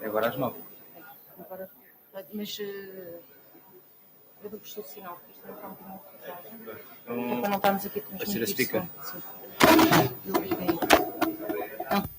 Agora às 9. Agora, mas eu vou prestar o sinal, porque isto não está um bocadinho reportagem. É para não estarmos aqui a transmitir. Vai ser a sticker. Som. Eu liguei. Não.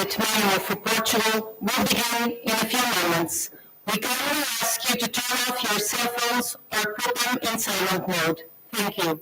etiquette manual for Portugal will begin in a few moments. We kindly ask you to turn off your cell phones or put them in silent mode. Thank you.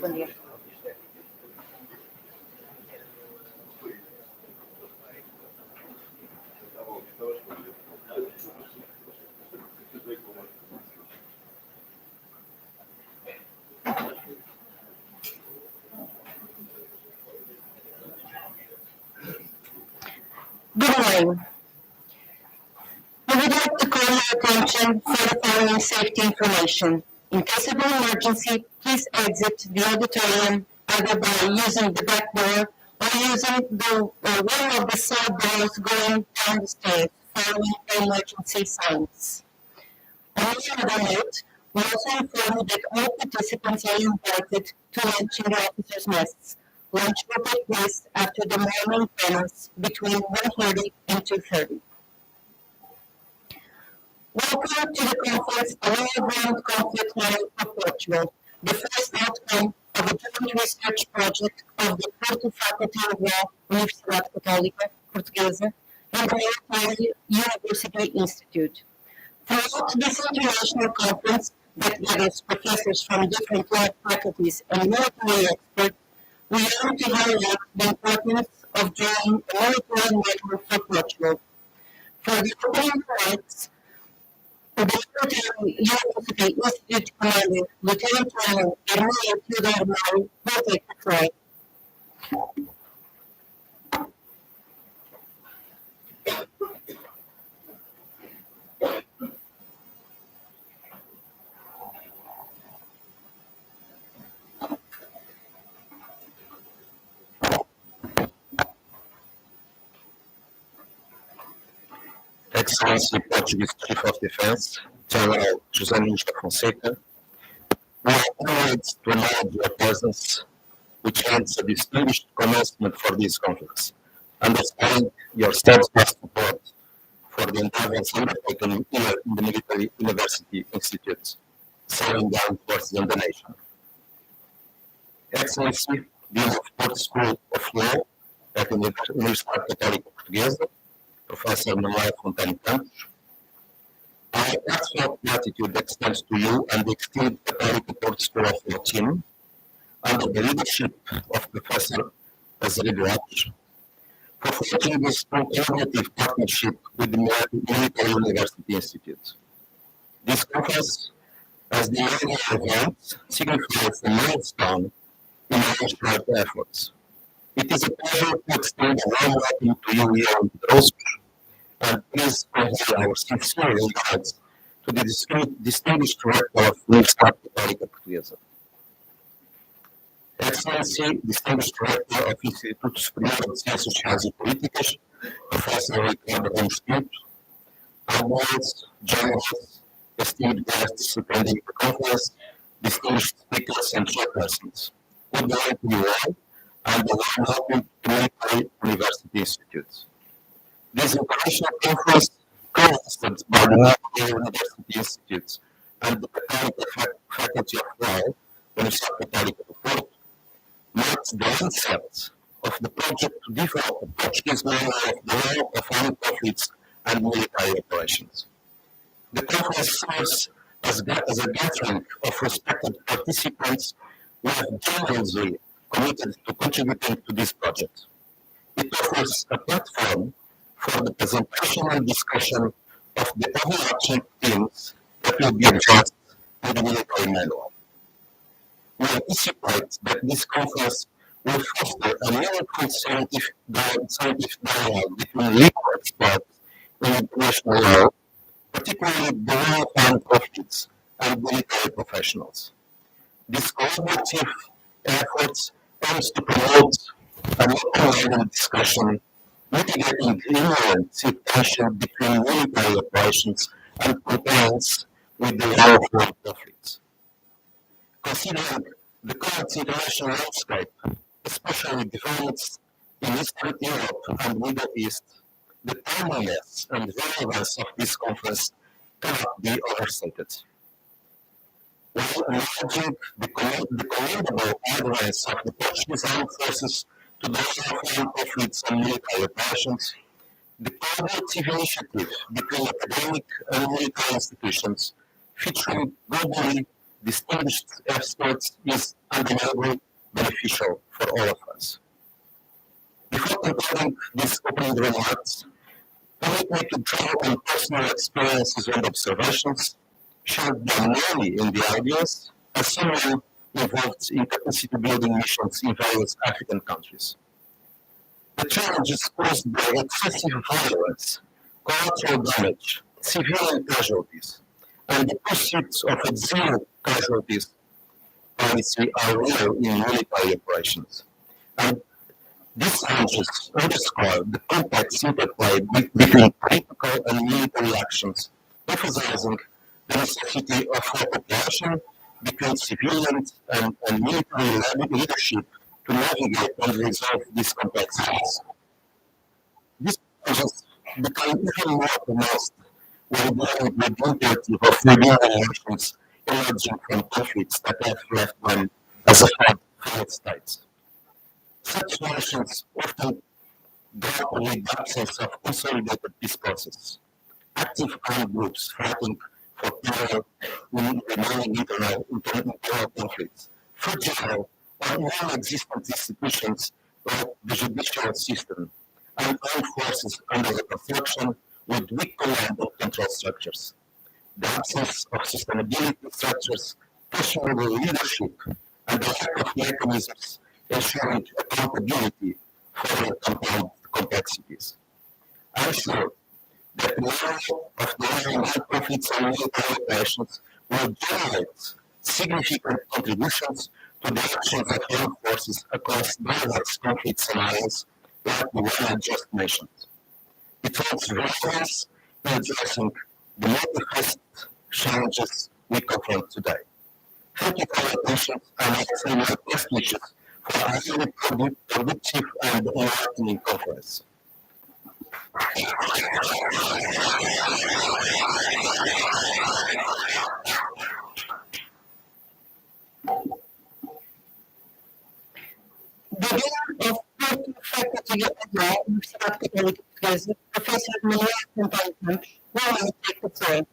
Bom dia. Good morning. We would like to call your attention for the following safety information. In case of an emergency, please exit the auditorium either by using the back door or using one of the side doors going down the stairs, following the emergency signs. On another note, we also inform you that all participants are invited to lunch in the officers' nests. Lunch will take place after the morning panels between 1:30 and 2:30. Welcome to the conference, Royal Grand Conflict Model for Portugal, the first outcome of a joint research project of the Porto Faculty of Law, Universidade Católica Portuguesa, and the Military University Institute. Throughout this international conference that gathers professors from different law faculties and military experts, we aim to highlight the importance of drawing a military network for Portugal. For the opening remarks, the Military University Institute Commander, Lieutenant Colonel Emilio Theodore Mari, will take the floor. Excellency Portuguese Chief of Defense, General José Nunes da Fonseca, we are honored to acknowledge your presence, which ends a distinguished commencement for this conference, underscoring your steadfast support for the endeavors undertaken here in the Military University Institute, serving the armed forces and the nation. Excellency, Dean of Porto School of Law at the Universidade Católica Portuguesa, Professor Manuel Fontaine Campos, our heartfelt gratitude extends to you and the esteemed Católica Porto School of Law team, under the leadership of Professor Azevedo Alves, for forging this collaborative partnership with the Military University Institute. This conference, as the annual event, signifies a milestone in our shared efforts. It is a pleasure to extend a warm welcome to you here in Pedroso, and please convey our sincere regards to the distinguished rector of Universidade Católica Portuguesa. Excellency, distinguished rector of Instituto Superior de Ciências Sociais e Políticas, Professor Ricardo Ramos Pinto, our boards, journalists, esteemed guests attending the conference, distinguished speakers and chairpersons. Good morning to you all, and a warm welcome to Military University Institute. This international conference, co-hosted by the Military University Institute and the Católica Faculty of Law, Universidade Católica do Porto, marks the onset of the project to develop a Portuguese manual of the law of armed conflicts and military operations. The conference serves as a gathering of respected participants who have genuinely committed to contributing to this project. It offers a platform for the presentation and discussion of the overarching themes that will be addressed in the military manual. We anticipate that this conference will foster a meaningful scientific dialogue between legal experts in international law, particularly the law of armed conflicts and military professionals. This collaborative effort aims to promote an open-minded discussion, mitigating inherent tension between military operations and compliance with the law of armed conflicts. Considering the current international landscape, especially developments in Eastern Europe and Middle East, the timeliness and relevance of this conference cannot be overstated. While acknowledging the commendable adherence of the Portuguese armed forces to the law of armed conflicts and military operations, the collaborative initiative between academic and military institutions, featuring globally distinguished experts, is undeniably beneficial for all of us. Before concluding these opening remarks, permit me to draw on personal experiences and observations shared by many in the audience as someone involved in capacity building missions in various African countries. The challenges posed by excessive violence, collateral damage, civilian casualties, and the pursuit of a zero casualties policy are real in military operations. And these challenges underscore the complex interplay between political and military actions, emphasizing the necessity of cooperation between civilian and military leadership to navigate and resolve these complexities. These challenges become even more pronounced when dealing with the imperative of rebuilding nations emerging from conflicts that have left them as a failed states. Such nations often grapple with the absence of consolidated peace process. Active armed groups fighting for power in remaining internal conflicts, fragile or non-existent institutions like the judicial system, and armed forces under the construction with weak command and control structures. The absence of sustainability structures, questionable leadership, and the lack of mechanisms ensuring accountability further compound complexities. I'm sure that the level of the ongoing conflicts and military operations will generate significant contributions to the actions of armed forces across diverse conflict scenarios like the one I just mentioned. It holds relevance in addressing the multifaceted challenges we confront today. Thank you for your attention, and I extend my best wishes for a highly productive and enlightening conference. The Dean of Faculty of Law, Universidade Católica Portuguesa, Professor Manuel Campos Campos, will now take the floor.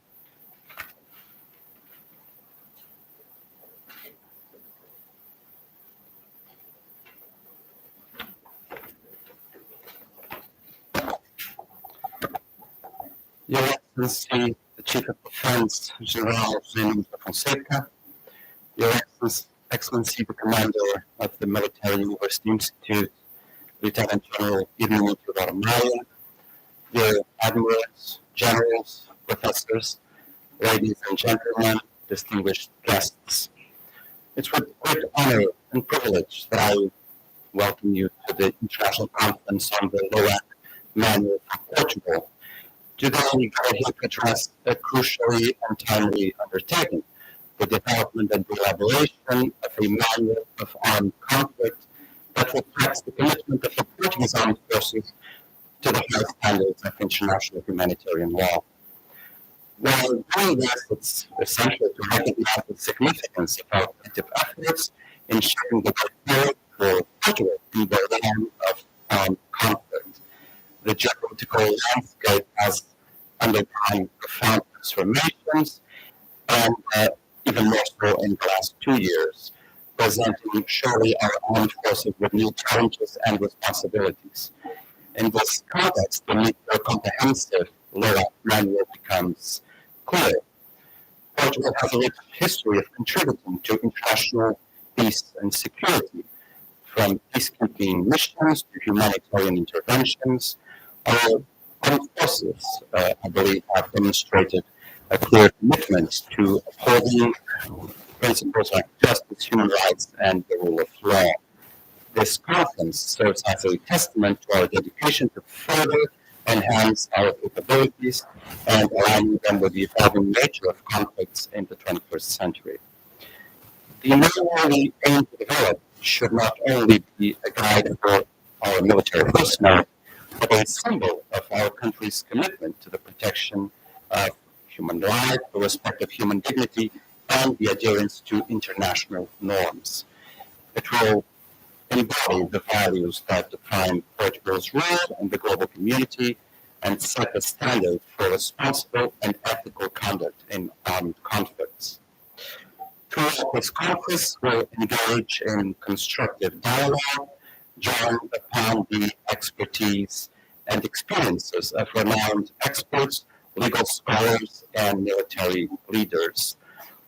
Your Excellency, the Chief of Defense, General Jaime Fonseca, Your Excellency, the Commander of the Military University Institute, Lieutenant General Irmino Maya, your Admirals, Generals, Professors, ladies and gentlemen, distinguished guests. It's with great honor and privilege that I welcome you to the International Conference on the LOAC Manual for Portugal. Today, we are here to address a crucially and timely undertaking, the development and elaboration of a manual of armed conflict that reflects the commitment of the Portuguese armed forces to the high standards of international humanitarian law. While doing this, it's essential to recognize the significance of our collective efforts in shaping the way forward for Portugal in the realm of armed conflict. The geopolitical landscape has undergone profound transformations, and even more so in the last 2 years, presenting surely our armed forces with new challenges and responsibilities. In this context, the need for a comprehensive LOAC manual becomes clear. Portugal has a rich history of contributing to international peace and security, from peacekeeping missions to humanitarian interventions. Our armed forces, I believe, have demonstrated a clear commitment to upholding principles like justice, human rights, and the rule of law. This conference serves as a testament to our dedication to further enhance our capabilities and align them with the evolving nature of conflicts in the 21st century. The manual we aim to develop should not only be a guide for our military personnel, but a symbol of our country's commitment to the protection of human life, the respect of human dignity, and the adherence to international norms. It will embody the values that define Portugal's role in the global community and set the standard for responsible and ethical conduct in armed conflicts. Throughout this conference, we'll engage in constructive dialogue, drawing upon the expertise and experiences of renowned experts, legal scholars, and military leaders.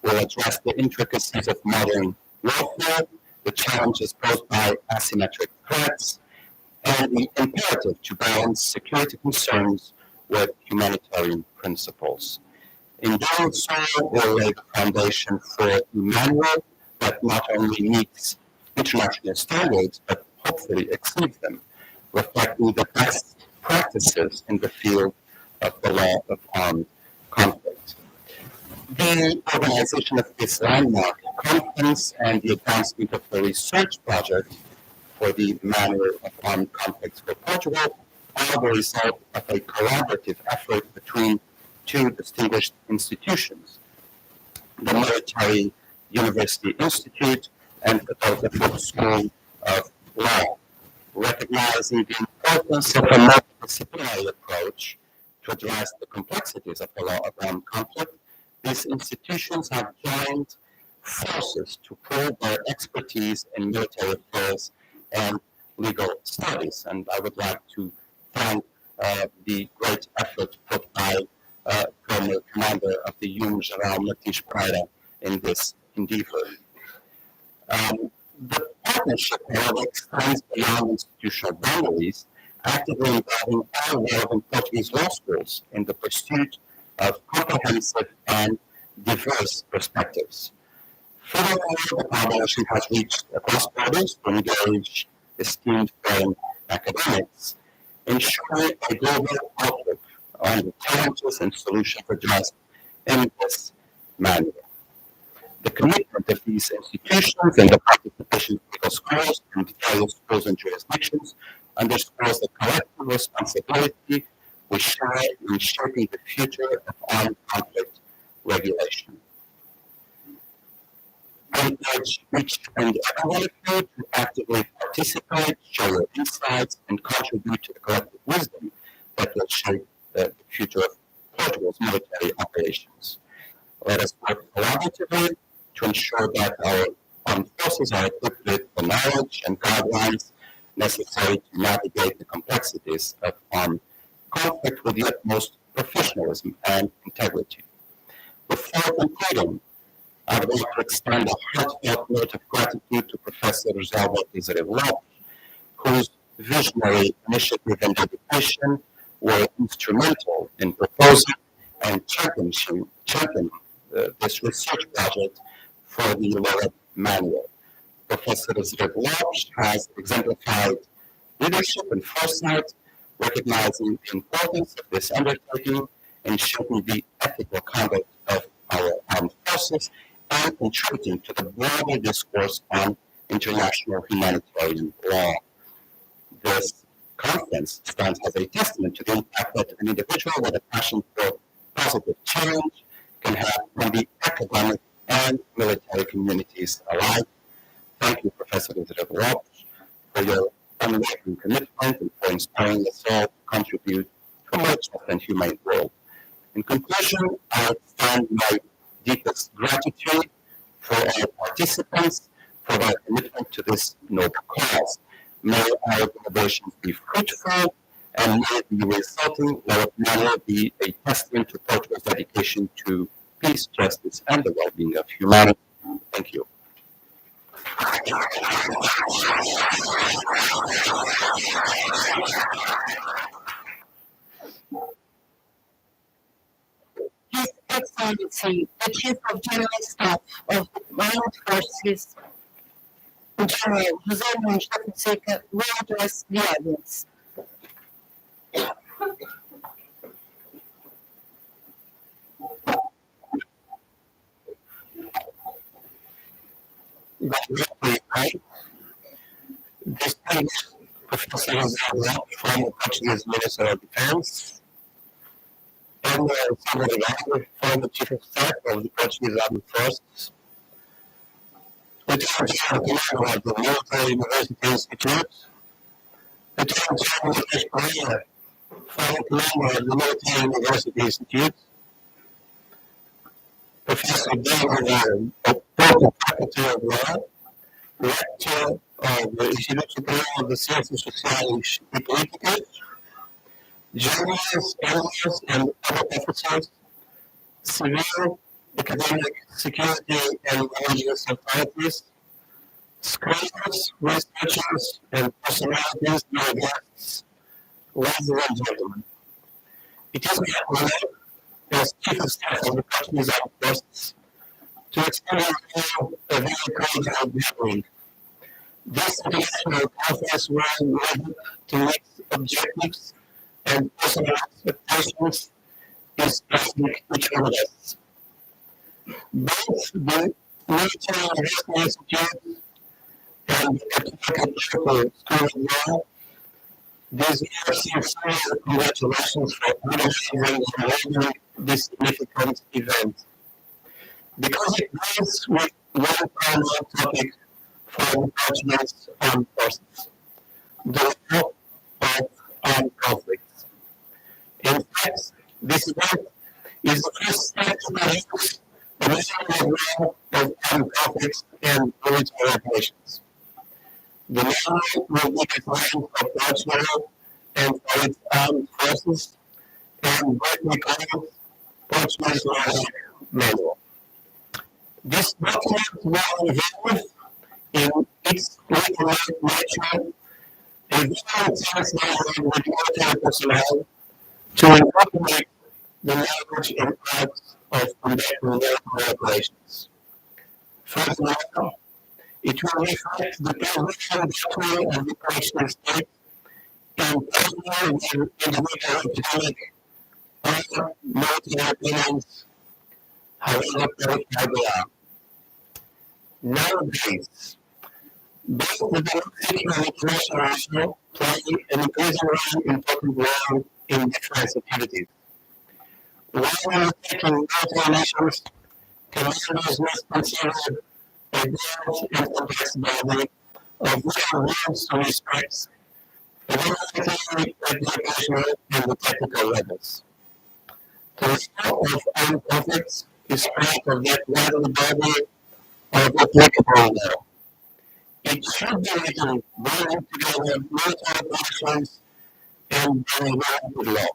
We'll address the intricacies of modern warfare, the challenges posed by asymmetric threats, and the imperative to balance security concerns with humanitarian principles. In doing so, we'll lay the foundation for a manual that not only meets international standards, but hopefully exceeds them, reflecting the best practices in the field of the law of armed conflict. The organization of this landmark conference and the advancement of the research project for the Manual of Armed Conflicts for Portugal are the result of a collaborative effort between two distinguished institutions. the Military University Institute, and the Portugal School of Law. Recognizing the importance of a multidisciplinary approach to address the complexities of the law of armed conflict, these institutions have joined forces to pool their expertise in military affairs and legal studies. And I would like to thank the great effort put by former commander of the UN, General Martins Pereira, in this endeavor. The partnership, however, extends beyond institutional boundaries, actively involving all relevant Portuguese law schools in the pursuit of comprehensive and diverse perspectives. Furthermore, the collaboration has reached across borders to engage esteemed foreign academics, ensuring a global outlook on the challenges and solutions addressed in this manner. The commitment of these institutions and the participation of legal scholars from various schools and jurisdictions underscores the collective responsibility we share in shaping the future of armed conflict regulation. I urge each and every one of you to actively participate, share your insights, and contribute to the collective wisdom that will shape the future of Portugal's military operations. Let us work collaboratively to ensure that our armed forces are equipped with the knowledge and guidelines necessary to navigate the complexities of armed conflict with the utmost professionalism and integrity. Before concluding, I would like to extend a heartfelt note of gratitude to Professor José LOAC, whose visionary initiative and dedication were instrumental in proposing and championing this research project for the LOAC manual. Professor LOAC has exemplified leadership and foresight, recognizing the importance of this undertaking in shaping the ethical conduct of our armed forces and contributing to the broader discourse on international humanitarian law. This conference stands as a testament to the impact that an individual with a passion for positive change can have on the academic and military communities alike. Thank you, Professor LOAC, for your unwavering commitment and for inspiring us all to contribute to a more just and humane world. In conclusion, I extend my deepest gratitude for all participants for their commitment to this noble cause. May our deliberations be fruitful, and may the resulting LOAC manual be a testament to Portugal's dedication to peace, justice, and the well-being of humanity. Thank you. His Excellency, the Chief of General Staff of the Armed Forces, General José Nunes da Fonseca, will address the audience. Distinguished Professor José LOAC, former Portuguese Minister of Defense, and Salvador Wagner, former Chief of Staff of the Portuguese Armed Forces, Lieutenant General Commander of the Military University Institute, Lieutenant General Martins Pereira, former Commander of the Military University Institute, Professor David Porto Faculty of Law, Rector of the Instituto Superior de Ciências Sociais e Políticas, generals, analysts, and other officers, civil, academic, security, and religious authorities, scholars, researchers, and personalities, dear guests, ladies and gentlemen. It is my honor, as Chief of Staff of the Portuguese Armed Forces, to extend you a very cordial greeting. This international conference was led to meet objectives and personal expectations is specific each one of us. Both the Military University Institute and the Portugal School of Law deserve sincere congratulations for organizing and leading this significant event. because it deals with one primary topic for the Portuguese armed forces, the law of armed conflicts. In fact, this event is the first step to produce the national law of armed conflicts and military operations. The manual will be designed for Portugal and for its armed forces and rightly called Portuguese LOAC manual. This document will involve in its legal nature a vigilant translation with military personnel to incorporate the language and arts of conducting military operations. Furthermore, it will reflect the provision doctrine of the Christian state and partner with individual academic or military opinions, however qualified they are. Nowadays, both the domestic and international issue play an increasingly important role in defense activities. While undertaking military missions, commanders must consider a broad and complex body of legal rules and respects, evaluating at the operational and the technical levels. The law of armed conflicts is part of that wider body of applicable law. It should be written bringing together military operations and environmental law.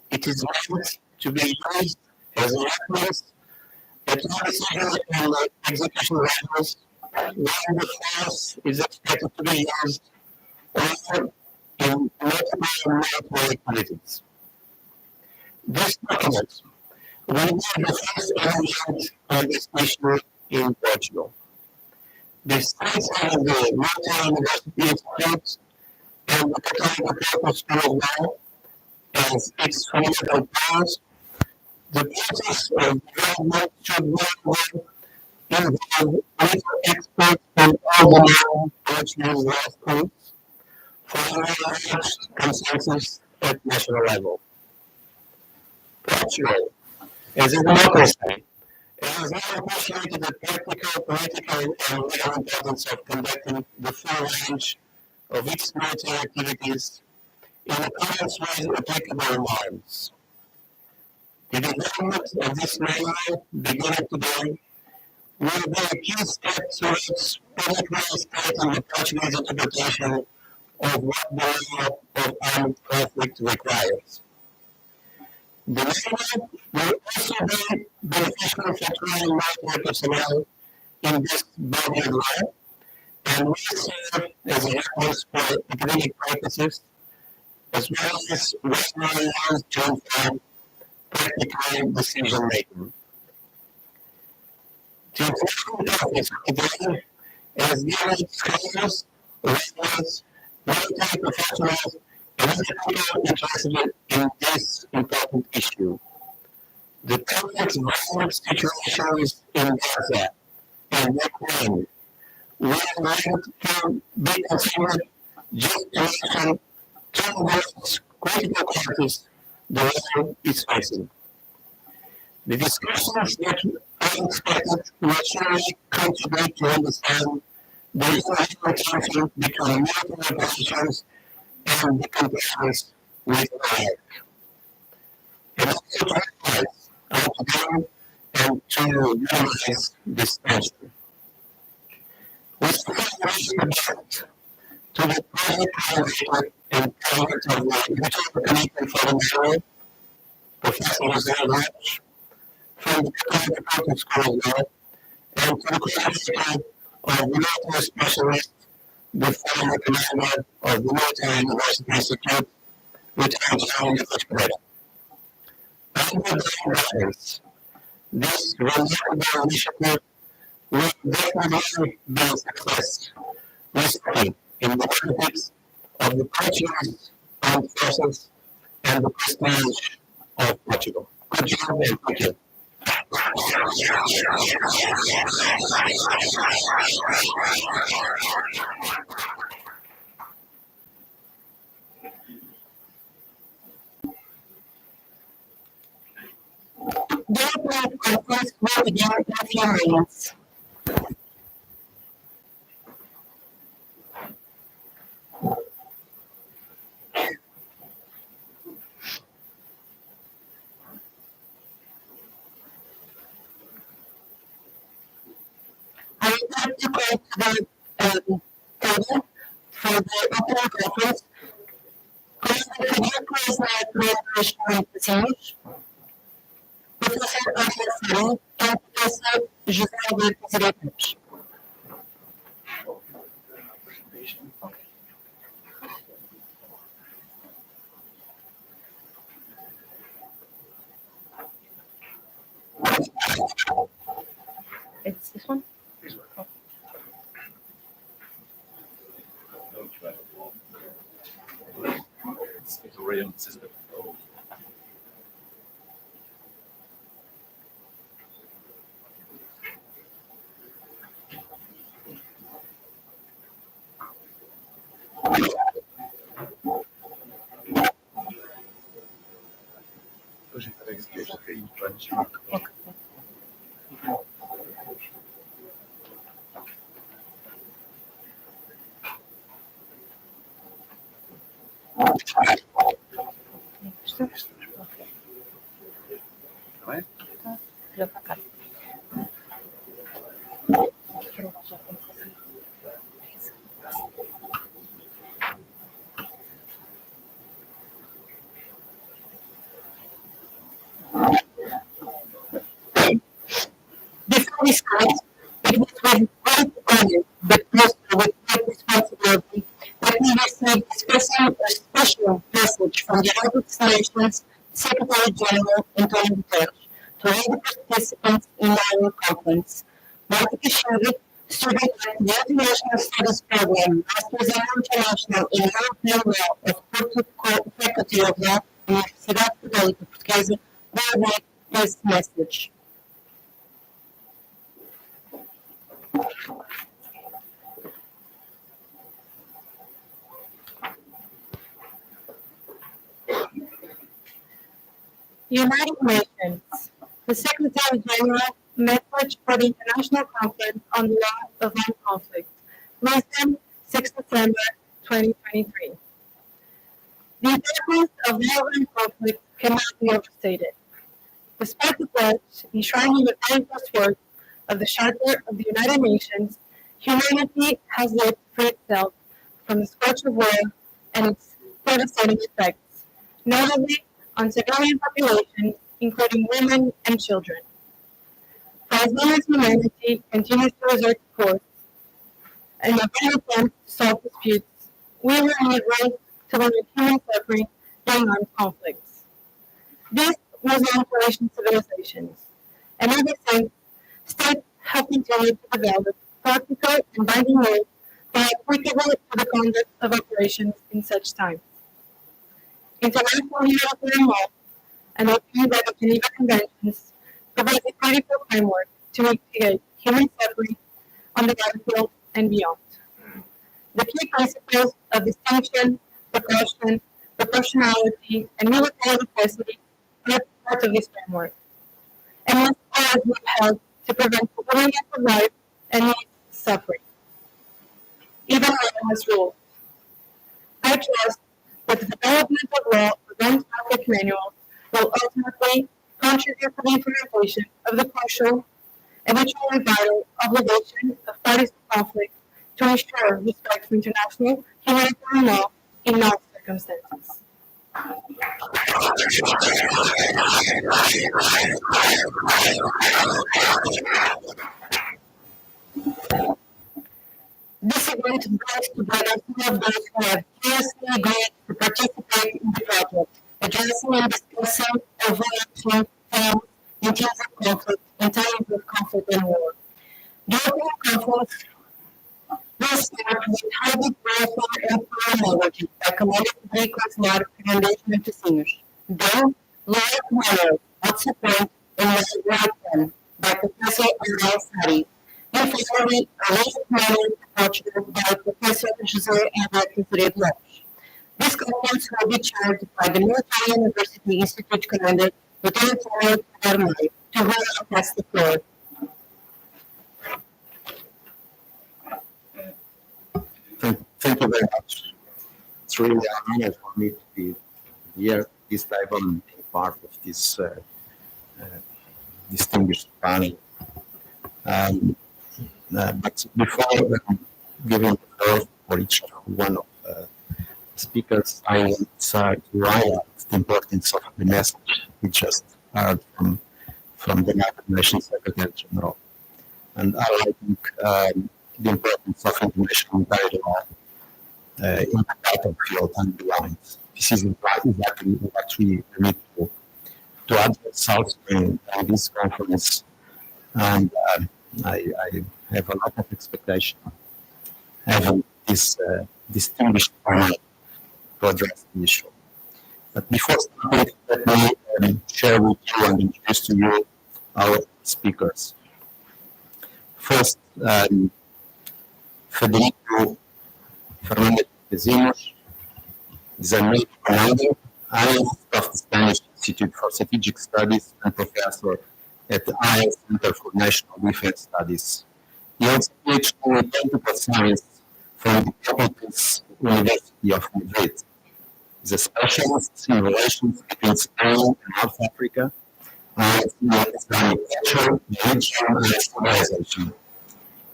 It is meant to be used as a reference at all decision and execution levels when the force is expected to be used or in multiple military activities. This document will be the first element on this issue in Portugal. The states of the Military University Institute and the Catholic Purpose School of Law as its fundamental powers, the process of development should therefore involve legal experts from all the known Portuguese law schools for a consensus at national level. Portugal, as a democracy, has now appreciated the practical, political, and legal importance of conducting the full range of its military activities in accordance with applicable norms. The development of this manual, beginning today, will be a key step towards publicly stating the Portuguese interpretation of what the law of armed conflict requires. The manual will also be beneficial for training military personnel in this body of law and will serve as a reference for academic purposes as well as rationally used to inform practical decision making. The International Conference today has given scholars, writers, military professionals, and other people interested in this important issue. The complex violent situations in Gaza and Ukraine will need to be considered just to mention two of those critical crises the world is facing. The discussions that are expected will surely contribute to understand the international tension between military operations and the compliance with LOAC. And also to recognize our together and to minimize this tension. We still raise the bar to the present collaborator and president of the International Committee for the Manual, Professor Jose Lopes, from the Catholic Purpose School of Law, and to the collaborator of the military specialist, the former commander of the Military University Institute, Lieutenant General Nicholas Pereira. Under their guidance, this remarkable initiative will definitely be a success, resulting in the benefits of the Portuguese armed forces and the prestige of Portugal. Good job and thank you. The opening conference will begin in a few minutes. I would like to call to the table for the opening conference. Could you please make presentações? Professor Angela Sani and Professor José Alberto Ziretas. It's this one? Oh. It's already on the system. Hoje eu estou aqui para a gente. Já para cá. Before we start, it was with great honor, but also with great responsibility, that we received a special message from the United Nations Secretary General António Guterres to all the participants in our conference. Marta Kishuri, student at the International Studies Program, Masters in International and European Law of Portugal Faculty of Law, Universidade Católica Portuguesa, will read this message. United Nations, the Secretary General message for the International Conference on the Law of Armed Conflict, Lisbon, 6 December 2023. The importance of law and conflict cannot be overstated. Despite the pledge enshrined in the very first words of the Charter of the United Nations, humanity has lived to free itself from the scourge of war and its devastating effects, notably on civilian populations, including women and children. For as long as humanity continues to resort to force and a vain attempt to solve disputes, we will need ways to limit human suffering during armed conflicts. This was long-duration civilizations, and ever since, states have continued to develop practical and binding rules that are applicable to the conduct of operations in such times. International humanitarian law, and opened by the Geneva Conventions, provides a critical framework to mitigate human suffering on the battlefield and beyond. The key principles of distinction, precaution, proportionality, and military necessity are part of this framework, and must always be upheld to prevent the willingness of life and suffering, even when has rules. I trust that the development of law of armed conflict manuals will ultimately contribute to the implementation of the crucial and mutually vital obligation of parties to conflict to ensure respect for international humanitarian law in all circumstances. This event brings together some of those who have seriously agreed to participate in the project, addressing and discussing overarching themes in times of conflict, in times of conflict and war. The opening conference will start with hybrid warfare and criminology by Commander Frederico Azelar Fernandes Montesinos. Then, LOAC Manual, What's the Point, and Right by Professor André Sari. And finally, a list manual to Portugal by Professor José Alberto Ziretas. This conference will be chaired by the Military University Institute Commander, Lieutenant General Guilherme, to whom I pass the floor. Thank you very much. It's really an honor for me to be here this time and be part of this distinguished panel. But before giving the floor for each one of the speakers, I want to highlight the importance of the message we just heard from the United Nations Secretary General, and highlighting the importance of international dialogue in the battlefield and beyond. This is exactly what we need to address also in this conference, and I have a lot of expectation having this distinguished panel to address the issue. But before starting, let me share with you and introduce to you our speakers. First, Federico Fernandez Pezinos is a Navy commander, analyst of the Spanish Institute for Strategic Studies and professor at the IS Center for National Defense Studies. He holds a PhD in Political Science from the Complutense University of Madrid. He is a specialist in relations between Spain and North Africa and in Islamic culture, religion, and civilization.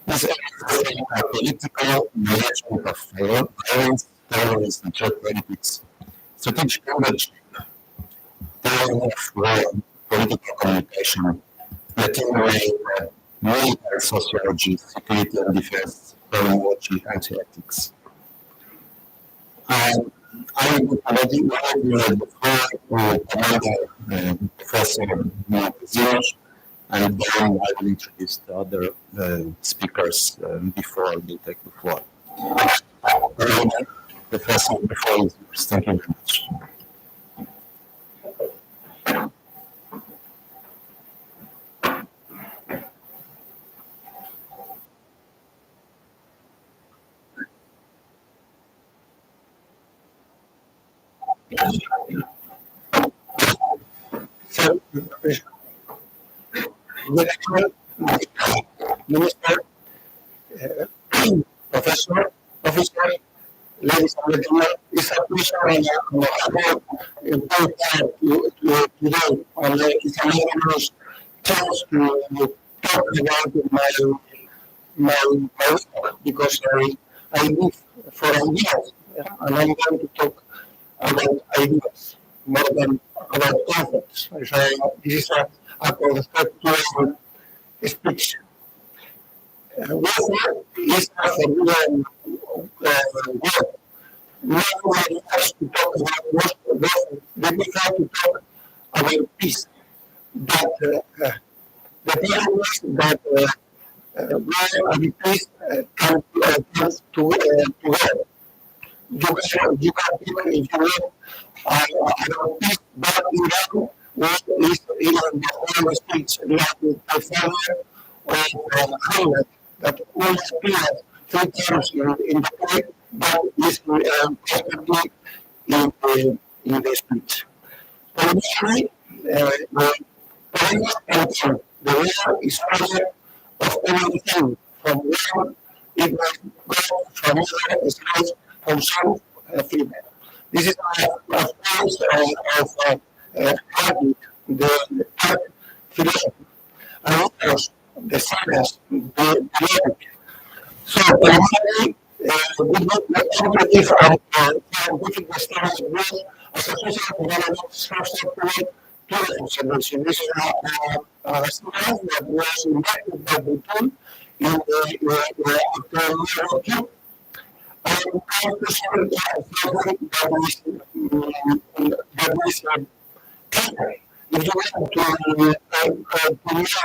His areas are political management of violence, terrorism, geopolitics, strategic leadership, theory of war, political communication, Latin military sociology, security and defense, criminology, and ethics. I will already the floor to Commander Professor Pezinos, and then I will introduce the other speakers before they take the floor. Professor, the floor is yours. Thank you very much. So, Minister, Professor, Officer, ladies and gentlemen, it's a pleasure and an honor to be here today. And it's an honest chance to talk about my work, because I live for ideas, and I'm going to talk about ideas more than about concepts. So this is a conceptual speech. Warfare is a forbidden word. Nobody has to talk about warfare. They prefer to talk about peace. But the problem is that war and peace come together. You can even, if you will, about peace, but Iran is even the whole speech, like the father of Hamlet, that all appears 3 times in the play, but is constantly in the speech. Politically, the war is part of everything, from war, it was go from other states, from some female. This is a force of having the philosophy, and of course, the science, the logic. So, primarily, we look at operative and scientific studies with a social development structure to the observation. This is a slide that was invented by the team in the after and I'm concerned that is temporary. If you want to know the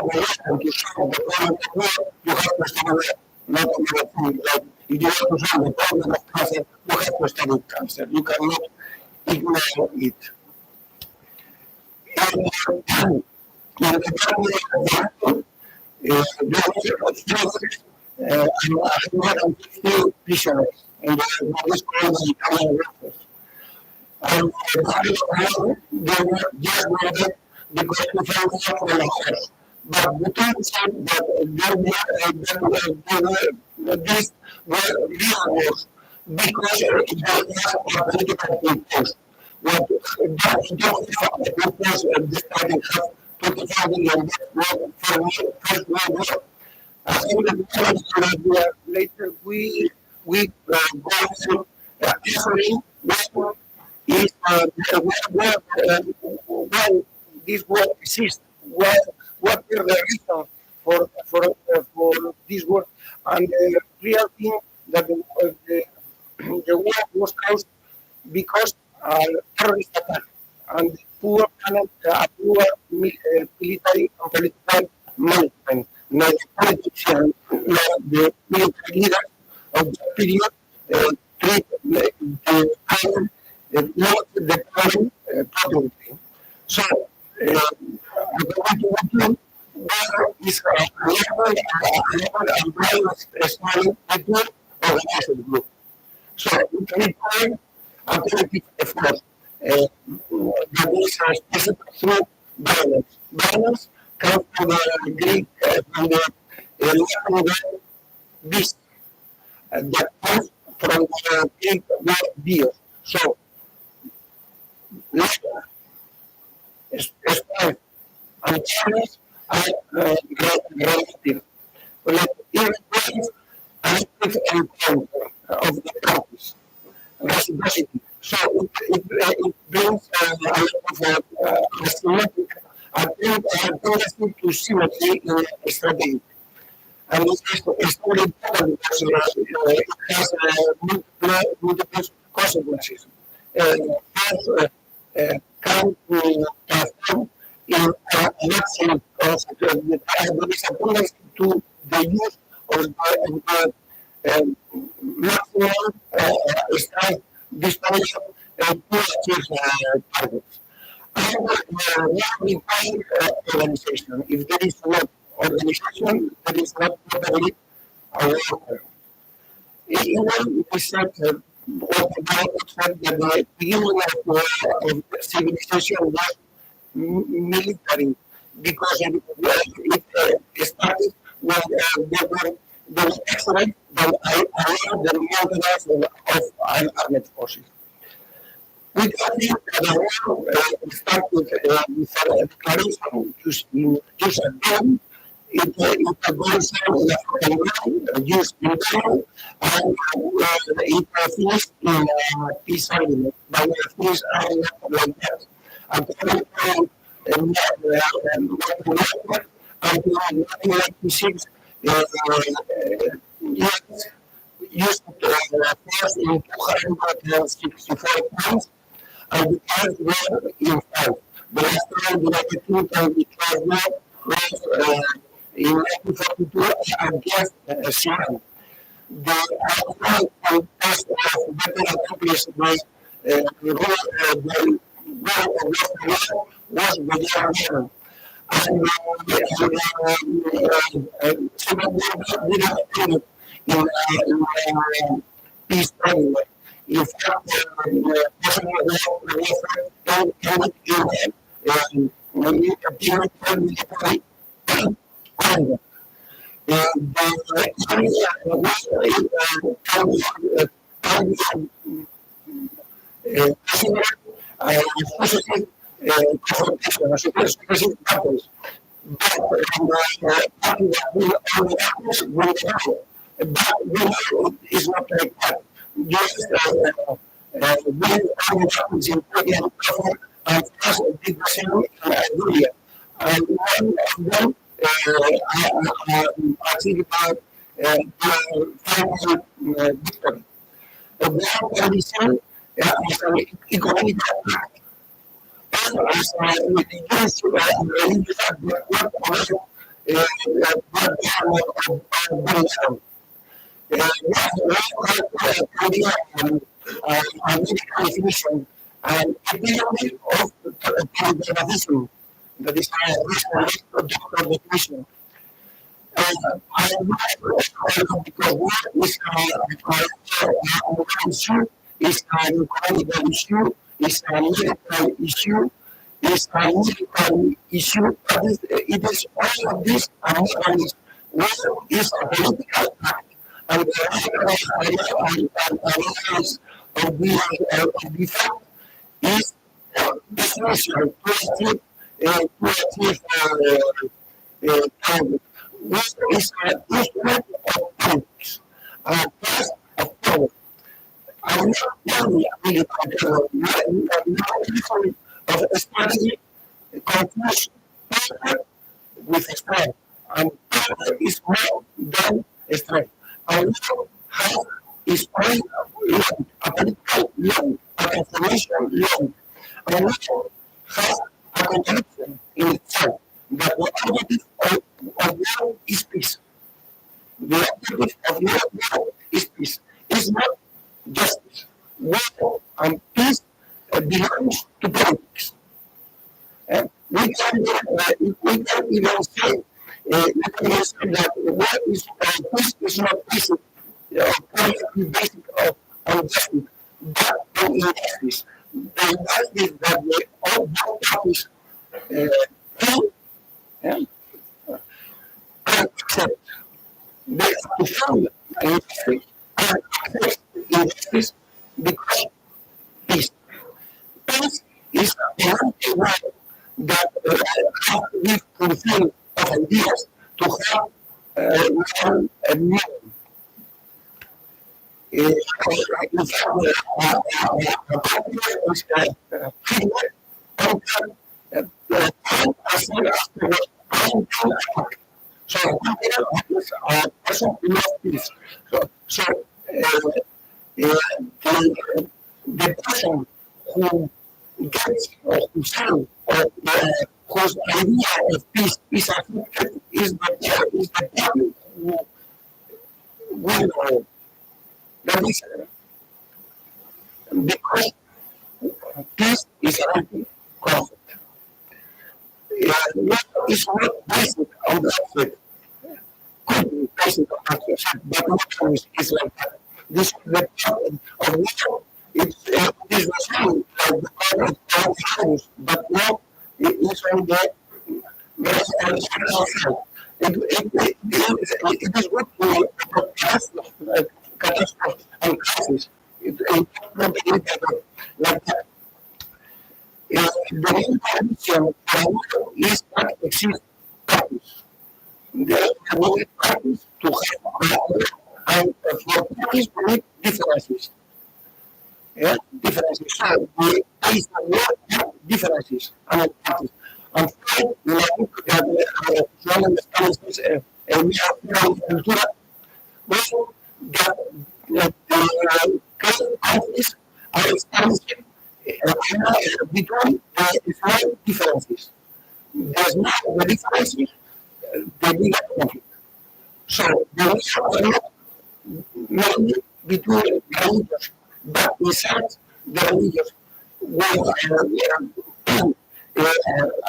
lesson to solve the problem of war, you have to study that, not another thing. Like if you want to solve the problem of cancer, you have to study cancer. You cannot ignore it. And in the family of the 150 prisoners in what is called the Italian workers. And they were just murdered because we found out from ourselves. But we can say that these were real wars because they have a political purpose. What don't have a purpose despite have 25 million for First World War. I think that later we go through answering why is why this war exists, what are the reasons for this war, and the real thing that the war was caused because terrorist attack and poor military and political management. Now the politicians, the military leaders of the period treat the problem properly. So, according to where is a level and small network organized group. So, we can find a collective effort that is expressed through violence. Violence comes from the Greek, from the Latin word beast, that comes from the Greek word bios. So, labor, strength, and challenge are relative. Like even brings an active encounter of the parties, reciprocity. So it brings a lot of asymmetric, a tendency to symmetry in strategy. And this is very important because it has multiple consequences. First, can transform in an accident of there is a tendency to the use of the maximum strength distribution to achieve targets. And well-defined organization. If there is not organization, there is not properly a worker. Even we said what about the fact that the beginning of civilization was military because it started when there was excellent than allowed the maintenance of armed forces. We can think that the war started with a declaration use a gun. It goes on in a foreign ground, used in battle, and it finished in peace agreement, by a peace agreement like that. According to until 1996, used force in 264 points, and the times were in 5. The last time the United Kingdom declared war was in 1942 against Syria. The outcome contest of better accomplished by the war was begun. And Civil War didn't appear in peace anyway. In fact, personal warfare ended in military anger. The Area was positive confrontation, as suppressive battles. But party that will only happens when they have it. But when is not like that. Just when only happens in Korean cover and France did the same in Iberia. And one of them achieved final victory. The war can be seen as an economic attack. As with the use of religious work also medical definition and epidemic of terrorism. That is a recent doctor definition. Because war is an issue, is an economic issue, is a medical issue, is a military issue, but it is also this anomalies. War is a political act, and the analysis of the fact is essential to achieve target. War is an instrument of politics, a test of power. I'm not only a military power, not of a strategy confuse power with strength. And power is more than strength. And also have is only a political law, a transformation law. And also has a contradiction in itself that the objective of war is peace. The objective of war is peace. It's not justice. War and peace belongs to politics. We can even say that war is peace is not basic, basic of justice, but of injustice. The injustice that all both parties feel and accept. They have to feel injustice and accept injustice because peace. Peace is the only way that have to be fulfilled of ideas to have one meaning. In fact, a partner is feedback on as well as towards attack. So a partner is a person who loves peace. So the person who gets or who sounds or whose idea of peace is affected is the people who will know. That is because peace is an anti-conflict. It's not basic on the fact. Could be basic on the fact, but not always is like that. This is the problem of war. It is the same like the problem of values, but now it is on the side. It is good to catastrophe and crisis. It not like that. The main condition for war is that exists practice. There is a way practice to have and for practice we need differences. Differences. So the is the war have differences and practice. And fight like that one understands we have culture. Also the countries are establishing between the differences. There's not the differences, the bigger conflict. So there is not mainly between the religions, but besides the religions,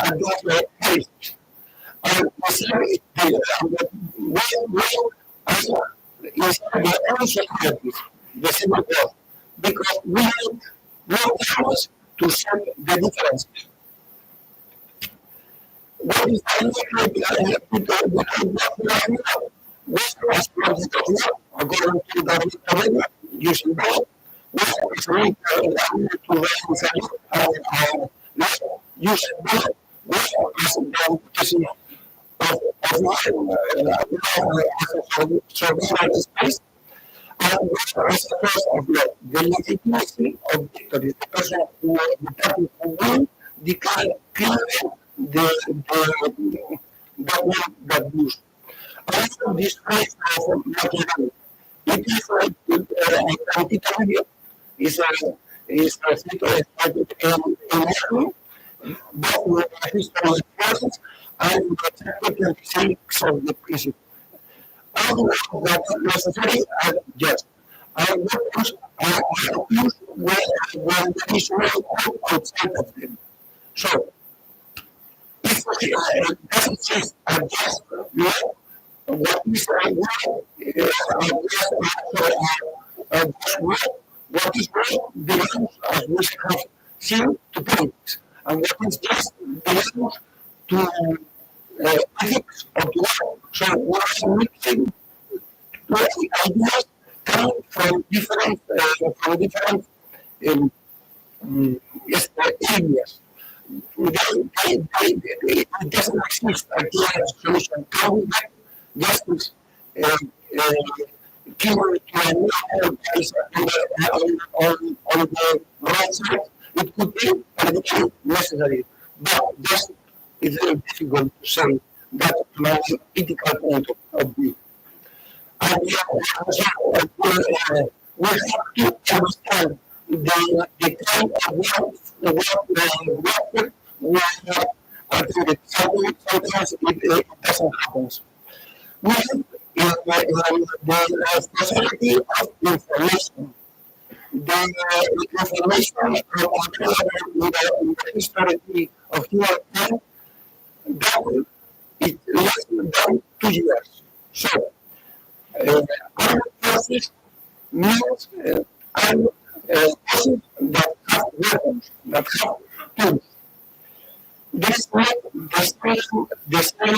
against the politics. And besides the only societies, the civil war, because we need more powers to solve the differences. What is the according to the Academy, using that, what is linked to using that, what is the position of survival space, and what is the cause of the legitimacy of victory, the person who, the people who win, declare clearly the government that used. Also, this case of material, it is like anti-target, is a secret started in both with the history process and the chapter 26 of the principle. All that is necessary are just. And what are used when there is no outside of them. So, if it doesn't just adjust, what is right now, what is right belongs, as we have seen, to politics. And what is just ideas come from different um, areas. It doesn't exist a clear solution. Can we get justice given to a new case on the right side? It could be politically necessary, but just it's very difficult to say that from a critical point of view. And we have to understand the kind of work we have attended. Sometimes it doesn't happen. We have the facility of information. The information available in the history of humankind doubled it less than 2 years. So, armed forces means armed forces that have weapons, that have tools. This means the same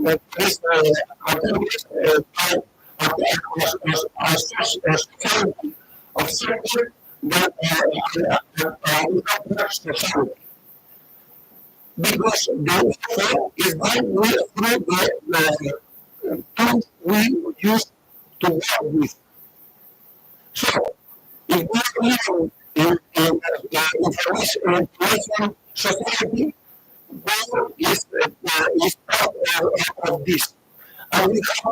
that is accomplished by a society of structure that society. Because the warfare is done through the tools we use to work with. So, if we live in information society, war is part of this. And we have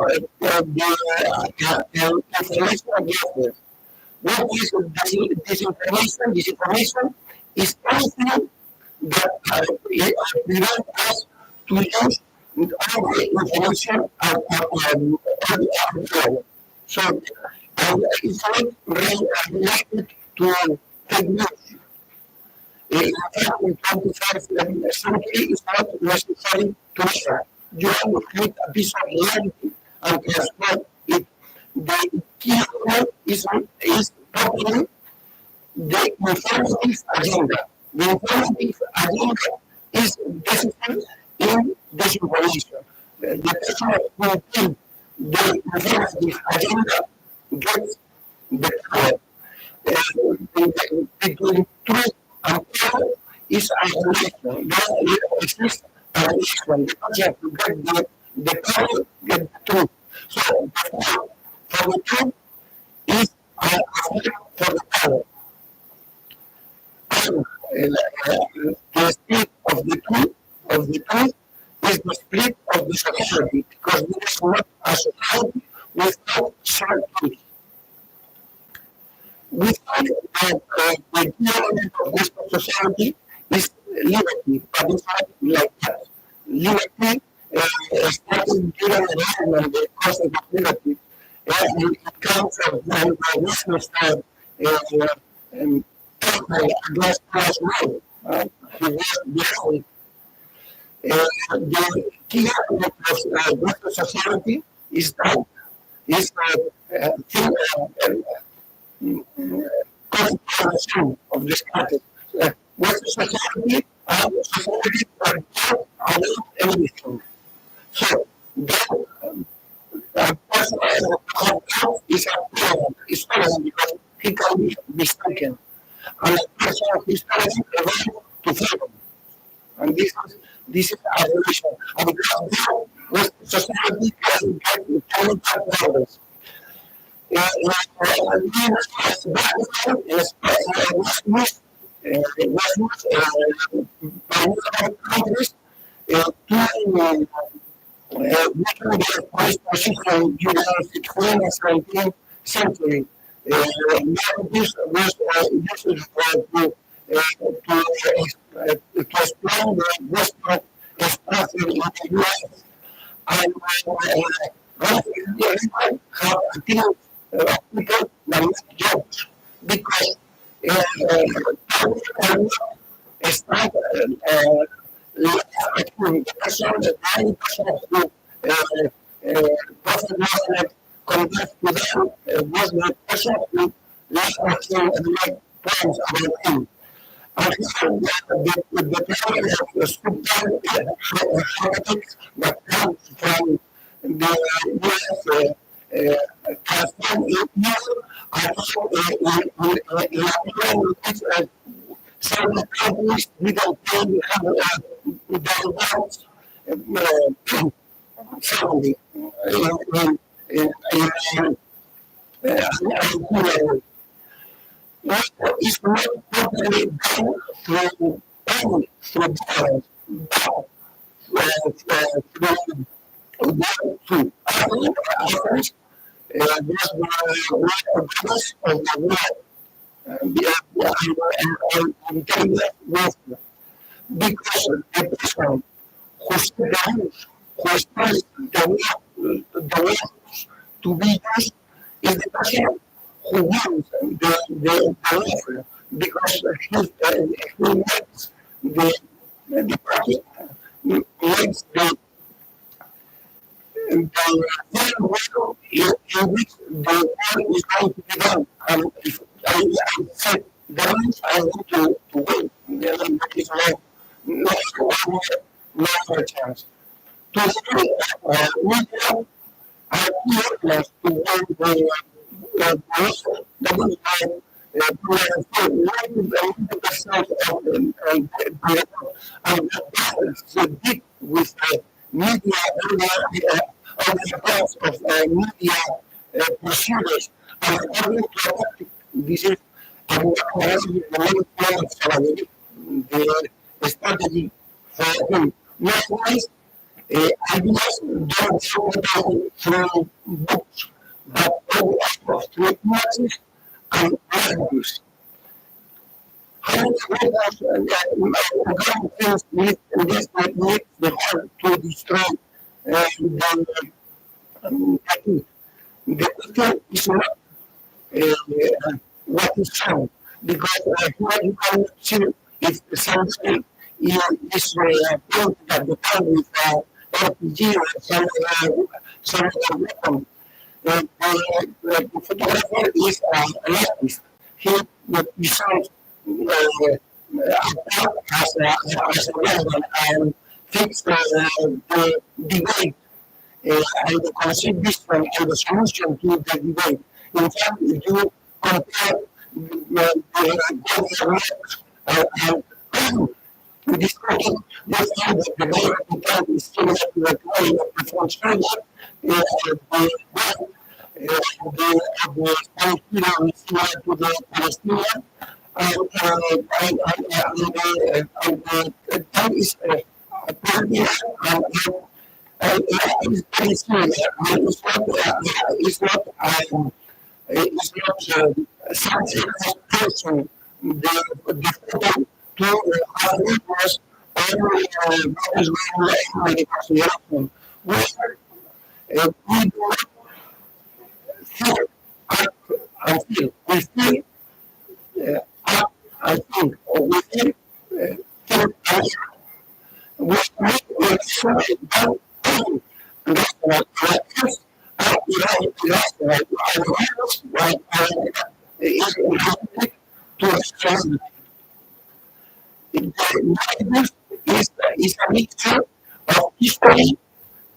the information warfare. What is disinformation? Disinformation is anything that prevents us to use all the information available. So, it's not related to technology. In fact, in 21st century, it's not necessary to share. You have to create a piece of reality and transform it. The key is probably the informative agenda. The informative agenda is deficient in disinformation. The person who thinks the informative agenda gets the power. Between truth and power is a relation. There exists a relation. The object to get the power, get the truth. So, for the truth is a fight for the power. And the split of the truth is the split of the society, because there is not a society without some truth. We think that the key element of this society is liberty, but it's not like that. Liberty starting during the environment, the concept of liberty, it comes from the Western style against class rule. The key element of Western society is that constitution of this country. Western society are society that talk about everything. So that person is a problem. It's problem because he can be mistaken. And a person is telling to freedom. And this is a relation. And because now Western society can get problems. Countries position during the 16th and 17th century. This was used to explain the Western expansion in the U.S. And have appealed people that make jobs because power cannot start the person, the 90% who Prophet Muhammad converted to them was the person who left him and made plans about him. And he said that the power of the sultan habitants that comes from the U.S. transform you some countries without paying their rights. Family, it's not properly done through only through violence, but through others. These were brothers of the world. And I'm telling that was because the person who stands, who stands the laws to be used is the person who wins the offer because he makes the party makes the third world in which the war is going to be done. And if I said that means I want to win. There is no more chance. To we have clearness to win the war. That is why 90% of the balance deep with media, on the advance of media procedures and having to adopt this is the strategy for him. Likewise, ideas don't show down through books, but also through images and language. How things need this makes the hard to destroy the question is not what is found, because what you can see if something is pointed at the time with RPG or some other weapon. The photographer is an artist. He presents as a weapon and fix the debate and the concept different and the solution to the debate. In fact, if you compare the discussion, you find that the way of the time is similar to the way of the French French, the Spanish period is similar to the Palestinian, and that is it's not something as person the photo to have neighbors or the consideration where we do not feel act and feel. We feel act and think, or we think and we make sure that that's what first that's what is inhabited to a society. This is a mixture of history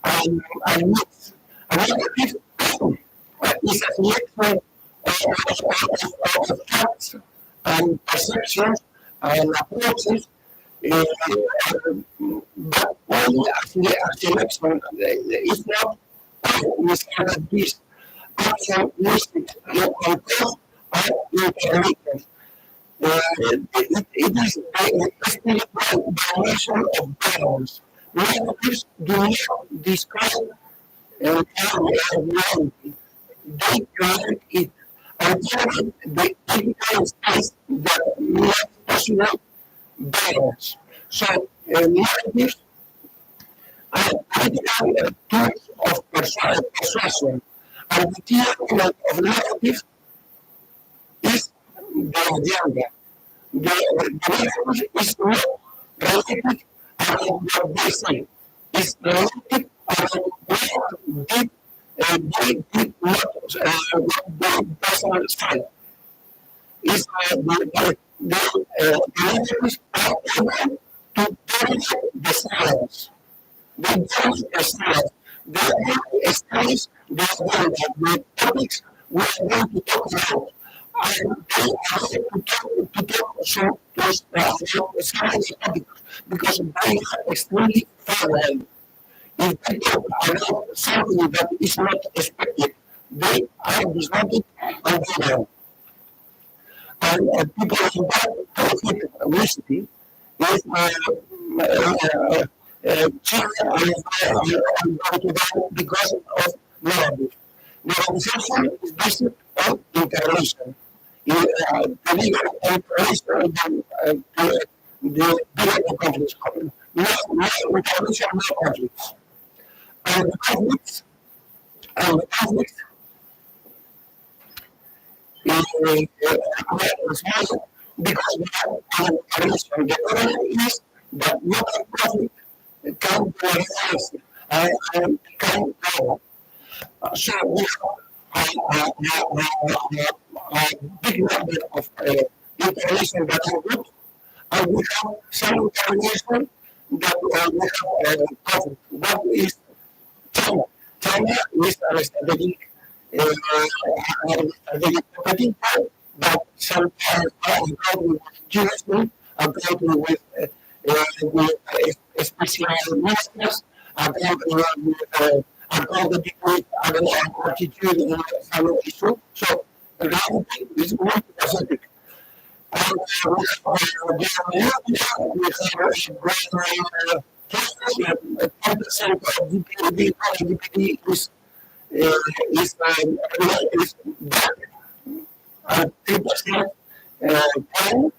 and myths. Another is a mixture of facts and perceptions and approaches. But only as the election is not misguided this action listed on cost are interrelated. It is the spiritual dimension of balance. Relatives do not discuss reality. They create it and carry the ethical space that makes possible balance. So, narratives are critical tools of persuasion, and the theory of narrative is the agenda. The narrative is not related about what they say. It's related about what they did not what the personal style. Is the narratives are able to tell the silence. They tell the silence. They establish just then that the topics we are going to talk about and they are to talk some of the topics because they are extremely far away. If they talk about something that is not expected, they are disrupted and go down. And people in that conflict recently is China and Portugal because of narrative. Globalization is based on integration. The legal integration, the bigger conflicts. No integration, no conflicts. And the conflicts is small because we have an integration. The problem is that local conflict can be realized and can go. So we have a big number of information that are good, and we have some information that we have conflict. What is China? China is a strategic competitor that sometimes are country with jurisdiction, a country with special ministers, a country with accountability with attitude in some issue. So reality is multifaceted. And we have greater 10% of GDP is back at 3% time.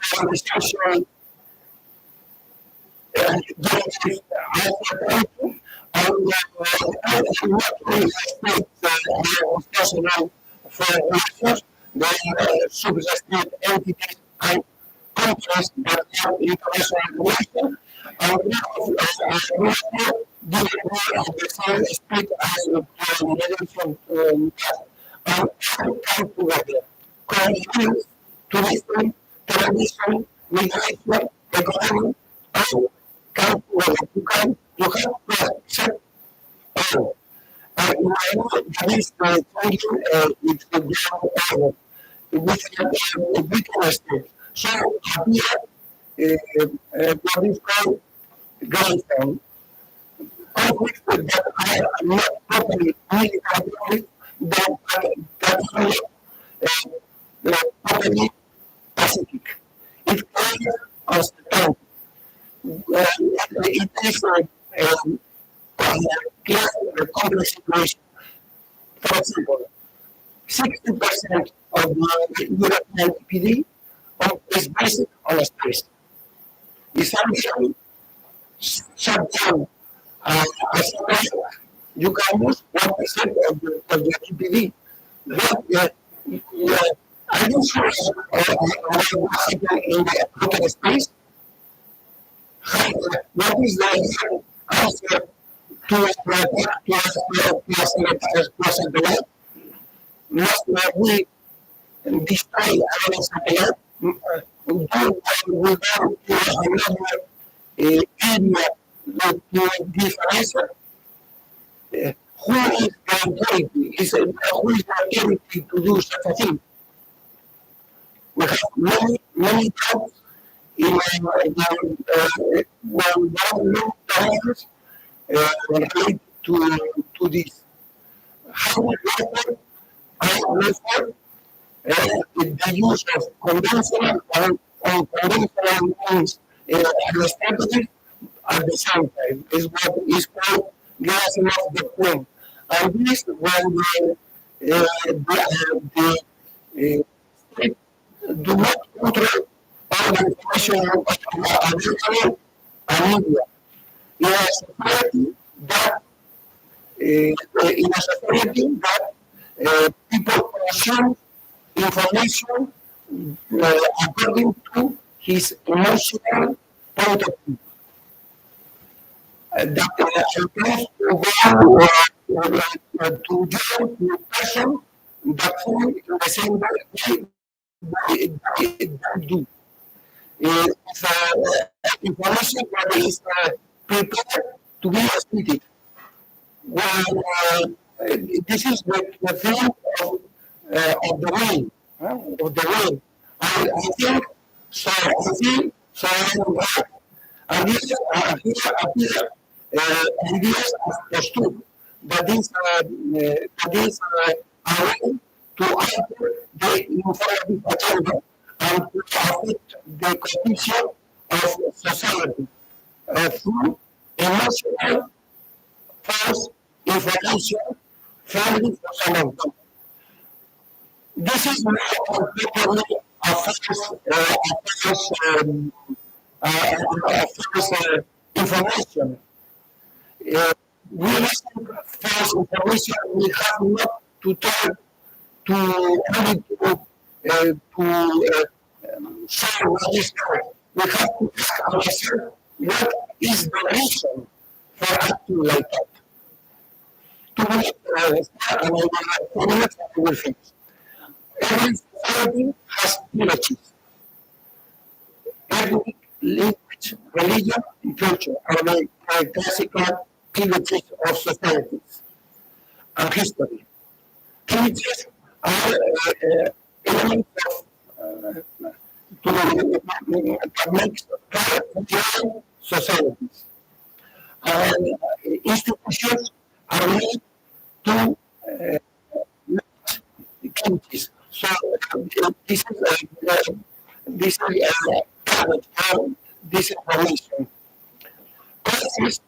Conversation during I not really expect personal for research. They subsisted entities and companies that have international relation. And we have the same speak as the relation and come together. Convenience, tourism, television, migration, economy, and come together. You have set all. There is the thinking with the ground with a big estate. So here, what is called ground conflict that are not properly military conflict, that are not properly pacific. It comes as the time. It is a complex situation. For example, 60% of the European PD is based on space. If somebody shut down a space, you can lose 1% of the GDP. But are you sure what's happening in the outer space? What is the answer to the web? Must we destroy our satellite? We go to another area to differentiate. Who is the authority? Who is the authority to do such a thing? We have many doubts in times related to this. How we refer the use of conventional and unconventional means and strategies at the same time is what is called glassing off the point. And this when the state do not control all the information available and media. In a society that people consume information according to his emotional point of view. That applies to the person that think in the same way they do. It's information that is prepared to be transmitted. this is the thing of the rain, of the rain. I think so. I think so. I am right. And this here appear ideas of posture that is a way to alter the informative agenda and to affect the condition of society through emotional false information friendly for some of them. This is not completely a false information. We receive false information. We have not to turn to only to share what is correct. We have to ask ourselves what is the reason for acting like that. To make and will finish. Every society has villages. Ethnic, language, religion, and culture are the classical villages of societies and history. Villages are elements of that makes societies. And institutions are made to communities. So this is covered for this information. Crises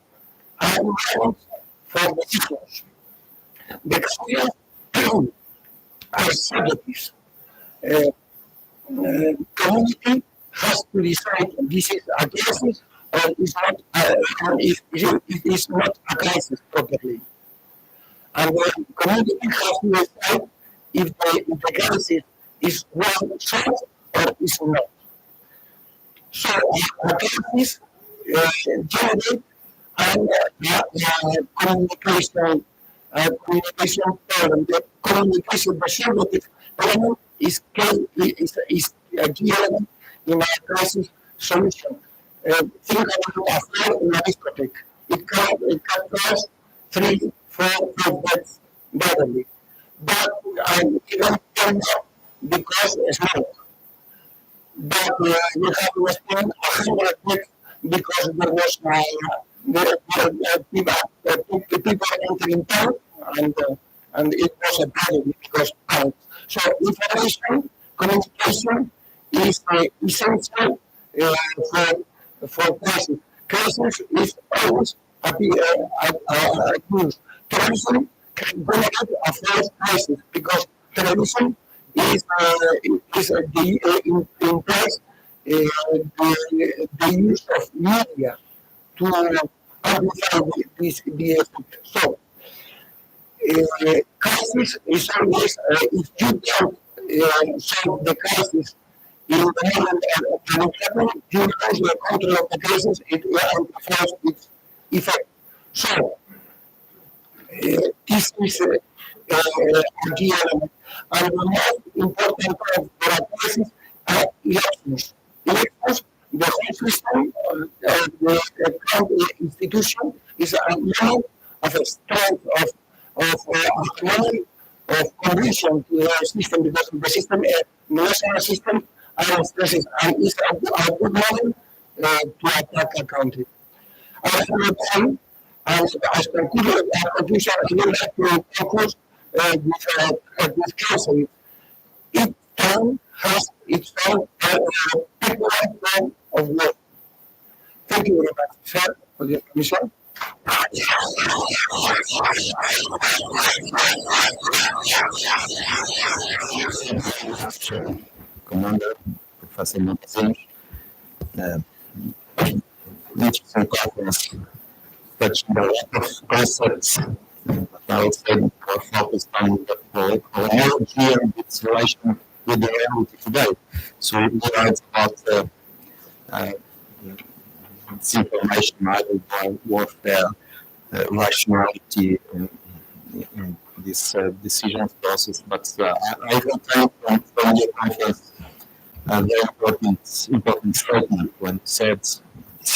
are moments for decisions. The crises are subjectives. Community has to decide this is a crisis or is not, if it is not a crisis properly. And the community has to decide if the crisis is well solved or is not. So a crisis generate and communication problem. The communication preservative element is a key element in a crisis solution. Think about a fire in a discotheque. It can cause 3, 4, 5 deaths badly. But even turned out because smoke. But you have to spend 100 deaths because there was people entering town and it was a tragedy because of so information, communication is essential for crisis. Crisis is always a news. Terrorism can generate a false crisis because terrorism is implies the use of media to amplify the effect. So, crisis is always, if you don't solve the crisis in the moment of the you lose the control of the crisis, it amplifies its effect. So, this is a key element. And the most important part for a crisis are elections. Elections, the whole system, the current institution is a moment of a strength of condition to the system because the system, the national system, stresses and is a good moment to attack a country. As conclusion, I would like to focus with counsel. Each town has its own particular form of work. Thank you very much, sir, for the permission. Commander, Professor Montezuma, interesting conference, touching a lot of concepts. I would say more focused on the technology and its relation with the reality today. So we learned about disinformation, warfare, rationality in this decision process. But I returned from the conference a very important statement when it said this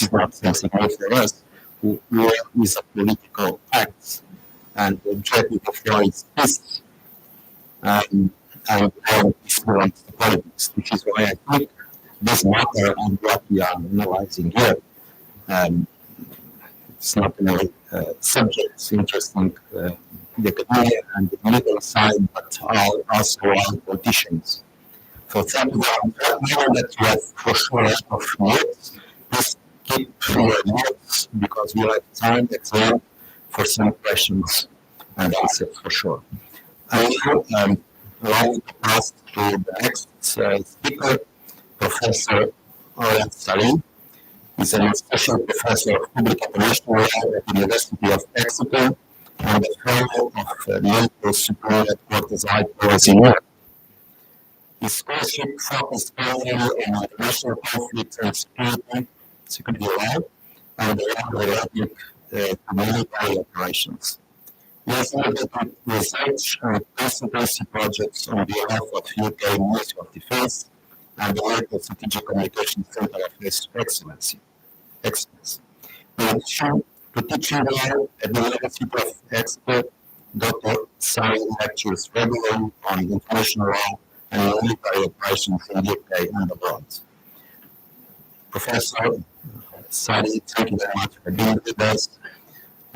is not something new for us. War is a political act. and the objective of law is peace, and peace belongs to politics. This is why I think this matter and what we are analyzing here, it's not only subjects interesting the academia and the political side, but also our politicians. For example, that you have for sure of notes, please keep your notes because we have time at the end for some questions and answers for sure. I will allow to pass to the next speaker, Professor Orion Salim. He's an associate professor of public international law at the University of Exeter and a fellow of the NATO Superior Headquarters IPOs in Europe. His scholarship focused primarily on international conflict and security law, and related to military operations. He has undertaken research and consultancy projects on behalf of UK Ministry of Defence and the Local Strategic Communications Centre of Excellence. In addition to teaching law at the University of Exeter, Dr. Salim lectures regularly on international law and military operations in the UK and abroad. Professor Salim, thank you very much for being with us.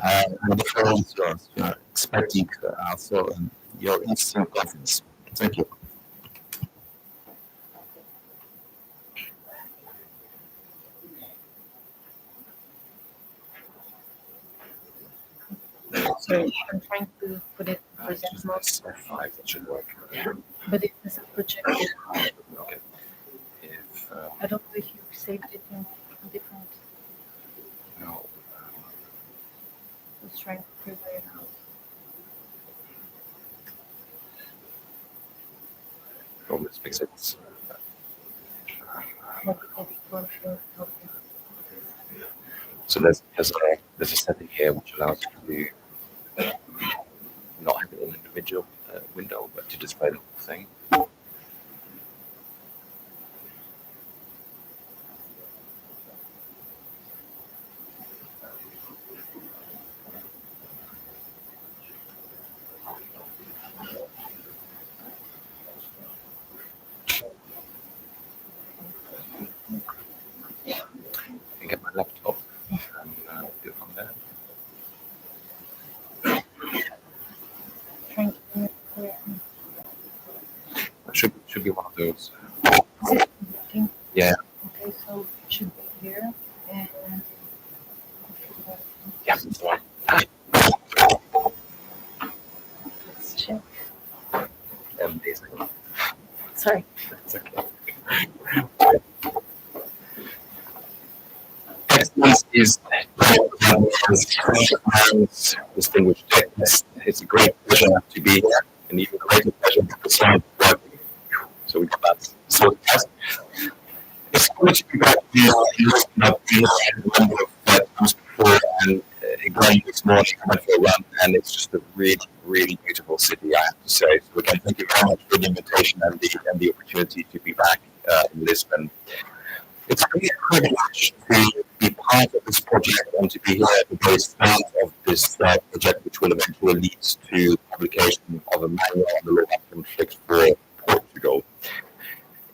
And the floor is yours. We are expecting also your interesting conference. Thank you. Sorry, I'm trying to put it present mode, F5, that should work. but it is a projected. Okay. If, I don't know if you saved it in different. no, I was trying to figure it out. oh, let's fix it. What is it for sure? Okay. So there's a setting here which allows you to not have an individual window, but to display the whole thing. I can get my laptop and do it from there. Trying to make it clear. It should be one of those. Is it working? Yeah, Okay, so it should be here and. yeah, that's the one. Let's check. Amazing. Sorry. That's okay. Excellence is distinguished guests. It's a great pleasure to be here, and even greater pleasure to preside working. So we got that sorted out. It's good to be back here in Lisbon. I've been a number of times before, and again this morning I went for a run, and it's just a really, really beautiful city, I have to say. So again, thank you very much for the invitation and the opportunity to be back in Lisbon. It's really a privilege to be part of this project and to be here at the very start of this project, which will eventually lead to publication of a manual on the LOAC conflict for Portugal.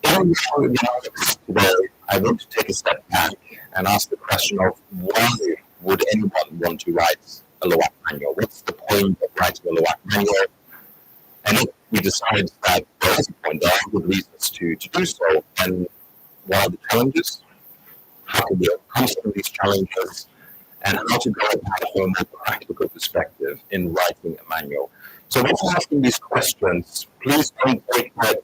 In the analysis today, I want to take a step back and ask the question of why would anyone want to write a LOAC manual? What's the point of writing a LOAC manual? And if we decide that there is a point, there are good reasons to do so, and what are the challenges? How can we overcome some of these challenges? And how to go about it from a more practical perspective in writing a manual. So when I'm asking these questions, please don't take that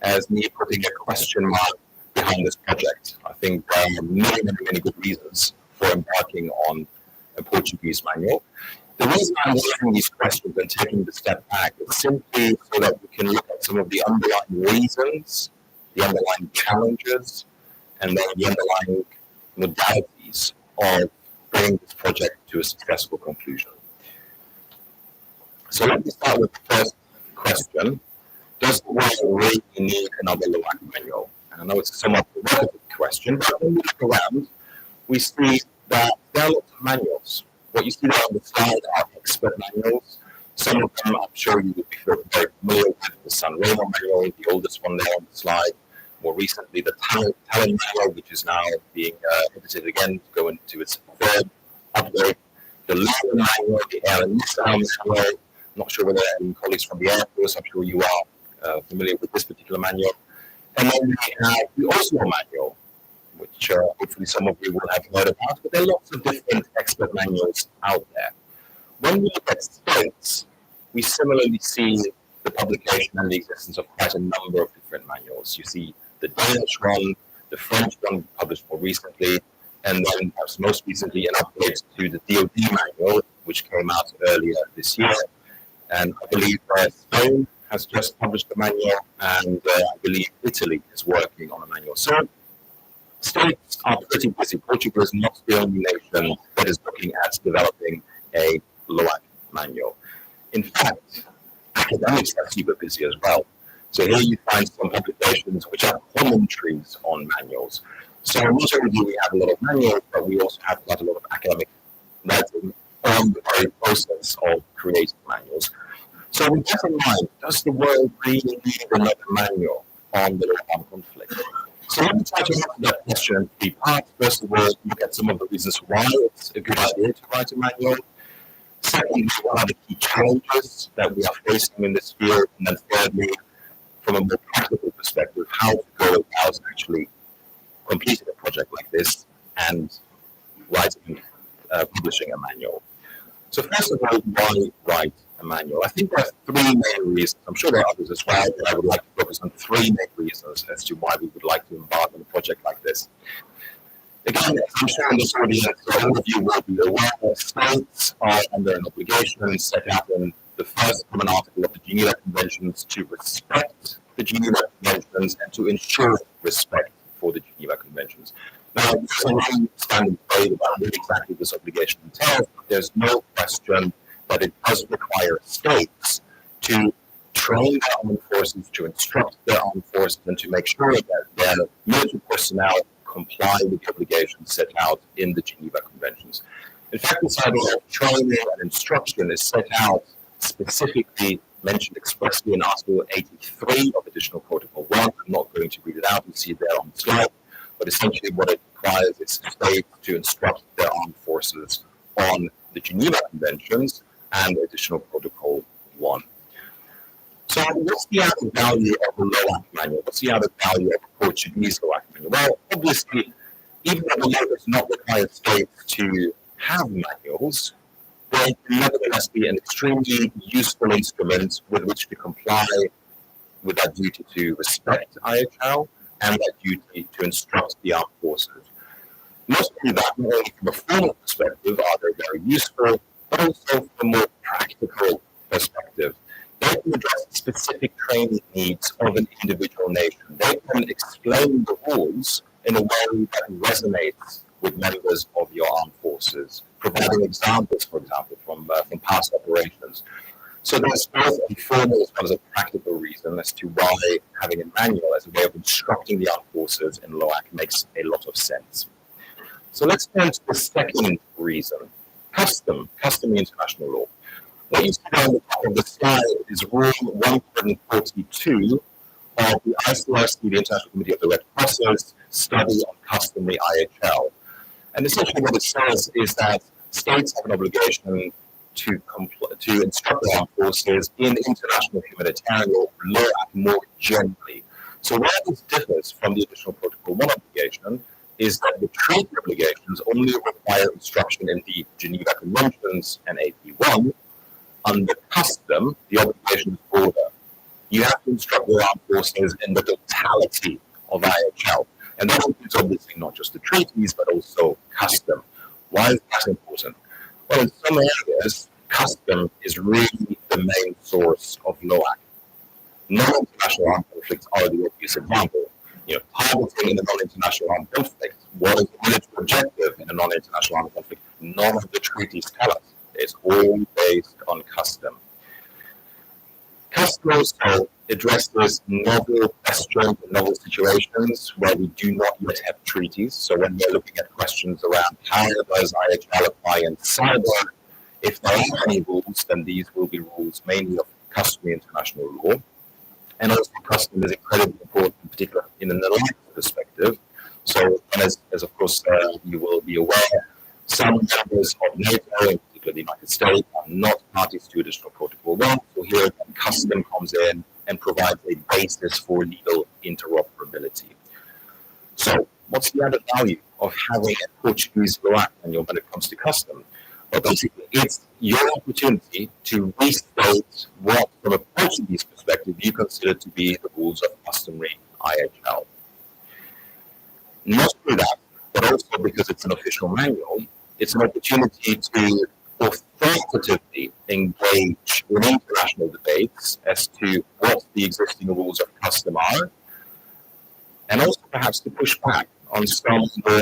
as me putting a question mark behind this project. I think there are many, many, many good reasons for embarking on a Portuguese manual. The reason I'm asking these questions and taking the step back is simply so that we can look at some of the underlying reasons, the underlying challenges, and then the underlying modalities of bringing this project to a successful conclusion. So let me start with the first question. Does the world really need another LOAC manual? And I know it's a somewhat provocative question, but when we look around, we see that there are lots of manuals What you see there on the slide are expert manuals. Some of them I'm sure you would be very familiar with. The San Remo manual, the oldest one there on the slide. More recently, the Talent manual, which is now being edited again to go into its third update. The Legal manual, the Air and Missile manual. Not sure whether any colleagues from the Air Force, I'm sure you are familiar with this particular manual. And then we have the Oslo manual, which hopefully some of you will have heard about, but there are lots of different expert manuals out there. When we look at states, we similarly see the publication and the existence of quite a number of different manuals. You see the Danish one, the French one published more recently, and then perhaps most recently an update to the DoD manual, which came out earlier this year. And I believe Spain has just published a manual, and I believe Italy is working on a manual. So states are pretty busy. Portugal is not the only nation that is looking at developing a LOAC manual. In fact, academics are super busy as well. So here you find some publications which are commentaries on manuals. So not only do we have a lot of manuals, but we also have quite a lot of academic writing on the very process of creating manuals. So with that in mind, does the world really need another manual on the armed conflict? So let me try to answer that question in 3 parts. First of all, look at some of the reasons why it's a good idea to write a manual. Secondly, what are the key challenges that we are facing in this field? And then thirdly, from a more practical perspective, how to go about actually completing a project like this and writing, publishing a manual. So first of all, why write a manual? I think there are 3 main reasons. I'm sure there are others as well, but I would like to focus on 3 main reasons as to why we would like to embark on a project like this. Again, I'm sure in this audience, all of you will be aware that states are under an obligation set out in the first common article of the Geneva Conventions to respect the Geneva Conventions and to ensure respect for the Geneva Conventions. Now, there's a long standing debate about what exactly this obligation entails. There's no question that it does require states to train their armed forces, to instruct their armed forces, and to make sure that their military personnel comply with the obligations set out in the Geneva Conventions. In fact, this idea of training and instruction is set out specifically, mentioned expressly in Article 83 of Additional Protocol 1. I'm not going to read it out, you see it there on the slide, but essentially what it requires is states to instruct their armed forces on the Geneva Conventions and Additional Protocol 1. So what's the added value of the LOAC manual? What's the added value of the Portuguese LOAC manual? Well, obviously, even though the law does not require states to have manuals, they can nevertheless be an extremely useful instrument with which to comply with that duty to respect IHL and that duty to instruct the armed forces. Not only that, not only from a formal perspective are they very useful, but also from a more practical perspective. They can address specific training needs of an individual nation. They can explain the rules in a way that resonates with members of your armed forces, providing examples, for example, from past operations. So there's both a formal as well as a practical reason as to why having a manual as a way of instructing the armed forces in LOAC makes a lot of sense. So let's turn to the second reason, custom in international law. What you see on the top of the slide is Rule 142 of the ICRC, the International Committee of the Red Cross's study on customary IHL. And essentially what it says is that states have an obligation to instruct their armed forces in international humanitarian law more generally. So where this differs from the Additional Protocol 1 obligation is that the treaty obligations only require instruction in the Geneva Conventions and AP1. Under custom, the obligation is broader. You have to instruct your armed forces in the totality of IHL. And that includes obviously not just the treaties, but also custom. Why is that important? Well, in some areas, custom is really the main source of LOAC. Non-international armed conflicts are the obvious example. Targeting in a non-international armed conflict, what is the military objective in a non-international armed conflict? None of the treaties tell us. It's all based on custom. Custom also addresses novel questions and novel situations where we do not yet have treaties. So when we're looking at questions around how does IHL apply in cyber, if there are any rules, then these will be rules mainly of customary international law. And also custom is incredibly important, in particular in an alliance perspective. So as of course you will be aware, some members of NATO, in particular the United States, are not parties to Additional Protocol 1. So here again, custom comes in and provides a basis for legal interoperability. So what's the added value of having a Portuguese LOAC manual when it comes to custom? Well, basically, it's your opportunity to restate what, from a Portuguese perspective, you consider to be the rules of customary IHL. Not only that, but also because it's an official manual, it's an opportunity to authoritatively engage in international debates as to what the existing rules of custom are, and also perhaps to push back on some more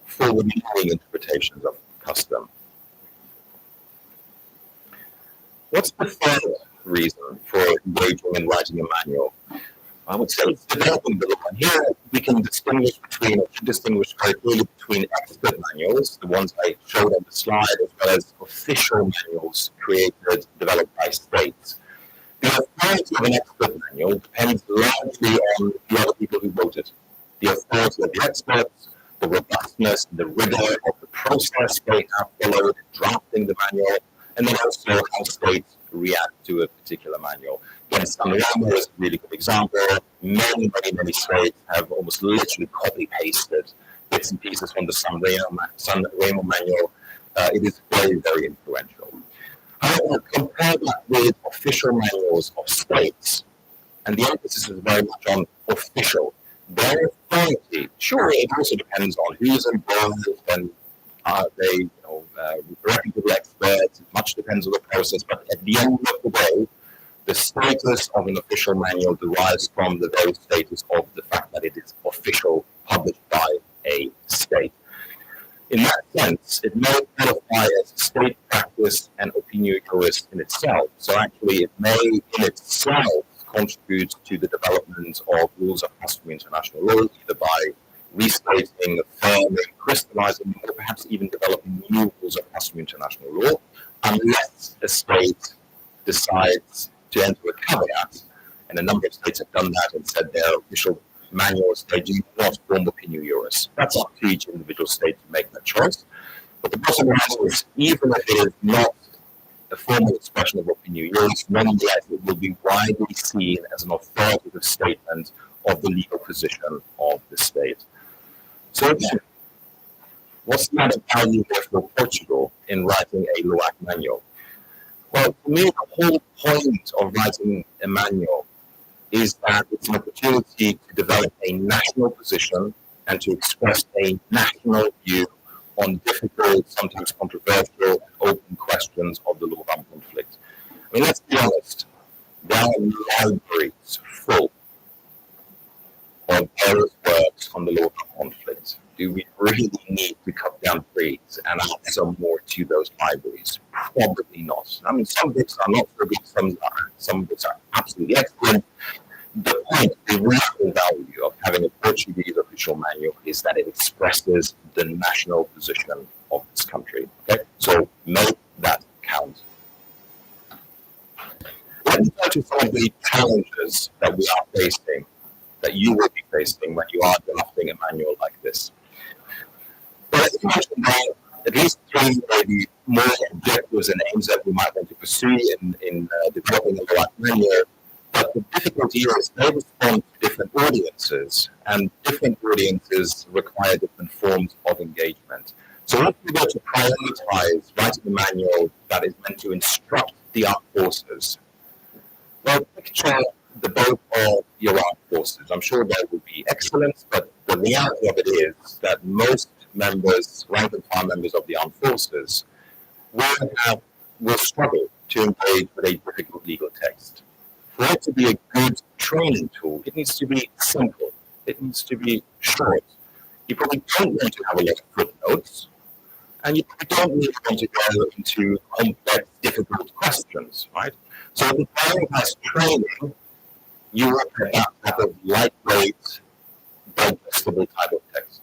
forward-leaning interpretations of custom. What's the third reason for engaging and writing a manual? I would say it's developing the law. And here we can distinguish very clearly between expert manuals, the ones I showed on the slide, as well as official manuals created, developed by states. The authority of an expert manual depends largely on the other people who wrote it. The authority of the experts, the robustness, the rigor of the process they have followed in drafting the manual, and then also how states react to a particular manual. Again, San Remo is a really good example. Many states have almost literally copy-pasted bits and pieces from the San Remo manual. It is very, very influential. However, compare that with official manuals of states, and the emphasis is very much on official. Their authority, sure, it also depends on who's involved and are they reputable experts. Much depends on the process, but at the end of the day, the status of an official manual derives from the very status of the fact that it is official, published by a state. In that sense, it may qualify as state practice and opinio juris in itself. So actually, it may in itself contribute to the development of rules of customary international law, either by restating, affirming, crystallizing, or perhaps even developing new rules of customary international law, unless a state decides to enter a caveat, and a number of states have done that and said their official manuals, they do not form opinio juris. That's up to each individual state to make that choice. But the bottom line is, even if it is not a formal expression of opinio juris, nonetheless it will be widely seen as an authoritative statement of the legal position of the state. So again, what's the added value here for Portugal in writing a LOAC manual? Well, for me, the whole point of writing a manual is that it's an opportunity to develop a national position and to express a national view on difficult, sometimes controversial, open questions of the law of armed conflict. I mean, let's be honest, there are libraries full of various works on the law of armed conflict. Do we really need to cut down trees and add some more to those libraries? Probably not. I mean, some books are not so good, some books are absolutely excellent. The point, the real value of having a Portuguese official manual is that it expresses the national position of this country. Okay, so make that count. Let me go to some of the challenges that we are facing, that you will be facing when you are drafting a manual like this. But as you mentioned, there are at least three maybe more objectives and aims that we might want to pursue in developing a LOAC manual. But the difficulty is they respond to different audiences, and different audiences require different forms of engagement. So if we were to prioritize writing a manual that is meant to instruct the armed forces, well, picture the boat of your armed forces. I'm sure they will be excellent, but the reality of it is that most members, rank and file members of the armed forces, will struggle to engage with a difficult legal text. For it to be a good training tool, it needs to be simple. It needs to be short. You probably don't want to have a lot of footnotes. And you don't really want to go into complex, difficult questions, right? So if the brain has training, you want that type of lightweight, digestible type of text.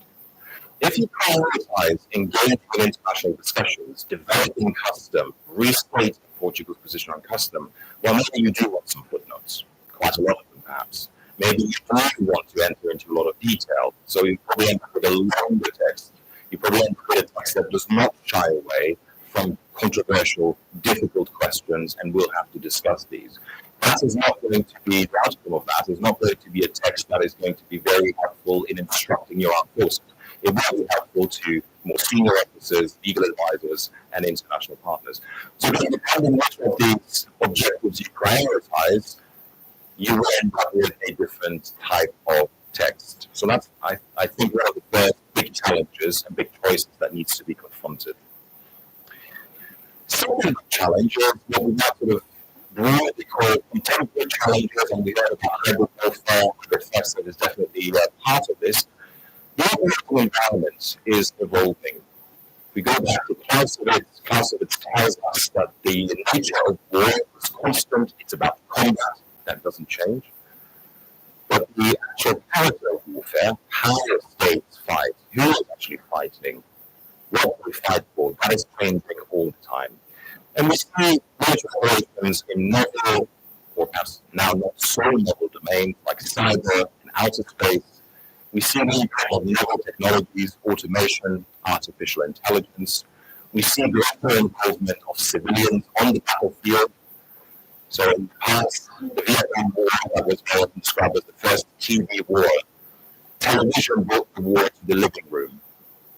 If you prioritize engaging in international discussions, developing custom, restating Portugal's position on custom, well, maybe you do want some footnotes, quite a lot of them perhaps. Maybe you do want to enter into a lot of detail, so you probably end up with a longer text. You probably end up with a text that does not shy away from controversial, difficult questions, and we'll have to discuss these. That is not going to be, the outcome of that is not going to be a text that is going to be very helpful in instructing your armed forces. It will be helpful to more senior officers, legal advisors, and international partners. So depending on which of these objectives you prioritize, you will end up with a different type of text. So that's, I think, one of the first big challenges and big choices that needs to be confronted. Second challenge is what we might sort of broadly call contemporary challenges, and we heard about hybrid warfare. The first that is definitely part of this. The operational environment is evolving. We go back to Clausewitz. Clausewitz tells us that the nature of war is constant. It's about combat. That doesn't change. But the actual character of warfare, how the states fight, who is actually fighting, what we fight for, that is changing all the time. And we see major operations in novel, or perhaps now not so novel domains like cyber and outer space. We see the impact of novel technologies, automation, artificial intelligence. We see greater involvement of civilians on the battlefield. So in the past, the Vietnam War, that was often described as the first TV war, television brought the war to the living room,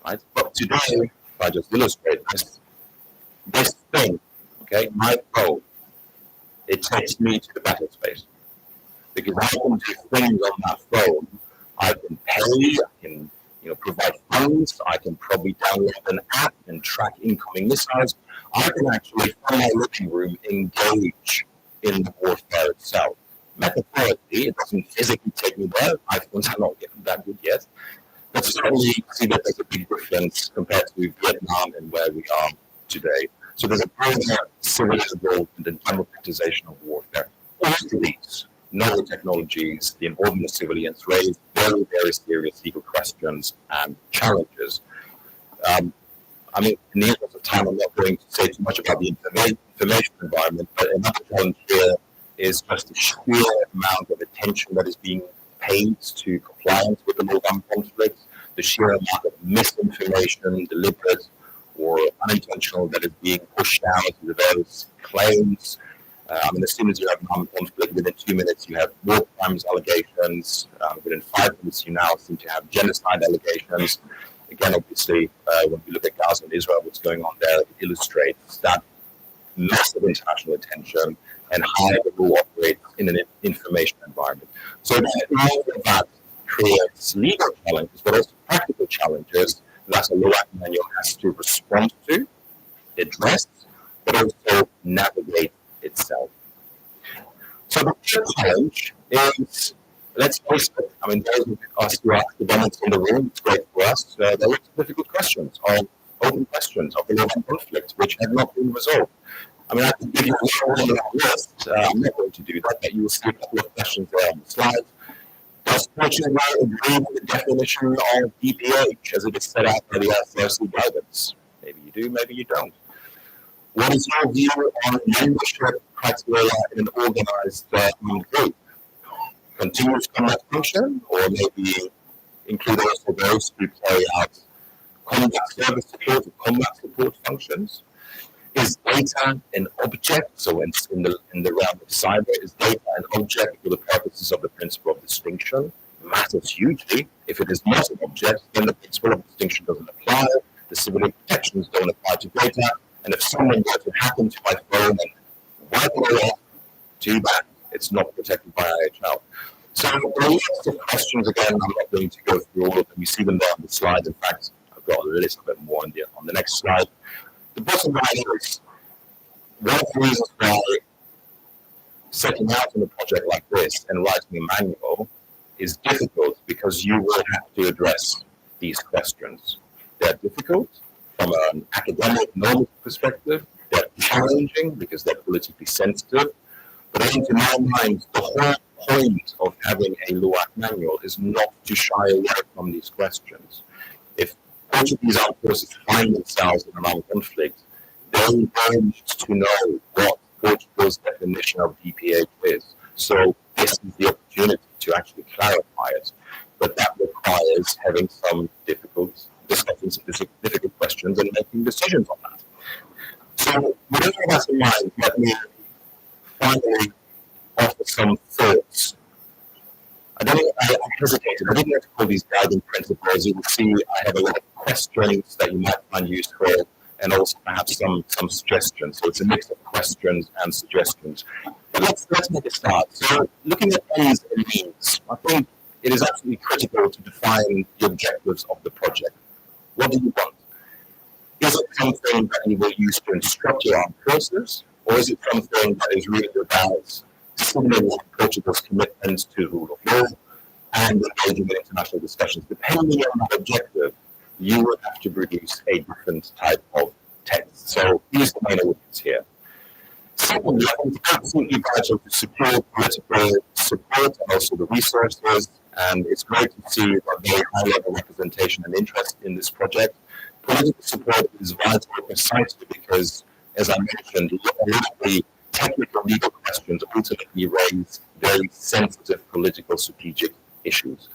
right? But today, if I just illustrate this thing, okay, my phone, it takes me to the battle space. Because I can do things on that phone. I can pay, I can provide funds, I can probably download an app and track incoming missiles. I can actually, from my living room, engage in the warfare itself. Metaphorically, it doesn't physically take me there. iPhones are not that good yet. But certainly, you see that there's a big difference compared to Vietnam and where we are today. So there's a greater civil involvement and democratization of warfare. All of these novel technologies, the involvement of civilians raise very, very serious legal questions and challenges. In the interest of time, I'm not going to say too much about the information environment, but another challenge here is just the sheer amount of attention that is being paid to compliance with the law gun conflict, the sheer amount of misinformation, deliberate or unintentional, that is being pushed out to the various claims. As soon as you have an armed conflict, within 2 minutes you have war crimes allegations. Within 5 minutes you now seem to have genocide allegations. Again, obviously, when we look at Gaza and Israel, what's going on there, it illustrates that massive international attention and how the law operates in an information environment. So all of that creates legal challenges, but also practical challenges that a LOAC manual has to respond to, address, but also navigate itself. So the third challenge is, let's face it, those of us who are academics in the room, it's great for us, there are difficult questions, or open questions of the law conflict, which have not been resolved. I could give you a long list. I'm not going to do that, but you will see a couple of questions there on the slide. Does Portugal agree with the definition of DPH as it is set out by the SRC guidance? Maybe you do, maybe you don't. What is your view on membership criteria in an organized armed group? Continuous combat function, or maybe include also those who carry out combat service support or combat support functions? Is data an object? So in the realm of cyber, is data an object for the purposes of the principle of distinction? Matters hugely. If it is not an object, then the principle of distinction doesn't apply. The civilian protections don't apply to data. And if someone were to hack into my phone and wipe it off, too bad. It's not protected by IHL. So there are lots of questions. Again, I'm not going to go through all of them. You see them there on the slide. In fact, I've got a little bit more on the next slide. The bottom line is, one of the reasons why setting out on a project like this and writing a manual is difficult, because you will have to address these questions. They're difficult from from an academic, normative perspective, they're challenging because they're politically sensitive. But I think in my mind, the whole point of having a LOAC manual is not to shy away from these questions. If Portuguese armed forces find themselves in an armed conflict, they need to know what Portugal's definition of DPH is. So this is the opportunity to actually clarify it. But that requires having some difficult discussions, difficult questions, and making decisions on that. So with all that in mind, let me finally offer some thoughts. I hesitated. I didn't have to call these guiding principles. You will see I have a lot of questions that you might find useful, and also perhaps some suggestions. So it's a mix of questions and suggestions. But let's make a start. So looking at ends and means, I think it is absolutely critical to define the objectives of the project. What do you want? Is it something that you will use to instruct your armed forces, or is it something that is really about signaling Portugal's commitment to the rule of law and engaging in international discussions? Depending on that objective, you will have to produce a different type of text. So here's the main audience here. Secondly, I think it's absolutely vital to secure political support and also the resources, and it's great to see a very high-level representation and interest in this project. Political support is vital precisely because, as I mentioned, a lot of the technical legal questions ultimately raise very sensitive political strategic issues.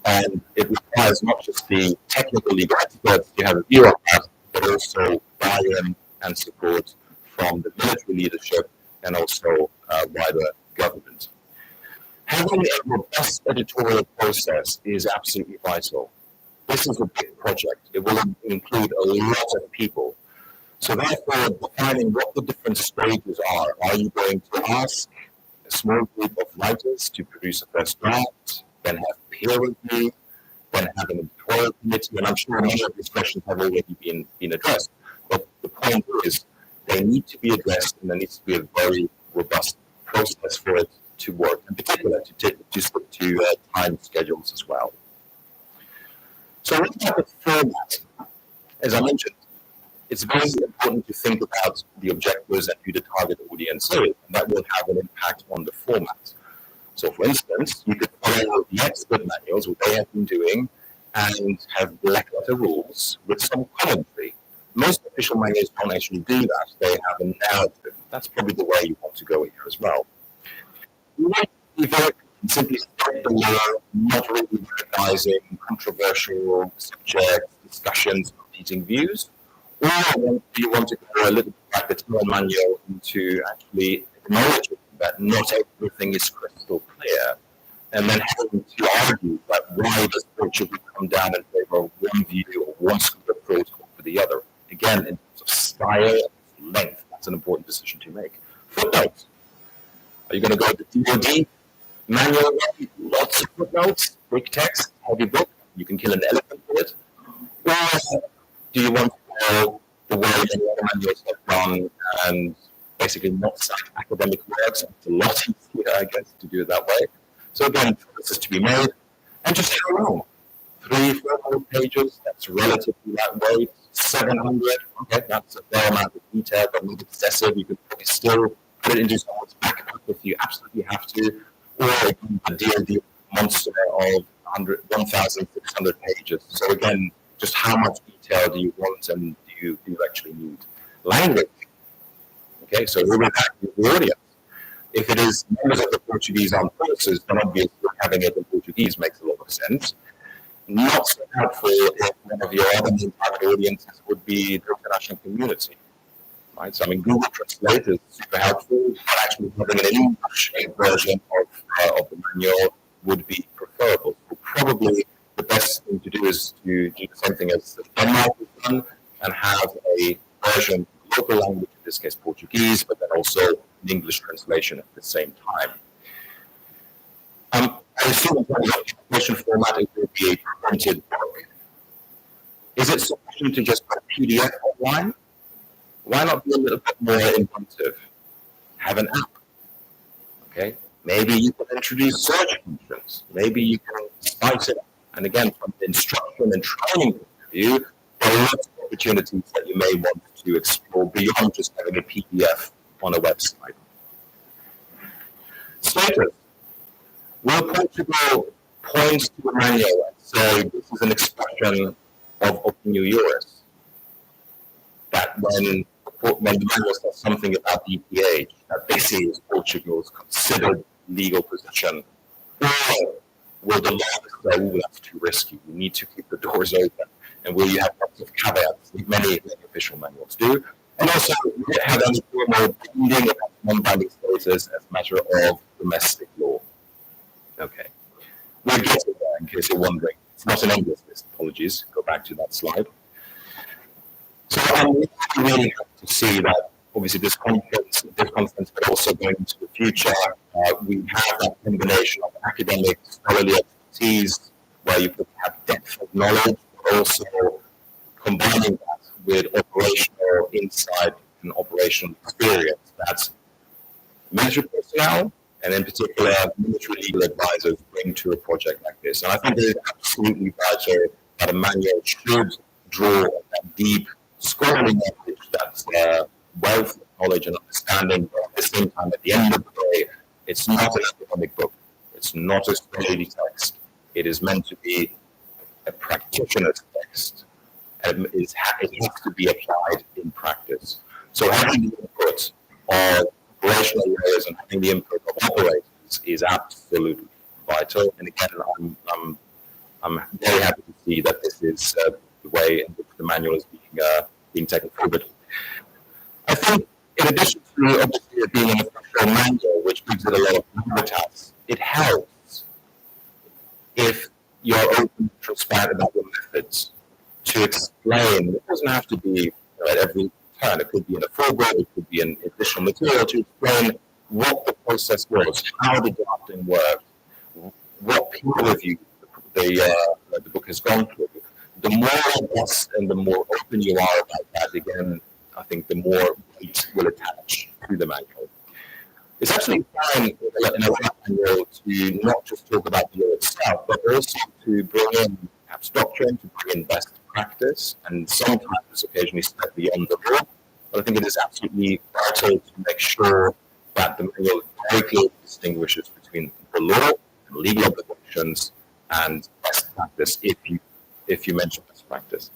And it requires not just the technical legal experts to have a view on that, but also buy-in and support from the military leadership and also wider government. Having a robust editorial process is absolutely vital. This is a big project. It will include a lot of people. So therefore, defining what the different stages are. Are you going to ask a small group of writers to produce a first draft, then have peer review, then have an editorial committee? And I'm sure many of these questions have already been addressed. But the point is, they need to be addressed, and there needs to be a very robust process for it to work, in particular to stick to time schedules as well. So looking at the format, as I mentioned, it's very important to think about the objectives and who the target audience is, and that will have an impact on the format. So for instance, you could follow the expert manuals, what they have been doing, and have black letter rules with some commentary. Most official manuals don't actually do that. They have a narrative. That's probably the way you want to go here as well. You might be very simply state the law, not really recognizing controversial subjects, discussions, competing views, or do you want to go a little bit like the International manual into actually acknowledging that not everything is crystal clear, and then having to argue that why does Portugal come down in favor of one view or one school of thought over the other? Again, in terms of style and length, that's an important decision to make. Footnotes. Are you going to go with the DOD manual? Lots of footnotes, big text, heavy book. You can kill an elephant with it. Or do you want to go the way many other manuals have gone and basically not cite academic works? It's a lot easier, I guess, to do it that way. So again, choices to be made. And just how long? 300-400 pages, that's relatively lightweight. 700, okay, that's a fair amount of detail, but not excessive. You can probably still put it into someone's backpack if you absolutely have to, or a DOD monster of 1,600 pages. So again, just how much detail do you want and do you actually need? Language. Okay, so we're back to the audience. If it is members of the Portuguese armed forces, then obviously having it in Portuguese makes a lot of sense. Not so helpful if one of your other main target audiences would be the international community. Right? So I mean, Google Translate is super helpful, but actually having an English version of the manual would be preferable. So probably the best thing to do is to do the same thing as Denmark has done and have a version in local language, in this case Portuguese, but then also an English translation at the same time. I assume in terms of information format, it will be a printed book. Is it sufficient to just put a PDF online? Why not be a little bit more inventive? Have an app. Okay? Maybe you can introduce search functions. Maybe you can spice it up. And again, from the instruction and training point of view, there are lots of opportunities that you may want to explore beyond just having a PDF on a website. Status. Will Portugal point to the manual and say this is an expression of opinion juris? That when the manual says something about the EPH, that this is Portugal's considered legal position, or will the law say, oh, that's too risky, you need to keep the doors open, and will you have lots of caveats, like many official manuals do? And also, will it have any formal binding about non-binding status as a matter of domestic law? Okay. We'll get to that in case you're wondering. It's not an endless list, apologies. Go back to that slide. So I'm really happy to see that, obviously, this conference, but also going into the future, we have that combination of academic, scholarly expertise, where you could have depth of knowledge, but also combining that with operational insight and operational experience. That's military personnel, and in particular, military legal advisors bring to a project like this. And I think it is absolutely vital that a manual should draw on that deep scholarly knowledge, that's wealth of knowledge and understanding, but at the same time, at the end of the day, it's not an academic book. It's not a scholarly text. It is meant to be a practitioner's text. And it has to be applied in practice. So having the input of operational areas and having the input of operators is absolutely vital. And again, I'm very happy to see that this is the way in which the manual is being taken forward. I think, in addition to obviously it being an official manual, which gives it a lot of gravitas, it helps if you're open and transparent about your methods to explain. It doesn't have to be at every turn. It could be in a foreground, it could be in additional material to explain what the process was, how the drafting worked, what peer review the book has gone through. The more robust and the more open you are about that, again, I think the more weight will attach to the manual. It's actually fine in a manual to not just talk about the law itself, but also to bring in perhaps doctrine, to bring in best practice, and sometimes occasionally step beyond the law. But I think it is absolutely vital to make sure that the manual very clearly distinguishes between the law and legal obligations and best practice, if you mention best practice.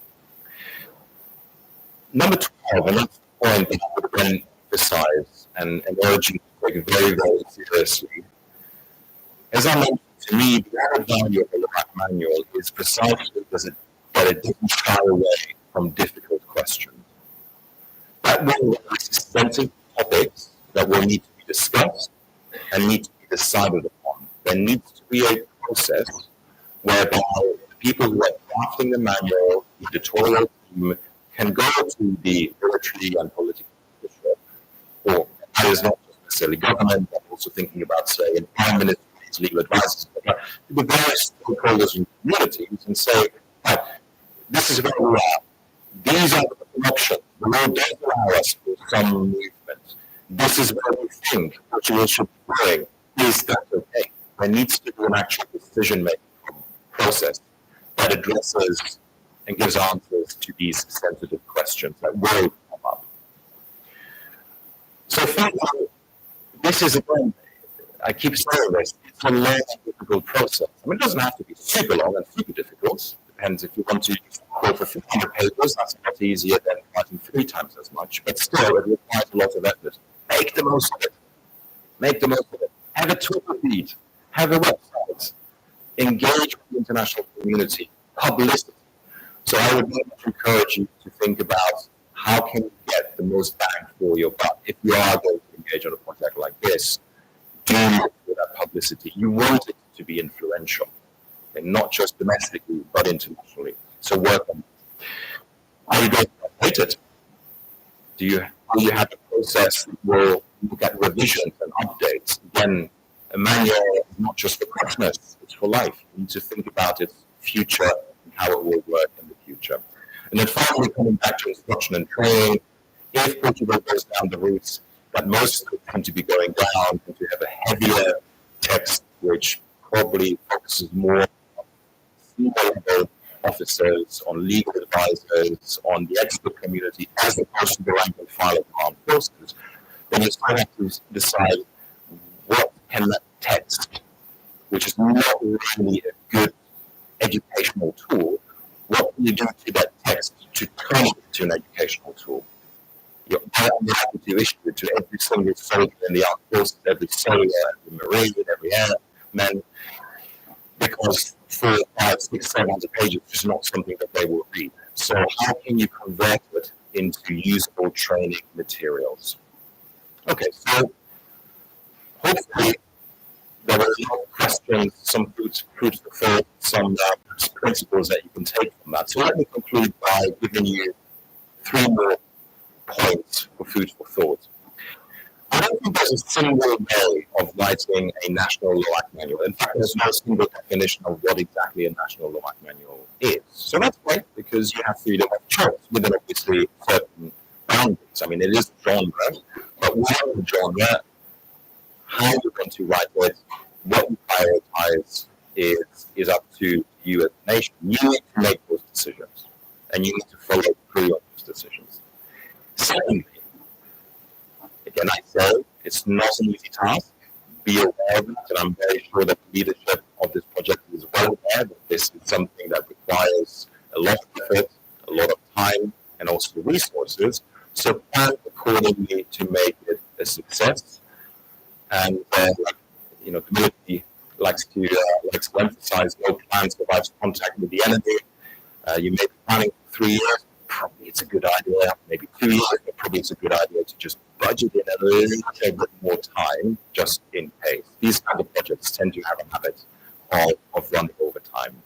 Number 12, and that's the point that I would then emphasize and urge you to take it very, very seriously. As I mentioned, to me, the added value of the LOAC manual is precisely that it doesn't shy away from difficult questions. That will raise sensitive topics that will need to be discussed and need to be decided upon. There needs to be a process whereby the people who are drafting the manual, the editorial team, can go to the military and political official, or that is not just necessarily government, but also thinking about, say, prime ministers, legal advisors, but the various stakeholders and communities, and say, this is where we are. These are the options. The law does allow us for some movement. This is where we think Portugal should be going. Is that okay? There needs to be an actual decision-making process that addresses and gives answers to these sensitive questions that will come up. So finally, this is, again, I keep saying this, it's a long, difficult process. I mean, it doesn't have to be super long and super difficult. Depends if you want to call for 500 papers, that's a lot easier than writing 3 times as much. But still, it requires a lot of effort. Make the most of it. Make the most of it. Have a Twitter feed. Have a website. Engage with the international community. Publicity. So I would very much encourage you to think about how can you get the most bang for your buck. If you are going to engage on a project like this, do it with that publicity. You want it to be influential, and not just domestically, but internationally. So work on it. Are you going to update it? Do you have a process that will look at revisions and updates? Again, a manual is not just for Christmas, it's for life. You need to think about its future and how it will work in the future. And then finally, coming back to instruction and training, if Portugal goes down the routes that most tend to be going down, and to have a heavier text which probably focuses more on senior level officers, on legal advisors, on the expert community, as opposed to the rank and file of armed forces, then you still have to decide what can that text, which is not really a good educational tool, what can you do to that text to turn it into an educational tool? You're only happy to issue it to every single soldier in the armed forces, every soldier, every marine, every airman, because 4, 5, 6, 700 pages is not something that they will read. So how can you convert it into usable training materials? Okay, so hopefully there were a lot of questions, some food for thought, some principles that you can take from that. So let me conclude by giving you 3 more points for food for thought. I don't think there's a single way of writing a national LOAC manual. In fact, there's no single definition of what exactly a national LOAC manual is. So that's great because you have freedom of choice within obviously certain boundaries. I mean, it is a genre, but within the genre, how you're going to write it, what you prioritize is up to you as a nation. You need to make those decisions, and you need to follow through on those decisions. Secondly, again, I say it's not an easy task. Be aware of it, and I'm very sure that the leadership of this project is well aware that this is something that requires a lot of effort, a lot of time, and also resources. So plan accordingly to make it a success. And the community likes to emphasize no plan survives contact with the enemy. You may be planning for 3 years. Probably it's a good idea, maybe 2 years, but probably it's a good idea to just budget in a little bit more time just in case. These kind of projects tend to have a habit of running over time.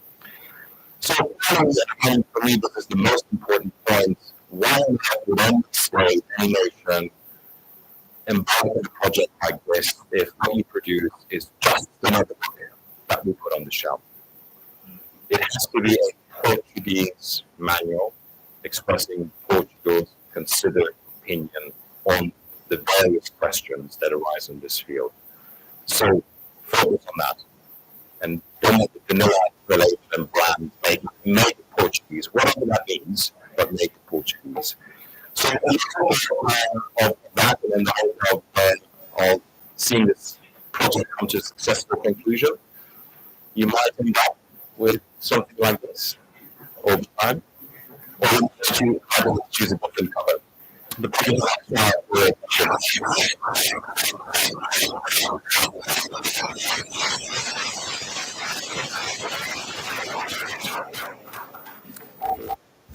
So again, for me, this is the most important point. Why would any state, any nation embark on a project like this if what you produce is just another book that we put on the shelf? It has to be a Portuguese manual expressing Portugal's considered opinion on the various questions that arise in this field. So focus on that, and don't let the vanilla relation and brand make it Portuguese, whatever that means, but make it Portuguese. So of that, and in the hope of seeing this project come to a successful conclusion, you might end up with something like this over time. Or you choose a different cover. The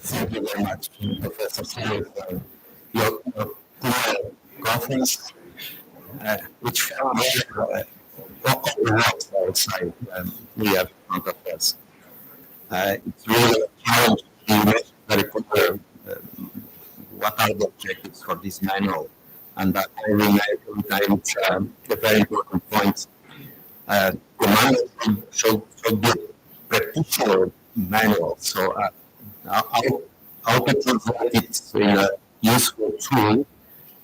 Thank you very much, Professor Sally, for your conference, which outside we have in front of us. It's really a challenge to very quickly what are the objectives for this manual, and that every time it's a very important point. The manual should be a practitioner manual, so how to translate it in a useful tool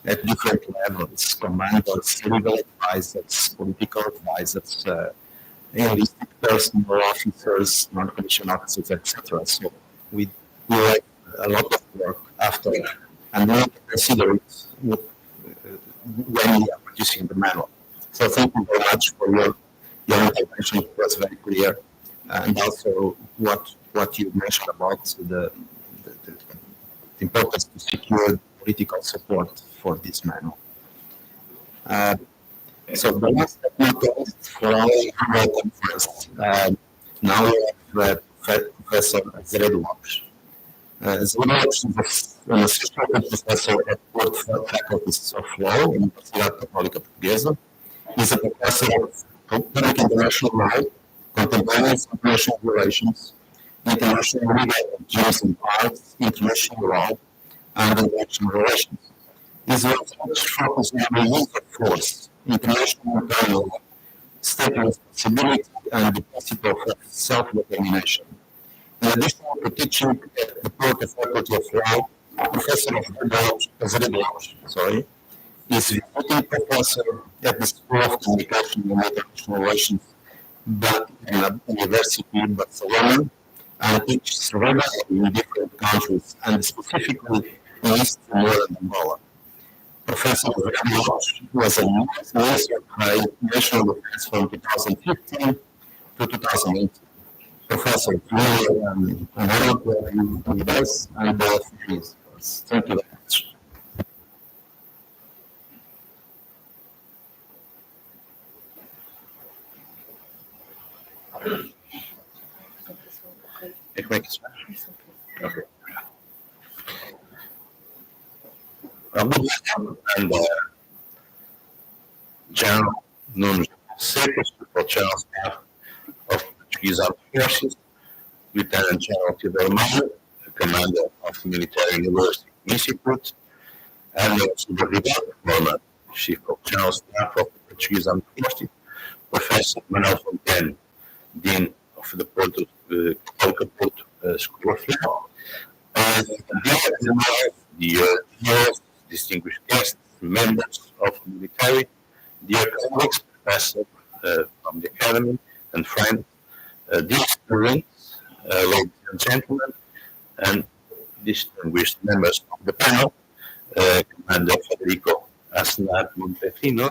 at different levels: commanders, legal advisors, political advisors, enlisted personnel officers, non-commissioned officers, etc. So we have a lot of work after that, and we need to consider it when we are producing the manual. So thank you very much for your intervention. It was very clear, and also what you mentioned about the importance to secure political support for this manual. So the last technical for our conference. Now we have Professor Zredovic. Zredovic is an associate professor at Portugal Faculty of Law in the Universidade Católica Portuguesa. He's a professor of public international law, contemporary international relations, international legal regimes and arts, international law, and international relations. His research focuses on the use of force, international law, state responsibility, and the principle of self-determination. In addition to teaching at the Portugal Faculty of Law, Professor of Zredovic, is visiting professor at the School of Communication and International Relations, but in the University of Barcelona, and which survivors in different countries, and specifically in East and Northern Angola. Professor LOAC was a minister of national defense from 2015 to 2018. Professor, you with us and please. Thank you very much. Okay. And General Nuno Secos, the General Staff of Portuguese Armed Forces, Lieutenant General Theodore Meyer, the Commander of the Military University Institute, and Silva Ribeiro, former Chief of General Staff of the Portuguese Armed Forces, Professor Manuel Fontaine, Dean of the Porto School of Law, and dear distinguished guests, members of the military, dear colleagues, professors from the academy, and friends, dear students, ladies and gentlemen, and distinguished members of the panel, Commander Federico Asnar Montefino,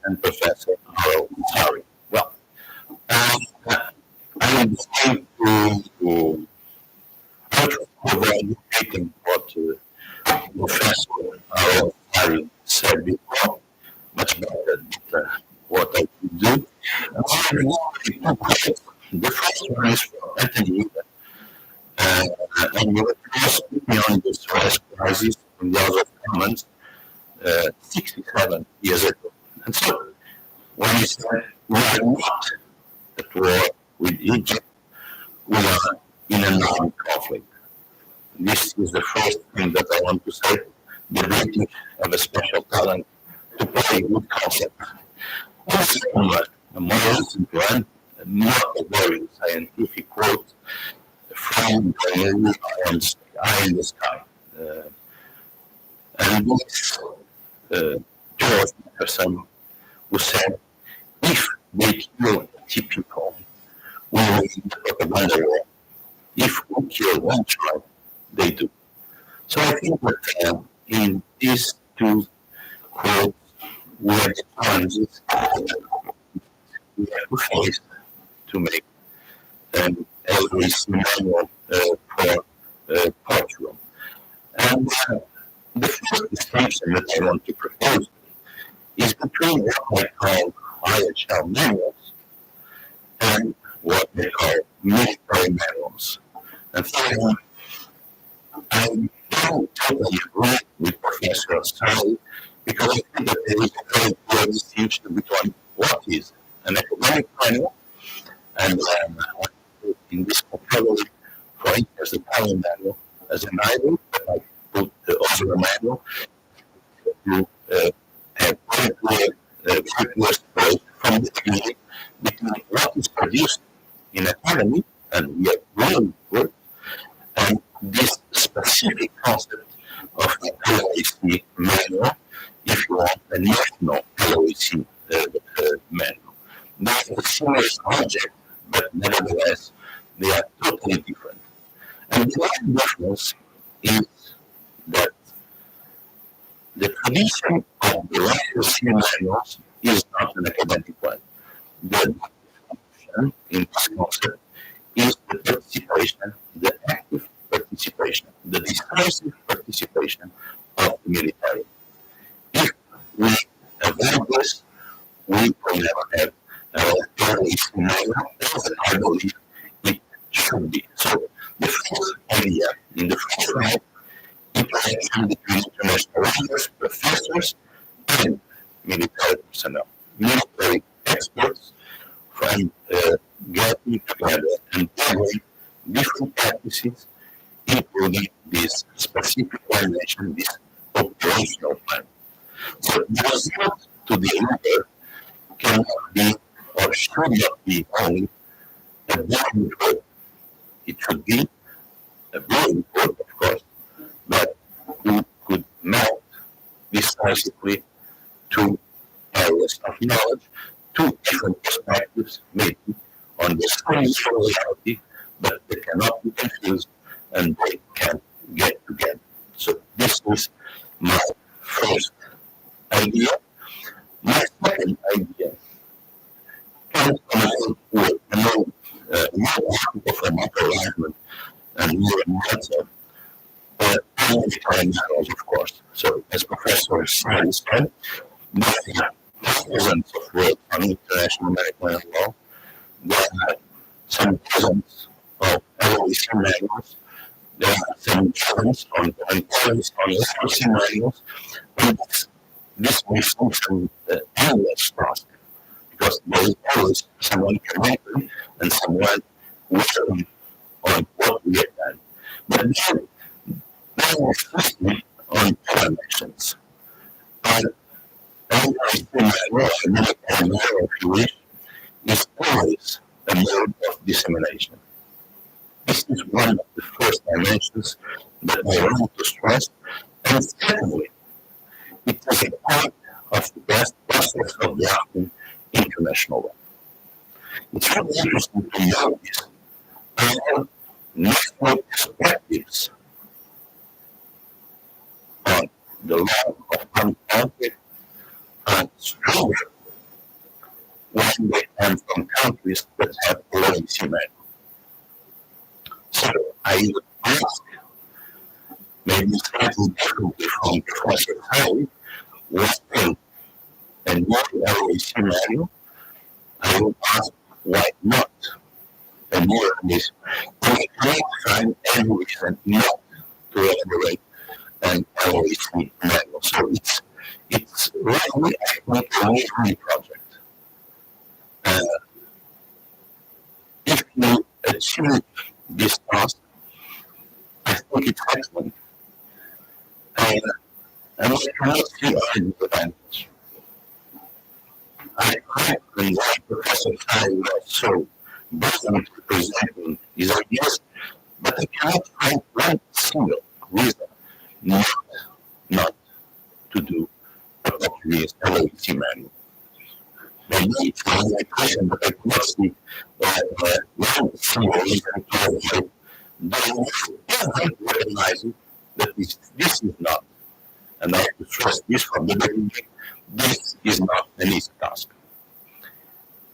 and Professor Harold Sari. Well, I am going to repeating what Professor Harold Sari said before, much better than what I could do. The first one is from Anthony and you speaking on the Suez crisis in the House of Commons 67 years ago. And so, when you say we are not at war with Egypt, we are in an armed conflict. This is the first thing that I want to say. The British have a special talent to play with concept. The second one, a more recent one, not a very scientific quote from the movie Eye in the Sky. And this George Jefferson who said, if they kill 80 people, we will win the propaganda war. If we kill one child, they do. So I think that in these two quotes, we are the challenges we have to face to make an always manual for Portugal. And the first distinction that I want to propose is between what I call IHL manuals and what they call military manuals. And finally, I don't totally agree with Professor Sari because I think that there is a very clear distinction between what is an academic manual and in this vocabulary, for instance, the Italian manual as an idol, I put also a manual to have very clear space from the beginning between what is produced in academy, and we are really good, and this specific concept of the LOAC manual, if you want, the national LOAC manual. That's a similar subject, but nevertheless, they are totally different. And the main difference is that the tradition of the LOAC manuals is not an academic one. The definition in this concept is the participation, the active participation, the decisive participation of the military. If we avoid this, we will never have LOAC manual as I believe it should be. So the first idea in the first round, interaction between international leaders, professors, and military personnel, military experts from getting together and gathering different practices, including this specific coordination, this operational plan. So the result to deliver cannot be or should not be only a very report. It should be a very report, of course, but we could map decisively two areas of knowledge, two different perspectives, maybe on the same reality, but they can and no article from upper alignment and more matter, but only matters, of course. So, as Professor Simon said, there are thousands of work on international maritime law. There are some dozens of LOAC manuals. There are some dozens on LOAC manuals. And this may function endless task, because there is always someone connected and someone working on what we have done. But then we're focusing on connections. And if you wish, is always a mode of dissemination. This is one of the first dimensions that I want to stress. And secondly, it is a part of the best process of drafting international law. It's really interesting to notice how national perspectives on the law of armed conflict are stronger when they come from countries that have LOAC manual. So I would ask, maybe slightly differently from Professor Howey, why a non-LOAC manual? I would ask, why not a more of this? I can't find any reason not to elaborate an LOAC manual. So it's really, I think, a easy project. If you achieve this task, I think it's excellent. And I cannot see any advantage. I and why Professor Kai was so brilliant presenting his ideas, but I cannot find one single reason not to do a Portuguese LOAC manual. Maybe it's a question, but I cannot see one single reason to avoid recognizing that this is not, and I have to stress this from the beginning, this is not an easy task.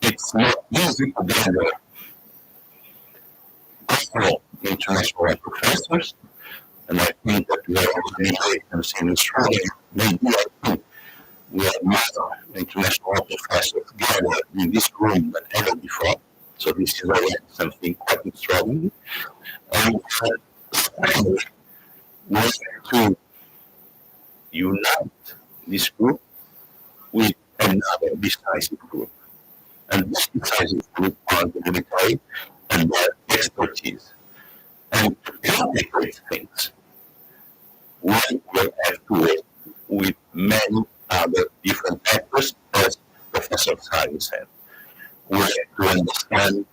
It's not easy to gather all international law professors, and I think that we have organizations in Australia, maybe I think we have more international law professors gathered in this room than ever before, so this is already something quite extraordinary. And finally, we have to unite this group with another decisive group. And this decisive group are the military and their expertise. And to complicate things, we will have to work with many other different actors, as Professor Sari said. We have to understand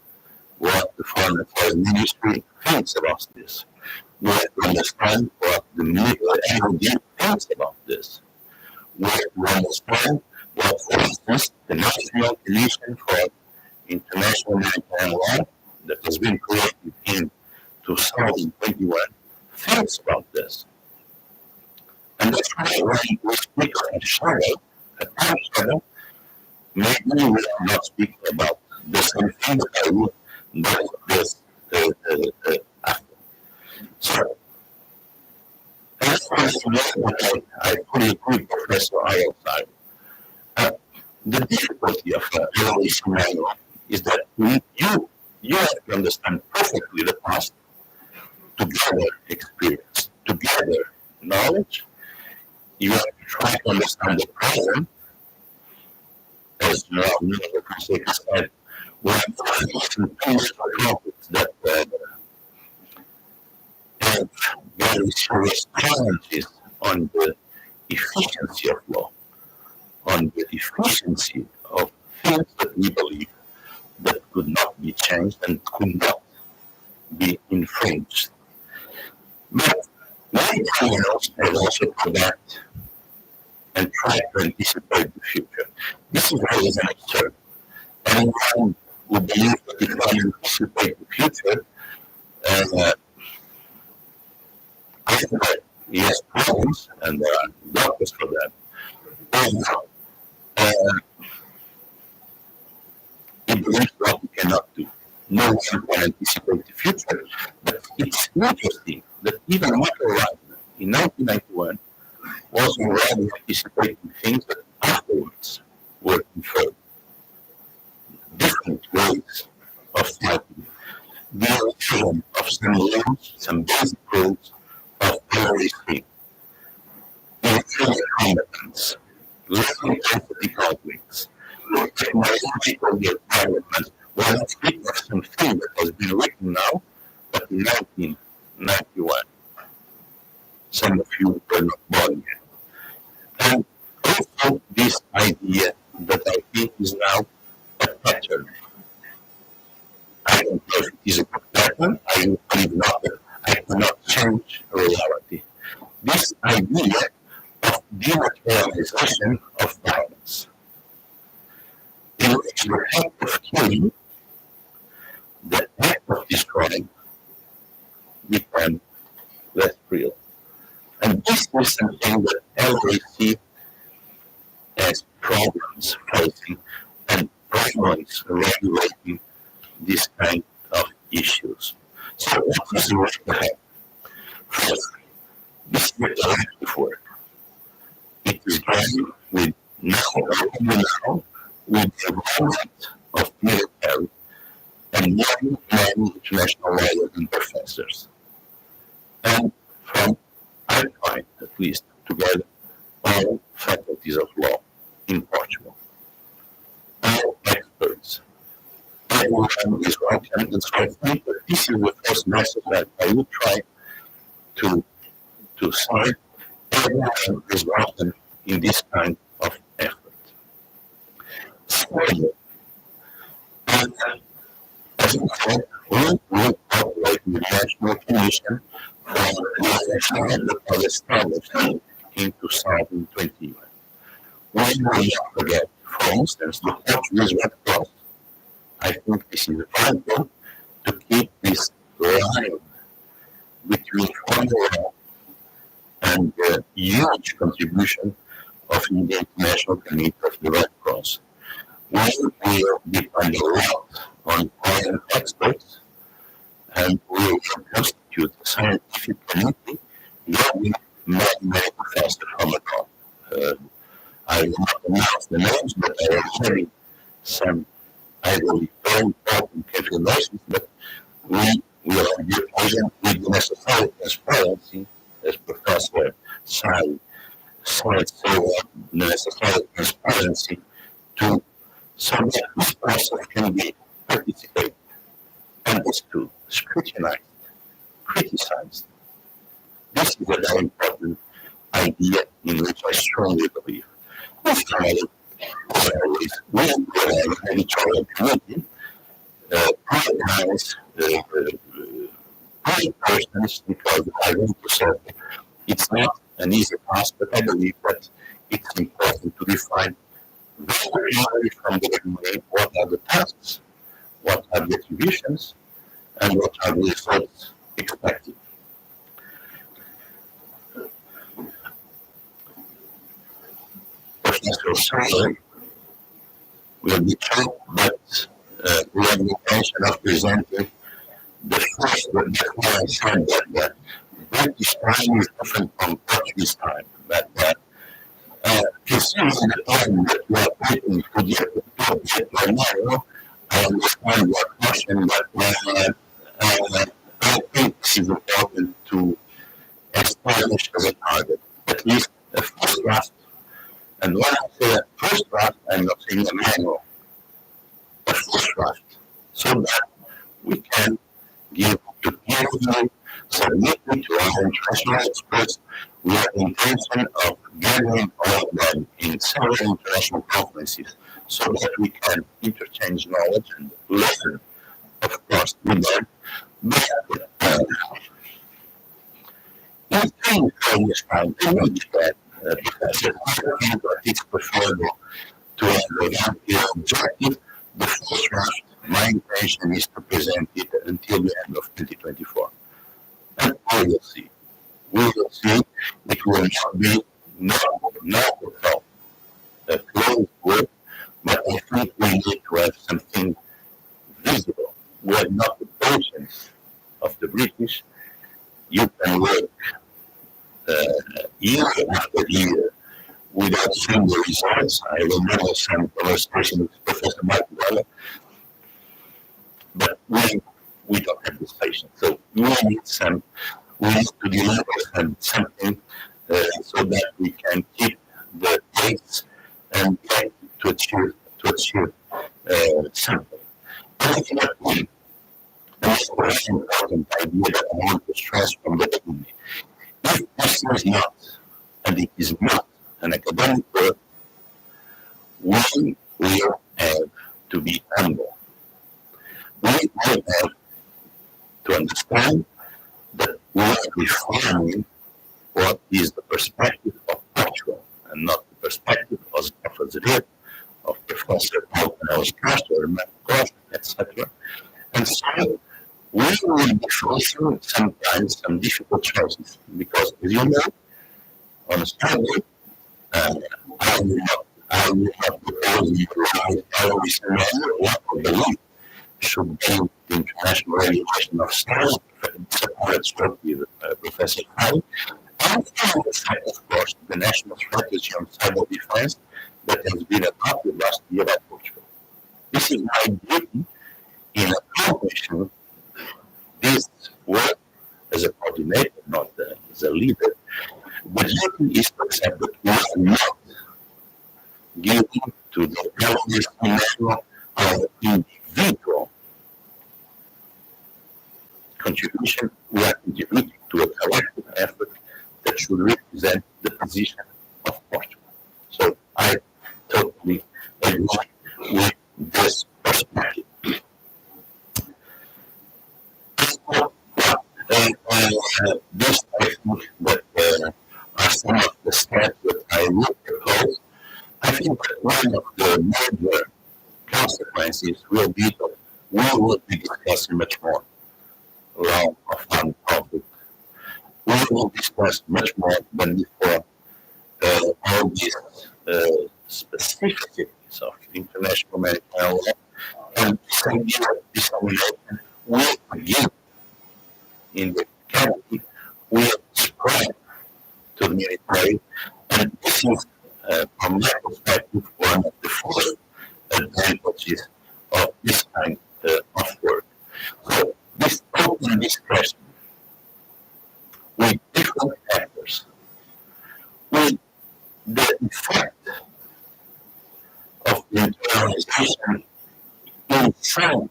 what the Foreign Affairs Ministry thinks about this. We have to understand what the military MOD thinks about this. We have to understand what, for instance, the National Commission for International Maritime Law that has been created in 2021 thinks about this. And that's why when we speak of a time shadow, maybe we will not speak about the same thing that I would do this after. So, that's what I fully agree with Professor Ayalside. The difficulty of the LOAC manual is that you have to understand perfectly the past to gather experience, to gather knowledge. You have to try to understand the present, as the Professor said, we have some conflicts that have very serious challenges on the efficiency of law, on the efficiency of things that we believe that could not be changed and could not be infringed. But many criminals have also come back and try to anticipate the future. This is always an absurd. Anyone who believes that you can anticipate the future, I think that he has problems, and there are doctors for that. And it believe what we cannot do. No one can anticipate the future, but it's interesting that even Michael Reitman in 1991 was already anticipating things that afterwards were inferred. Different ways of fighting, the illusion of some rules, some basic rules of everything. Infinite competence, learning empathy conflicts, technological development. Well, I speak of something that has been written now, but in 1991. Some of you were not born yet. And also this idea that I think is now a pattern. I don't know if it is a pattern, I believe not, I cannot change reality. This idea of dematerialization of violence, in which the act of killing, the act of destroying, become less real. And this is something that LOAC has problems facing and problems regulating this kind of issues. So what is the work ahead? First, this is the collective work. It is done with now with the involvement of military and many international lawyers and professors. And from I find, at least, together all faculties of law in Portugal. All experts. Everyone is welcome, and so I think that this is the first message that I will try to say. Everyone is welcome in this kind of effort. Secondly, as I said, we will cooperate with the National Commission for the that was established in 2021. We will not forget, for instance, the Portuguese Red Cross. I think this is vital to keep this line between formal law and the huge contribution of the International Committee of the Red Cross. We will depend a lot on foreign experts, and we will constitute a scientific committee with many professors from abroad. I will not announce the names, but I am having some, I believe, very important calculations, but we will have the occasion with the necessary transparency, as Professor Sai said, so the necessary transparency to so that this process can be participated, understood, scrutinized, criticized. This is a very important idea in which I strongly believe. Finally, we will have an editorial committee, recognize great persons, because I want to say it's not an easy task, but I believe that it's important to define very clearly from the beginning what are the tasks, what are the attributions, and what are the results expected. Professor Sai will be told that we have the intention of presenting the first, I said that British time is different from Portuguese time, that considering the time that we are taking to get by now, I understand your question, but I think this is important to establish as a target, at least a first draft. And when I say a first draft, I'm not saying a manual, a first draft, so that we can give to peer review, submit it to our international experts. We have the intention of gathering all of them in several international conferences so that we can interchange knowledge and learn, of course, with them. But in 3 years' time, I know that because I think that it's preferable to have a clear objective. The first draft, my intention is to present it until the end of 2024. And we will see. We will see. It will not be not at all a closed work, but I think we need to have something visible, were not the patients of the British, you can work year after year without seeing the results. I remember some conversation with Professor Michael Weller, but we don't have this patience. So we need to deliver something so that we can keep the pace and get to achieve something. I think that that's a very important idea that I want to stress from the beginning. If this is not, and it is not, an academic work, we will have to be humble. We will have to understand that we are refining what is the perspective of Portugal and not the perspective of Azevedo, of Professor Alcanel's Castro, etc. And so we will be facing sometimes some difficult choices because, as you know, on Sunday, I will not propose you to every scenario what I believe should be the international regulation of stars, separate strategy with Professor Harry, and the fact, of course, the national strategy on cyber defense that has been adopted last year by Portugal. This is my duty in accomplishing this work as a coordinator, not as a leader. The duty is to accept that we are not giving to the terrorist scenario our individual contribution. We are contributing to a collective effort that should represent the position of Portugal. So I totally agree with this perspective. This, I think, that are some of the steps that I would propose. I think that one of the major consequences will be that we will be discussing much more around of armed conflict. We will discuss much more than before all these specificities of international humanitarian law, and this idea of dissemination will begin in the academy, will spread to the military, and this is, from my perspective, one of the first advantages of this kind of work. So, this open discussion with different actors, with the effect of the internalization inside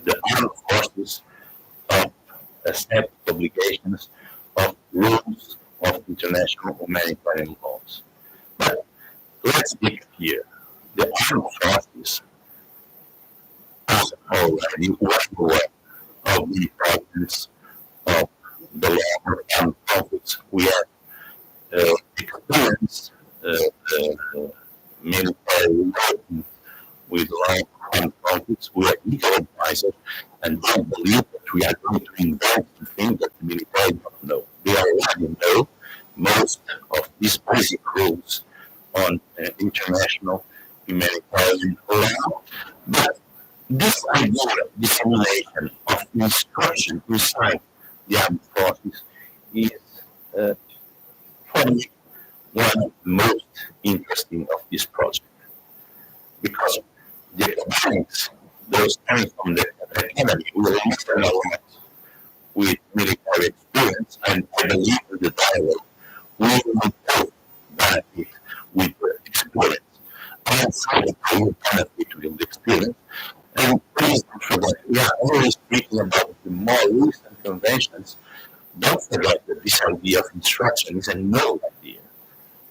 the armed forces of a set of obligations, of rules of international humanitarian laws. But let's be clear, the armed forces are already well aware of the importance of the law of armed conflicts. We have experienced military working with law of armed conflicts. We are legal advisors and don't believe that we are going to invent things that the military don't know. They already know most of these basic rules on international humanitarian law. But this idea of dissemination of instruction inside the armed forces is, for me, one of the most interesting of this project. Because the academics, those coming from the academy, will listen a lot with military experience, and I believe in the dialogue we will both benefit with the experience. I am sure that I will benefit with the experience. And please don't forget, we are always speaking about the more recent conventions. Don't forget that this idea of instruction is a novel idea.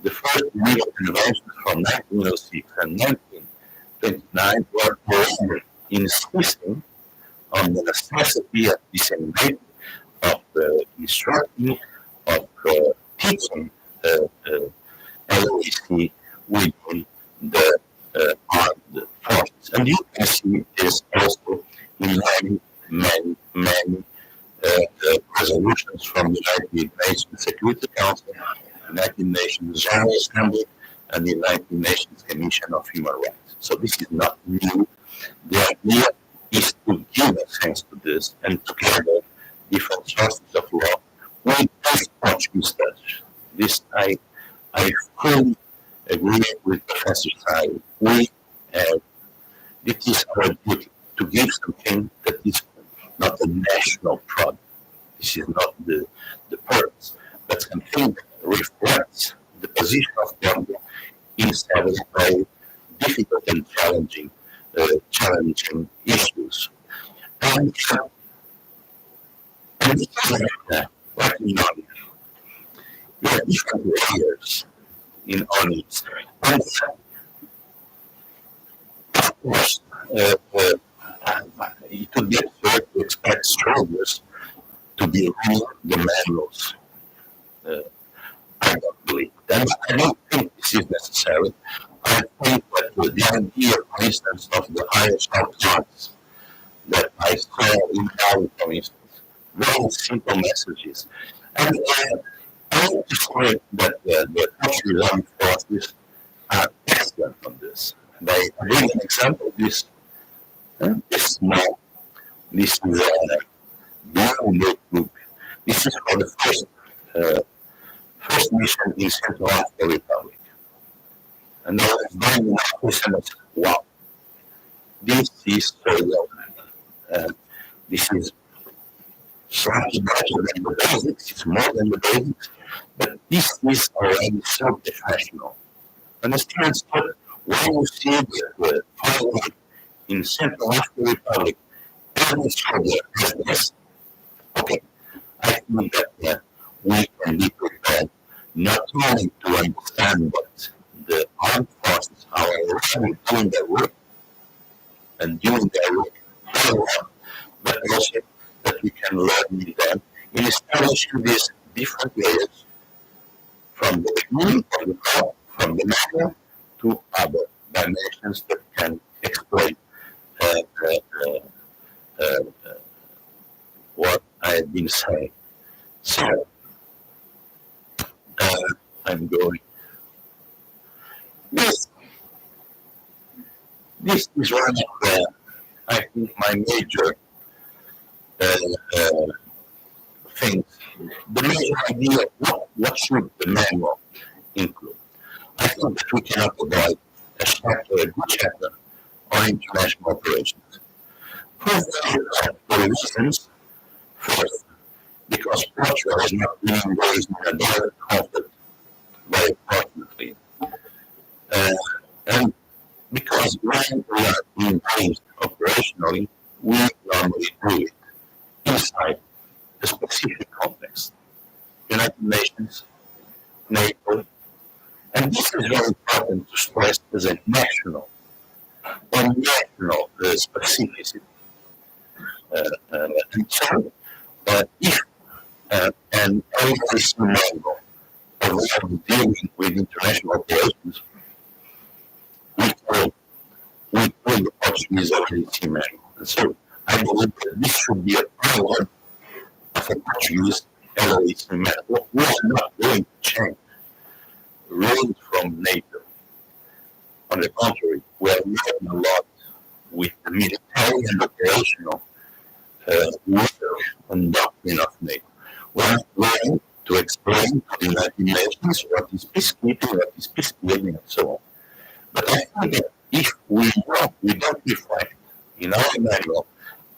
The first legal conventions from 1906 and 1929 were already insisting on the necessity of disseminating, of instructing, of teaching LOAC within the armed forces. And you can see this also in many resolutions from the United Nations Security Council, the United Nations General Assembly, and the United Nations Commission of Human Rights. So this is not new. The idea is something that is not a national product. This is not the purpose, but something that reflects the position of Portugal in several very difficult and challenging issues. And like we know, there are different layers in on it. And of course, it would be absurd to expect strangers to be reading the manuals. I don't believe that. I don't think this is necessary. I think that the idea, for instance, of the higher shelf charts that I saw in Bali, for instance, very simple messages. And I want to say that the Portuguese armed forces are excellent on this. They bring an example. This small, this is a blue notebook. This is for the first mission in Central African Republic. And I was going in office and I said, wow, this is so well. This is slightly better than the basics, it's more than the basics, but this is already so professional. Understand, so when you see the pilot in Central African Republic, every soldier has this. Okay, I think that we can be prepared not only to understand what the armed forces are already doing their work and doing their work very well, but also that we can learn with them in establishing these different layers from the beginning of the call, from the manual to other dimensions that can explain what I've been saying. So, I'm going. This is one of the, I think, my major things. The major idea of what should the manual include. I think that we cannot avoid a good chapter on international operations. For reasons, first, because Portugal is not being engaged in a direct conflict, very fortunately. And because when we are engaged operationally, we normally do it inside a specific context. United Nations, NATO, and this is very important to stress as a national specificity. And so, if an LOAC member of dealing with international operations, we call the Portuguese LOAC member. And so, I believe that this should be a pilot of a Portuguese LOAC member. We are not going to change rules from NATO. On the contrary, we are working a lot with the military and operational work and doctrine of NATO. We are going to explain to the United Nations what is peacekeeping, what is peacebuilding, and so on. But I think that if we don't reflect in our manual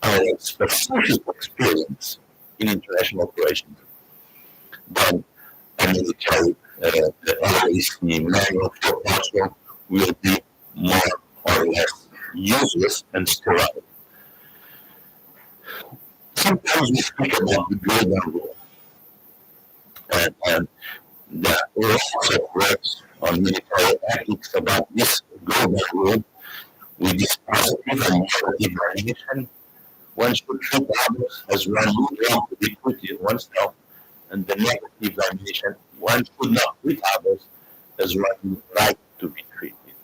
our specific experience in international operations, then a military LOAC manual for Portugal will be more or less useless and sterile. Sometimes we speak about the golden rule, and there are lots of works on military ethics about this golden rule with this positive and negative variation. One should treat others as one would want to be treated oneself, and the negative dimension, one should not treat others as one would like to be treated.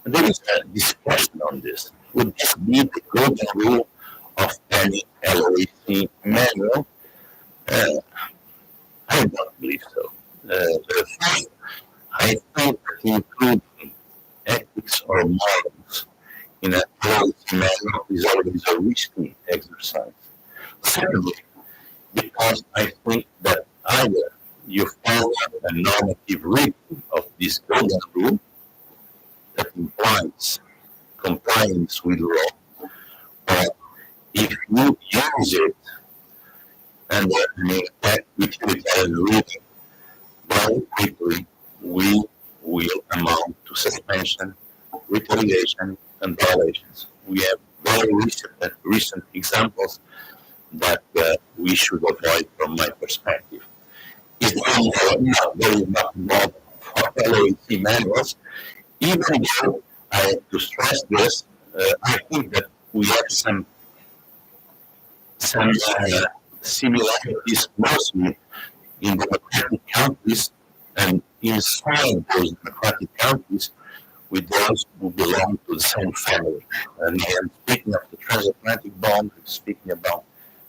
There is a discussion on this. Would this be the golden rule of any LOAC manual? I don't believe so. First, I think that including ethics or morals in a LOAC manual is always a risky exercise. Secondly, because I think that either you follow a normative reading of this golden rule that implies compliance with law, but if you use it and act utilitarian reason, very quickly we will amount to suspension, retaliation, and violations. We have very recent examples that we should avoid from my perspective. Is there is not involved for LOAC manuals, even though I have to stress this, I think that we have some similarities mostly in democratic countries and inside those democratic countries with those who belong to the same family. And I am speaking of the transatlantic bond, speaking about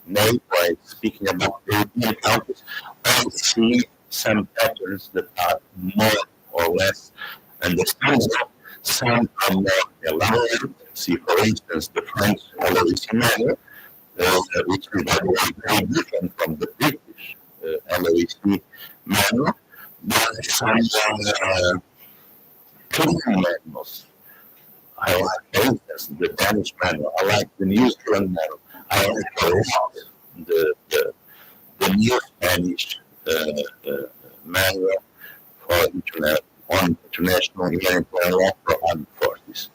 NATO, I'm speaking about European countries. I see some patterns that are more or less understandable. Some are more elaborate. See, for instance, the French LOAC manual, which is by the way very different from the British LOAC manual. But some clean manuals. I like, for instance, the Danish manual. I like the New Zealand manual. I like a lot the new Spanish manual for on international humanitarian law for armed forces.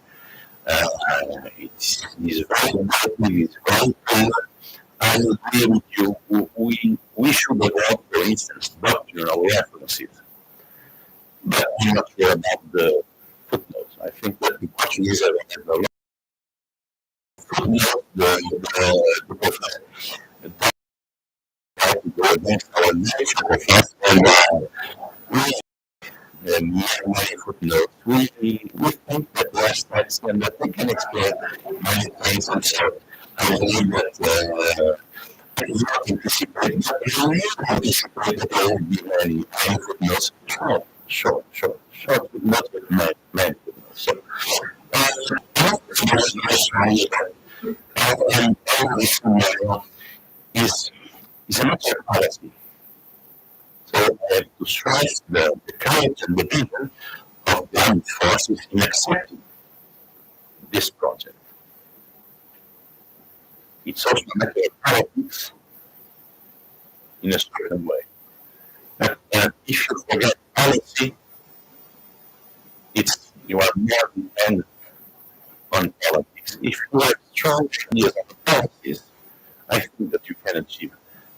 It's very important, it's very clear. I agree with you. We should avoid, for instance, doctrinal references. But I'm not sure about the footnotes. I think that the Portuguese have the footnote, the professor. To go against our national professor and many footnotes. We think that there are steps and that they can explain many things, and so I believe that you anticipate that there will be many footnotes. Short footnotes with many footnotes. So, and this scenario is a matter of policy. So I have to stress the courage and the vision of the armed forces in accepting this project. It's also a matter of politics in a certain way. And if you forget policy, you are more dependent on politics. If you have strong ideas on policies, I think that you can achieve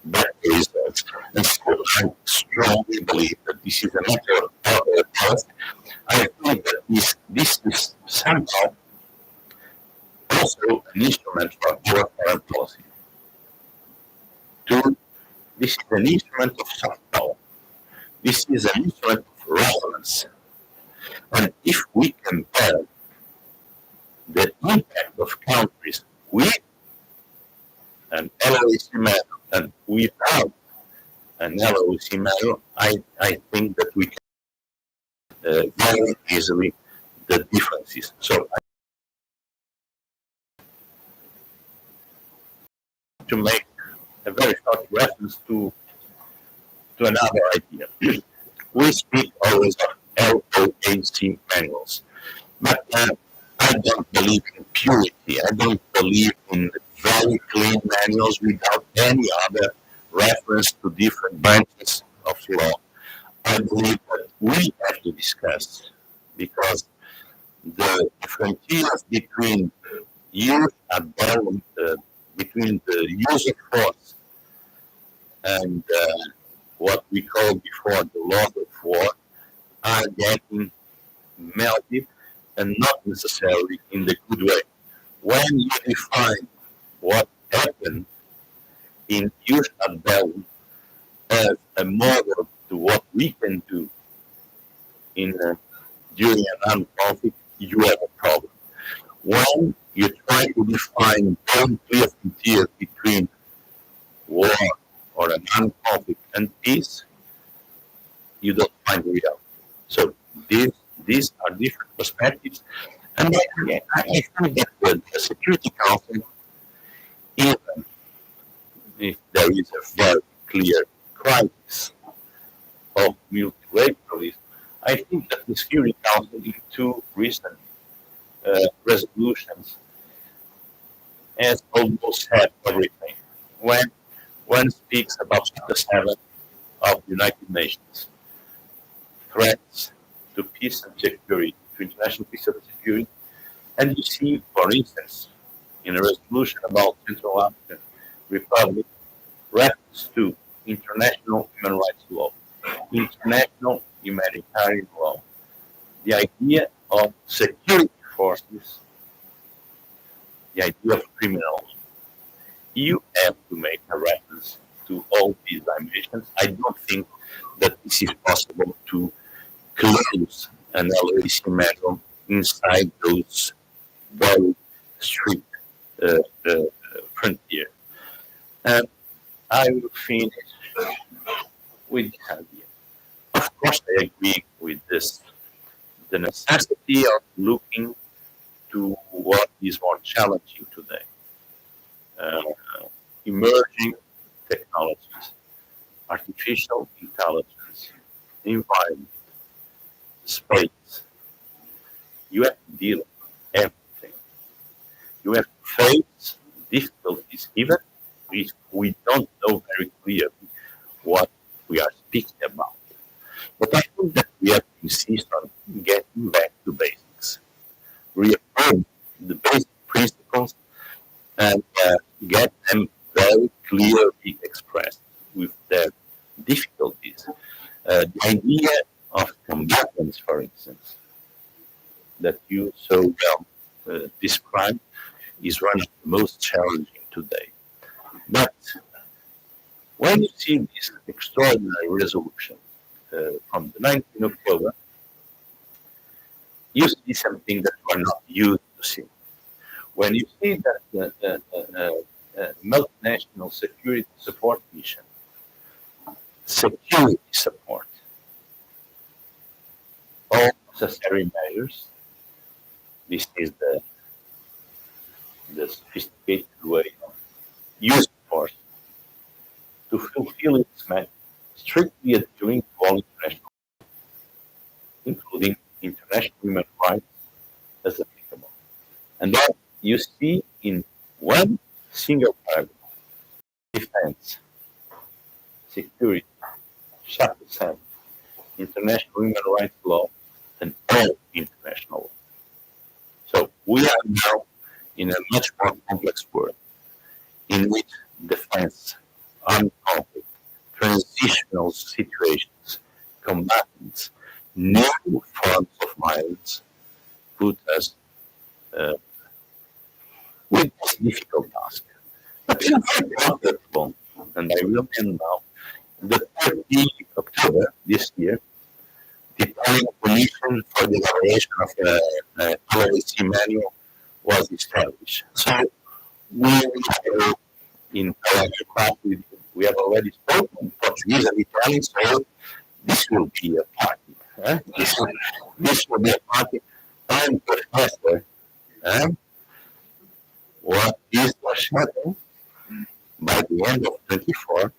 better results. And so I strongly believe that this is a matter of policy. I think that this is somehow also an instrument for our foreign policy. This is an instrument of soft power. This is an instrument of relevance. And if we compare the impact of countries with an LOAC manual and without an LOAC manual, I think that we can very easily the differences. So to make a very short reference to another idea. We speak always of LOAC manuals, but I don't believe in purity. I don't believe in very clean manuals without any other reference to different branches of law. I believe that we have to discuss, because the frontiers between use and between the use of force and what we called before the laws of war are getting melted, and not necessarily in the good way. When you define what happened in use and bellum as a model to what we can do during an armed conflict, you have a problem. When you try to define very clear frontiers between war or an armed conflict and peace, you don't find reality. So these are different perspectives. And I think that the Security Council, even if there is a very clear crisis of multilateralism, I think that the Security Council in two recent resolutions has almost had everything. When one speaks about Chapter 7 of the United Nations, threats to peace and security, to international peace and security, and you see, for instance, in a resolution about Central African Republic, reference to international human rights law, international humanitarian law, the idea of security forces, the idea of criminals. You have to make a reference to all these dimensions. I don't think that this is possible to close an LOAC manual inside those very strict frontier. And I will finish with the idea. Of course, I agree with this. The necessity of looking to what is more challenging today. Emerging technologies, artificial intelligence, environment, space. You have to deal with everything. You have to face difficulties, even if we don't know very clearly what we are speaking about. But I think that we have to insist on getting back to basics, reaffirm the basic principles, and get them very clearly expressed with their difficulties. The idea of combatants, for instance, that you so well described, is one of the most challenging today. But when you see this extraordinary resolution from the 19th of October, you see something that you are not used to see. When you see that the multinational security support mission, security support, all necessary measures, this is the sophisticated way of using force to fulfill its mandate, strictly adhering to all international, including international human rights as applicable. And then you see in one single paragraph, defense, security, Chapter 7, international human rights law, and all international law. So we are now in a much more complex world in which defense, armed conflict, transitional situations, combatants, new forms of violence put us with this difficult task. But we are very comfortable, and I will end now. The 30th of October this year, the Planning Commission for the elaboration of the LOAC manual was established. So we will in Portugal, we have already spoken Portuguese and Italian, so this will be a party. This will be a party. I'm professor. What is the shadow? By the end of 24,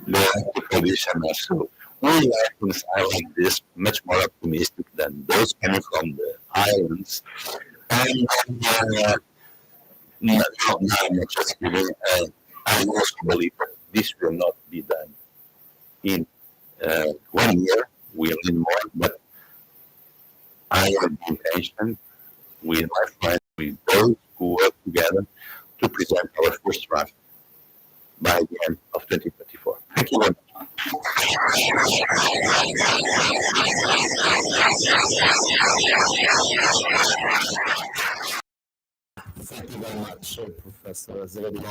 they have to publish a mess. So we are like this, much more optimistic than those coming from the islands. And no, I'm not just kidding. I also believe that this will not be done in 1 year. We'll need more, but I have the intention with my friends, with those who work together, to present our first draft by the end of 2024. Thank you very much. Thank you very much, Professor Azevedo.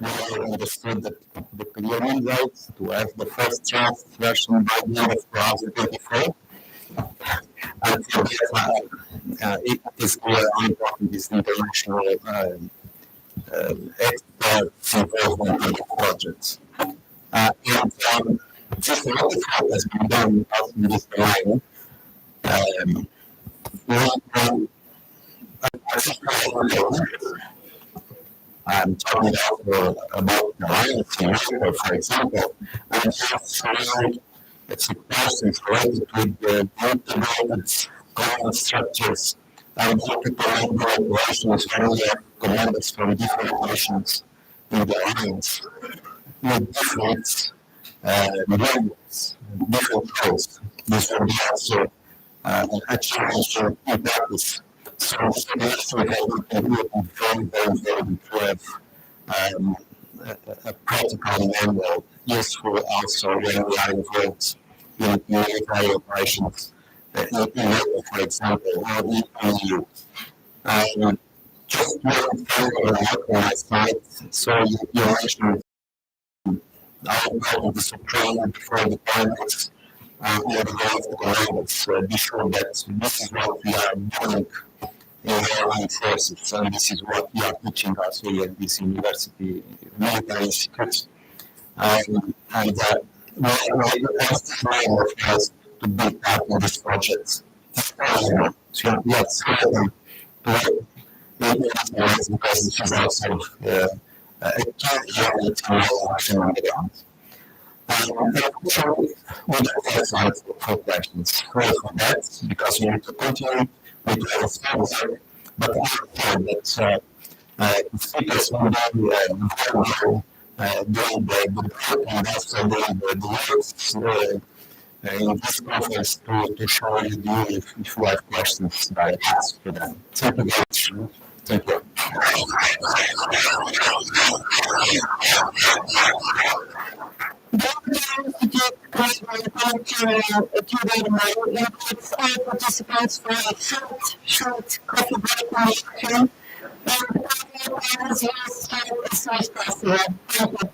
Now I understood that the clear mandate to have the first draft version by the end of 2024. And for that, it is clear how important this international experts involvement in the projects. And just a lot of work has been done in this domain. I'm talking about the alliance in Africa, for example, and it's a question related with the development common structures multiple operations where we have commanders from different nations in the alliance with different levels, different roles. This will be also a challenge in practice. So we have to very, very, very good to have a practical manual useful also when we are involved in military operations in Europe, for example, or in the EU. Just one thing on my side. So you mentioned the Supreme before the Parliament and the Commanders. Be sure that this is what we are doing in our armed forces, and this is what we are teaching also here at this university, military institute. And we asked for us to be part of this project. So yes, because this is also a key area to our action on the ground. So we don't have time for questions for that because we need to continue with our sponsor, but I find that the speakers will be very well doing the work and also doing the works in this conference to show you if you have questions that I ask for them. Thank you very much. Thank you. All participants for a short coffee break in the afternoon. And the coffee is start as soon as possible. Thank you.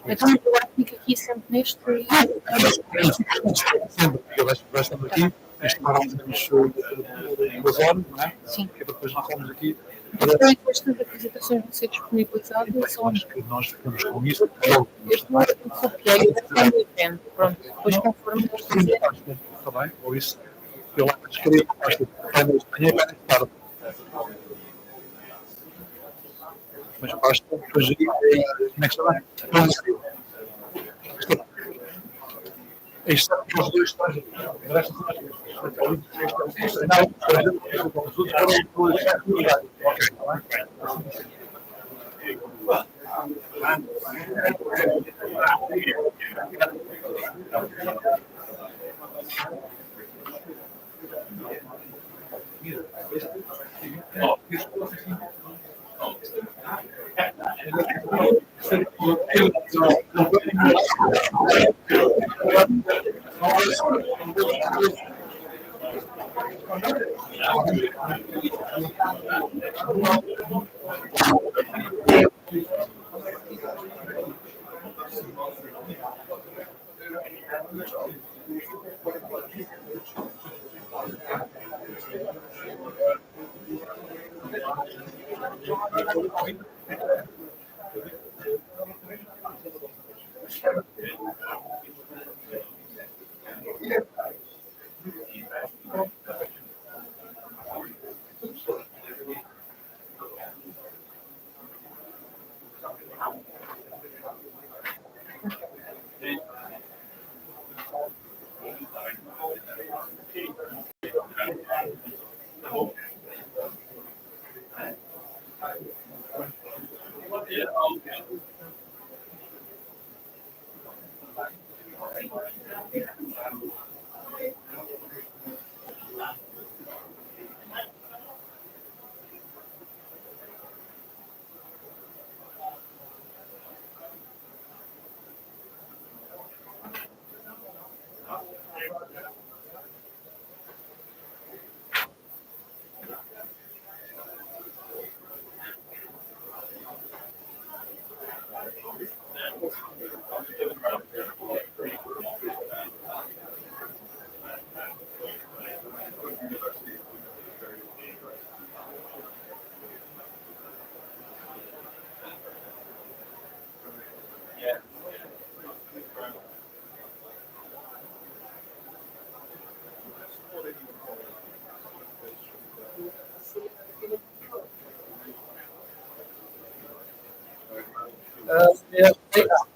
Então, eu acho que fica aqui sempre neste. Eu acho que nós estamos aqui, isto mais ou menos 2 horas, não é? Sim. Que depois nós estamos aqui. Então, estas apresentações vão ser disponibilizadas. Eu acho que nós ficamos com isso. Eu copiei o evento. Pronto, depois conforme nós fizermos. Está bem? Ou isso. Eu acho que vai na Espanha e vai na tarde. Mas basta depois aí, como é que está bem? exceto para os dois estrangeiros. O resto dos estrangeiros. Não, estrangeiros, os outros foram os secundários. Ok, está bem?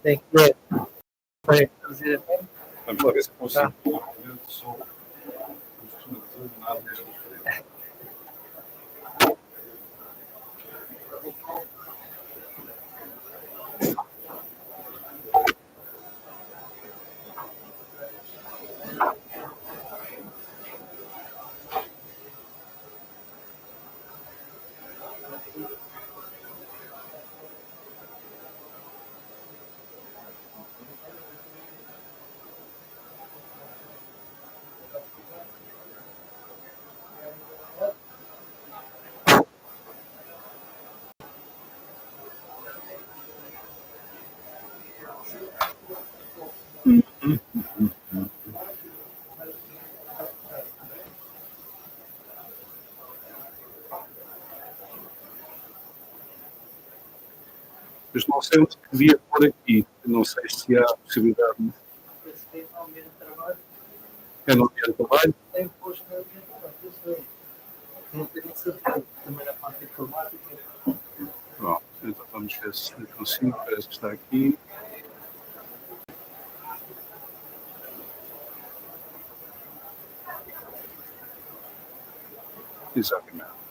Tem que ver. Vamos lá ver se eu consigo. Mas não sei onde devia pôr aqui. Não sei se há possibilidade. É no ambiente de trabalho? Tem posto no ambiente de trabalho. Não tenho certeza. Também na parte informática. Pronto, então vamos ver se consigo. Parece que está aqui. Exatamente.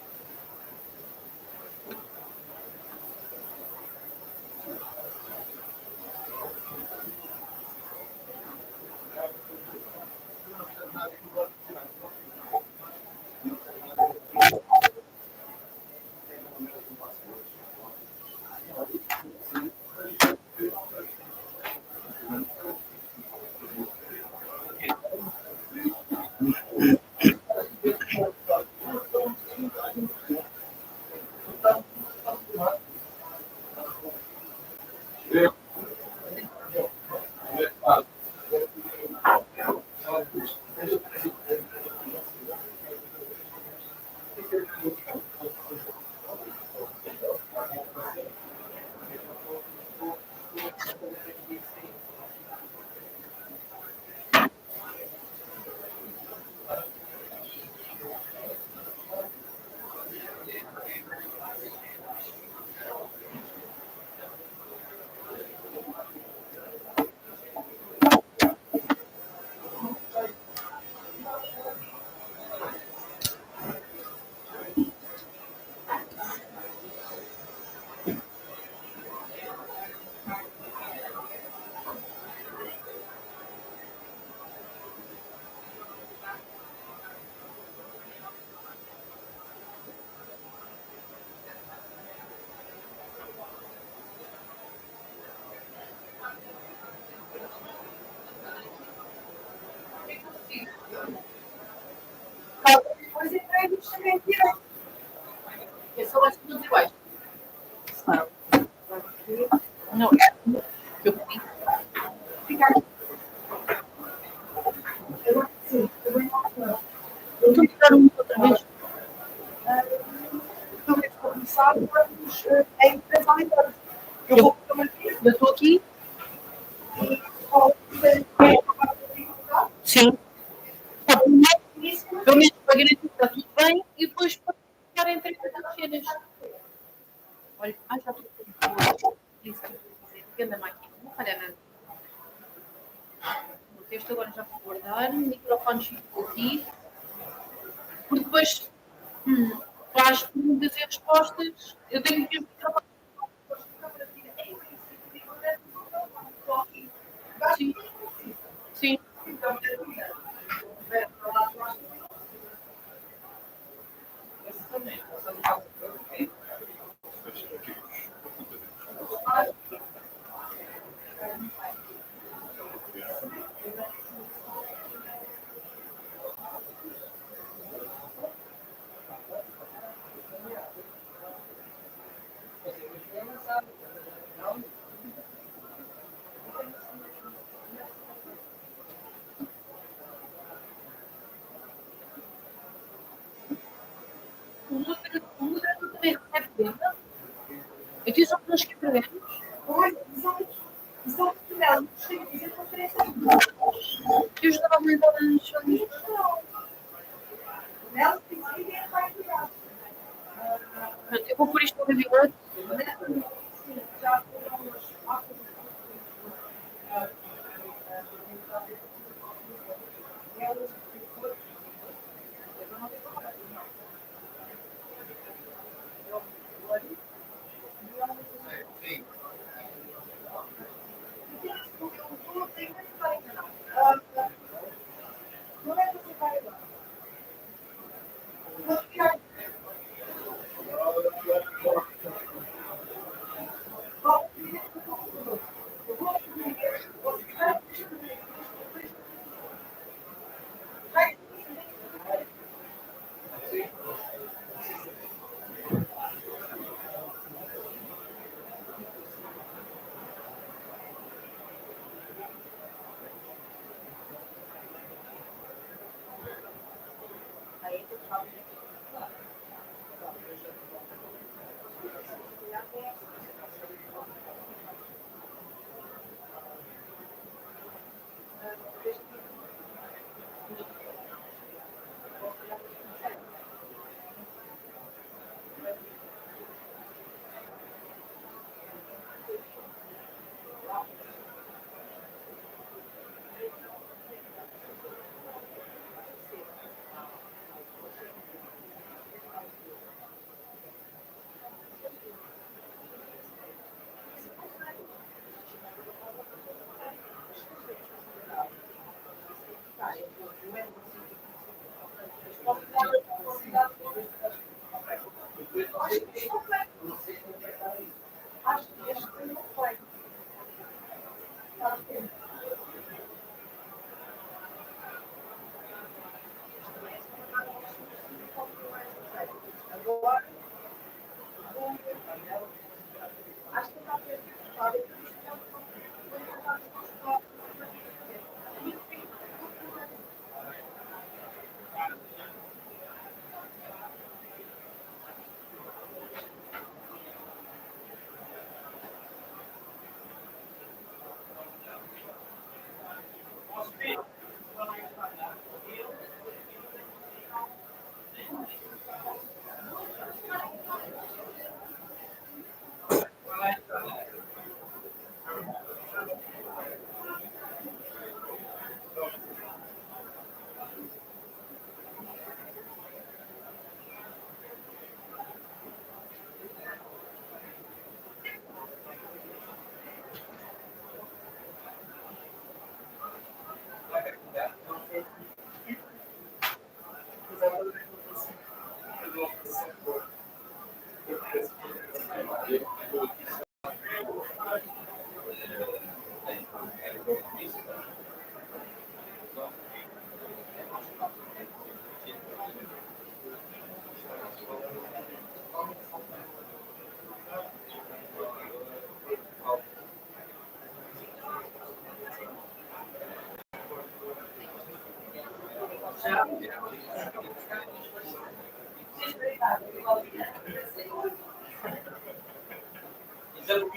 Eu estou aqui. Sim. Pelo menos para garantir que está tudo bem e depois para ficar entre as cenas. Olha, já estou. Isso que eu vou dizer. Que anda máquina. Não falha nada. O texto agora já vou guardar. O microfone ficou aqui. Porque depois, para as perguntas e respostas, eu tenho que ter o microfone. Sim. Sim. O moderador também recebe venda. Aqui são pessoas que perdemos. Eu estava a aumentar nas chances. Eu vou pôr isto no gabinete. Portanto,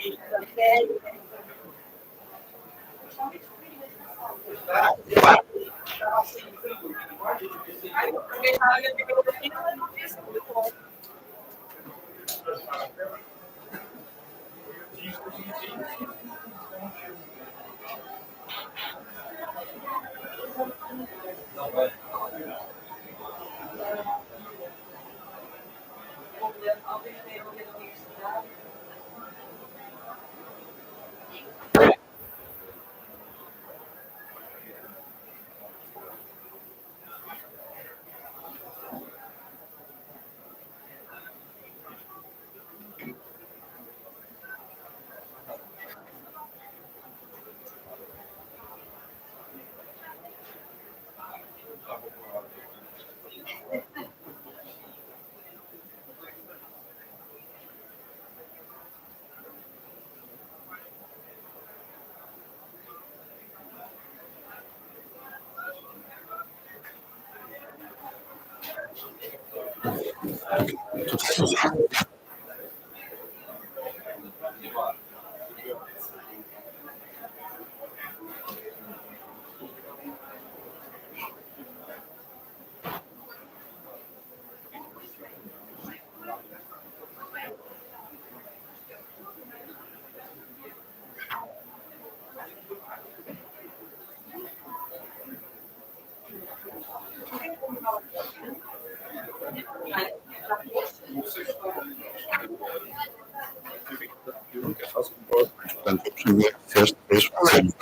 fez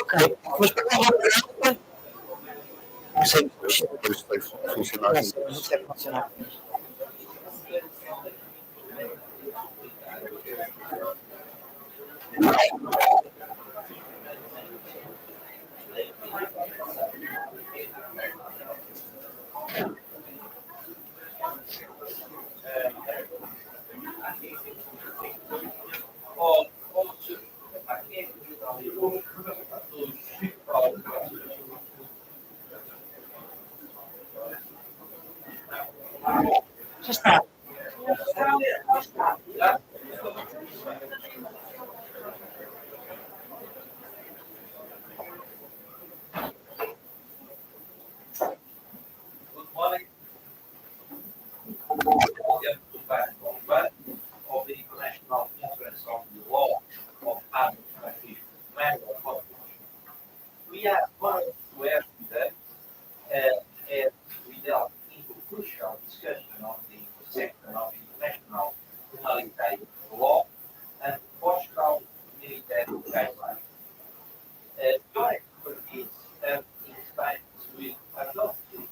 Ok. Mas para qual é não sei depois vai funcionar. não sei funcionar. Já está. Of the international influence of the law of administrative manual Portugal. We are going to have today as we delve into crucial discussion on the intersection of international humanitarian law and Portugal military guidelines. Your expertise and insights will undoubtedly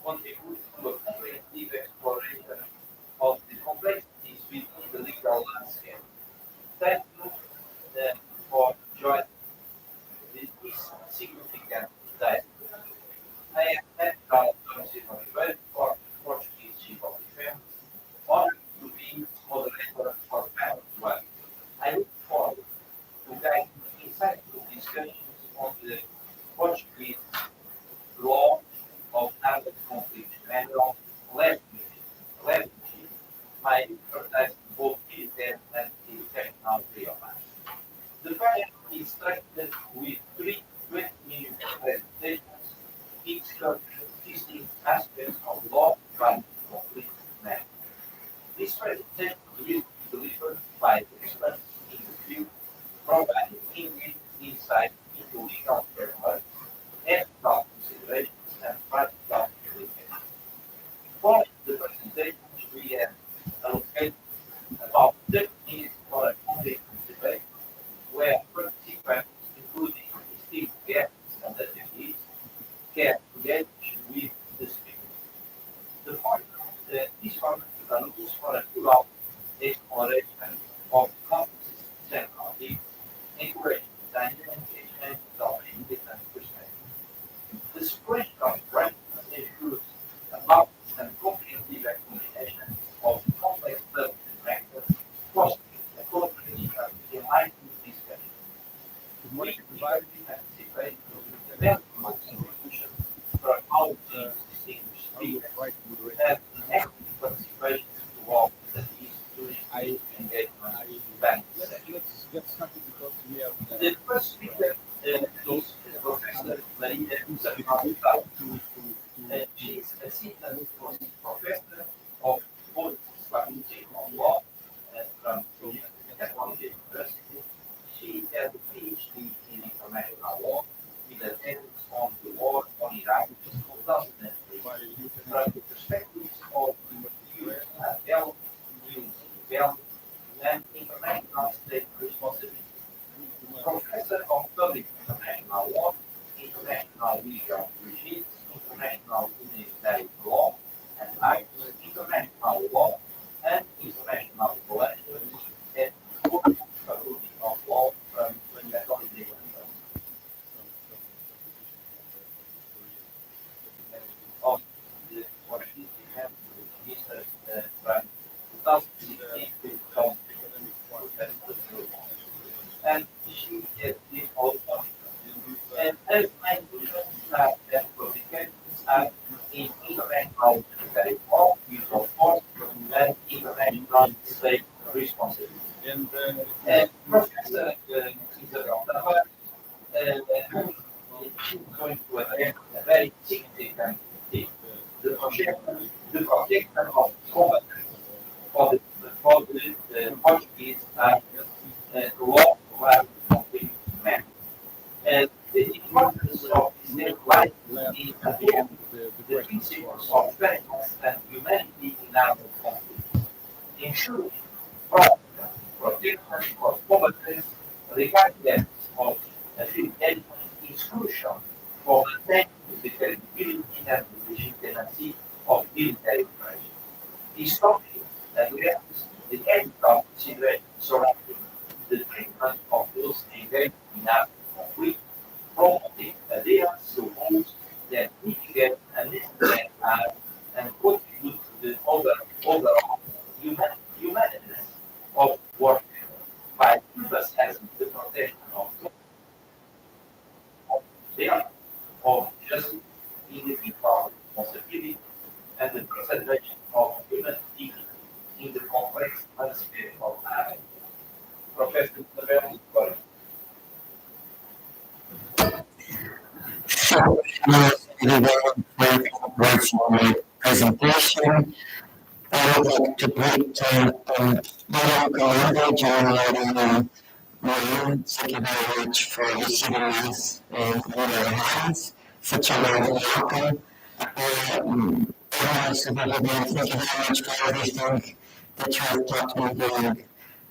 contribute to a comprehensive exploration of the complexities within the legal landscape. Thank you for joining this significant day. I am National Constitutional for Portuguese Chief of Defense, honored to be moderator for panel 1. I look forward to guiding insightful discussions on the Portuguese law of armed conflict manual, leveraging my expertise in both military and technical realities. The panel is structured with three 20-minute presentations, each covering distinct aspects of law and conflict management. This presentation will be delivered by experts in the field, providing in-depth insight into legal frameworks, ethical considerations, and practical applications. Following the presentation, we have allocated about 30 minutes for a public debate where participants, including esteemed guests and attendees, can engage with the speakers. This format allows for a thorough exploration of complex technology, encouraging dynamic exchange of different perspectives. The spread of practice ensures a balanced and comprehensive explanation of complex subject matter, fostering a cooperative and enlightened discussion. We eagerly anticipate the valuable contribution from all the distinguished speakers and the active participation to all that is during the engagement bank session. The first speaker is Professor Maria Isabel. She is Assistant Professor of Politics Faculty of Law from Technology University. She has a PhD in International Law with an emphasis on the war on Iraq in 2003 from the perspectives of U.S. development and international state responsibility. Professor of Public International Law, International Legal Regimes, International Humanitarian Law and Rights, International Law, and International Relations at the Faculty of Law from Technology University. Of the Washington Minister from 2016 to 2020. And she has been also and as my students and publications are in international humanitarian law, use of force, and international state responsibility. And Professor Isabel Tavares, she's going to address a very significant thing, the protection of combatants for the Portuguese law of man. And the importance of this life is again the principles of fairness and humanity in our conflict, ensuring protection of combatants regardless of affiliation is crucial for maintaining the credibility and the legitimacy of military operations. This topic addresses the ethical considerations surrounding the treatment of those engaged in armed conflict, promoting adherence to rules that mitigate unnecessary harm and contribute to the overall humanity of warfare by emphasizing the protection of freedom, of justice, individual responsibility, and the preservation of human dignity in the complex landscape of life. Professor Isabel, Thank you for my presentation. I would like to greet Madam Commander, General Moran. Thank you very much for receiving us in our hands. Such a lovely welcome. Also, thank you very much for everything that you have taught me during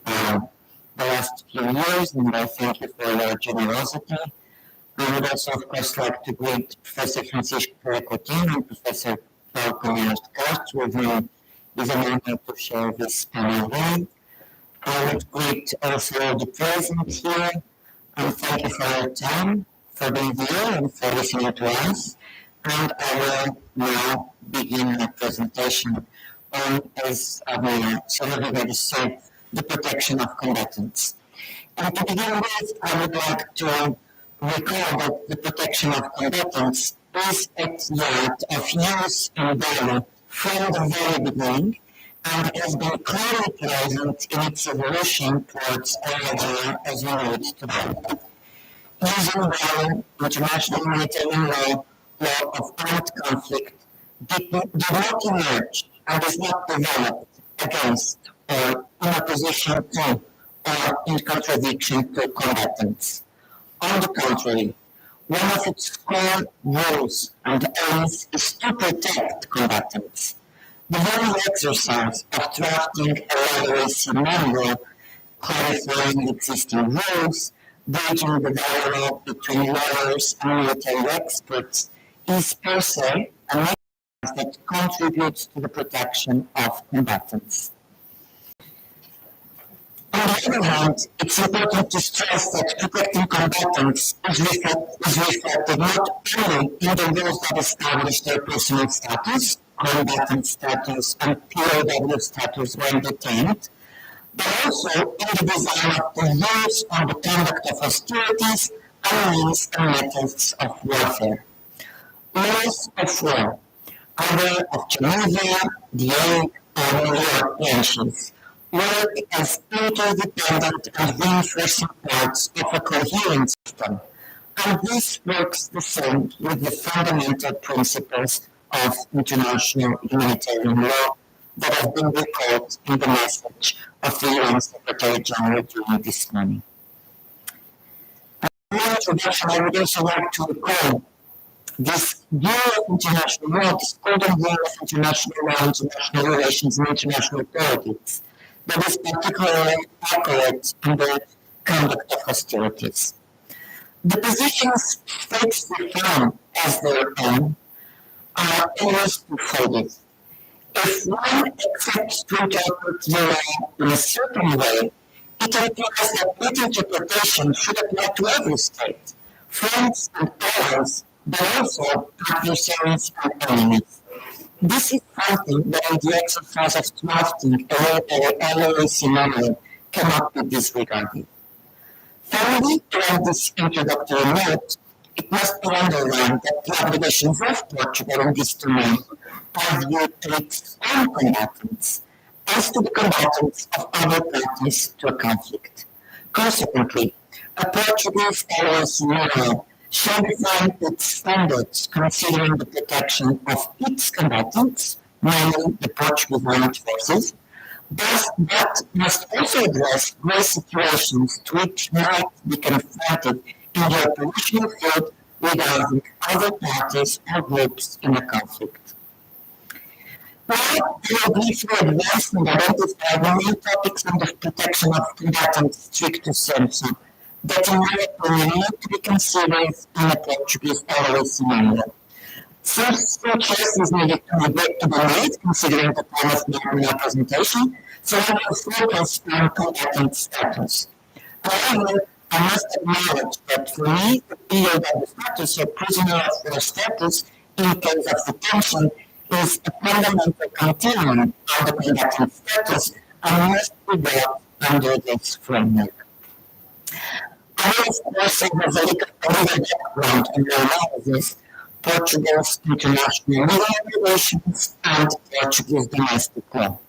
the last few years, and I thank you for your generosity. I would also, of course, like to greet Professor Francisco Coutinho and Professor Paulo Camilo Castro, with whom is an honor to share this panel with. I would greet also the present here, and thank you for your time, for being here, and for listening to us. And I will now begin my presentation on, as some of you already said, the protection of combatants. And to begin with, I would like to recall that the protection of combatants is at the heart of use and value from the very beginning, and has been clearly present in its evolution towards our idea as we know it today. Using value, international humanitarian law of armed conflict did not emerge and is not developed against or in opposition to or in contradiction to combatants. On the contrary, one of its core rules and aims is to protect combatants. The very exercise of drafting a literacy manual, clarifying existing rules, bridging the dialogue between lawyers and military experts is per se an exercise that contributes to the protection of combatants. On the other hand, it's important to stress that protecting combatants is reflected not only in the rules that establish their personal status, combatant status, and POW status when detained, but also in the design of the rules on the conduct of hostilities and means and methods of warfare. Laws of war, either of Geneva, the Hague, or New York nations, work as interdependent and reinforcing parts of a coherent system. And this works the same with the fundamental principles of international humanitarian law that have been recalled in the message of the UN Secretary General during this morning. In my introduction, I would also like to recall this view of international law, this golden rule of international law, international relations, and international politics that is particularly accurate in the conduct of hostilities. The positions states define as their own are always two-folded. If one accepts to interpret the law in a certain way, it implies that that interpretation should apply to every state, friends and allies, but also adversaries and enemies. This is something that in the exercise of drafting a LOAC manual cannot be disregarded. Finally, around this introductory note, it must be underlined that the obligations of Portugal in this domain are viewed to its own combatants as to the combatants of other parties to a conflict. Consequently, a Portuguese LOAC manual shall define its standards considering the protection of its combatants, namely the Portuguese armed forces, but that must also address grave situations to which might be confronted in the operational field regarding other parties or groups in a conflict. Now, I will briefly advance and identify the main topics under protection of combatants stricto sensu that, in my opinion, need to be considered in a Portuguese LOAC manual. First, choice is needed to be made, considering the time of my presentation, so I will focus on combatant status. However, I must acknowledge that for me, the period of the status or prisoner of war status in case of detention is a fundamental continuum of the combatant status and must be brought under this framework. I will, of course, have a legal background in the analysis, Portugal's international legal relations, and Portuguese domestic law.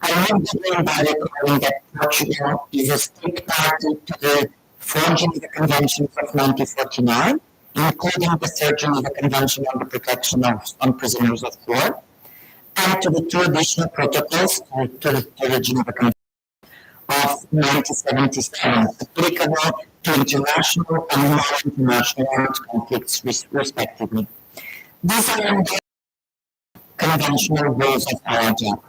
I will begin by recalling that Portugal is a state party to the 4 Geneva Conventions of 1949, including the 3rd Geneva Convention on the Protection of Prisoners of War, and to the 2 additional protocols to the Geneva Convention of 1977, applicable to international and non-international armed conflicts, respectively. These are conventional rules of our job.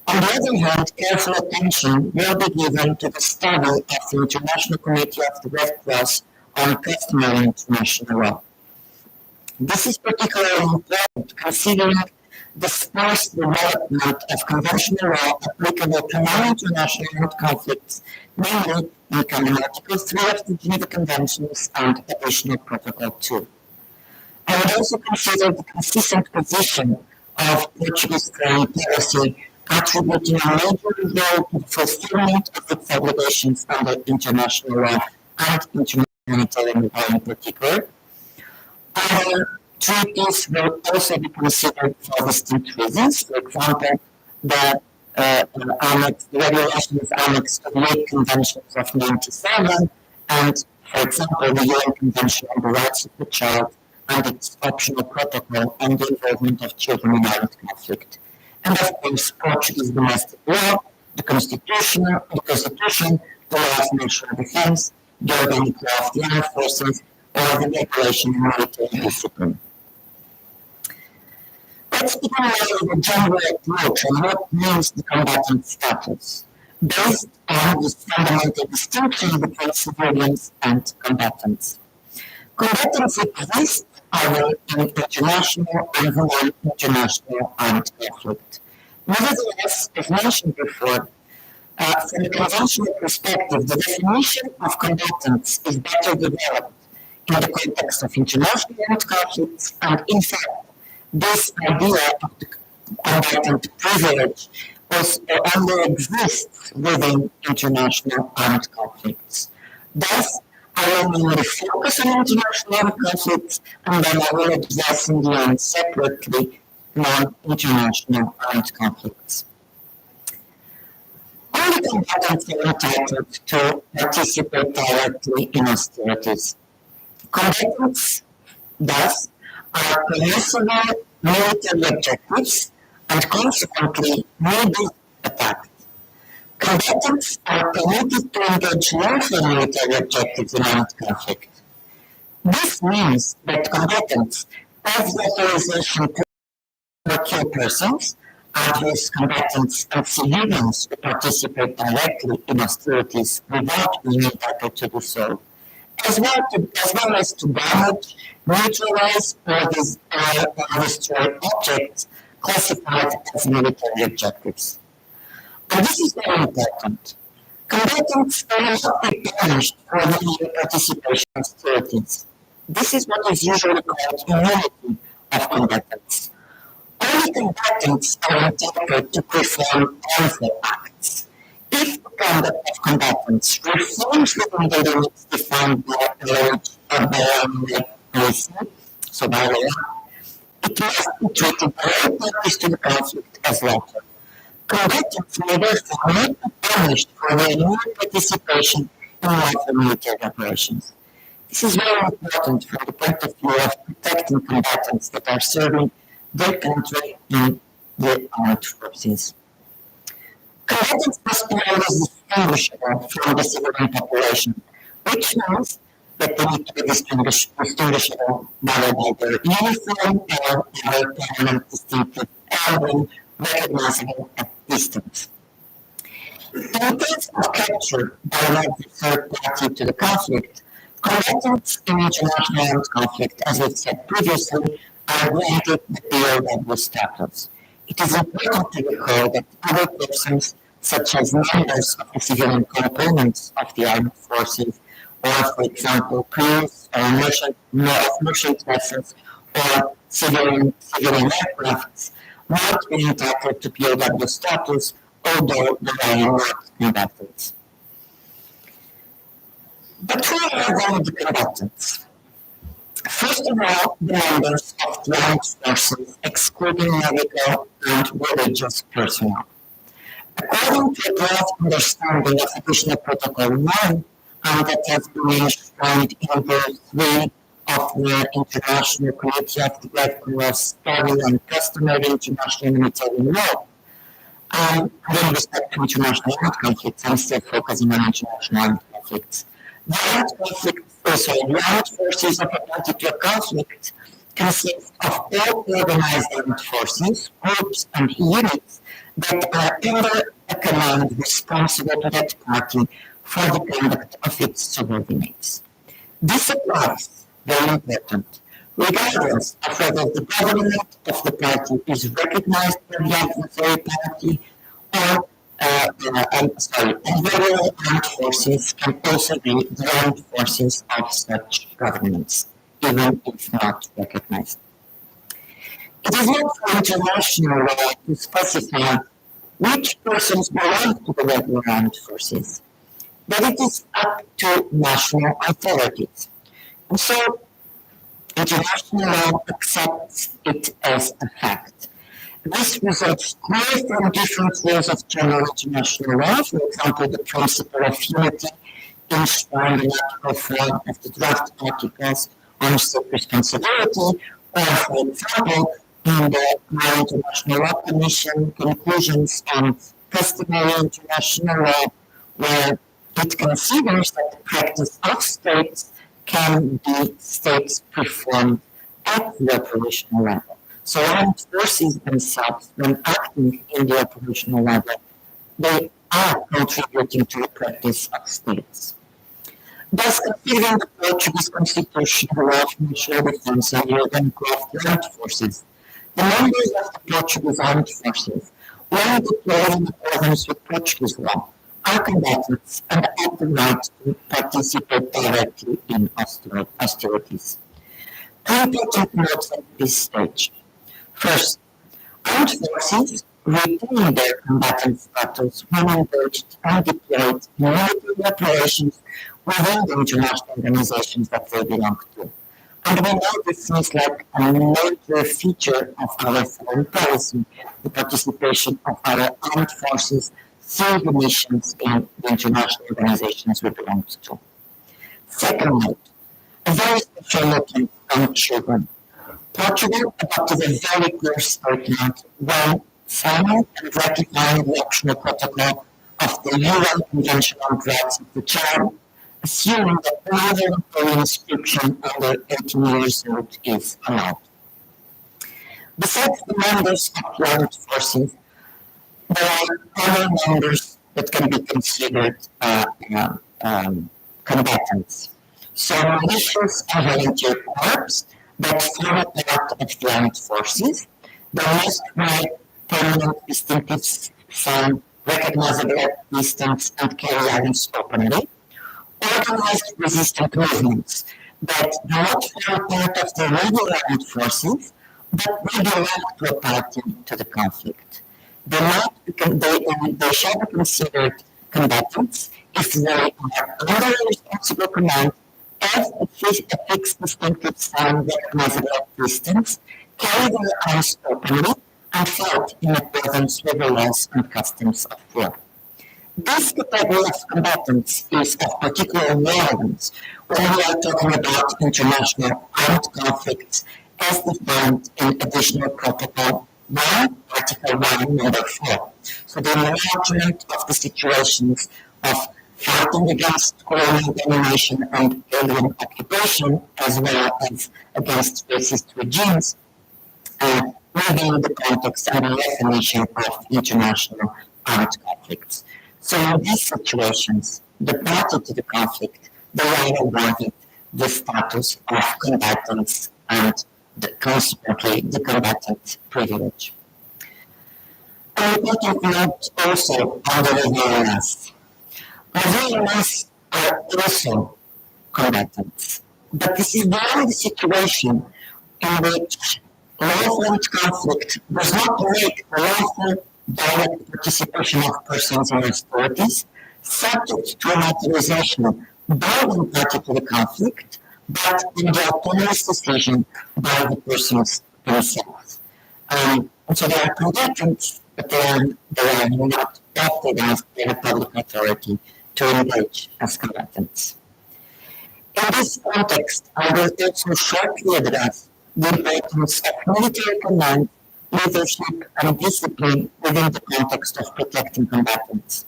On the other hand, careful attention will be given to the study of the International Committee of the Red Cross on customary international law. This is particularly important considering the sparse development of conventional law applicable to non-international armed conflicts, namely in Common Article 3 of the Geneva Conventions and Additional Protocol 2. I would also consider the consistent position of Portuguese foreign policy attributing a major role to the fulfillment of its obligations under international law and international humanitarian law in particular. Other treaties will also be considered for distinct reasons. For example, the regulations annexed to the 8 Conventions of 1997 and, for example, the UN Convention on the Rights of the Child and its optional protocol on the involvement of children in armed conflict. And of course, Portuguese domestic law, the Constitution, the law of national defense, the organic law of the armed forces, or the regulation of military discipline. Let's begin with a general approach on what means the combatant status, based on the fundamental distinction between civilians and combatants. Combatants exist either in international and non-international armed conflict. Nevertheless, as mentioned before, from a conventional perspective, the definition of combatants is better developed in the context of international armed conflicts, and in fact, this idea of the combatant privilege only exists within international armed conflicts. Thus, I will mainly focus on international armed conflicts, and then I will address in the end separately non-international armed conflicts. Only combatants are entitled to participate directly in hostilities. Combatants, thus, are permissible military objectives and consequently may be attacked. Combatants are permitted to engage lawful military objectives in armed conflict. This means that combatants have the authorization to kill persons, arduous combatants and civilians who participate directly in hostilities without being entitled to do so, as well as to damage, neutralize, or destroy objects classified as military objectives. And this is very important. Combatants are not be punished for their participation in hostilities. This is what is usually called immunity of combatants. Only combatants are entitled to perform harmful acts. If the conduct of combatants reforms within the limits defined by policy, so by law, it must be treated by all parties to the conflict as lawful. Combatants may therefore not be punished for their non-participation in lawful military operations. This is very important from the point of view of protecting combatants that are serving their country in the armed forces. Combatants must be always distinguishable from the civilian population, which means that they need to be distinguishable either by their uniform or their permanent distinctive emblem recognizable at distance. In case of capture by another third party to the conflict, combatants in international armed conflict, as we've said previously, are granted the POW status. It is important to recall that other persons, such as members of the civilian components of the armed forces, or, for example, crews or merchant vessels or civilian aircrafts, might be entitled to POW status, although they are not combatants. But who are then the combatants? First of all, the members of the armed forces, excluding medical and religious personnel. According to a draft understanding of Additional Protocol 1, that has been enshrined in verse 3 of the International Committee of the Red Cross Study on Customary International Humanitarian Law. With respect to international armed conflicts, I'm still focusing on international armed conflicts. The armed forces of a particular conflict consist of all organized armed forces, groups, and units that are under a command responsible to that party for the conduct of its subordinates. This applies, very important, regardless of whether the government of the party is recognized by the adversary party or and federal armed forces can also be the armed forces of such governments, even if not recognized. It is not for international law to specify which persons belong to the regular armed forces, but it is up to national authorities. And so, international law accepts it as a fact. This results clearly from different rules of general international law, for example, the principle of unity enshrined in Article 4 of the draft articles on state responsibility, or, for example, in the International Law Commission conclusions on customary international law, where it considers that the practice of states can be states performed at the operational level. So armed forces themselves, when acting in the operational level, they are contributing to the practice of states. Thus, considering the Portuguese Constitution, the law of national defense, and the Organic Armed Forces, the members of the Portuguese Armed Forces, when deployed in accordance with Portuguese law, are combatants and have the right to participate directly in hostilities. Two important notes at this stage. First, armed forces retain their combatant status when engaged and deployed in military operations within the international organizations that they belong to. And we know this seems like a major feature of our foreign policy, the participation of our armed forces see the missions in the international organizations we belong to. Second note, a very special look on children. Portugal adopted a very clear statement when signing and ratifying the optional protocol of the UN Convention on the Rights of the Child, assuming that no voluntary inscription under 18 years old is allowed. Besides the members of the armed forces, there are other members that can be considered combatants. So militias and volunteer corps that form a part of the armed forces, they must wear permanent distinctive sign, recognizable at distance, and carry arms openly. Organized resistant movements that do not form part of the regular armed forces, but they belong to a party to the conflict. They shall be considered combatants if they are under a responsible command, have a fixed distinctive sign recognizable at distance, carry their arms openly, and fight in accordance with the laws and customs of war. This category of combatants is of particular relevance when we are talking about international armed conflicts as defined in Additional Protocol 1, Article 1, Number 4. So the enlargement of the situations of fighting against colonial domination and alien occupation, as well as against racist regimes, within the context and the definition of international armed conflicts. So in these situations, the party to the conflict, they are awarded the status of combatants and consequently the combatant privilege. An important note also on the VLS. The VLS are also combatants, but this is the only situation in which lawful armed conflict does not make lawful direct participation of persons in hostilities, subject to an authorization by one party to the conflict, but in the autonomous decision by the persons themselves. And so they are combatants, but they are not authorized by the public authority to engage as combatants. In this context, I will also shortly address the importance of military command, leadership, and discipline within the context of protecting combatants.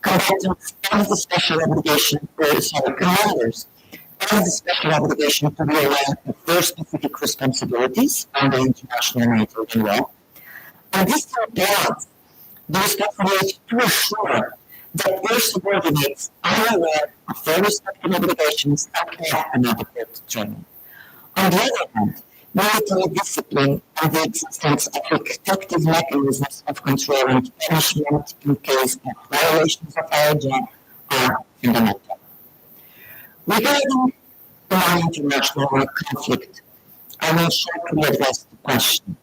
Combatants have the special obligation, commanders have the special obligation to be aware of their specific responsibilities under international and Navy law. And this implies the responsibility to assure that their subordinates are aware of their respective obligations and have an adequate training. On the other hand, military discipline and the existence of effective mechanisms of control and punishment in case of violations of IAJ are fundamental. Regarding the non-international conflict, I will shortly address the question.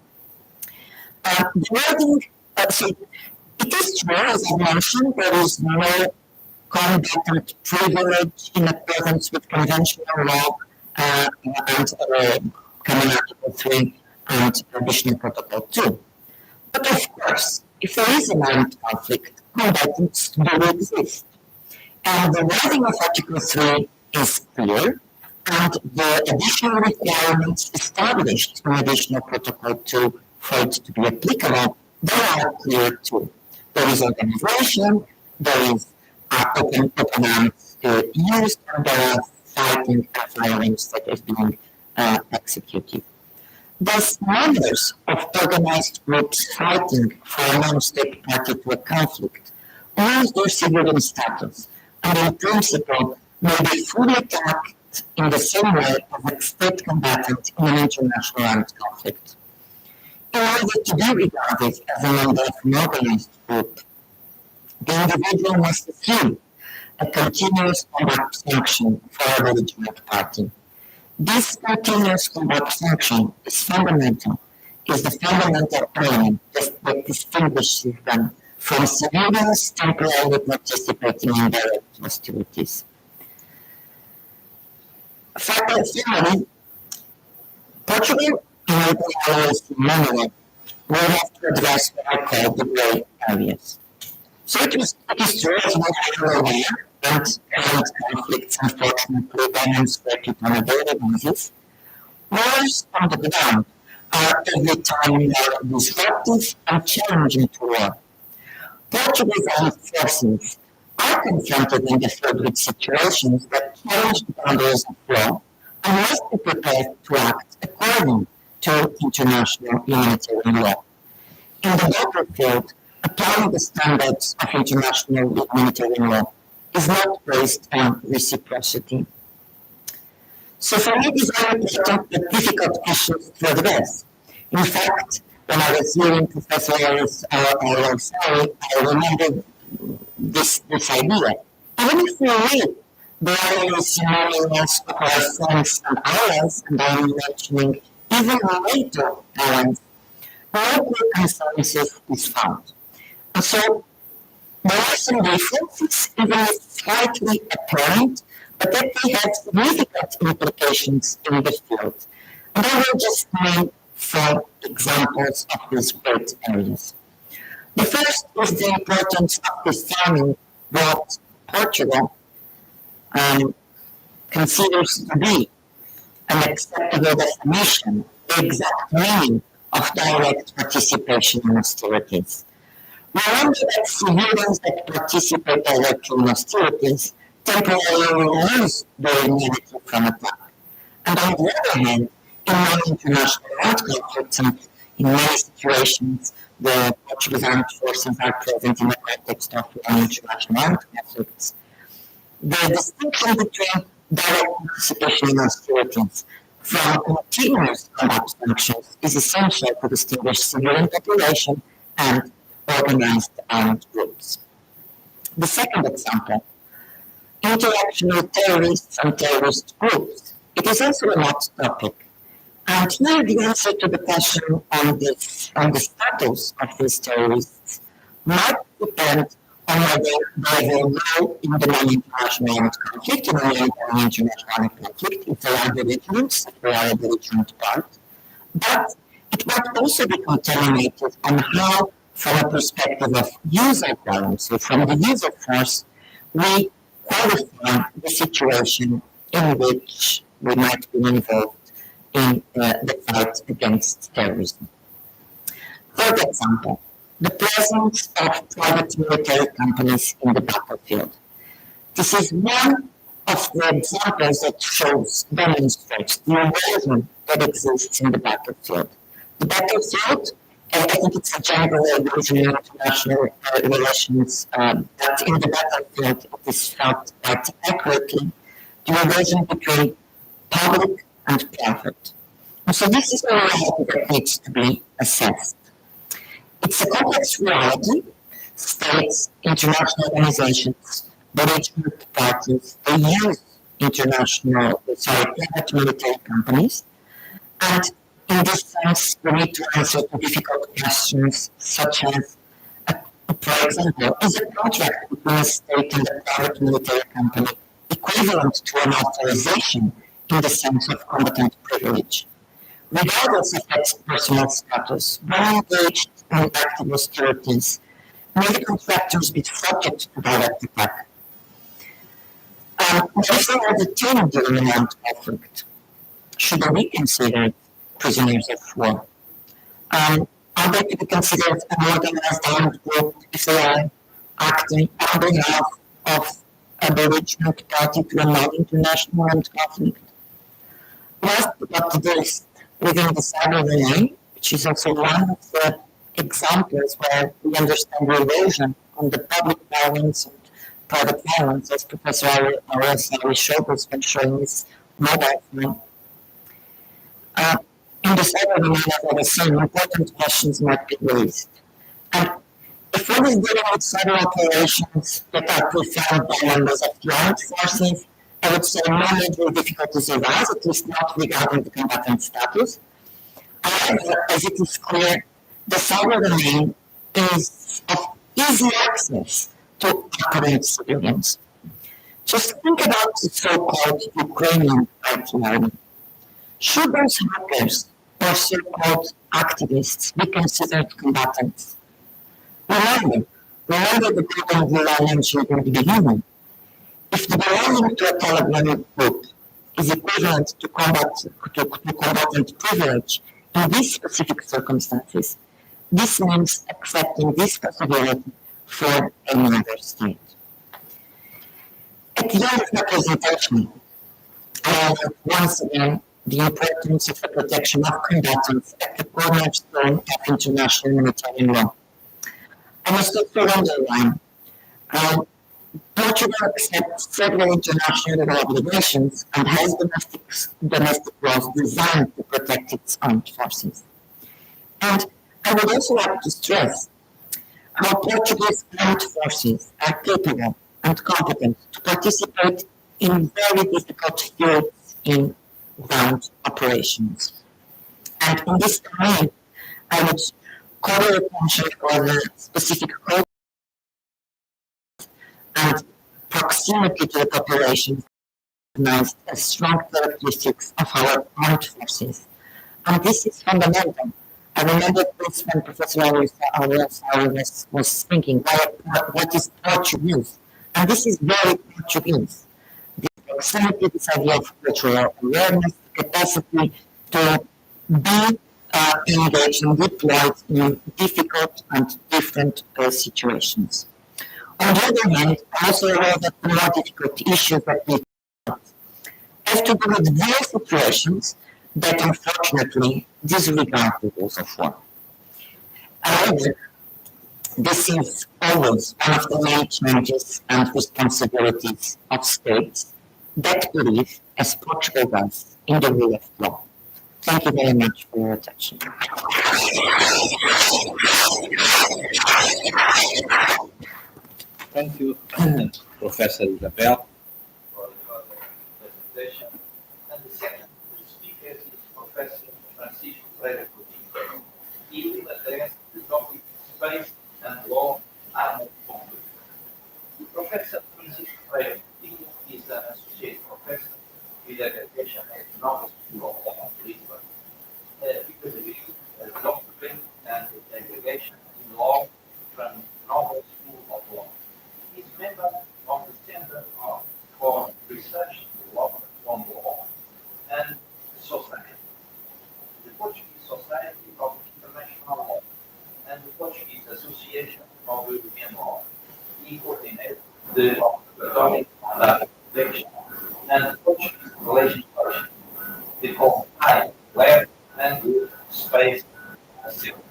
It is true, as I mentioned, there is no combatant privilege in accordance with conventional law and Common Article 3 and Additional Protocol 2. But of course, if there is an armed conflict, combatants do exist. And the wording of Article 3 is clear, and the additional requirements established in Additional Protocol 2 for it to be applicable, they are clear too. There is organization, there is open arms used, and there are fighting violence that is being executed. Thus, members of organized groups fighting for a non-state party to a conflict lose their civilian status and in principle may be fully attacked in the same way as a state combatant in an international armed conflict. In order to be regarded as a member of an organized group, the individual must assume a continuous combat function for a belligerent party. This continuous combat function is the fundamental element that distinguishes them from civilians temporarily participating in direct hostilities. Finally, Portugal and allies in Manuel will have to address what are called the grey areas. So it is true as we are aware that current conflicts unfortunately demonstrated on a daily basis. Wars on the ground are every time more disruptive and challenging to war. Portugal's armed forces are confronted in the field with situations that challenge the boundaries of law and must be prepared to act according to international humanitarian law. In the battlefield, applying the standards of international humanitarian law is not based on reciprocity. So for me, these are important but difficult issues to address. In fact, when I was hearing Professor Ayers' story, I remembered this idea. Even if we read the allies synonymous of our friends and allies, and I'm mentioning even NATO allies, no clear consensus is found. And so there are some differences, even slightly apparent, but that they have significant implications in the field. And I will just name 4 examples of these great areas. The first is the importance of defining what Portugal considers to be an acceptable definition, the exact meaning of direct participation in hostilities. Remember that civilians that participate directly in hostilities temporarily lose their immunity from attack. And on the other hand, in many international armed conflicts and in many situations, the Portuguese armed forces are present in the context of international armed conflicts. The distinction between direct participation in hostilities from continuous combat functions is essential to distinguish civilian population and organized armed groups. The second example, interaction with terrorists and terrorist groups. It is also a hot topic. And here the answer to the question on the status of these terrorists might depend on whether they will know in the non-international armed conflict, in the international armed conflict, if they are belligerents, if they are a belligerent part. But it might also be contaminated on how, from a perspective of use of violence, so from the use of force, we qualify the situation in which we might be involved in the fight against terrorism. Third example, the presence of private military companies in the battlefield. This is one of the examples that demonstrates the involvement that exists in the battlefield. The battlefield, I think it's a general illusion in international relations, that in the battlefield it is felt quite accurately, the relation between public and private. And so this is a reality that needs to be assessed. It's a complex reality. States, international organizations, belligerent parties, they use private military companies. And in this sense, we need to answer to difficult questions such as, for example, is a contract between a state and a private military company equivalent to an authorization in the sense of combatant privilege? Regardless of its personal status, when engaged in active hostilities, may the contractors be subject to direct attack? If they are detained during an armed conflict, should they be considered prisoners of war? Are they to be considered an organized armed group if they are acting on behalf of a belligerent party to a non-international armed conflict? Last but not least, within the cyber domain, which is also one of the examples where we understand the erosion on the public violence and private violence, as Professor Ayers showed us when showing his mobile phone. In the cyber domain, as I was saying, important questions might be raised. And if one is dealing with cyber operations that are performed by members of the armed forces, I would say no major difficulties arise, at least not regarding the combatant status. However, as it is clear, the cyber domain is of easy access to apparent civilians. Just think about the so-called Ukrainian IT army. Should those hackers or so-called activists be considered combatants? Remember, Remember the problem we mentioned in the beginning. If the belonging to a Taliban group is equivalent to combatant privilege in these specific circumstances, this means accepting this possibility for any other state. At the end of my presentation, I highlight once again the importance of the protection of combatants at the cornerstone of international humanitarian law. I must also underline Portugal accepts several international obligations and has domestic laws designed to protect its armed forces. And I would also like to stress how Portugal's armed forces are capable and competent to participate in very difficult fields in ground operations. And in this domain, I would call your attention for the specific code and proximity to the population recognized as strong characteristics of our armed forces. And this is fundamental. I remember this when Professor Alves was thinking, what is Portuguese? And this is very Portuguese. This proximity, this idea of cultural awareness, capacity to be engaged and deployed in difficult and different situations. On the other hand, I also aware that the more difficult issues that we have to do with those situations that unfortunately disregard the rules of war. However, this is always one of the main challenges and responsibilities of states that believe, as Portugal does, in the rule of law. Thank you very much for your attention. Thank you, Professor Isabel. For your presentation. And the second speaker is Professor Francisco Freire Coutinho. He will address the topic Space and Law Armed Conflict. Professor Francisco Freire Coutinho is an associate professor with education at Nova School of Law, Lisbon. He graduated as doctorate and aggregation in law from Nova School of Law. He's member of the Center for Research on Law and Society, the Portuguese Society of International Law, and the Portuguese Association of European Law. He coordinates the Atomic Protection and the Portuguese legislation, the Combined Lab and Space Civil.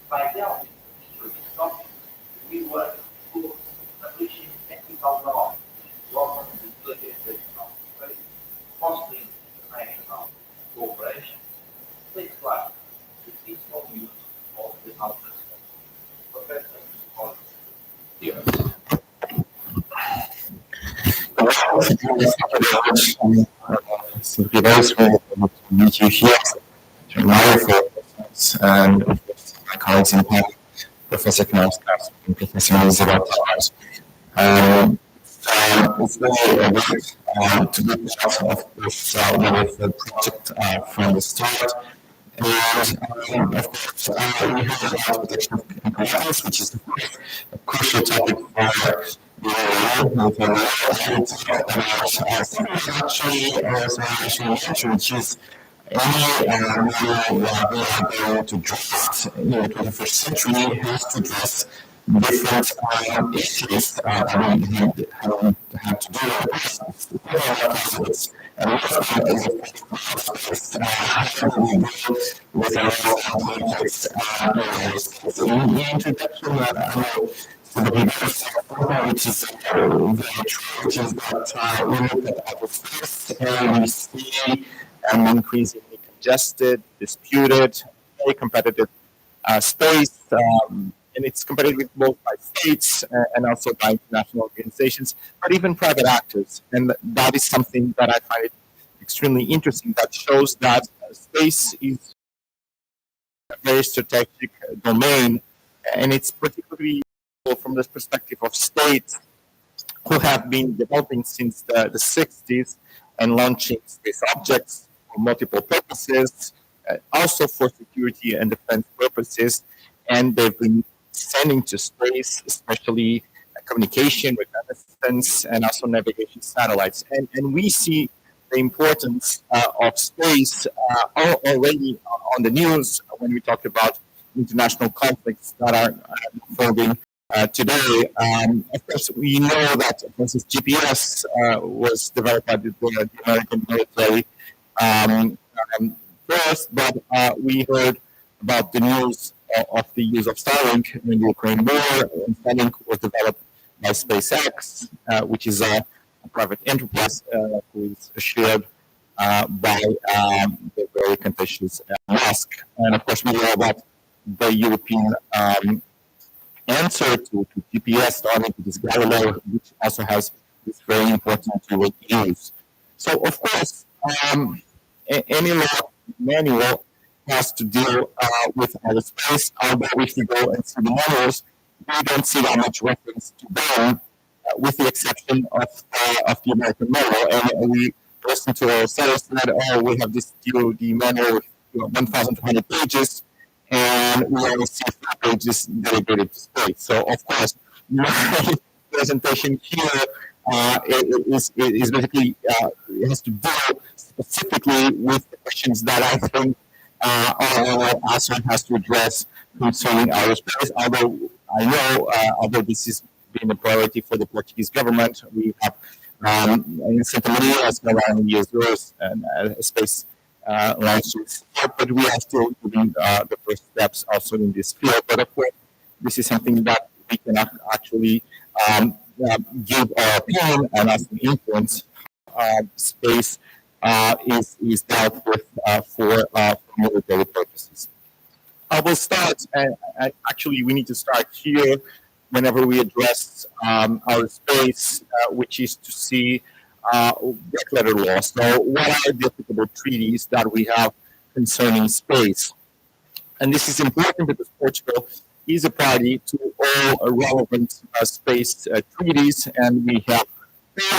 By delving into this topic, we work towards establishing technical knowledge, government implementation of space, fostering international cooperation, things like the peaceful use of the outer space. Professor It's very to meet you here. To admire for and my colleagues in panel, Professor Knauskas and Professor Isabel Tavares. It's really great to be part of this the project from the start. And of course, we have about protection of compliance, which is a crucial topic for actually, as I mentioned, which is any we are going to draft in the 21st century has to address different issues that we have to deal with. And how we deal with our complex in the introduction, I know which is very true, which is that we look at our space and we see an increasingly congested, disputed, very competitive space, and it's competitive both by states and also by international organizations, but even private actors. And that is something that I find it extremely interesting. That shows that space is a very strategic domain, and it's particularly from the perspective of states who have been developing since the 60s and launching space objects for multiple purposes, also for security and defense purposes. And they've been sending to space, especially communication, reconnaissance, and also navigation satellites. And we see the importance of space already on the news when we talk about international conflicts that are unfolding today. Of course, we know that, for instance, GPS was developed by the American military first, but we heard about the news of the use of Starlink in the Ukraine war. And Starlink was developed by SpaceX, which is a private enterprise who is shared by the very contentious Musk. And of course, we know about the European answer to GPS, Starlink, which is Galileo, which also has this very important dual use. So, of course, any law manual has to deal with outer space. Although if you go and see the manuals, we don't see that much reference to them, with the exception of the American manual. And we listened to our sellers and said, oh, we have this DoD manual with 1,200 pages, and we only see 4 pages dedicated to space. So, of course, my presentation here is basically, it has to deal specifically with the questions that I think ASEAN has to address concerning outer space. Although I know, although this has been a priority for the Portuguese government, we have in Santa Maria as well as years and space launches, but we are still doing the first steps also in this field. But of course, this is something that we can actually give our opinion and also influence. Space is dealt with for military purposes. I will start, and actually we need to start here whenever we address our space, which is to see black letter law. So what are the applicable treaties that we have concerning space? And this is important because Portugal is a party to all relevant space treaties, and we have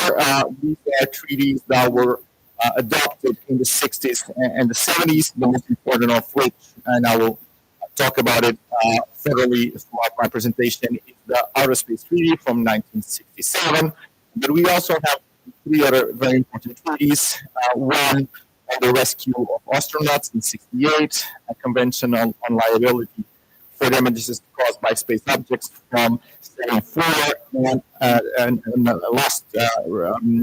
4 these treaties that were adopted in the 60s and the 70s, the most important of which, and I will talk about it thoroughly throughout my presentation, is the Outer Space Treaty from 1967. But we also have 3 other very important treaties. One on the rescue of astronauts in 1968, a convention on liability for damages caused by space objects from 1974, and the last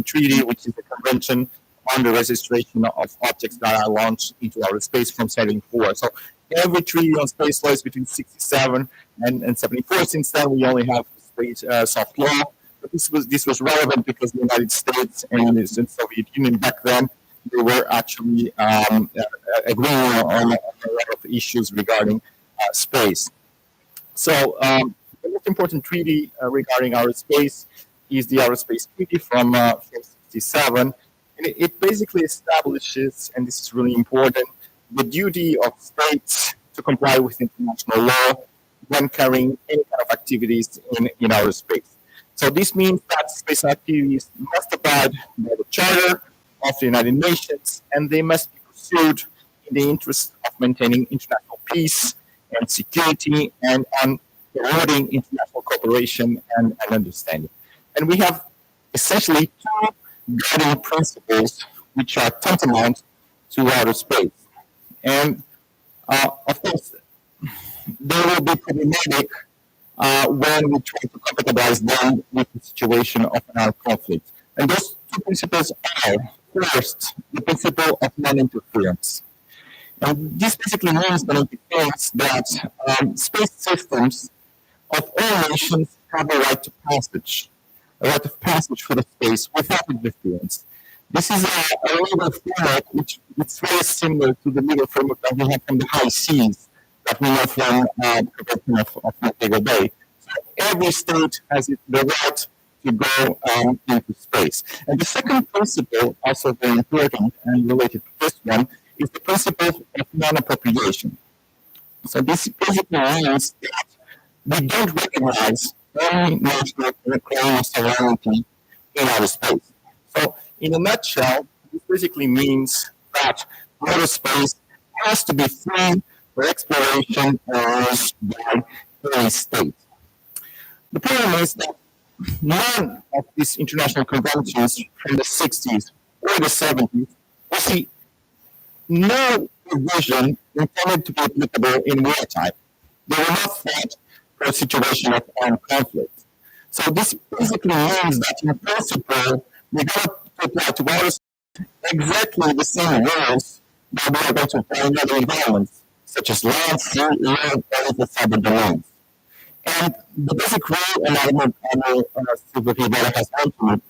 treaty, which is the convention on the registration of objects that are launched into outer space from 1974. So every treaty on space law is between 1967 and 1974. Since then, we only have space soft law. But this was relevant because the United States and the Soviet Union back then, they were actually agreeing on a lot of issues regarding space. So the most important treaty regarding outer space is the Outer Space Treaty from 1967. And it basically establishes, and this is really important, the duty of states to comply with international law when carrying any kind of activities in outer space. So this means that space activities must abide by the Charter of the United Nations, and they must be pursued in the interest of maintaining international peace and security and on promoting international cooperation and understanding. And we have essentially 2 guiding principles which are tantamount to outer space. And of course, they will be problematic when we try to compatibilize them with the situation of an armed conflict. And those two principles are, first, the principle of non-interference. And this basically means non-interference that space systems of all nations have a right of passage for the space without interference. This is a legal framework which is very similar to the legal framework that we have from the high seas that we know from the Convention of Montego Bay. So every state has the right to go into space. And the second principle, also very important and related to this one, is the principle of non-appropriation. So this basically means that we don't recognize any national claim of sovereignty in outer space. So in a nutshell, this basically means that outer space has to be free for exploration or use by any state. The problem is that none of these international conventions from the 60s or the 70s, we see no provision intended to be applicable in wartime. They were not fought for a situation of armed conflict. So this basically means that in principle, we're going to apply to others exactly the same rules that we are going to apply in other environments, such as land, sea, air, or the cyber domains. And the basic rule, and I know Silver Rivera has mentioned it,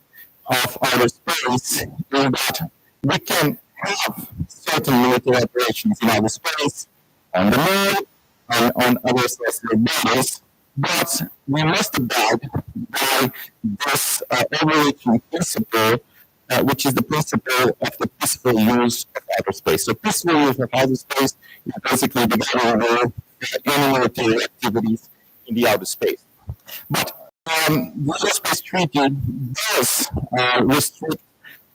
of outer space is that we can have certain military operations in outer space, on the moon, and on other celestial bodies, but we must abide by this overreaching principle, which is the principle of the peaceful use of outer space. So peaceful use of outer space is basically the guiding for any military activities in the outer space. But the Outer Space Treaty does restrict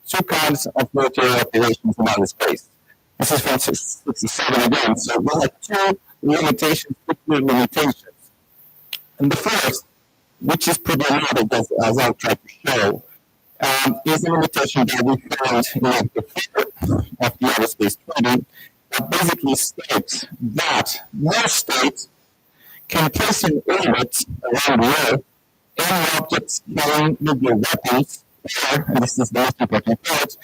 two kinds of military operations in outer space. This is from 67 again. So there are two limitations, particular limitations. And the first, which is problematic as I'll try to show, is a limitation that we found in Article 4 of the Outer Space Treaty that basically states that no state can place in orbit around the Earth any objects carrying nuclear weapons, or, and this is the most important part,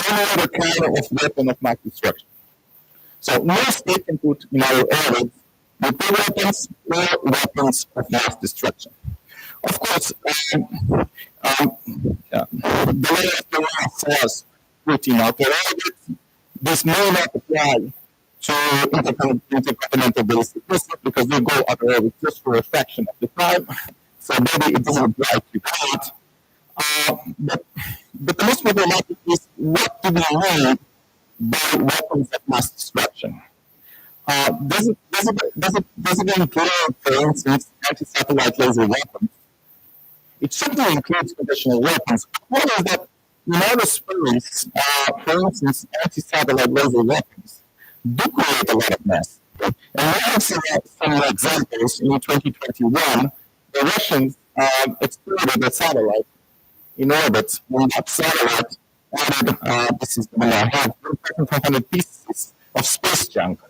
any other kind of weapon of mass destruction. So no state can put in our orbit nuclear weapons or weapons of mass destruction. Of course, the layer of the law says put in outer orbit. This may not apply to intercontinental ballistic missiles because they go outer orbit just for a fraction of the time. So maybe it doesn't apply to that. But the most problematic is what do we mean by weapons of mass destruction? Does it include, for instance, anti-satellite laser weapons? It certainly includes conventional weapons. What is that in outer space, for instance, anti-satellite laser weapons do create a lot of mess. And we have seen some examples in 2021. The Russians exploded a satellite in orbit, and that satellite added, this is the one I have, 1,500 pieces of space junk.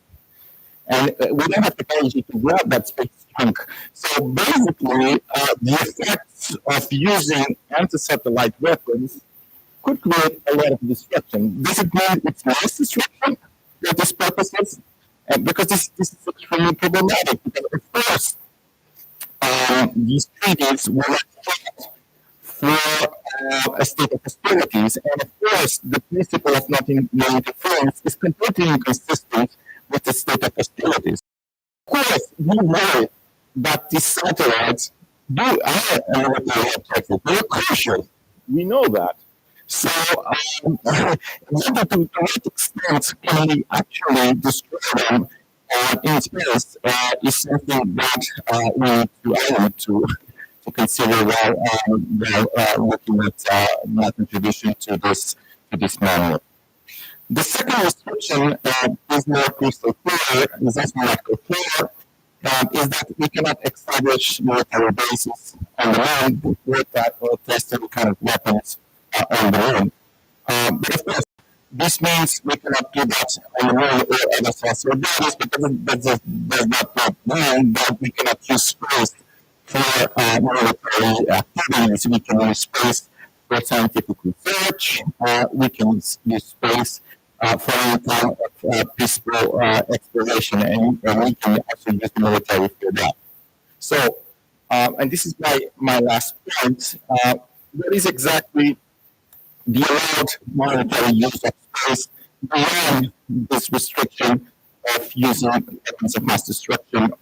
And we don't have technology to grab that space junk. So basically, the effects of using anti-satellite weapons could create a lot of destruction. Does it mean it's mass destruction for these purposes? Because this is extremely problematic. Because of course, these treaties were not fought for a state of hostilities. And of course, the principle of non-interference is completely inconsistent with the state of hostilities. Of course, we know that these satellites are military objects. They're crucial. We know that. So, to what extent can we actually destroy them in space is something that we need to consider while looking at my contribution to this manual. The second restriction is more crystal clear, is also Article 4, is that we cannot establish military bases on the land before that or test any kind of weapons on the moon. But of course, this means we cannot do that on the moon or other celestial bodies, but that does not mean that we cannot use space for military activities. We can use space for scientific research. We can use space for any kind of peaceful exploration, and we can also use the military for that. So, and this is my last point. What is exactly the allowed monetary use of space beyond this restriction of using weapons of mass destruction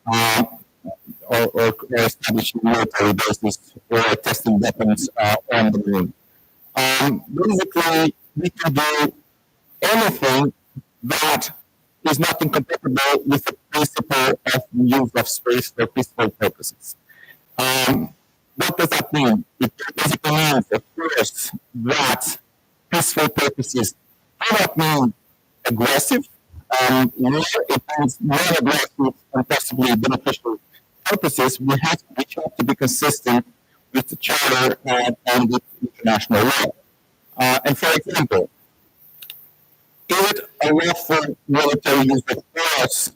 uh, or establishing military bases or testing weapons on the moon? Basically, we can do anything that is not incompatible with the principle of use of space for peaceful purposes. What does that mean? It basically means, of course, that peaceful purposes do not mean aggressive, nor it means non-aggressive and possibly beneficial purposes, which have to be consistent with the Charter and with international law. And for example, is it a lawful military use of force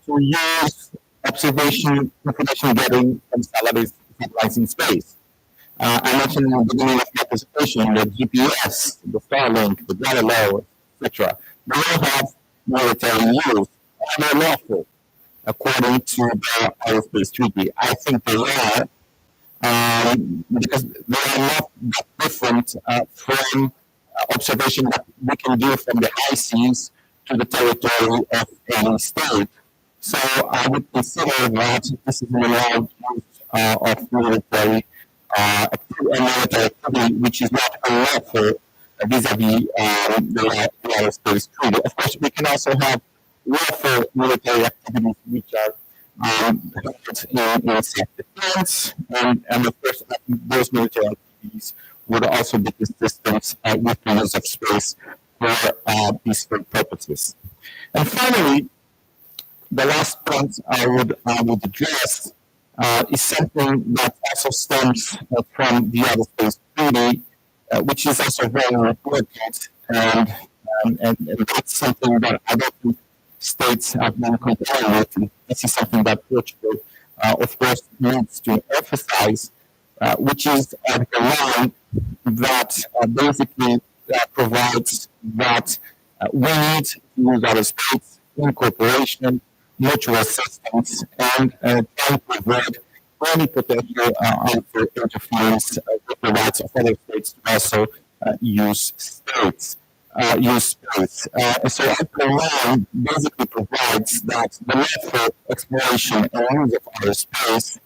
to use observation information getting from satellites in space? I mentioned in the beginning of my presentation the GPS, the Starlink, the Galileo, etc. They all have military use. Are they lawful according to the Aerospace Treaty? I think they are, because they are not that different from observation that we can do from the high seas to the territory of any state. So I would consider that this is an allowed use of military activity, which is not unlawful vis-a-vis the Aerospace Treaty. Of course, we can also have lawful military activities which are held in self-defense, and of course, those military activities would also be consistent with the use of space for peaceful purposes. And finally, the last point I would address is something that also stems from the Aerospace Treaty, which is also very important, and that's something that I don't think states have been complying with. And this is something that Portugal, of course, needs to emphasize, which is Article 9, that basically provides that we need to use our states in cooperation, mutual assistance, and can prevent any potential interference with the rights of other states to also use space. So Article 9 basically provides that the lawful exploration and use of outer space,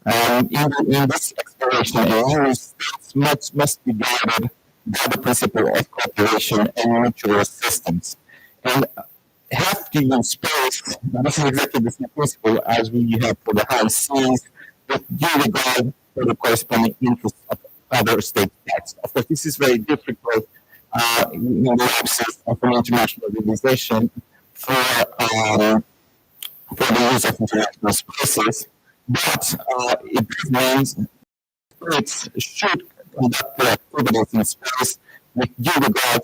in this exploration and use, states must be guided by the principle of cooperation and mutual assistance. And have to use space, this is exactly the same principle as we have for the high seas, with due regard for the corresponding interests of other state states. Of course, this is very difficult in the absence of an international organization for the use of international spaces, but it means states should conduct their activities in space with due regard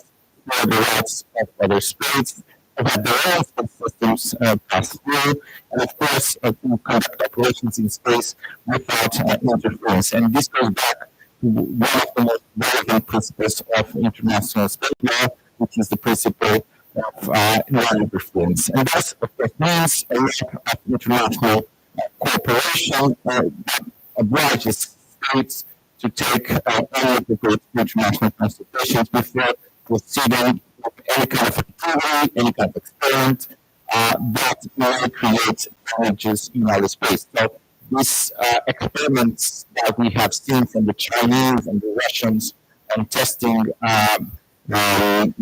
for the rights of other states, to have their own space systems pass through, and of course to conduct operations in space without interference. And this goes back to one of the most relevant principles of international space law, which is the principle of non-interference. And this, of course, means a lack of international cooperation that obliges states to take any appropriate international consultations before proceeding with any kind of activity, any kind of experiment that may create challenges in outer space. So these experiments that we have seen from the Chinese and the Russians on testing the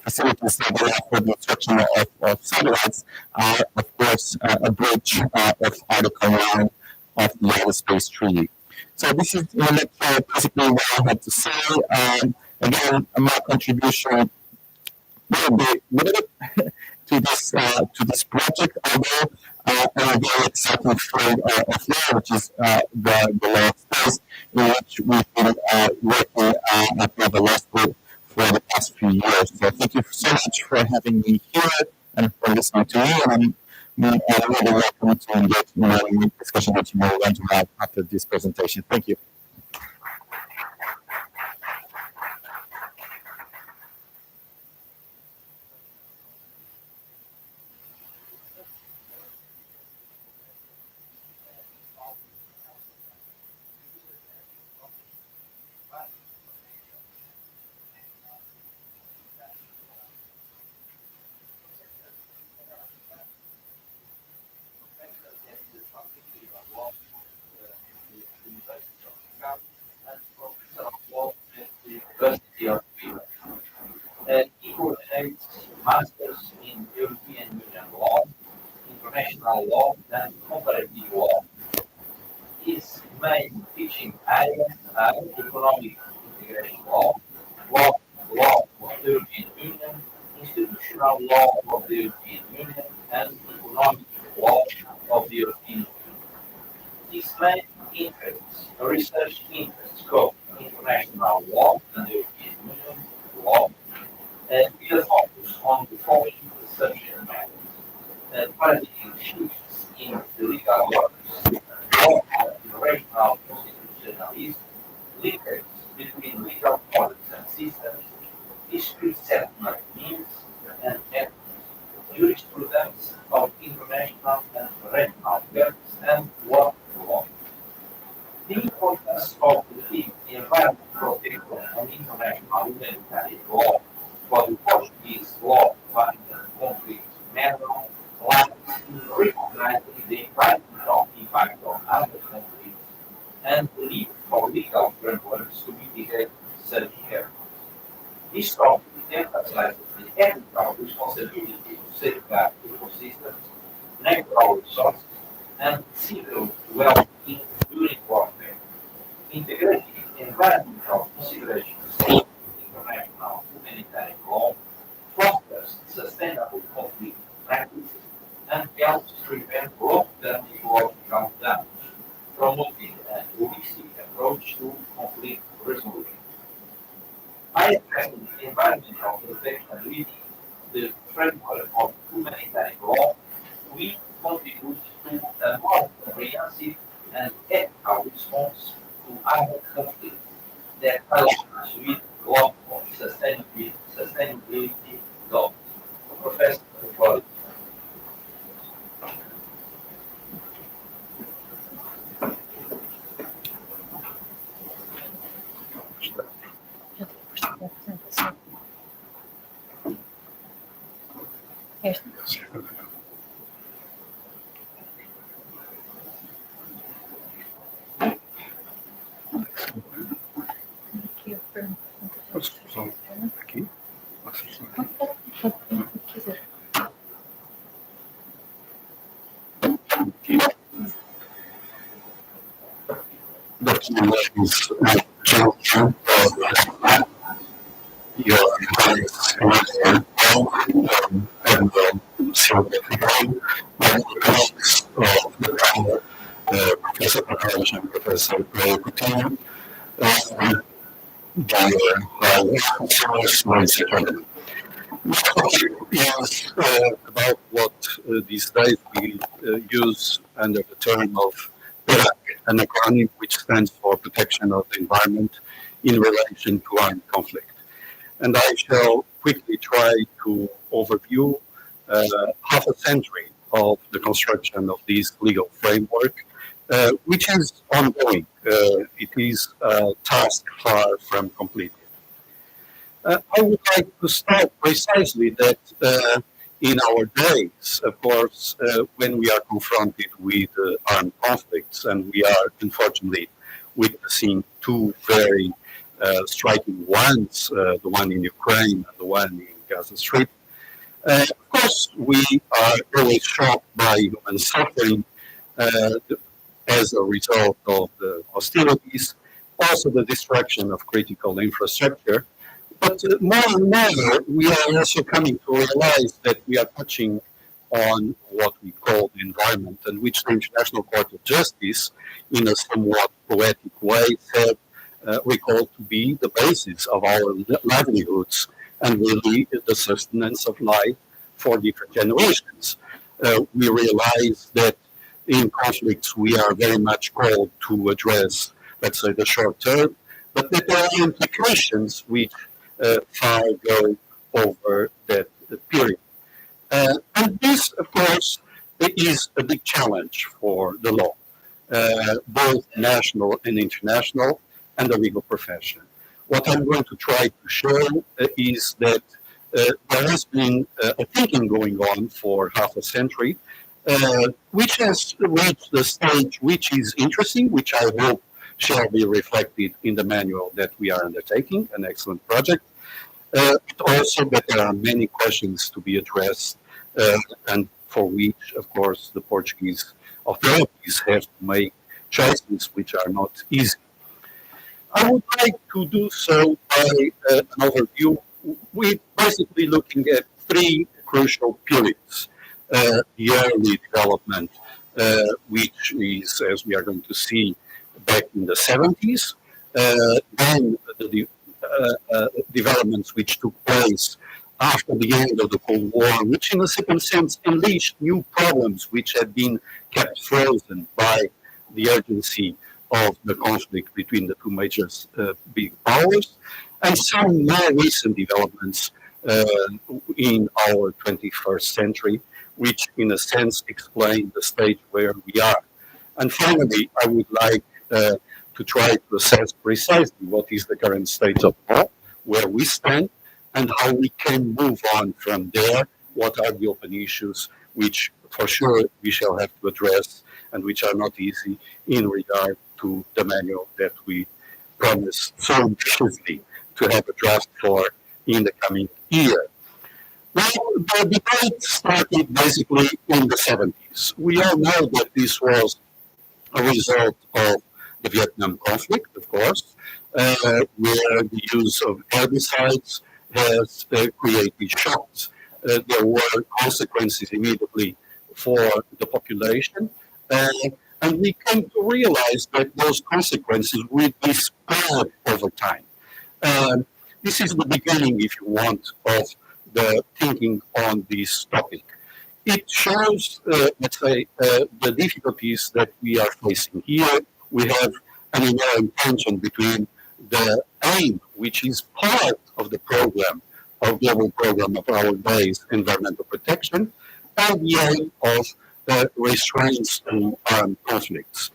facilities that they have for the construction of satellites are, of course, a breach of Article 9 of the Aerospace Treaty. So this is, in a nutshell, basically what I had to say. Again, my contribution will be limited to this project, although I'm very excited for FLAIR, which is the law of space, in which we've been working at the law school for the past few years. So thank you so much for having me here, and for listening to me. And I'm really welcome to engage in any discussion that you may want to have after this presentation. Thank you. University of Vienna. He coordinates masters in European Union law, international law, and comparative law. His main teaching areas are economic integration law of the European Union, institutional law of the European Union, and economic law of the European Union. His main research interests cover international law and European Union law, and will focus on the following subject matters: paradigm shifts in the legal orders, law of international constitutionalism, linkage between legal orders and systems, dispute settlement means and methods, jurisprudence of international and regional courts, and law of law. The importance of the field environmental protection and international humanitarian law for the Portuguese law of conflict manual lies in recognizing the environmental impact of other conflicts and the need for legal frameworks to mitigate such errors. This topic emphasizes the ethical responsibility to safeguard ecosystems, natural resources, and civil well-being during warfare. Integrating environmental considerations in international humanitarian law fosters sustainable conflict practices and helps prevent long-term ecological damage, promoting a holistic approach to conflict resolution. By addressing environmental protection within the framework of humanitarian law, we contribute to a more comprehensive and ethical response to armed conflicts that aligns with global sustainability goals. Professor Flores. Aqui. Dr. Ladies and gentlemen, your colleagues and significantly my colleagues of the panel, Professor Pacaras and Professor Coutinho, my topic is about what these days we use under the term of PORTUGAL, an acronym which stands for Protection of the Environment in relation to armed conflict. And I shall quickly try to overview half a century of the construction of this legal framework, which is ongoing. It is a task far from completed. I would like to start precisely that in our days, of course, when we are confronted with armed conflicts, and we are unfortunately witnessing two very striking ones, the one in Ukraine and the one in Gaza Strip. Of course, we are always shocked by human suffering as a result of the hostilities, also the destruction of critical infrastructure. But more and more, we are also coming to realize that we are touching on what we call the environment, and which the International Court of Justice, in a somewhat poetic way, said recalled to be the basis of our livelihoods and really the sustenance of life for different generations. We realize that in conflicts we are very much called to address, let's say, the short term, but that there are implications which far go over that period. And this, of course, is a big challenge for the law, both national and international, and the legal profession. What I'm going to try to show is that there has been a thinking going on for half a century, which has reached the stage which is interesting, which I hope shall be reflected in the manual that we are undertaking, an excellent project. But also that there are many questions to be addressed, and for which, of course, the Portuguese authorities have to make choices which are not easy. I would like to do so by an overview. We're basically looking at three crucial periods. The early development, which is, as we are going to see, back in the 70s. Then the developments which took place after the end of the Cold War, which in a certain sense unleashed new problems which had been kept frozen by the urgency of the conflict between the two major big powers, and some more recent developments in our 21st century, which in a sense explain the stage where we are. And finally, I would like to try to assess precisely what is the current state of law, where we stand, and how we can move on from there, what are the open issues which for sure we shall have to address and which are not easy in regard to the manual that we promised so ambitiously to have a draft for in the coming year. Well, the debate started basically in the 70s. We all know that this was a result of the Vietnam conflict, of course, where the use of herbicides has created shocks. There were consequences immediately for the population, and we came to realize that those consequences will be spread over time. This is the beginning, if you want, of the thinking on this topic. It shows, let's say, the difficulties that we are facing here. We have an inherent tension between the aim, which is part of the program, of global program of our days, environmental protection, and the aim of restraints to armed conflicts.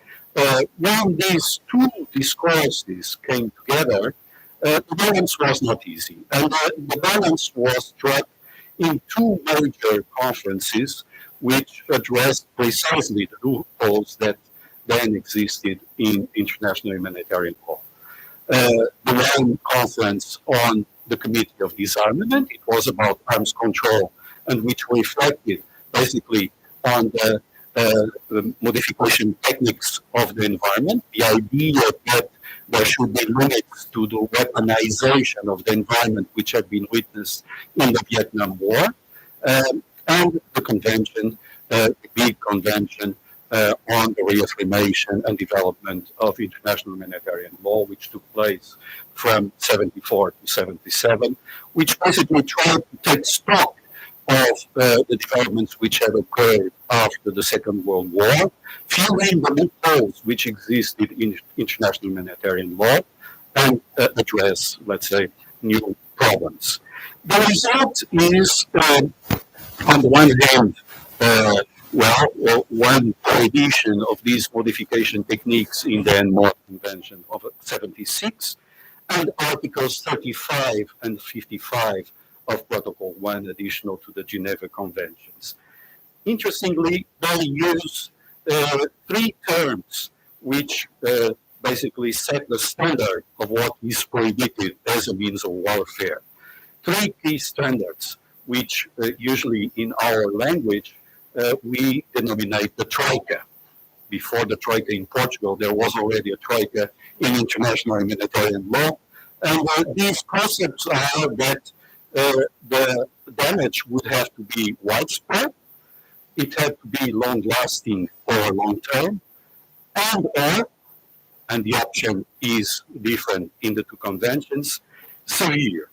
When these two discourses came together, the balance was not easy. And the balance was struck in two major conferences which addressed precisely the loopholes that then existed in international humanitarian law. The one conference on the Committee of Disarmament, it was about arms control, and which reflected basically on the modification techniques of the environment, the idea that there should be limits to the weaponization of the environment which had been witnessed in the Vietnam War, and the convention, the big convention on the reaffirmation and development of international humanitarian law, which took place from 74 to 77, which basically tried to take stock of the developments which had occurred after the Second World War, filling the loopholes which existed in international humanitarian law, and address, let's say, new problems. The result is, on the one hand, one edition of these modification techniques in the NMOR Convention of 76, and Articles 35 and 55 of Protocol 1 additional to the Geneva Conventions. Interestingly, they use three terms which basically set the standard of what is prohibited as a means of warfare. Three key standards, which usually in our language we denominate the Troika. Before the Troika in Portugal, there was already a Troika in international humanitarian law. And these concepts are that the damage would have to be widespread, it had to be long-lasting or long-term, and the option is different in the two conventions, severe.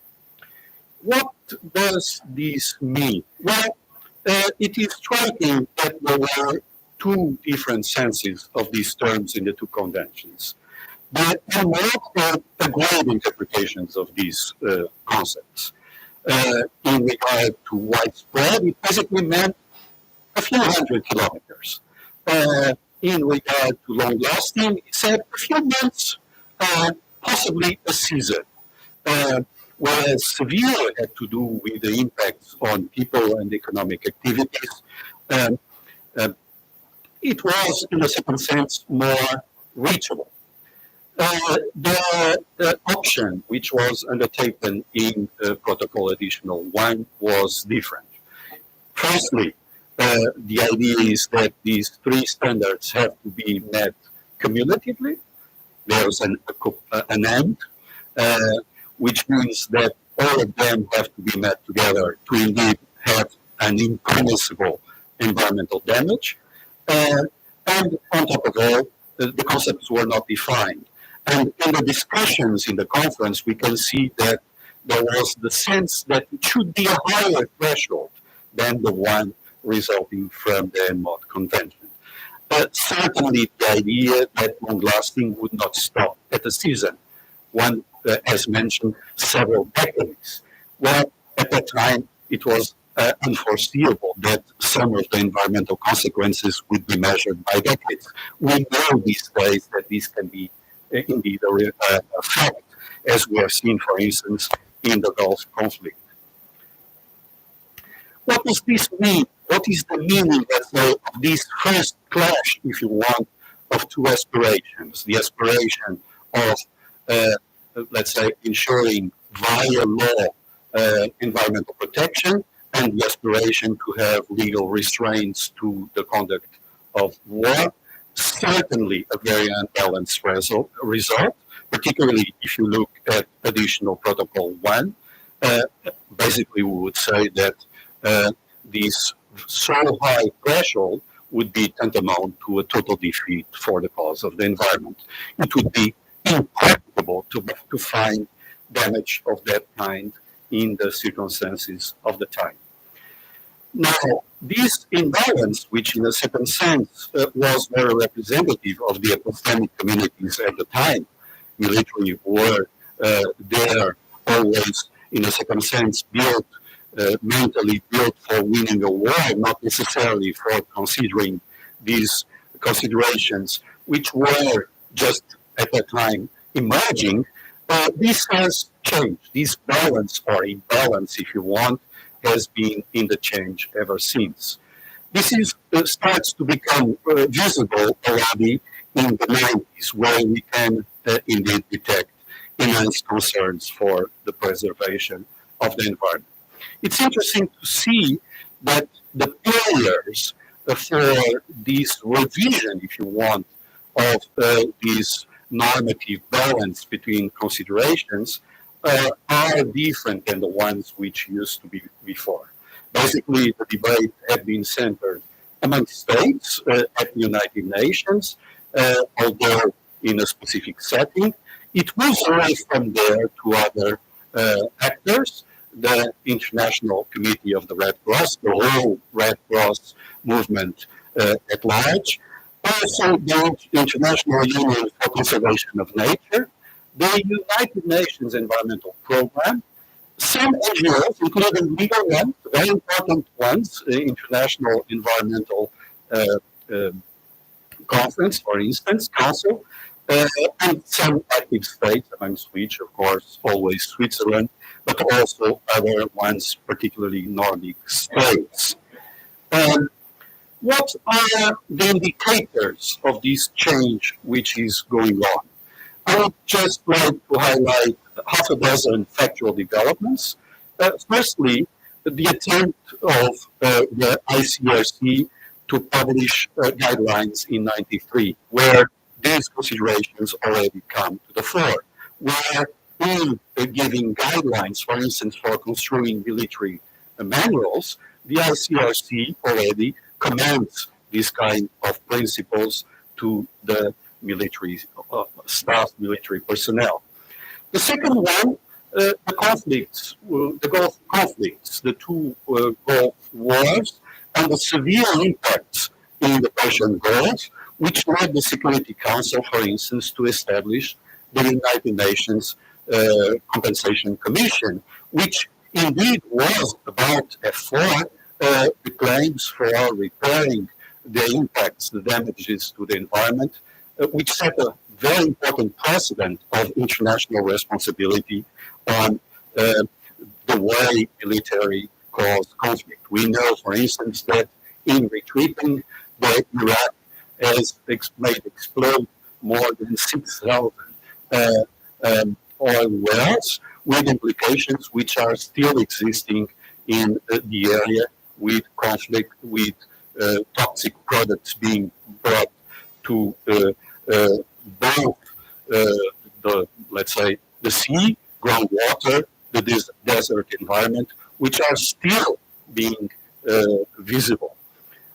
What does this mean? Well, it is striking that there were two different senses of these terms in the two conventions. But there were agreed interpretations of these concepts. In regard to widespread, it basically meant a few hundred kilometers. In regard to long-lasting, it said a few months, possibly a season. Whereas severe had to do with the impacts on people and economic activities, it was, in a certain sense, more reachable. The option which was undertaken in Protocol Additional 1 was different. Firstly, the idea is that these three standards have to be met cumulatively. There's an end, which means that all of them have to be met together to indeed have an impermissible environmental damage. And on top of all, the concepts were not defined. And in the discussions in the conference, we can see that there was the sense that it should be a higher threshold than the one resulting from the ENMOD convention. But certainly the idea that long-lasting would not stop at a season. One, as mentioned, several decades. Well, at that time, it was unforeseeable that some of the environmental consequences would be measured by decades. We know these days that this can be indeed a fact, as we have seen, for instance, in the Gulf conflict. What does this mean? What is the meaning, let's say, of this first clash, if you want, of two aspirations? The aspiration of, let's say, ensuring via law environmental protection, and the aspiration to have legal restraints to the conduct of war. Certainly a very unbalanced result, particularly if you look at Additional Protocol 1. Basically, we would say that this so high threshold would be tantamount to a total defeat for the cause of the environment. It would be impracticable to find damage of that kind in the circumstances of the time. Now, this imbalance, which in a certain sense was very representative of the epistemic communities at the time, military were there always, in a certain sense, built, mentally built for winning a war, not necessarily for considering these considerations, which were just at that time emerging. This has changed. This balance or imbalance, if you want, has been in the change ever since. This is starts to become visible already in the 90s, where we can indeed detect immense concerns for the preservation of the environment. It's interesting to see that the players for this revision, if you want, of this normative balance between considerations are different than the ones which used to be before. Basically, the debate had been centered among states at the United Nations, although in a specific setting. It moves away from there to other actors, the International Committee of the Red Cross, the whole Red Cross movement at large, also the International Union for Conservation of Nature, the United Nations Environmental Program, some NGOs, including legal ones, very important ones, the International Environmental Conference, for instance, Council, and some active states, amongst which, of course, always Switzerland, but also other ones, particularly Nordic states. What are the indicators of this change which is going on? I would just like to highlight half a dozen factual developments. Firstly, the attempt of the ICRC to publish guidelines in '93, where these considerations already come to the fore, where in giving guidelines, for instance, for construing military manuals, the ICRC already commands this kind of principles to the military staff, military personnel. The second one, the conflicts, the Gulf conflicts, the two Gulf wars, on the severe impacts in the Persian Gulf, which led the Security Council, for instance, to establish the United Nations Compensation Commission, which indeed was about F4, the claims for repairing the impacts, the damages to the environment, which set a very important precedent of international responsibility on the way military cause conflict. We know, for instance, that in retreating, that Iraq has made explode more than 6,000 oil wells, with implications which are still existing in the area, with conflict, with toxic products being brought to both the, let's say, the sea, groundwater, the desert environment, which are still being visible.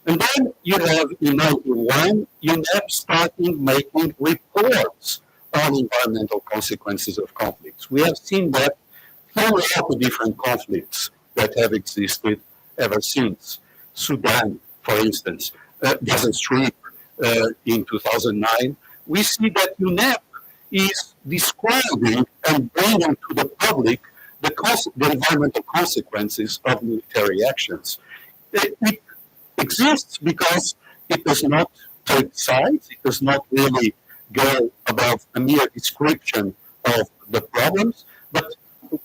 And then you have in 91, UNEP starting making reports on environmental consequences of conflicts. We have seen that throughout the different conflicts that have existed ever since. Sudan, for instance, Gaza Strip in 2009, we see that UNEP is describing and bringing to the public the environmental consequences of military actions. It exists because it does not take sides, it does not really go above a mere description of the problems, but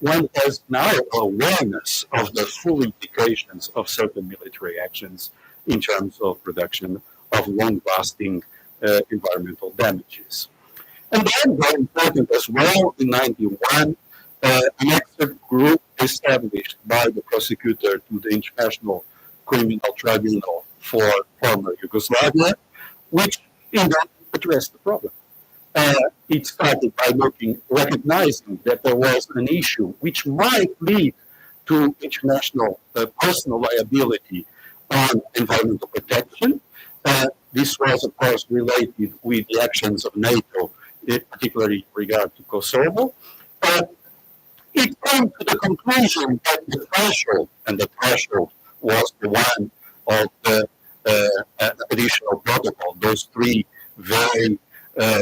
one has now awareness of the full implications of certain military actions in terms of production of long-lasting environmental damages. And then, very important as well, in 91, an expert group established by the prosecutor to the International Criminal Tribunal for former Yugoslavia, which addressed the problem. It started by recognizing that there was an issue which might lead to international personal liability on environmental protection. This was, of course, related with the actions of NATO, particularly in regard to Kosovo. It came to the conclusion that the threshold, and the threshold was the one of the additional protocol, those three very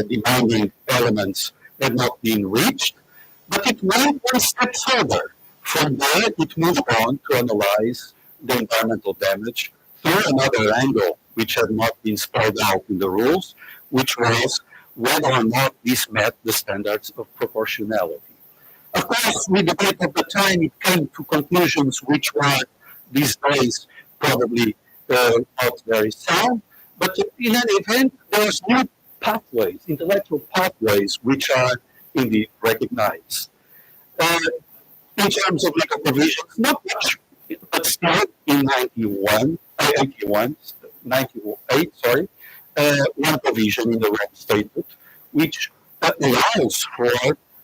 demanding elements had not been reached, but it went one step further. From there, it moved on to analyze the environmental damage through another angle, which had not been spelled out in the rules, which was whether or not this met the standards of proportionality. Of course, with the debate at the time, it came to conclusions which were these days probably not very sound, but in any event, there's new pathways, intellectual pathways, which are indeed recognized. In terms of legal provisions, not much, but still in 98, one provision in the Rome Statute, which allows for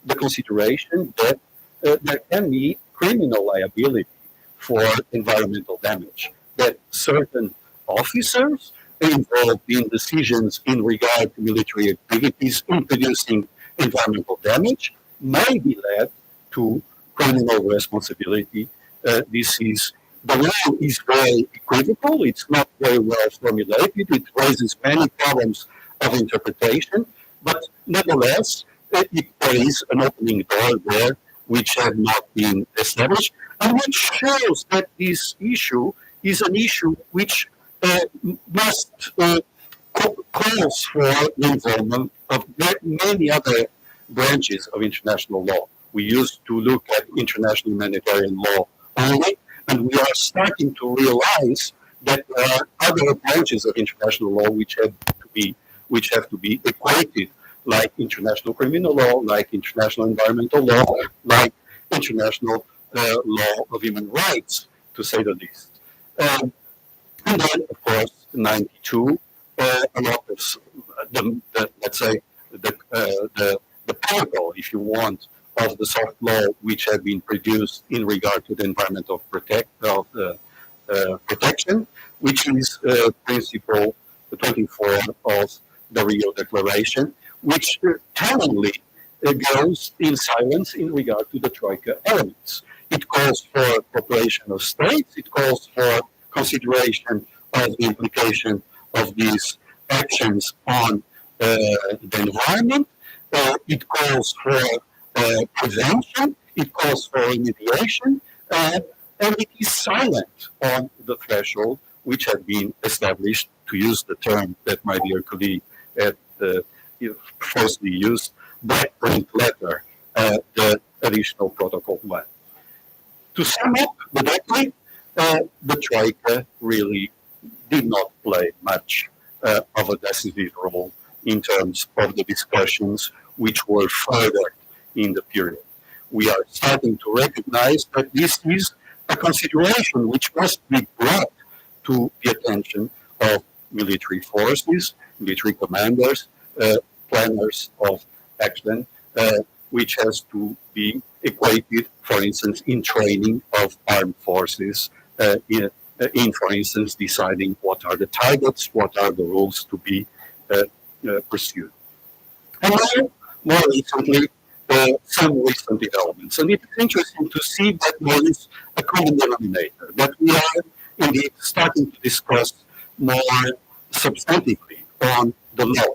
the consideration that there can be criminal liability for environmental damage, that certain officers involved in decisions in regard to military activities introducing environmental damage may be led to criminal responsibility. The law is very equivocal, it's not very well formulated, it raises many problems of interpretation, but nevertheless, there is an opening door there which had not been established, and which shows that this issue is an issue which must calls for the involvement of many other branches of international law. We used to look at international humanitarian law only, and we are starting to realize that there are other branches of international law which have to be equated, like international criminal law, like international environmental law, like international law of human rights, to say the least. And then, of course, 92, a lot of the pinnacle, if you want, of the soft law which have been produced in regard to the environmental protection, which is Principle 24 of the Rio Declaration, which tellingly goes in silence in regard to the Troika elements. It calls for cooperation of states, it calls for consideration of the implication of these actions on the environment. It calls for prevention, it calls for remediation, and it is silent on the threshold which had been established, to use the term that my dear colleague had firstly used, black print letter, the additional protocol 1. To sum up the decade, the Troika really did not play much of a decisive role in terms of the discussions which were further in the period. We are starting to recognize that this is a consideration which must be brought to the attention of military forces, military commanders, planners of action, which has to be equated, for instance, in training of armed forces, in, for instance, deciding what are the targets, what are the rules to be pursued. And now, more recently, some recent developments. And it's interesting to see that there is a common denominator, that we are indeed starting to discuss more substantively on the law.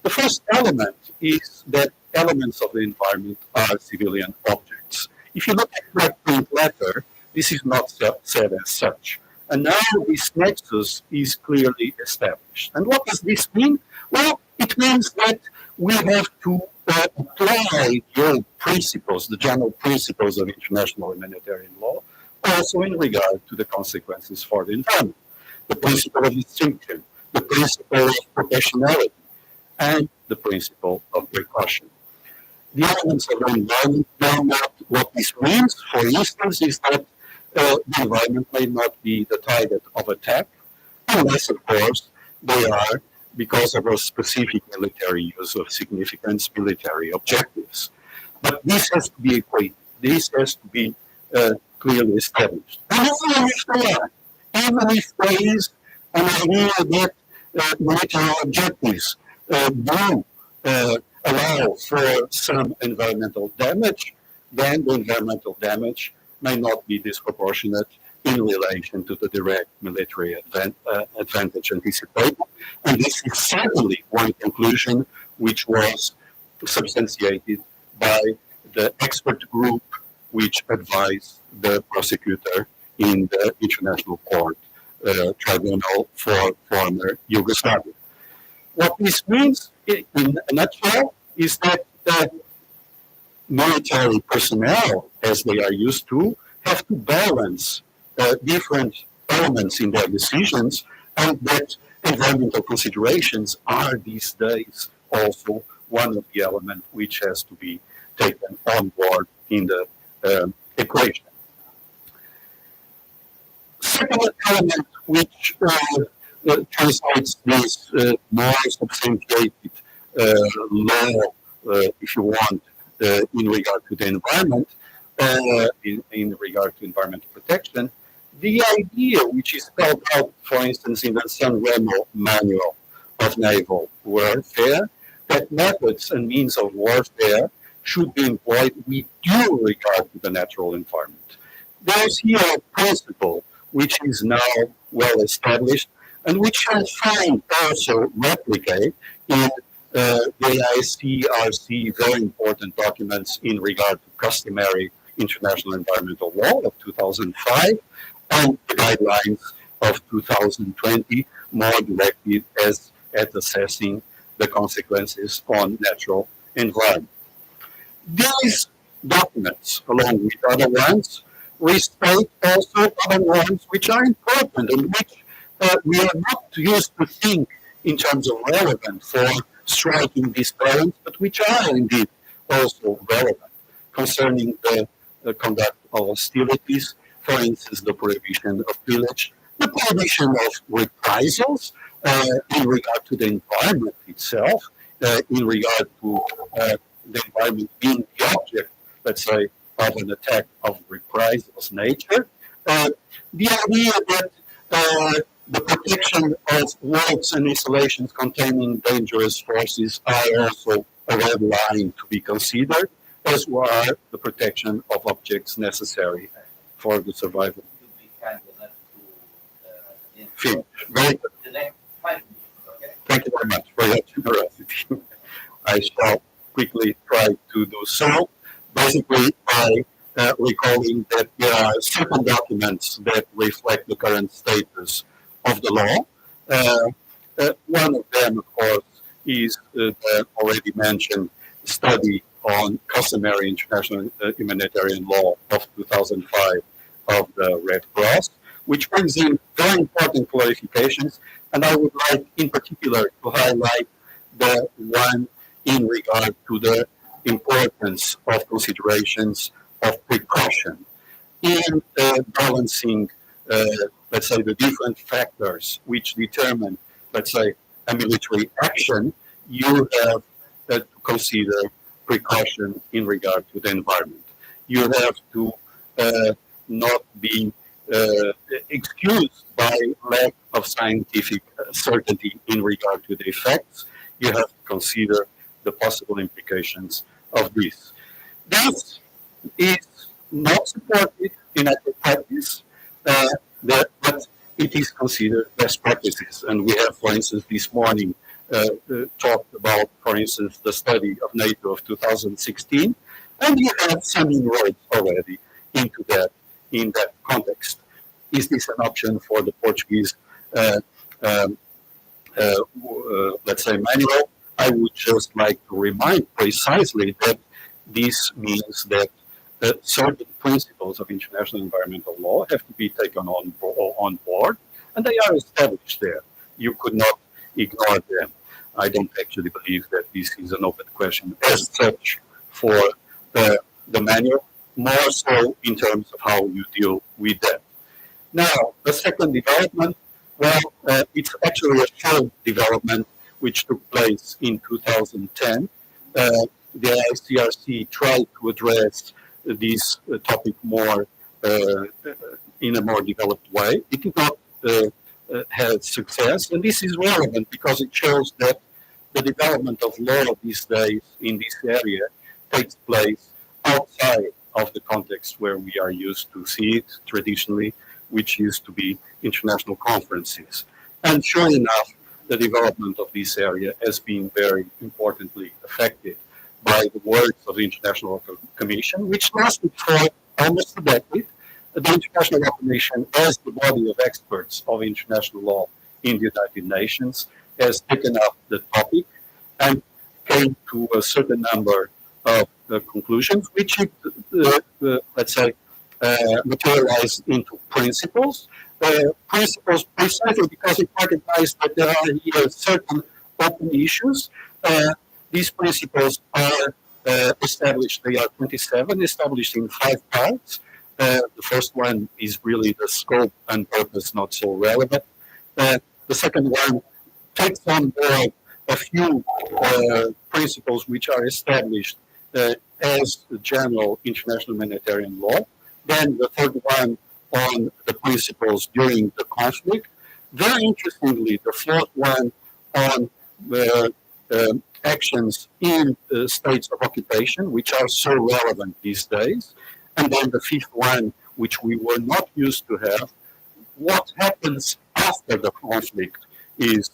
The first element is that elements of the environment are civilian objects. If you look at Black Print Letter, this is not said as such. And now this nexus is clearly established. And what does this mean? Well, it means that we have to apply the principles, the general principles of international humanitarian law, also in regard to the consequences for the environment. The principle of distinction, the principle of proportionality, and the principle of precaution. The elements of the environment know what this means. For instance, is that the environment may not be the target of attack, unless, of course, they are because of a specific military use of significant military objectives. But this has to be equated. This has to be clearly established. And even if they are, even if there is an idea that military objectives do allow for some environmental damage, then the environmental damage may not be disproportionate in relation to the direct military advantage anticipated. And this is certainly one conclusion which was substantiated by the expert group which advised the prosecutor in the International Court Tribunal for former Yugoslavia. What this means, in a nutshell, is that military personnel, as they are used to, have to balance different elements in their decisions, and that environmental considerations are these days also one of the elements which has to be taken on board in the equation. Second element which translates this more substantiated law, if you want, in regard to the environment, in regard to environmental protection, the idea which is spelled out, for instance, in the San Remo Manual of Naval Warfare, that methods and means of warfare should be employed with due regard to the natural environment. There's here a principle which is now well established and which I find also replicate in the ICRC very important documents in regard to customary international environmental law of 2005 and the guidelines of 2020, more directed as at assessing the consequences on natural environment. These documents, along with other ones, restate also other ones which are important and which we are not used to think in terms of relevant for striking these balance, but which are indeed also relevant concerning the conduct of hostilities, for instance, the prohibition of pillage, the prohibition of reprisals in regard to the environment itself, in regard to the environment being the object, let's say, of an attack of reprisals nature. The idea that the protection of works and installations containing dangerous forces are also a red line to be considered, as well as the protection of objects necessary for the survival. You'd be kind enough to finish. Very good. The next 5 minutes, okay? Thank you very much for your generosity. I shall quickly try to do so. Basically, by recalling that there are certain documents that reflect the current status of the law. One of them, of course, is the already mentioned study on customary international humanitarian law of 2005 of the Red Cross, which brings in very important clarifications. And I would like, in particular, to highlight the one in regard to the importance of considerations of precaution in balancing, let's say, the different factors which determine, let's say, a military action. You have to consider precaution in regard to the environment. You have to not be excused by lack of scientific certainty in regard to the effects. You have to consider the possible implications of this. This is not supported in actual practice, but it is considered best practices. And we have, for instance, this morning talked about, for instance, the study of NATO of 2016, and you have some inroads already into that in that context. Is this an option for the Portuguese, let's say, manual? I would just like to remind precisely that this means that certain principles of international environmental law have to be taken on board, and they are established there. You could not ignore them. I don't actually believe that this is an open question as such for the manual, more so in terms of how you deal with that. Now, the second development, well, it's actually a third development which took place in 2010. The ICRC tried to address this topic more in a more developed way. It did not have success, and this is relevant because it shows that the development of law these days in this area takes place outside of the context where we are used to see it traditionally, which used to be international conferences. And sure enough, the development of this area has been very importantly affected by the works of the International Commission, which lasted for almost a decade. The International Commission, as the body of experts of international law in the United Nations, has taken up the topic and came to a certain number of conclusions, which it, let's say, materialized into principles. Principles precisely because it recognized that there are here certain open issues. These principles are established, they are 27, established in 5 parts. The first one is really the scope and purpose, not so relevant. The second one takes on board a few principles which are established as the general international humanitarian law. Then the third one on the principles during the conflict. Very interestingly, the fourth one on the actions in states of occupation, which are so relevant these days. And then the fifth one, which we were not used to have, what happens after the conflict is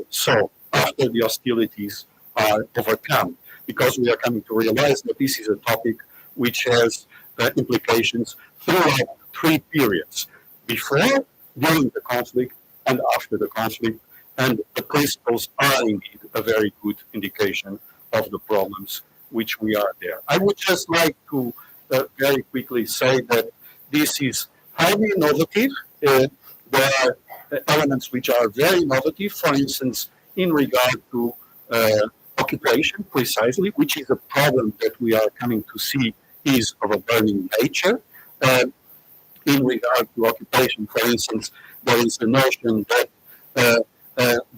so after the hostilities are overcome, because we are coming to realize that this is a topic which has implications throughout 3 periods: before, during the conflict, and after the conflict. And the principles are indeed a very good indication of the problems which we are there. I would just like to very quickly say that this is highly innovative. There are elements which are very innovative, for instance, in regard to occupation precisely, which is a problem that we are coming to see is of a burning nature. In regard to occupation, for instance, there is the notion that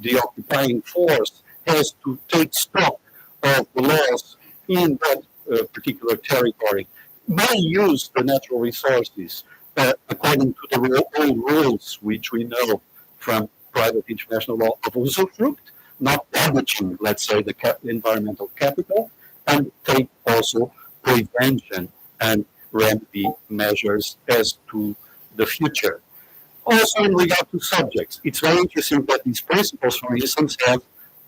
the occupying force has to take stock of the laws in that particular territory, may use the natural resources according to the old rules which we know from private international law of usufruct, not damaging, let's say, the environmental capital, and take also prevention and remedy measures as to the future. Also, in regard to subjects, it's very interesting that these principles, for instance, have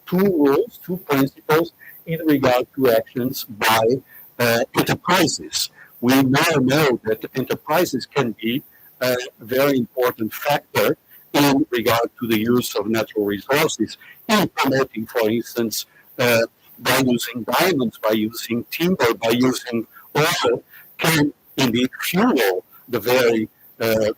two principles in regard to actions by enterprises. We now know that enterprises can be a very important factor in regard to the use of natural resources, in promoting, for instance, by using diamonds, by using timber, by using oil, can indeed fuel the very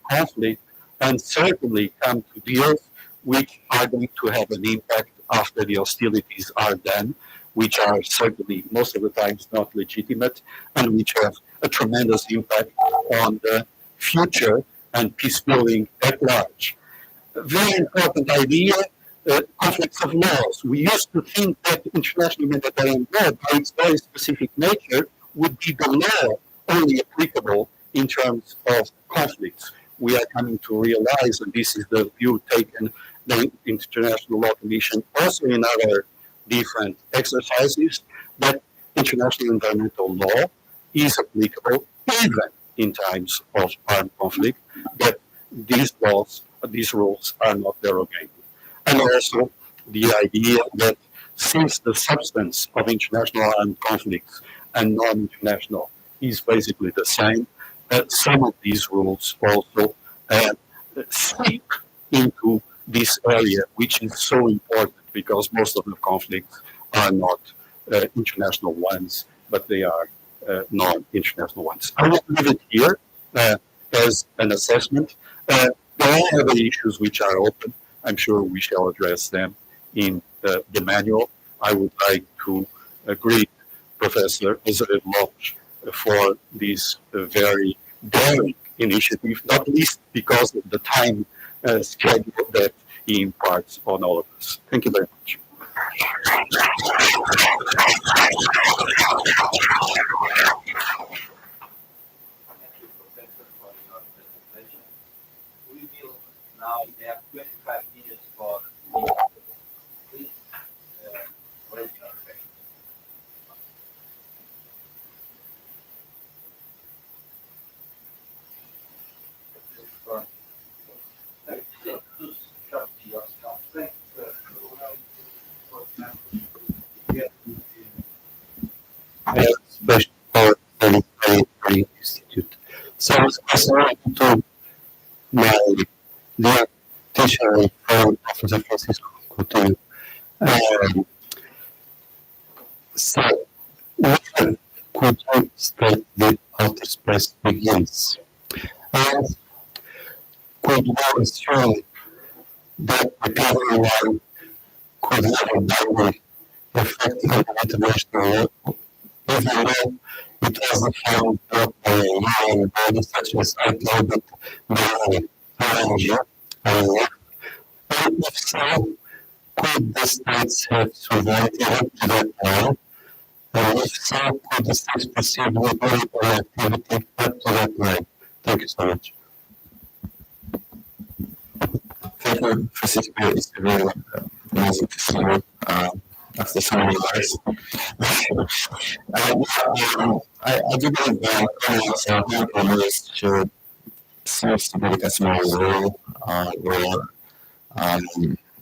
conflict and certainly come to deals which are going to have an impact after the hostilities are done, which are certainly most of the times not legitimate, and which have a tremendous impact on the future and peace building at large. A very important idea, conflicts of laws. We used to think that international humanitarian law, by its very specific nature, would be the law only applicable in terms of conflicts. We are coming to realize, and this is the view taken by the International Law Commission, also in other different exercises, that international environmental law is applicable even in times of armed conflict, that these laws, these rules are not derogated. And also the idea that since the substance of international armed conflicts and non-international is basically the same, some of these rules also seep into this area, which is so important because most of the conflicts are not international ones, but they are non-international ones. I will leave it here as an assessment. There are other issues which are open. I'm sure we shall address them in the manual. I would like to greet Professor Elizabeth Lopes for this very daring initiative, not least because of the time schedule that he imparts on all of us. Thank you very much. We will now have 25 minutes for please raise your hand. Special Power Training Institute. So as I told my dear teacher and friend, Professor Francisco Coutinho, so when could you state the outer space begins? And could you assume that the PORTUGAL could have a downward effect on international law, even though it was found that UN bodies such as ICAO that may and if so, could the states have survived up to that line? And if so, could the states proceed with military activity up to that line? Thank you so much. Thank you, Francisco. It's very amazing to see you after so many years. I do believe that communities should serve to be a small role where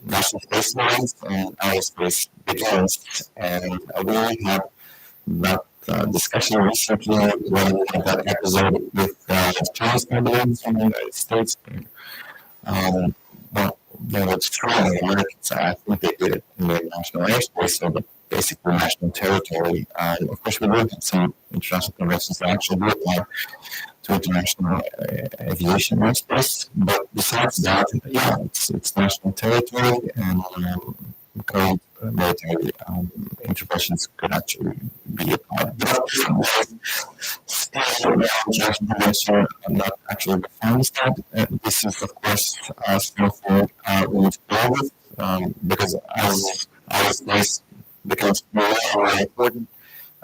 national space lines and aerospace begins. And we had that discussion recently when we had that episode with Charles President from the United States. But they were destroying the Americans. I think they did it in the national airspace, so the basically national territory. Of course, we do have some international conventions that actually do apply to international aviation airspace. But besides that, yeah, it's national territory, and current military interventions could actually be applied. Still, the international convention not actually defines that. This is, of course, something we need to deal with, because as aerospace becomes more and more important,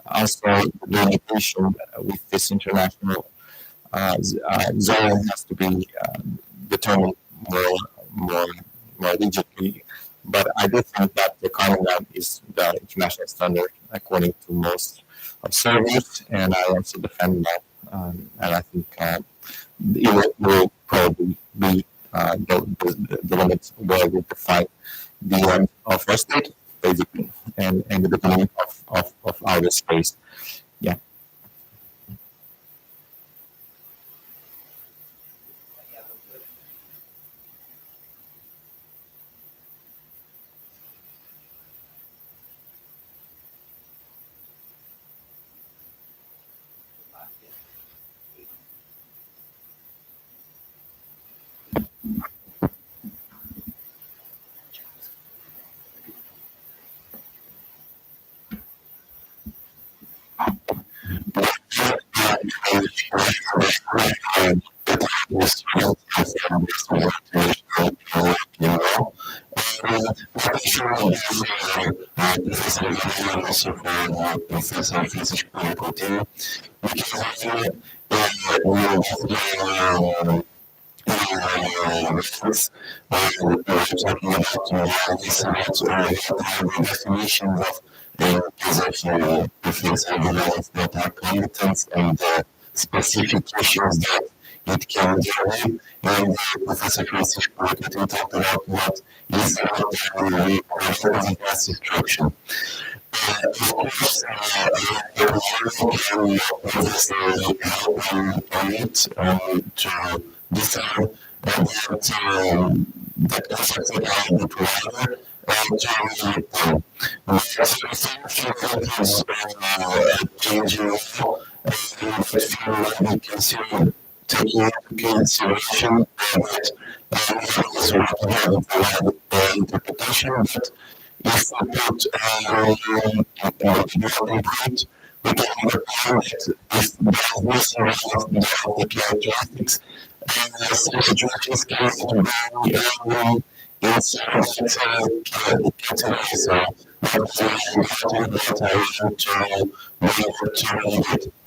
also the limitation with this international zone has to be determined more rigidly. But I do think that the common ground is the international standard, according to most observers, and I also defend that. And I think it will probably be the limits where we define the end of our state, basically, and the beginning of outer space. Yeah. Definitions of that are competence and specifications that it can do. And Professor Francis Parker talked about what is the class instruction. Of course, can obviously help on it to decide that concept of the provider consider taking into consideration that interpretation, but if we put input, we can understand that if the characteristics, situations can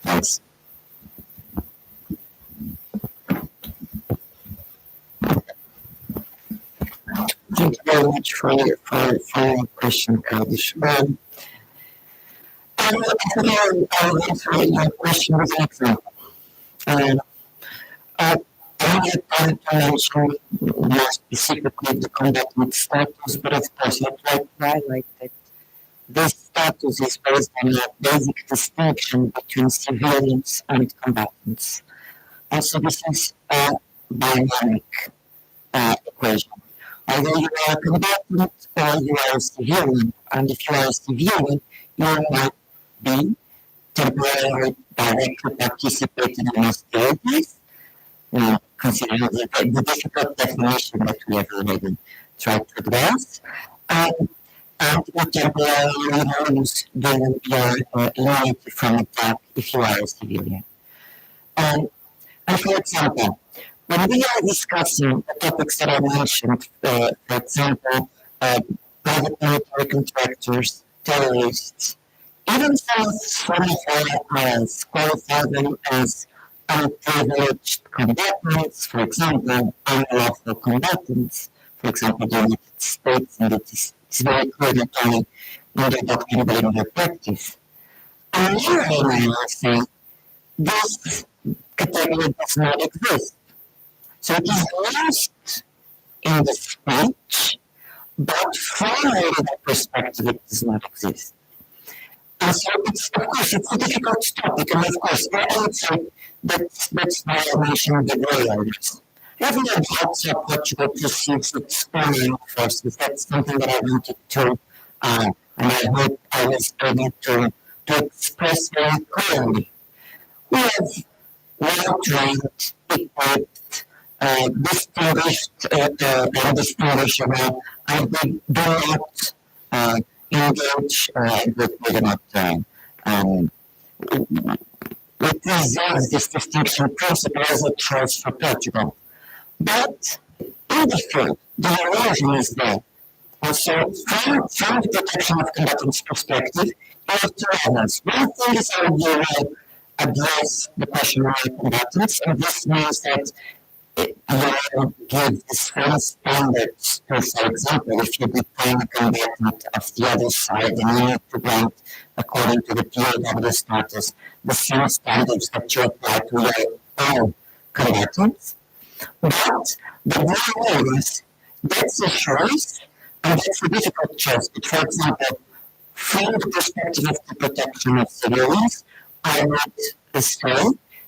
Thanks. Thank you very much for your question, Kaddish. I will answer your question with an example. I wanted to mention more specifically the combatant status, but of course I'd like to highlight that this status is based on a basic distinction between civilians and combatants. And so this is a dynamic equation. Either you are a combatant or you are a civilian, and if you are a civilian, you might be temporarily directly participating in hostilities. Considering the difficult definition that we have already tried to address, and you temporarily lose your immunity from attack if you are a civilian. And for example, when we are discussing the topics that I mentioned, for example, private military contractors, terrorists, even some of our allies qualify them as unprivileged combatants, for example, unlawful combatants, for example, the United States, and it's very clear not only in their doctrine but in their practice. On the other hand, I will say, this category does not exist. So it is used in the speech, but from a legal perspective, it does not exist. And so of course, it's a difficult topic, and of course, I would say that's why I mentioned the gray areas. Having a doubts of Portugal perceives its own forces, that's something that I wanted to, and I hope I was able to express very clearly. We have well-trained, equipped, distinguished, and distinguishable, and we do not engage, we do not we preserve this distinction principle as a choice for Portugal. But in the field, the erosion is there. And so from the protection of combatants' perspective, I have two elements. One thing is how you will address the question of combatants, and this means that you will give the same standards to, for example, if you detain a combatant of the other side, then you need to grant, according to the POW status, the same standards that you apply to your own combatants. But the problem is that's a choice, and that's a difficult choice. But for example, from the perspective of the protection of civilians, I would say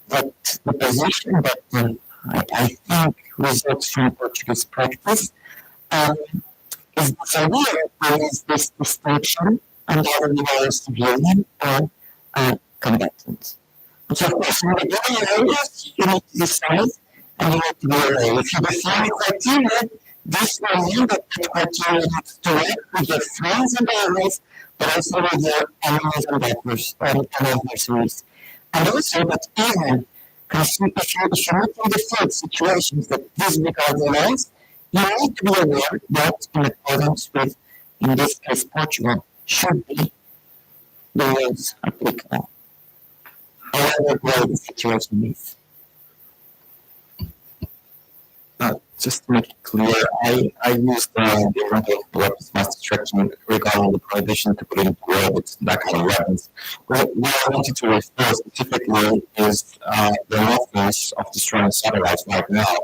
that the position that I think results from Portuguese practice is this idea there is this distinction on whether you are a civilian or a combatant. So of course, in the given areas, you need to decide and you need to be aware. If you define a criteria, this will mean that that criteria needs to work with your friends and allies, but also with your enemies and adversaries. And also that even if you're in the field situations that disregard the laws, you need to be aware that in accordance with, in this case, Portugal, should be the rules applicable. However great the situation is. Just to make it clear, I used the rental weapons mass destruction regarding the prohibition to put into orbit that kind of weapons. What I wanted to refer specifically is the lawfulness of destroying satellites right now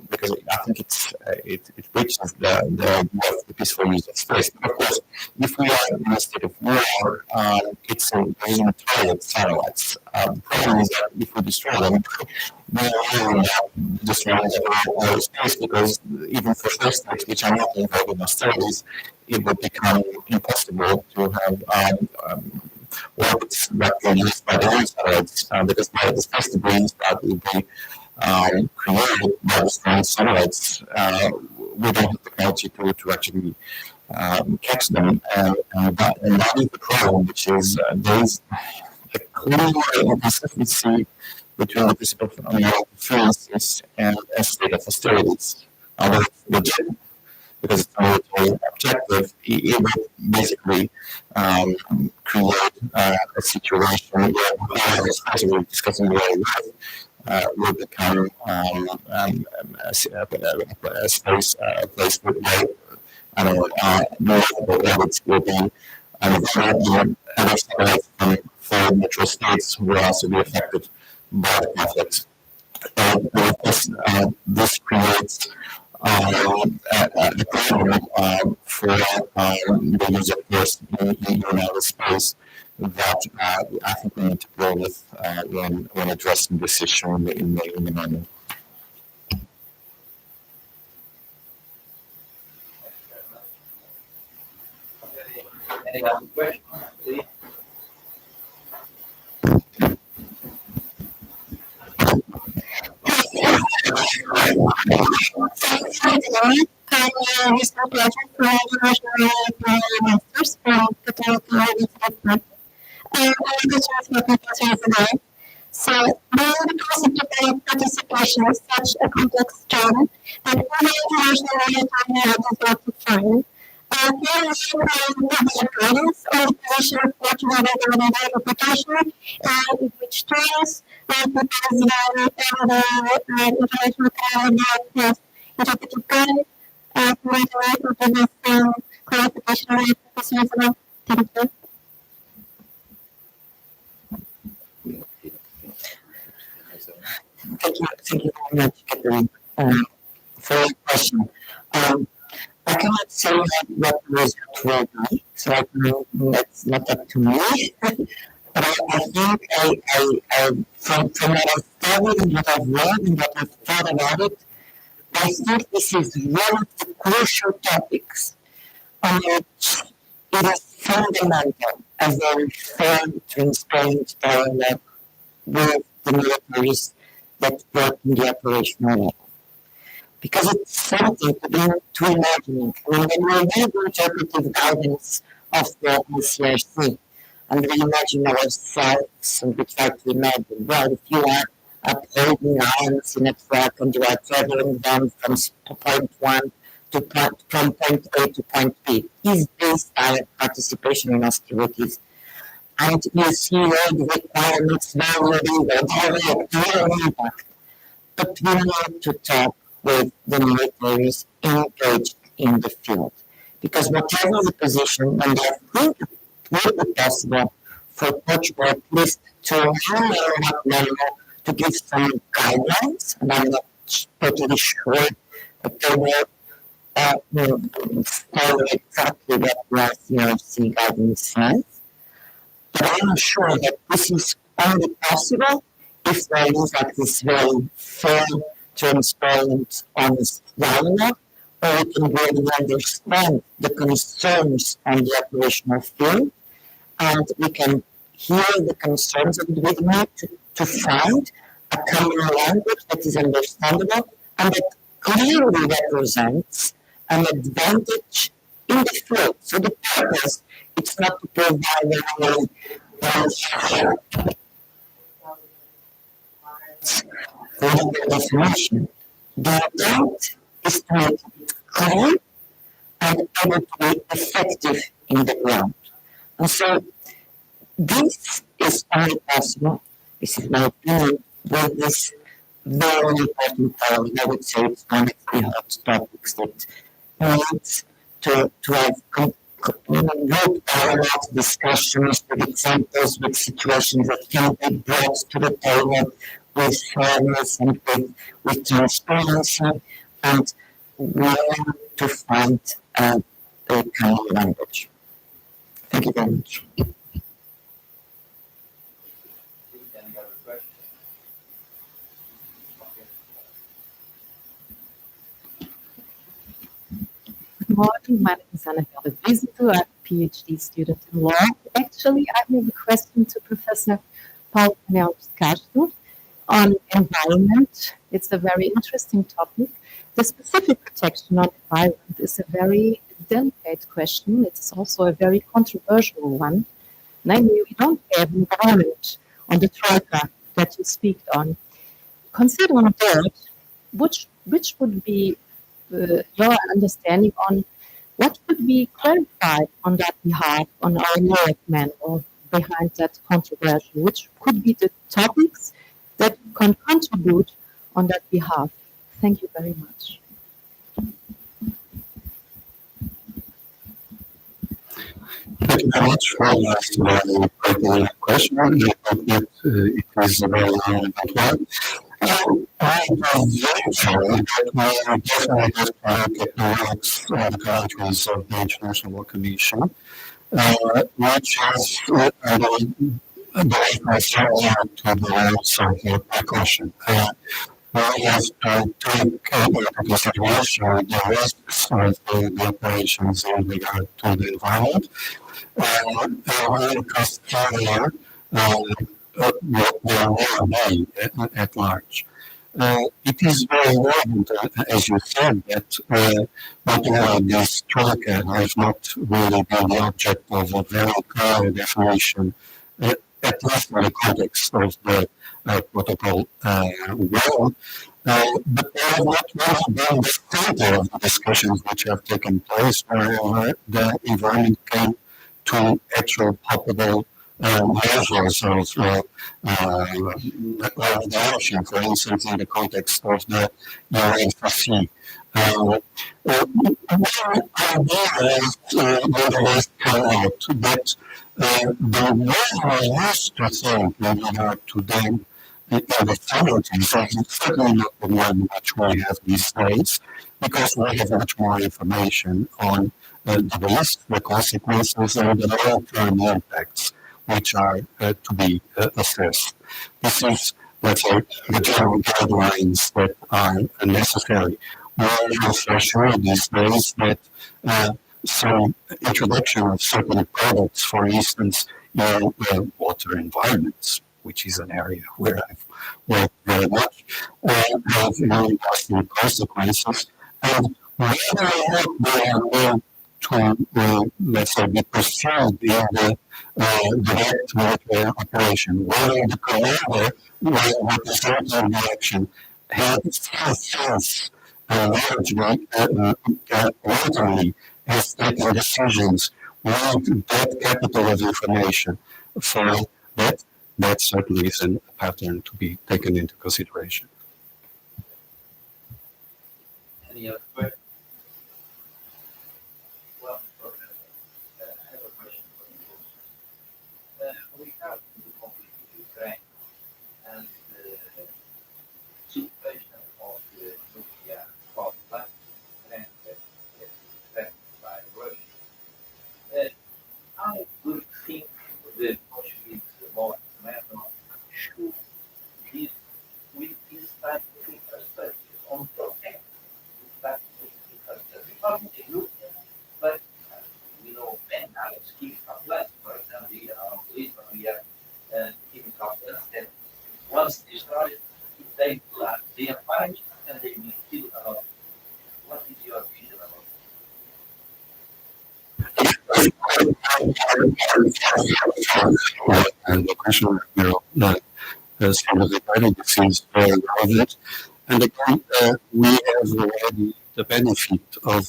because I think it reaches the idea of the peaceful use of space. But of course, if we are in a state of war, it's an target satellites. The problem is that if we destroy them, we are destroying the whole space because even for first states which are not involved in hostilities, it will become impossible to have orbits that can be used by the own satellites because by the space debris that will be created by the strong satellites, we don't have the technology to actually catch them. And that is the problem, which is there is a clear inconsistency between the principle of non-interference and a state of hostilities. Although it's legitimate, because it's a military objective, it will basically create a situation where, as we were discussing earlier, will become a space, a place where multiple orbits will be and other satellites from foreign neutral states will also be affected by the conflict. This creates a problem for the use of force in outer space that I think we need to deal with when addressing this issue in the manual. Any other questions, please? I'm Mr. Pleasure for International Masters from Catholic University. And I'm the Chancellor Professor today. So, while the concept participation is such a complex term, and only international maritime is not defined, here is the guidance on the position of Portugal regarding interpretation, which terms propose the international calendar interpretive guidance, provide some clarification of Professor Isabel. Thank you. Thank you very much, Catherine, for your question. I cannot say what the result will be, so that's not up to me. But I think from what I've studied and what I've read and what I've thought about it, I think this is one of the crucial topics on which it is fundamental as a very firm, transparent dialogue with the militaries that work in the operational level. Because it's something to imagining. I mean, when we read the interpretive guidance of the NCRC, and we imagine ourselves, and we try to imagine, well, if you are uploading lines in a truck and you are traveling them from point 1 to from point A to point B, is based on participation in hostilities. And you see all the requirements very a clear impact. But we need to talk with the militaries engaged in the field. Because whatever the position, and I think it will be possible for Portugal at least to handle that manual to give some guidelines, and I'm not totally sure that they will follow exactly what the CRC guidance says. But I'm sure that this is only possible if there is like this very fair, transparent, honest dialogue, or we can really understand the concerns on the operational field, and we can hear the concerns of the need to find a common language that is understandable and that clearly represents an advantage in the field. So the purpose, it's not to provide any legal definition. The intent is to make it clear and able to be effective in the ground. And so this is only possible, this is my opinion, with this very important topic. I would say it's one of the hot topics that needs to have good dialogue, discussions with examples, with situations that can be brought to the table with fairness and with transparency, and willing to find a common language. Thank you very much. Good morning, my name is Annabelle Wiesenthal. I'm a PhD student in law. Actually, I have a question to Professor Paul Castro on environment. It's a very interesting topic. The specific protection on environment is a very delicate question. It's also a very controversial one. Namely, we don't have environment on the troika that you speak on. Considering that, which would be your understanding on what could be clarified on that behalf, on our LOAC manual behind that controversy, which could be the topics that can contribute on that behalf. Thank you very much. Thank you very much for asking the question. I think that it is a very relevant one. I believe so. We definitely have to look at the works of the countries of the International Law Commission, which is, I believe, similar to the rules of the precaution. We have to take into consideration the risks of the operations in regard to the environment, and we consider what they will be at large. It is very important, as you said, that this troika has not really been the object of a very clear definition, at least in the context of the protocol well. But they have not really been the center of the discussions which have taken place wherever the environment came to actual palpable measures of reduction, for instance, in the context of the UNFC. The idea is nonetheless out that the way we used to think with regard to them in the 70s is certainly not the one which we have these days, because we have much more information on the risks, the consequences, and the long-term impacts which are to be assessed. This is, let's say, the general guidelines that are necessary. We are also sure these days that some introduction of certain products, for instance, in water environments, which is an area where I've worked very much, have long-lasting consequences. And whether or not they are going to, let's say, be pursued in the direct military operation, whether the commander will represent the action has management locally has taken decisions with that capital of information. So that certainly is a pattern to be taken into consideration. Any other questions? Well, I have a question for you. We have the conflict in Ukraine, and And the question of standard disease is very relevant. And again, we have already the benefit of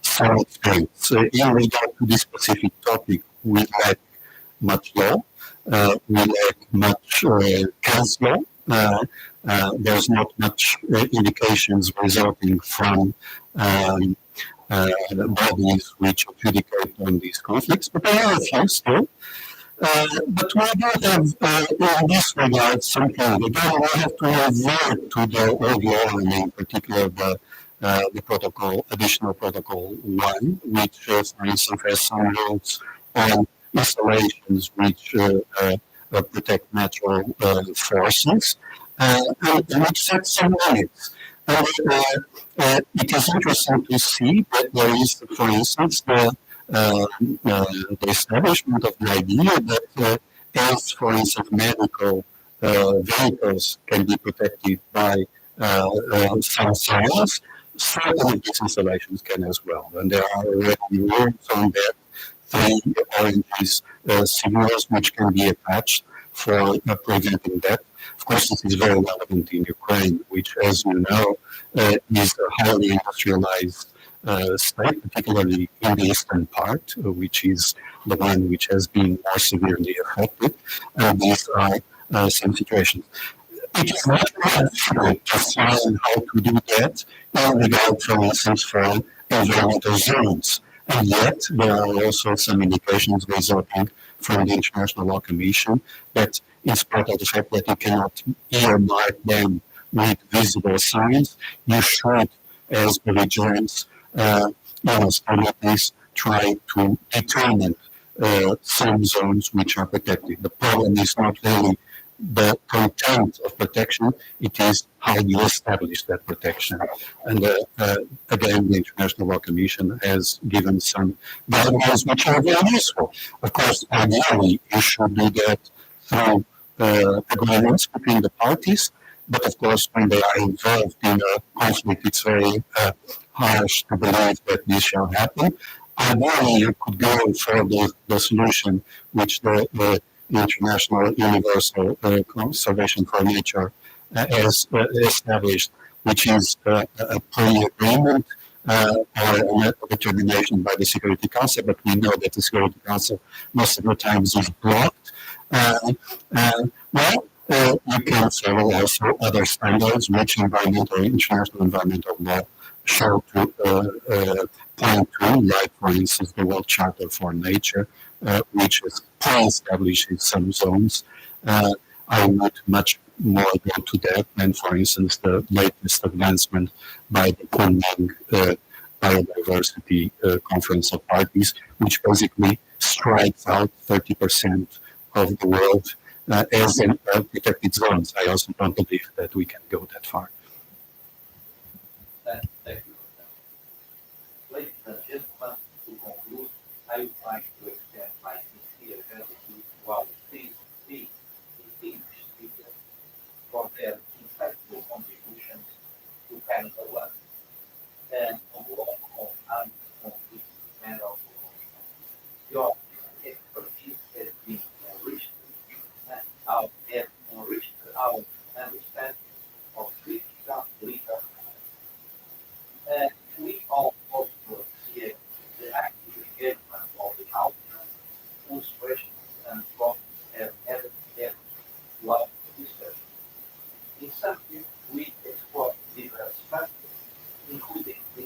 some experience. In regard to this specific topic, we lack much law, we lack much case law. There's not much indications resulting from bodies which adjudicate on these conflicts, but there are a few still. But we do have, in this regard, something. Again, we have to revert to the old law, and in particular the protocol, additional protocol 1, which, for instance, has some rules on installations which protect natural forces, and which set some limits. It is interesting to see that there is, for instance, the establishment of the idea that as, for instance, medical vehicles can be protected by some science, certain of these installations can as well. And there are already rules on that, 3 oranges signals which can be attached for preventing that. Of course, this is very relevant in Ukraine, which, as you know, is a highly industrialized state, particularly in the eastern part, which is the one which has been more severely affected. These are some situations. It is not difficult to find how to do that in regard, for instance, for environmental zones. And yet, there are also some indications resulting from the International Law Commission that, in spite of the fact that you cannot earmark them with visible signs, you should, as belligerents, studies, try to determine some zones which are protected. The problem is not really the content of protection, it is how you establish that protection. And again, the International Law Commission has given some guidelines which are very useful. Of course, ideally, you should do that through agreements between the parties, but of course, when they are involved in a conflict, it's very harsh to believe that this shall happen. Ideally, you could go for the solution which the International Universal Conservation for Nature has established, which is a pre-agreement or a determination by the Security Council, but we know that the Security Council most of the times is blocked. You can follow also other standards which international environmental law show to point to, like, for instance, the World Charter for Nature, which is pre-establishes some zones. I would much more go to that than, for instance, the latest advancement by the Kunming Biodiversity Conference of Parties, which basically strikes out 30% of the world as in protected zones. I also don't believe that we can go that far. Thank you. Ladies and gentlemen, to conclude, I would like to extend my sincere gratitude to our three distinguished speakers for their insightful contributions to panel 1 and on the law of armed conflict matter of law. Your expertise has been enriched our understanding of critical legal. We all also appreciate the active engagement of the House, whose questions and comments have added depth to our discussion. In summary, we explore diverse factors, including the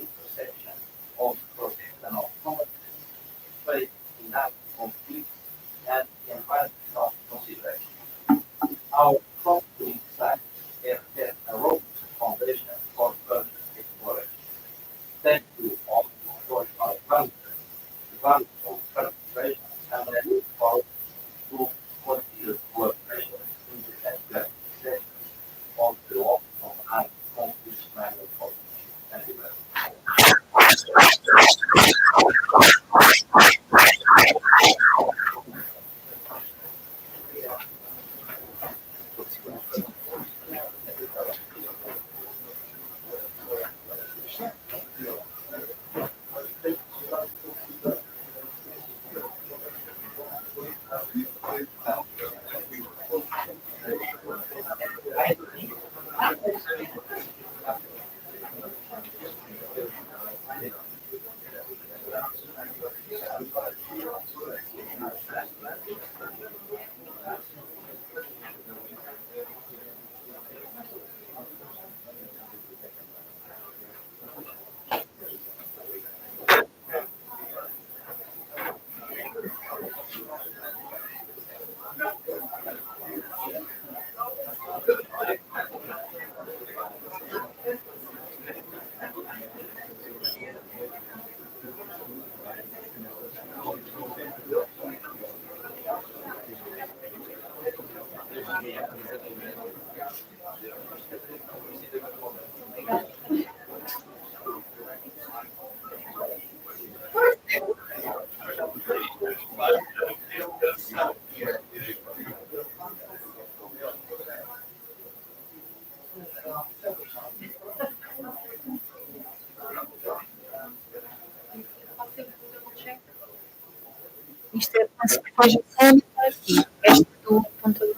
Isto é uma cerveja sólica aqui. Esta do apontador.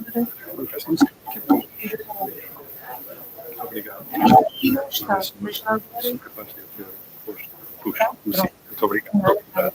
Obrigado. E não está, mas já agora. Sou capaz de ter posto. Puxa, muito obrigado.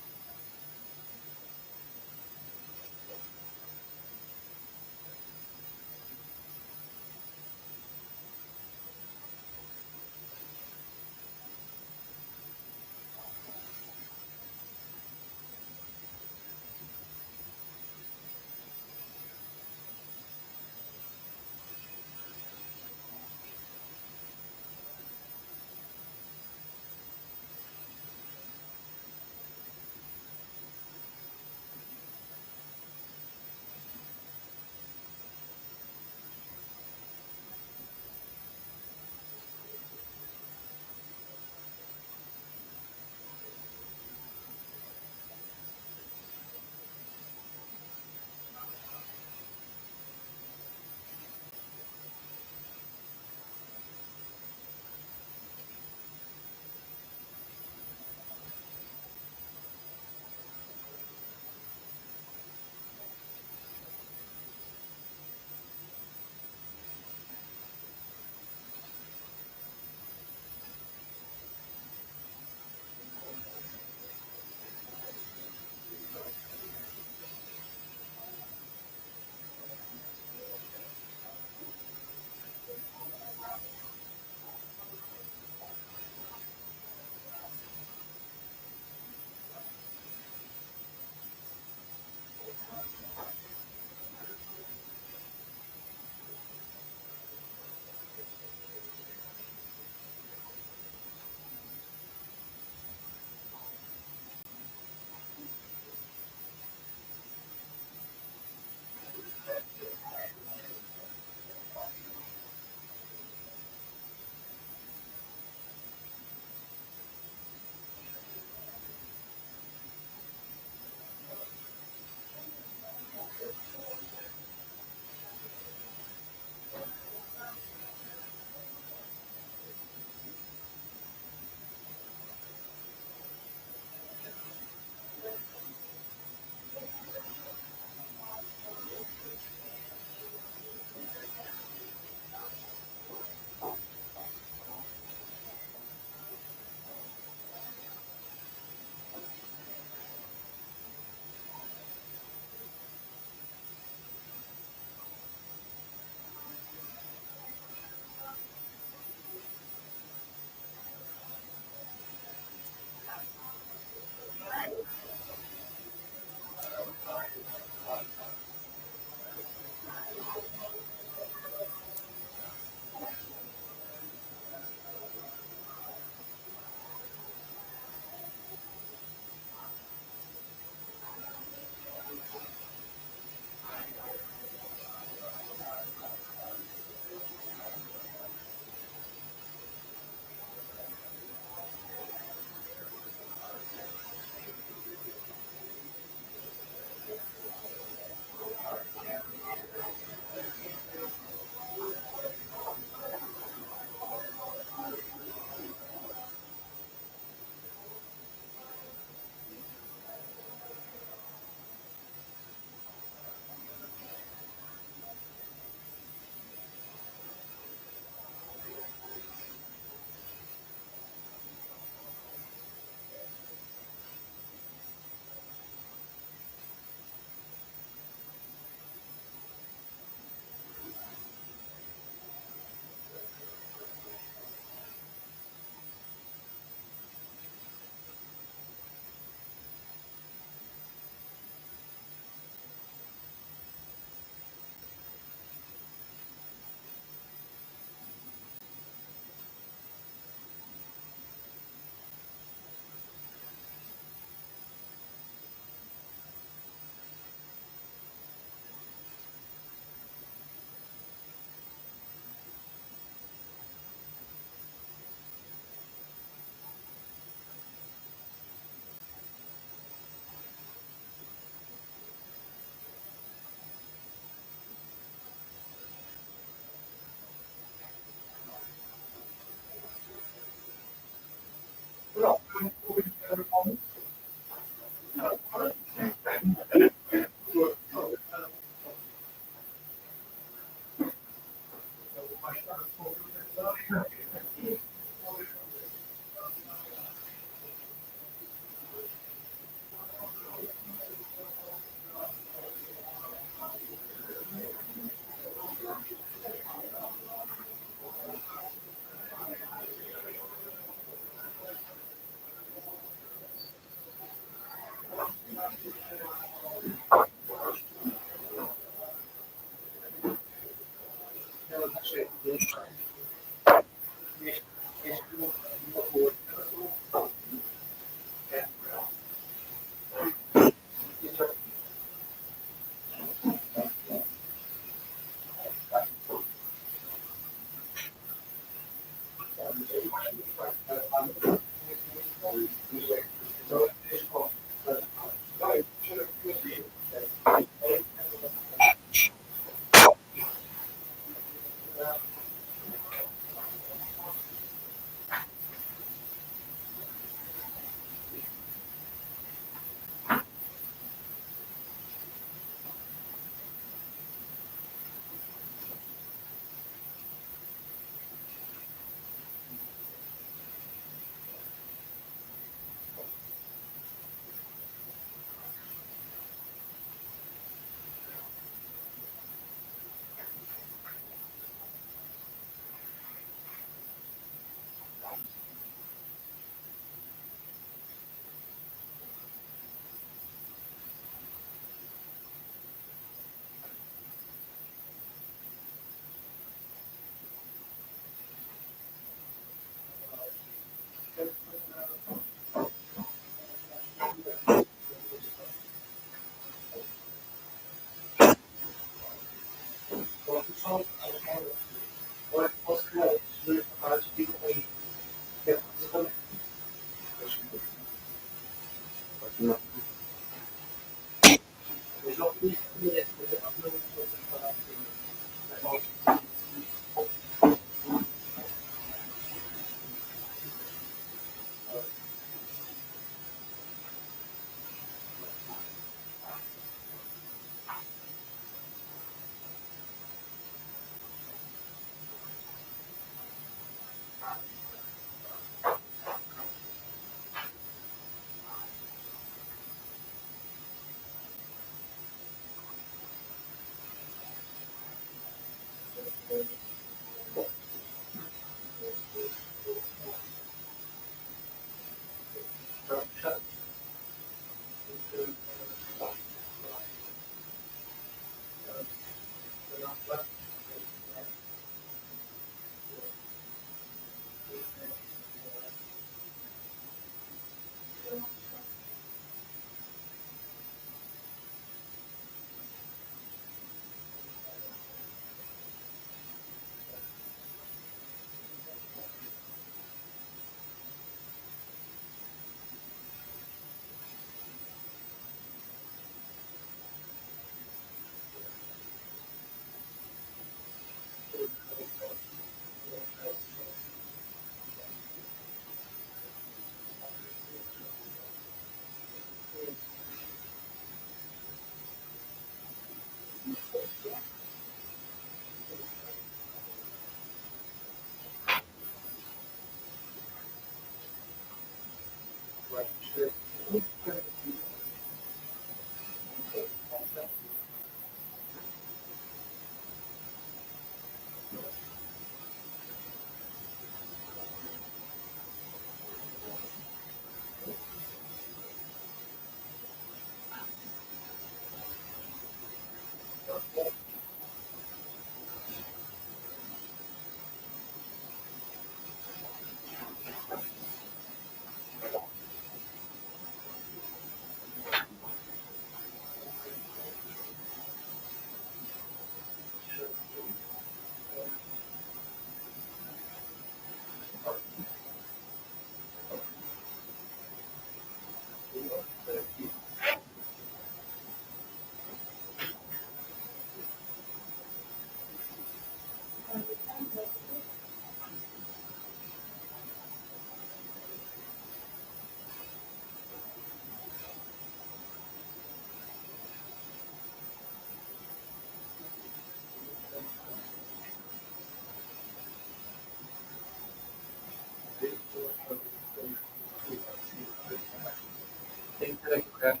Tem que ter aqui perto.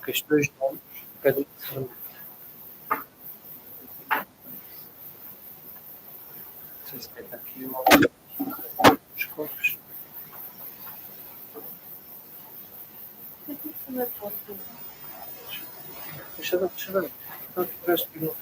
Que os dois nomes, cada um são. Não sei se tem aqui os corpos. Deixa eu ver. Não, parece que não.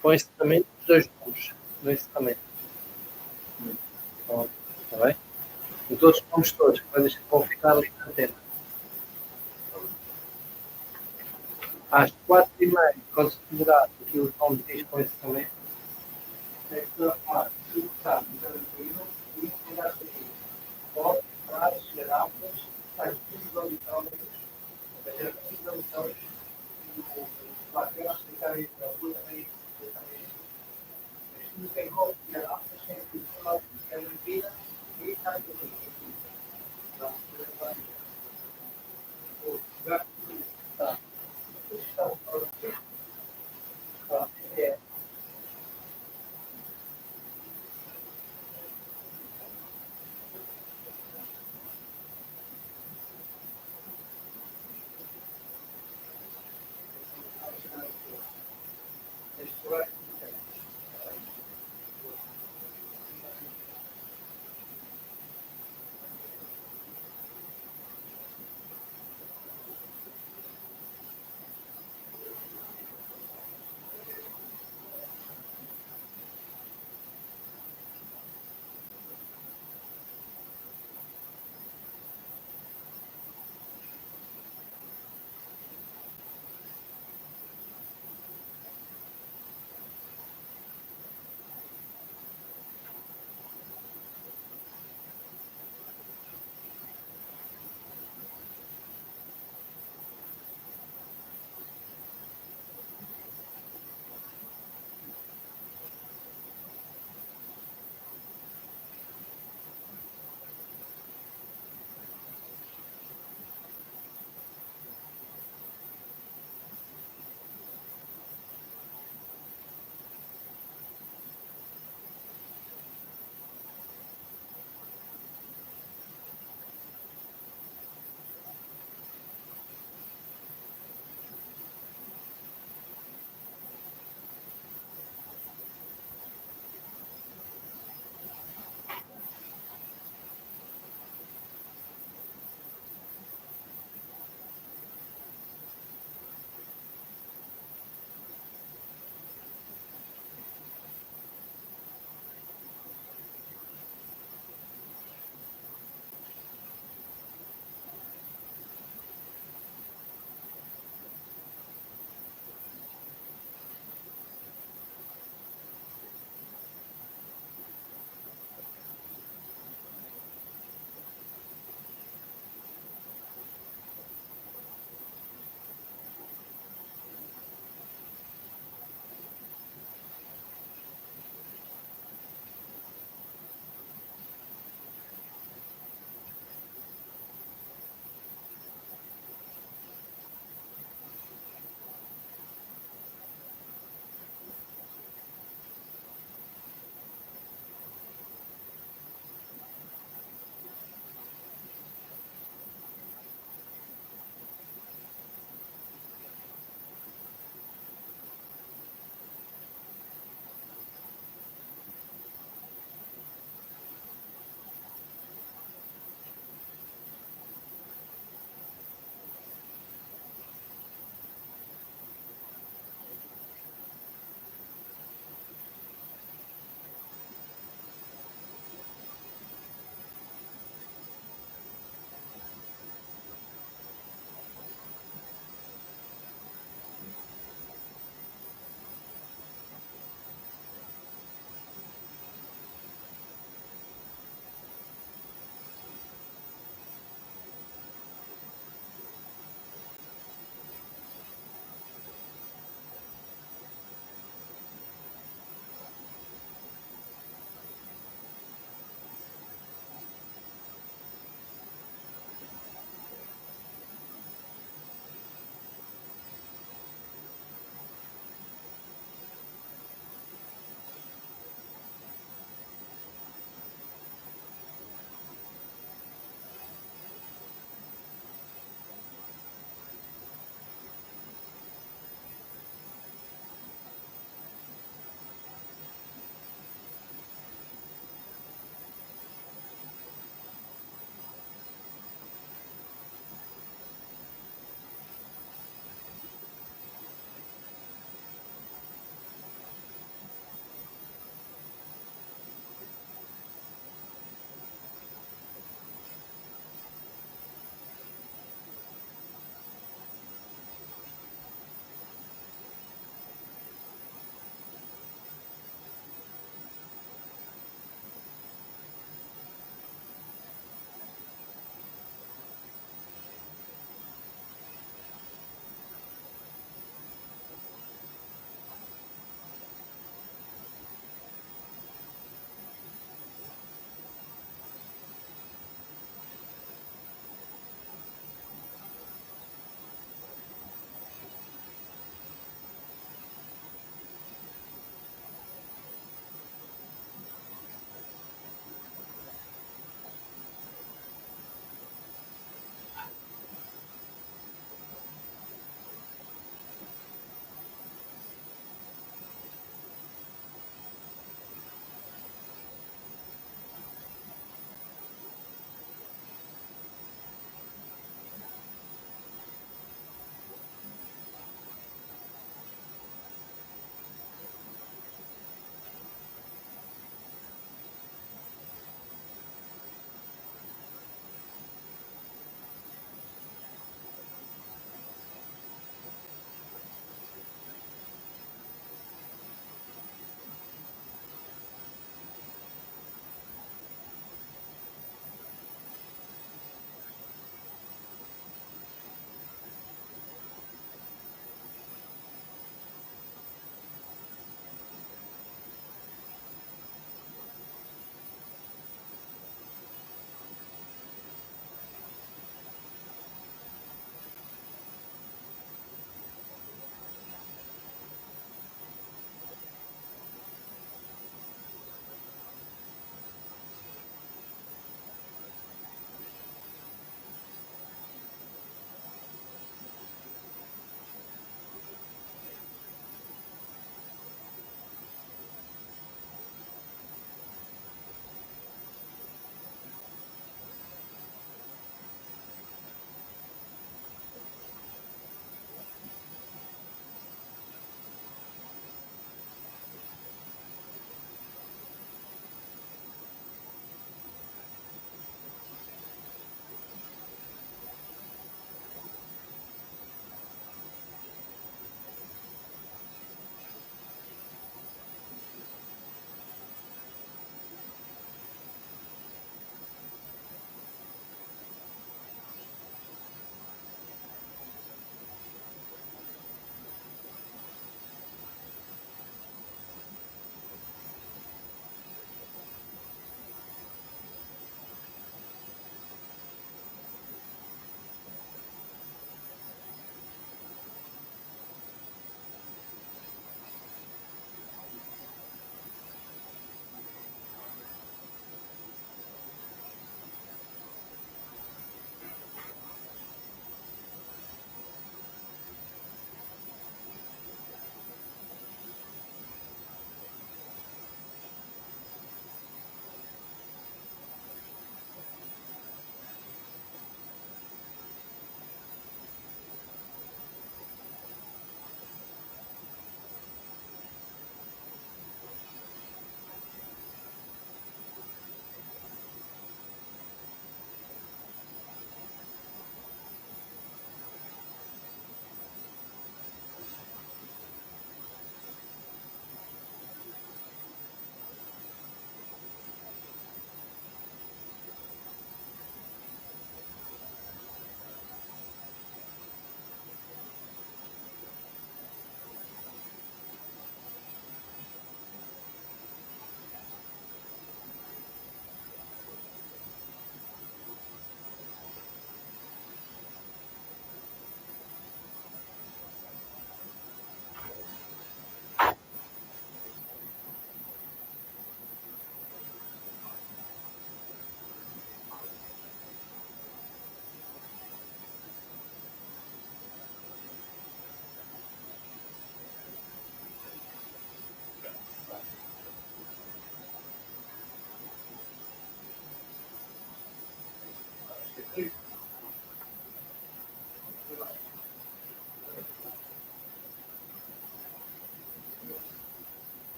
Com encerramento dos dois nomes. No encerramento. Está bem? E todos os nomes todos, que vão ficar ali na antena. Às 4h30, quando se demorar aqui os nomes diz com encerramento, pode parar, chegar águas, faz 15 auditórios, fazer 15 auditórios, e o plateia explicar aí para a rua também. Mas não tem como tirar águas, tem que falar que é mentira, e está aqui.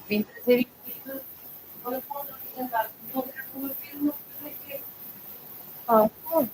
Vim trazer isto para apresentar outra fotografia, não sei o que. Ah, bom.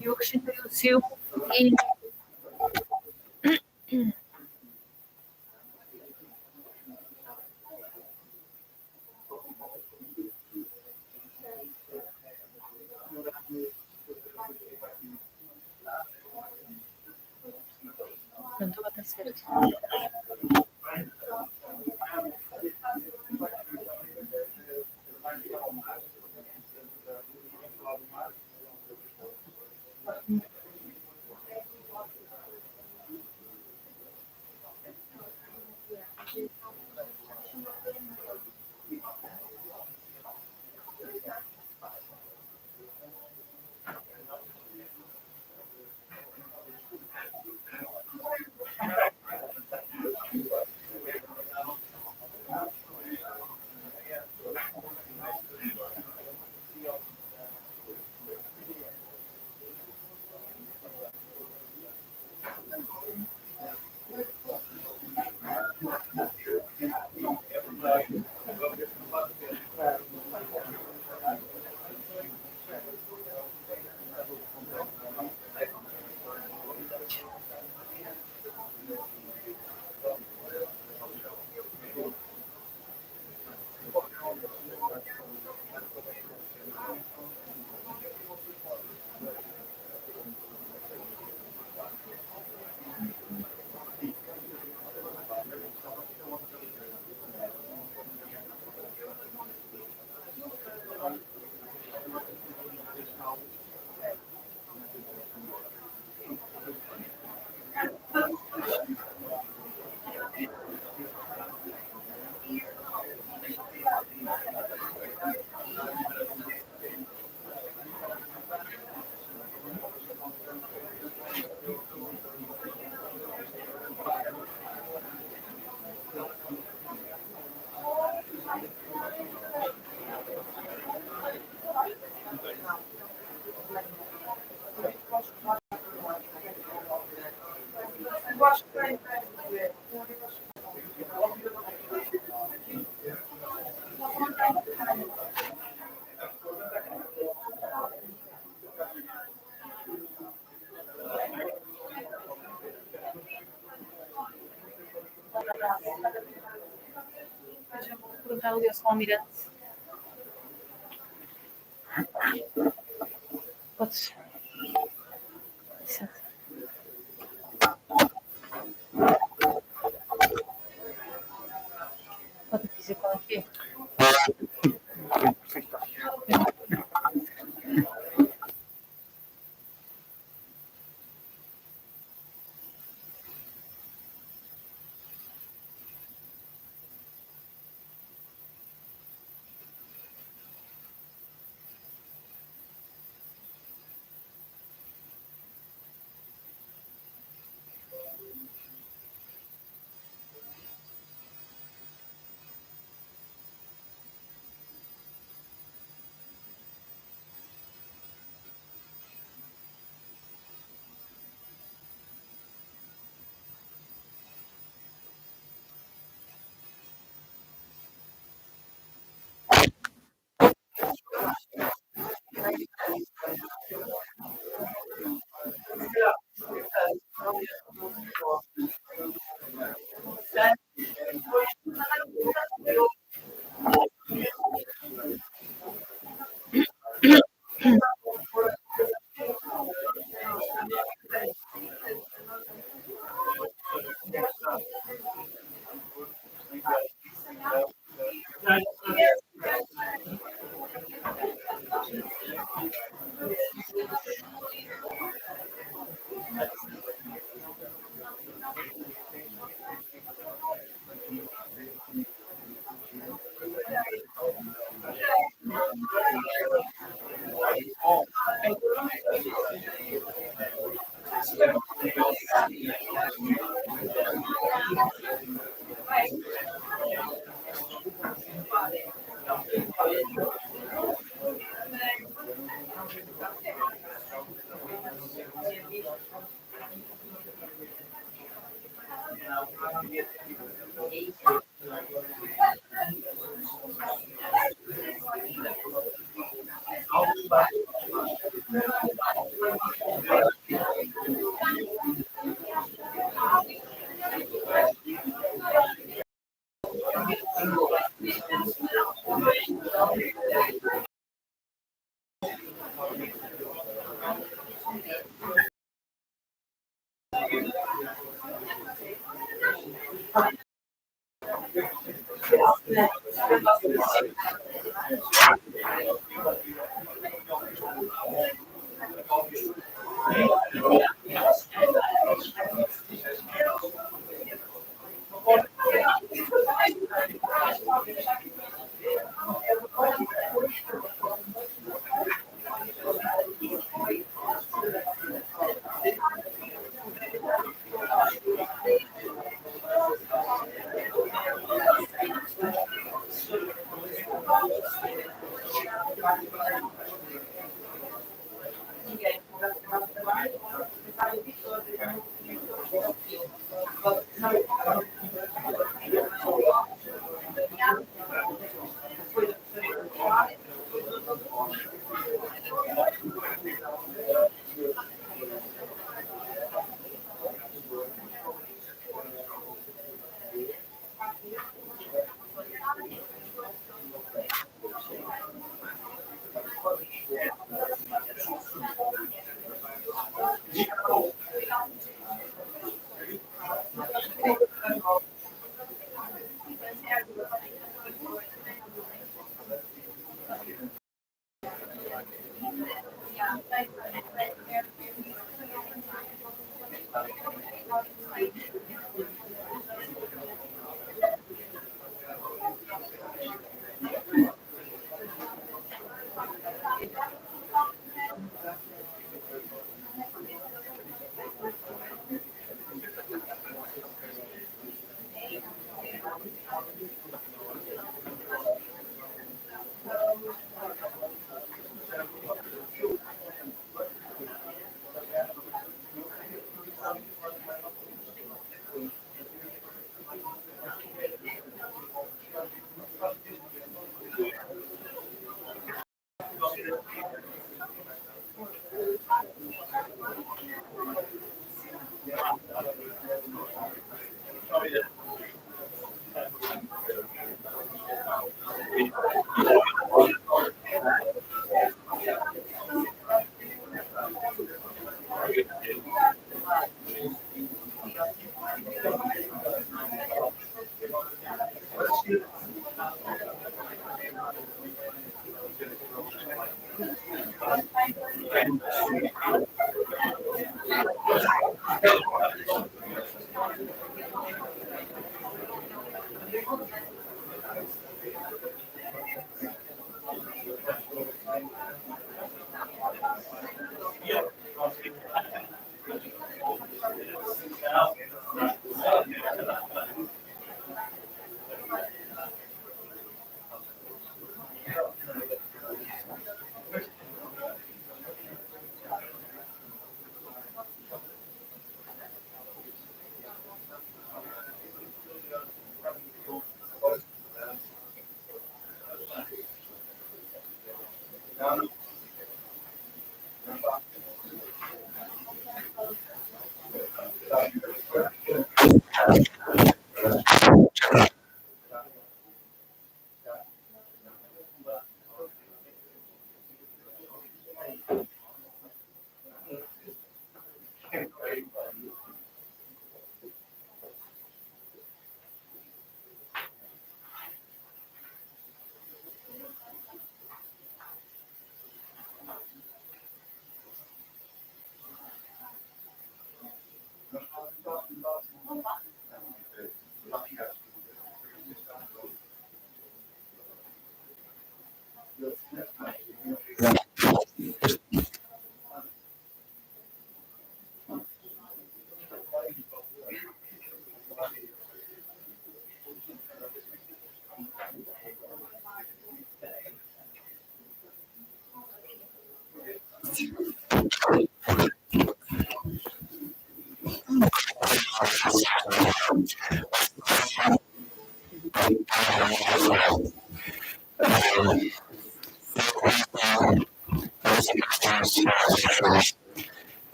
Yok, şimdi suyu iyi. Não estou a ter certo. Já vou perguntar ali ao Sr. Almirante. Podes. Licença. Pode dizer qual é que é?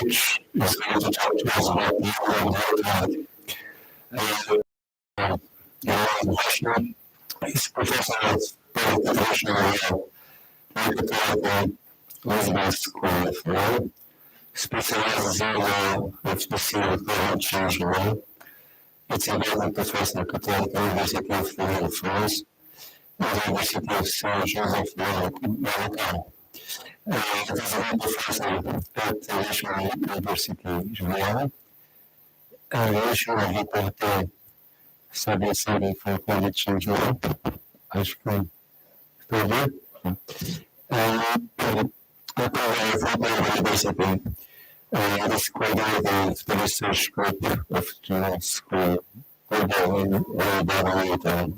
which is going to talk to us about the he's professor of international Lisbon School of Law, specializes in law with specific climate change law. It's a visiting professor at the University of Law in France and the University of Saint Joseph in Morocco. It is a professor at the National University Juliana. National Reporter sabe for climate change law. Acho que estou bem. University. This coordinated the research group of the school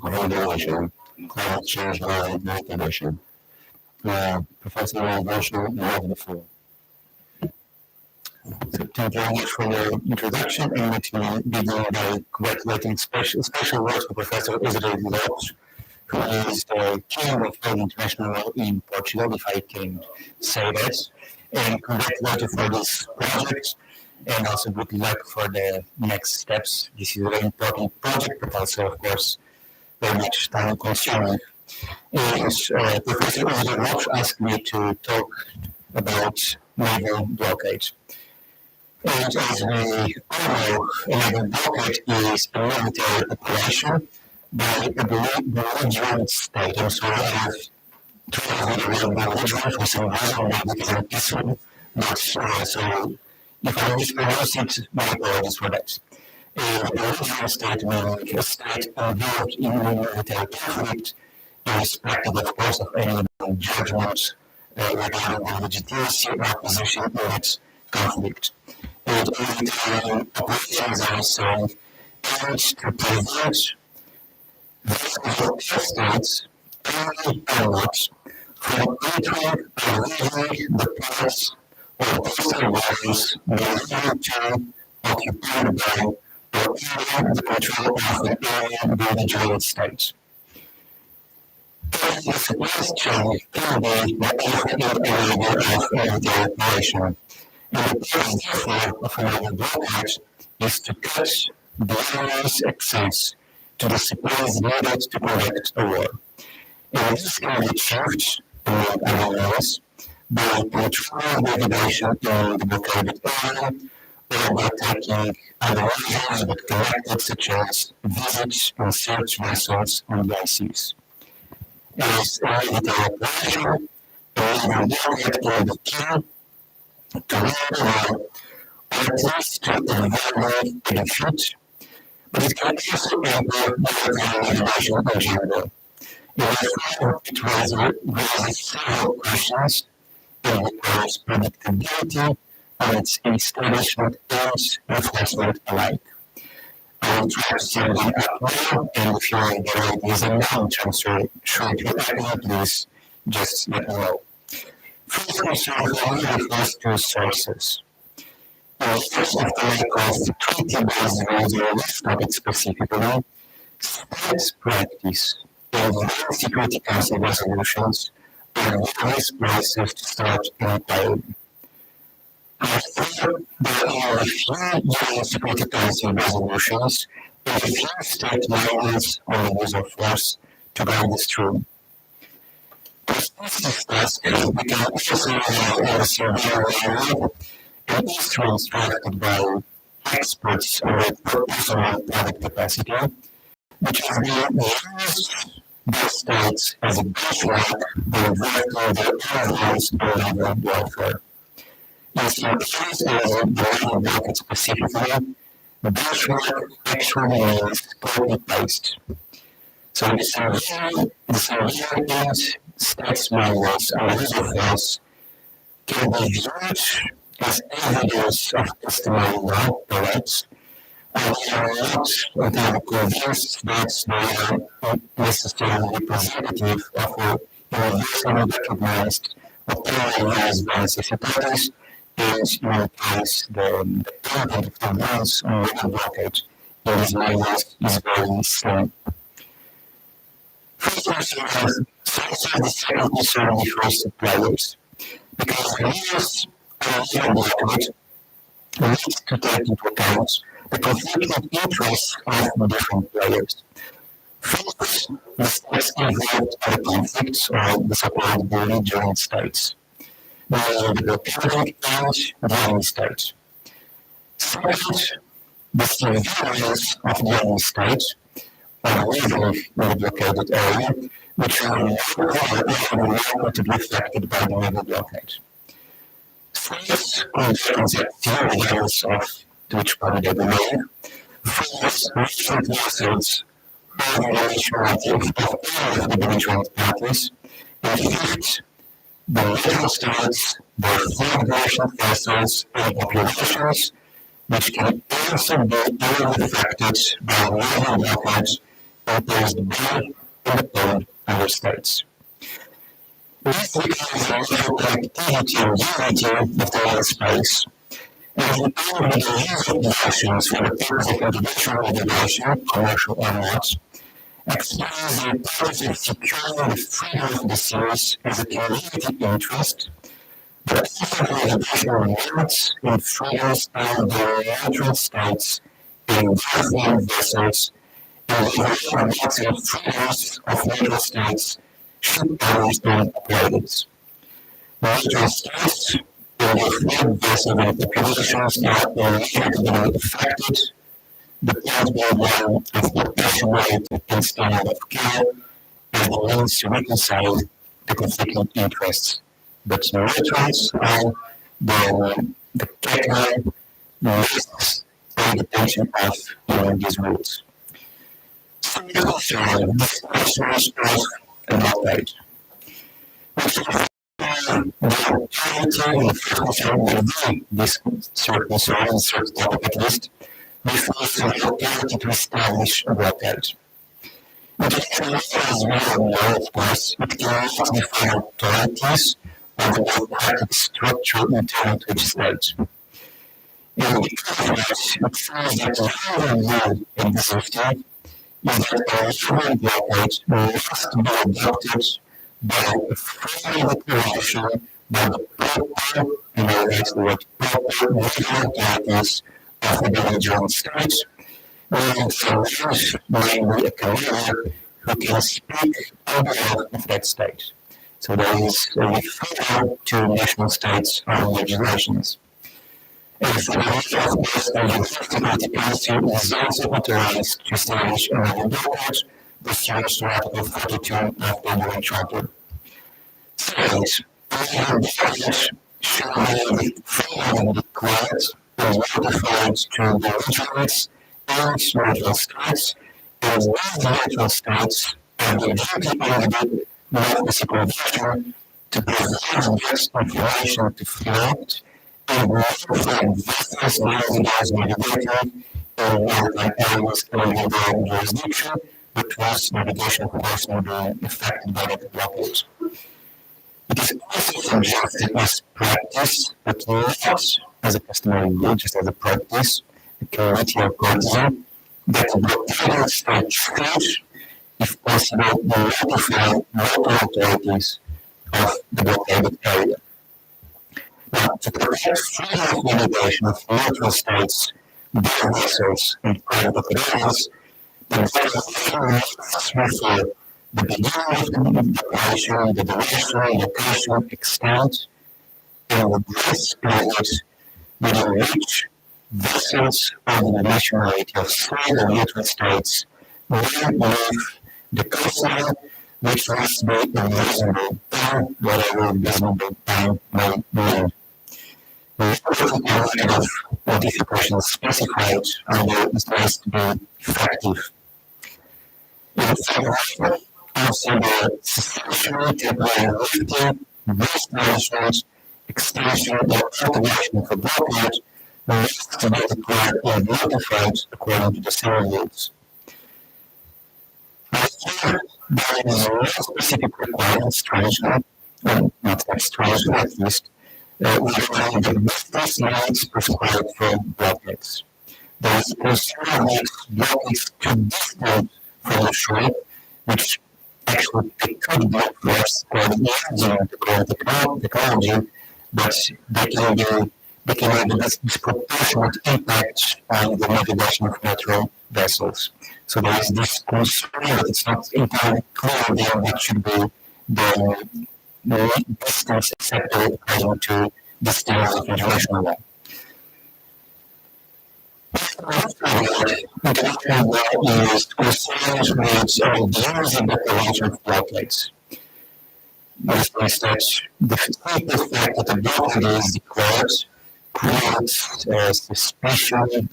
regulation, climate change law and regulation. Professor Marshall, you have the floor. So thank you very much for the introduction. I'm going to begin by congratulating special words for Professor Israel Lopes, who is the king of international law in Portugal, if I can say that. And congratulate you for this project, and also good luck for the next steps. This is a very important project, but also, of course, very much time consuming. And Professor Israel Lopes asked me to talk about naval blockade. And as we all know, a naval blockade is a military operation by a belligerent state. I'm sorry, I have belligerent for some reason, maybe because I'm peaceful, but so if I mispronounce it, my apologies for that. A belligerent state meaning a state involved in a military conflict, irrespective, of course, of any judgment regarding the legitimacy or position of that conflict. And military operations are also aimed to prevent these states pilots from entering or leaving the ports or coastal waters belonging to, occupied by, or even the control of an alien belligerent state. This question can be the area of military operation. And the purpose, therefore, of a naval blockade is to cut the enemy's access to the supplies needed to conduct a war. And this can be achieved, among other ways, by controlling navigation in the blockaded area, or by taking other measures but connected, such as visits and search vessels on the seas. As a military operation, a naval blockade can be key to war, or at least to avoid a defeat, but it can also hamper military navigation in general. It raises several questions and requires predictability on its establishment and enforcement alike. I will try to sum them up now, and if you are the ideas and now in terms of shortly, please just let me know. First concern refers to sources. First of the lack of treaty-based rules on this topic specifically, state practice of the Security Council resolutions are various places to start an inquiry. However, there are a few UN Security Council resolutions and a few state guidelines on the use of force to guide this through. To discuss this, we can also rely on the surveillance area and instruments drafted by experts with personal product capacity, which has been used by states as a benchmark for vertical their own rules on naval warfare. In some cases, as the naval blockade specifically, the benchmark actually means copy-paste. So the surveillance and states' manuals on use of force can be viewed as evidence of customary law, perhaps, and we are not entirely convinced that they are necessarily representative of a universally recognized opinion as by societies, and in many cases the content of the rules on naval blockade in these areas is very slim. First, the second concern refers to players, because leaders are even liquid need to take into account the conflicting interests of the different players. First, the states involved are the conflicts or the so-called belligerent states, the blockading and the enemy states. Second, the civilians of the enemy states are living in the blockaded area, which are likely to be affected by the naval blockade. Third, concerns that few levels of to which party they belong. Fourth, recent lawsuits are the nationality of all of the belligerent parties. And fifth, the national states, their flag nation vessels, and populations, which can also be affected by naval blockades imposed by independent member states. This becomes also connectivity and unity of the land space, and the only regulations for the purpose of individual regulation, commercial or not, explains the importance of securing the freedom of the seas as a community interest, but also the additional limits and freedoms of the neutral states in naval vessels and the maximum freedoms of neutral states should always be operated. Neutral states in the flag vessel and populations are immediately affected. The point being one of the best way and standard of care as the means to reconcile the conflicting interests. But the neutrals are the category risks pay attention of these rules. So this question of an update. This certain concern, certain topic at least, refers to the ability to establish a blockade. But it can also, as well know, of course, it can also define authorities or the democratic structure internal to each state. In the context, it says that the final rule in this system is that a national blockade must be adopted by a friendly declaration by the proper, and I write the word proper, legal authorities of the belligerent states, and so namely a commander who can speak on behalf of that state. So there is a referral to national states on legislations. And so of course, the Security Council is also authorized to establish a naval blockade pursuant to Article 42 of the UN Charter. Second, shall be formally declared and ratified to belligerents and neutral states, and non-neutral states and the duty of the supervision to provide this information to float and notify vessels landing as regulated in maritime areas under their jurisdiction, which was navigation course not being affected by the blockade. It is also suggested as practice, but not as a customary rule, just as a practice, a community of courtesan, that the blockaded state should, if possible, notify local authorities of the blockaded area. Now, to protect freedom of navigation of neutral states, their vessels, and private operations, the regulation must refer the beginning of the operation, the duration, location, extent, and the grace period within which vessels of the nationality of three or neutral states will leave the coastline, which must be a reasonable time, whatever reasonable time may mean. The of modifications specified under this must be effective. In fact, also the suspension, temporary lifting, risk management, extension, or activation of a blockade must to be declared and notified according to the same rules. There is no specific requirement, strangely, or not that strangely at least, we find the business lines prescribed for blockades. There is also blockades too distant from the shore, which actually they could block force or using the current technology, but they can have a disproportionate impact on the navigation of metro vessels. So there is this concern that it's not entirely clear then what should be the distance acceptable according to the standards of international law. International law is concerned with the use and operation of blockades. This means that the simple fact that a blockade is declared creates suspicion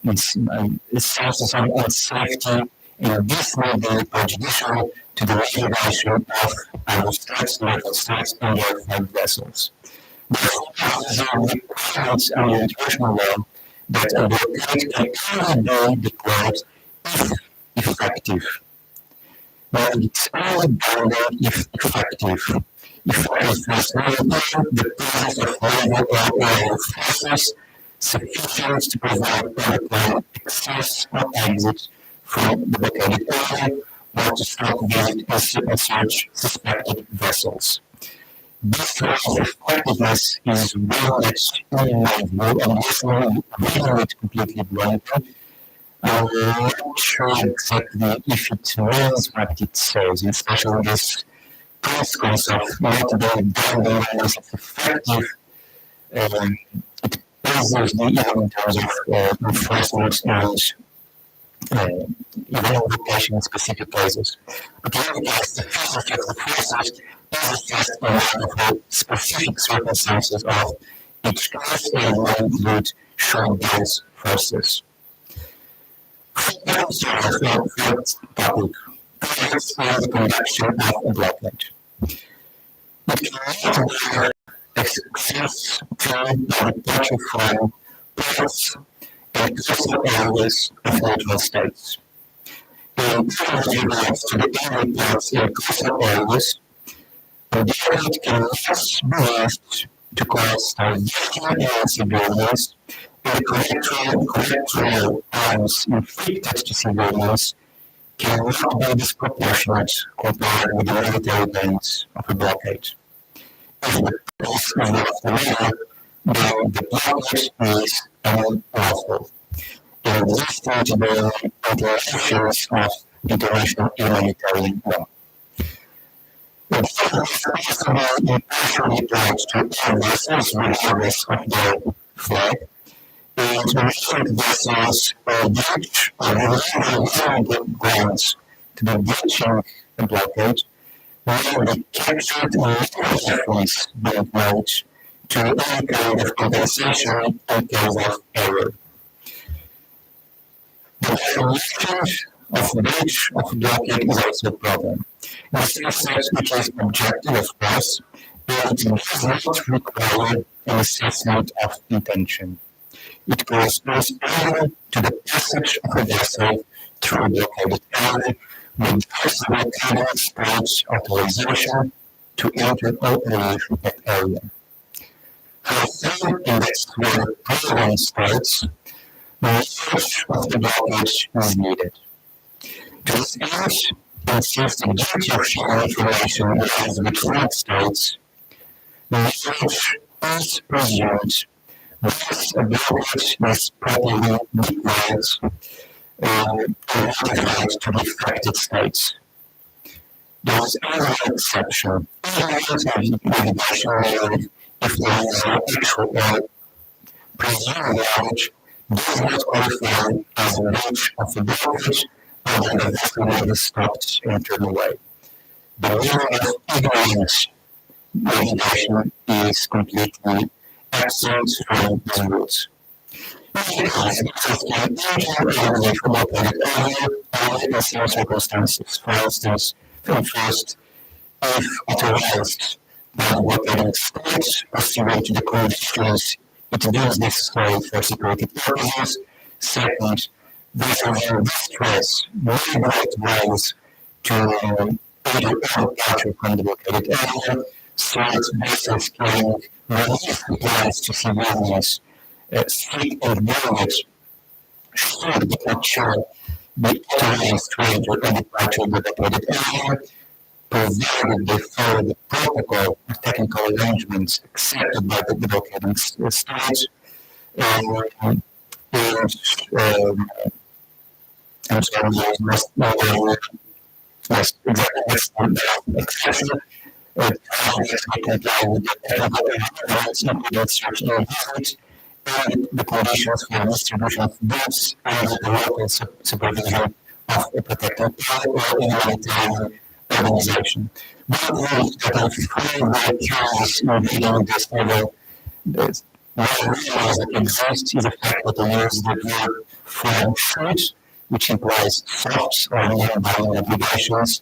and senses of unsafety, and this may be prejudicial to the navigation of our states, local states, and their flag vessels. Therefore, there is a requirement under international law that a blockade can only be declared if effective. Well, it's only done if effective. If there's no the presence of naval or aerial forces sufficient to provide airplane access or exit from the blockaded area or to stop visit and search suspected vessels. This level of effectiveness is well matched in my view, and this one reading it completely blindly. I'm not sure exactly if it means what it says, especially this consequence of not being done as effective. It puzzles me even in terms of enforcement and even application in specific cases. But in any case, the first effect of forces is assessed in light of the specific circumstances of each case and will include short-distance forces. First topic, the conduction of a blockade. It can require access to the departure from ports and coastal areas of neutral states. In regards to the inland ports and coastal areas, the blockade can be used to cause starvation and civilians, and correctional harms inflicted to civilians cannot be disproportionate compared with the military gains of a blockade. If the police is not familiar, then the blockade is unlawful. In addition to the implications of international humanitarian law. The blockade is also impartially applied to all vessels regardless of their flag, and recent vessels breach or illegal grounds to be breaching the blockade will be captured and immediately being made to any kind of compensation in case of error. The definition of breach of blockade is also a problem. In some sense, it is objective, of course, but it does not require an assessment of intention. It corresponds only to the passage of a vessel through a blockaded area with possible blockaded state's authorization to enter or leave that area. However, in this way, president states, the research of the blockade is needed. To this end, and since the duty of sharing information lies with flag states, the research is presumed. This ability is properly declared and notified to the affected states. There is only an exception. Even navigation if there is an actual or presumed knowledge does not qualify as a breach of the blockage until the vessel will be stopped and turned away. The meaning of ignorant navigation is completely absent from these rules. Because access can be only from a blockaded area only in some circumstances. For instance, first, if it arises by the blockading state pursuant to the conditions it deems necessary for security purposes. Second, vessels in distress may write rise to either departure from the blockaded area. Third, vessels carrying relief supplies to civilians seek and damage should but not shall be authorized to enter or depart to the deported area, provided they follow the protocol of technical arrangements accepted by the blockading states, and I'm sorry, must exactly exception. They comply with the technical arrangements, including instruction and visit, and the conditions for distribution of goods under the local supervision of a protected area or humanitarian organization. One rule that I find very curious in reading this novel, one realize that exists is the fact that they use the word from should, which implies soft or non-binding obligations,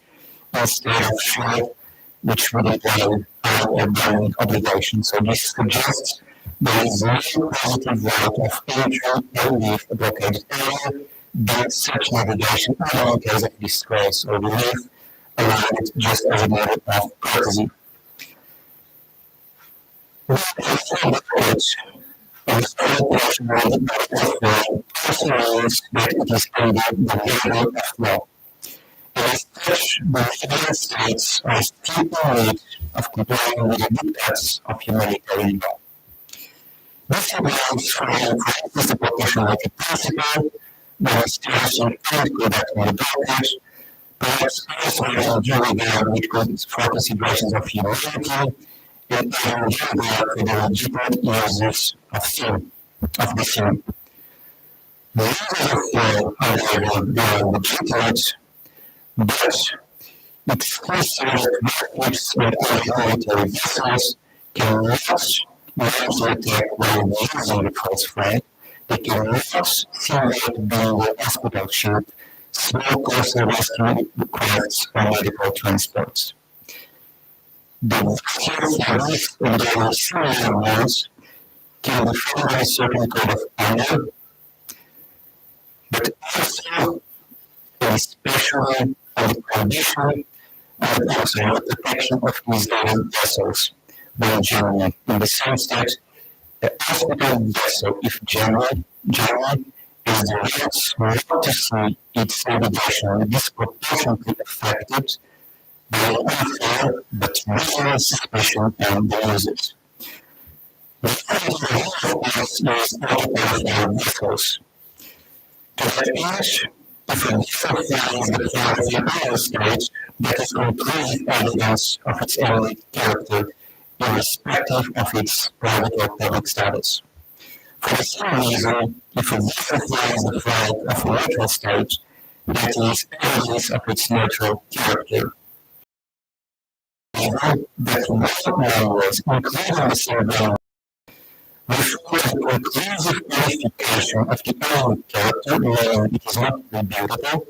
instead of shall, which would imply or binding obligations. So this suggests there is no positive right of entry or leave a blockaded area, but such an obligation only in case of disgrace or relief, allowed just as a matter of courtesy. And the third portion of the also means that it is under the level of law. And as such, the United States are still in need of complying with the dictates of humanitarian law. This allows for increases the proportionality principle by establishing conduct on the docket, perhaps also in due regard for considerations of humanity, and in due regard for the legitimate users of the sin. The users of sin, however, they are legitimate, but exclusive ships and military vessels cannot launch an attack while using the false flag. They cannot simulate being an hospital ship, small coastal rescue crafts, or medical transports. The vessels and their similar ones can be found in a certain code of honor, but also, especially on the condition and also on the protection of Israeli vessels when genuine, in the sense that the hospital vessel, if genuine, is the rights not to see its navigation disproportionately affected by unfair but reasonable suspicion and the users. The other is our vessels. To that end, if a vessel flies the flag of the United States, that is conclusive evidence of its alien character, irrespective of its private or public status. For the same reason, if a vessel flies the flag of a neutral state, that is evidence of its neutral character. That white words, including the symbol, refer to conclusive verification of the alien character, meaning it is not rebutable,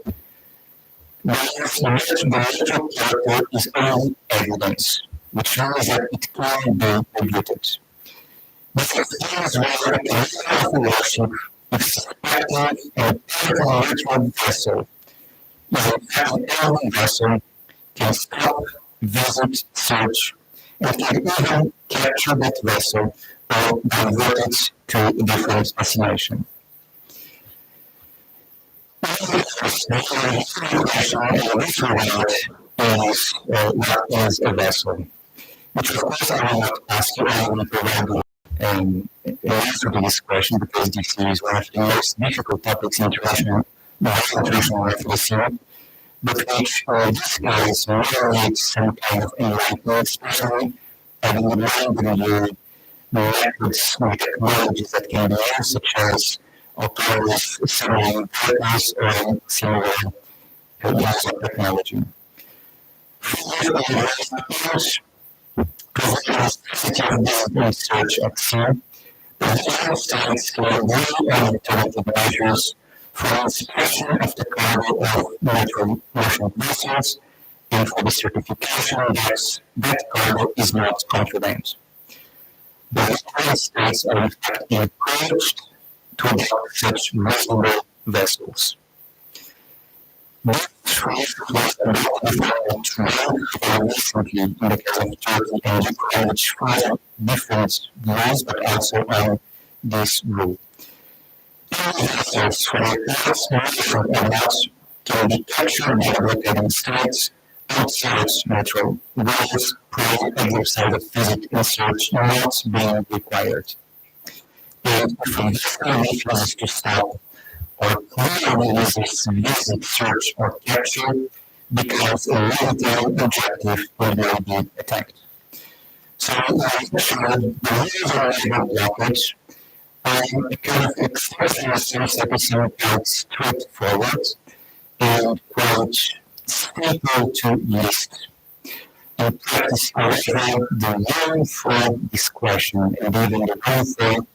whereas the neutral character is only evidence, which means that it can be rebuted. This explains why a political worship is suspected and a neutral vessel is in fact an alien vessel can stop, visit, search, and can even capture that vessel or divert it to a different destination. The question in this regard is what is a vessel? Which of course I will not ask you, I will provide an answer to this question because this is one of the most difficult topics in international refugee, but which this case really needs some kind of enlightenment, especially having in mind the methods and technologies that can be used, such as autonomous submarine vehicles or similar use of technology. Research at sea, the United States can agree on alternative measures for inspection of the cargo of national vessels and for the certification that that cargo is not contraband. The United States are in fact encouraged to adopt such reasonable vessels. This was recently in the case of Turkey and Ukraine, which follow different rules but also on this rule. In assets for national amounts can be captured by locating states outside metro areas, pre-exercise of physical research not being required. And if investment refuses to stop or clearly uses basic search or capture because a limited objective will not be attacked. So, the rules are labor blockage. Kind of expressing ourselves episode quite straightforward and quite staple to list. In practice, however, the room for discretion and even the room for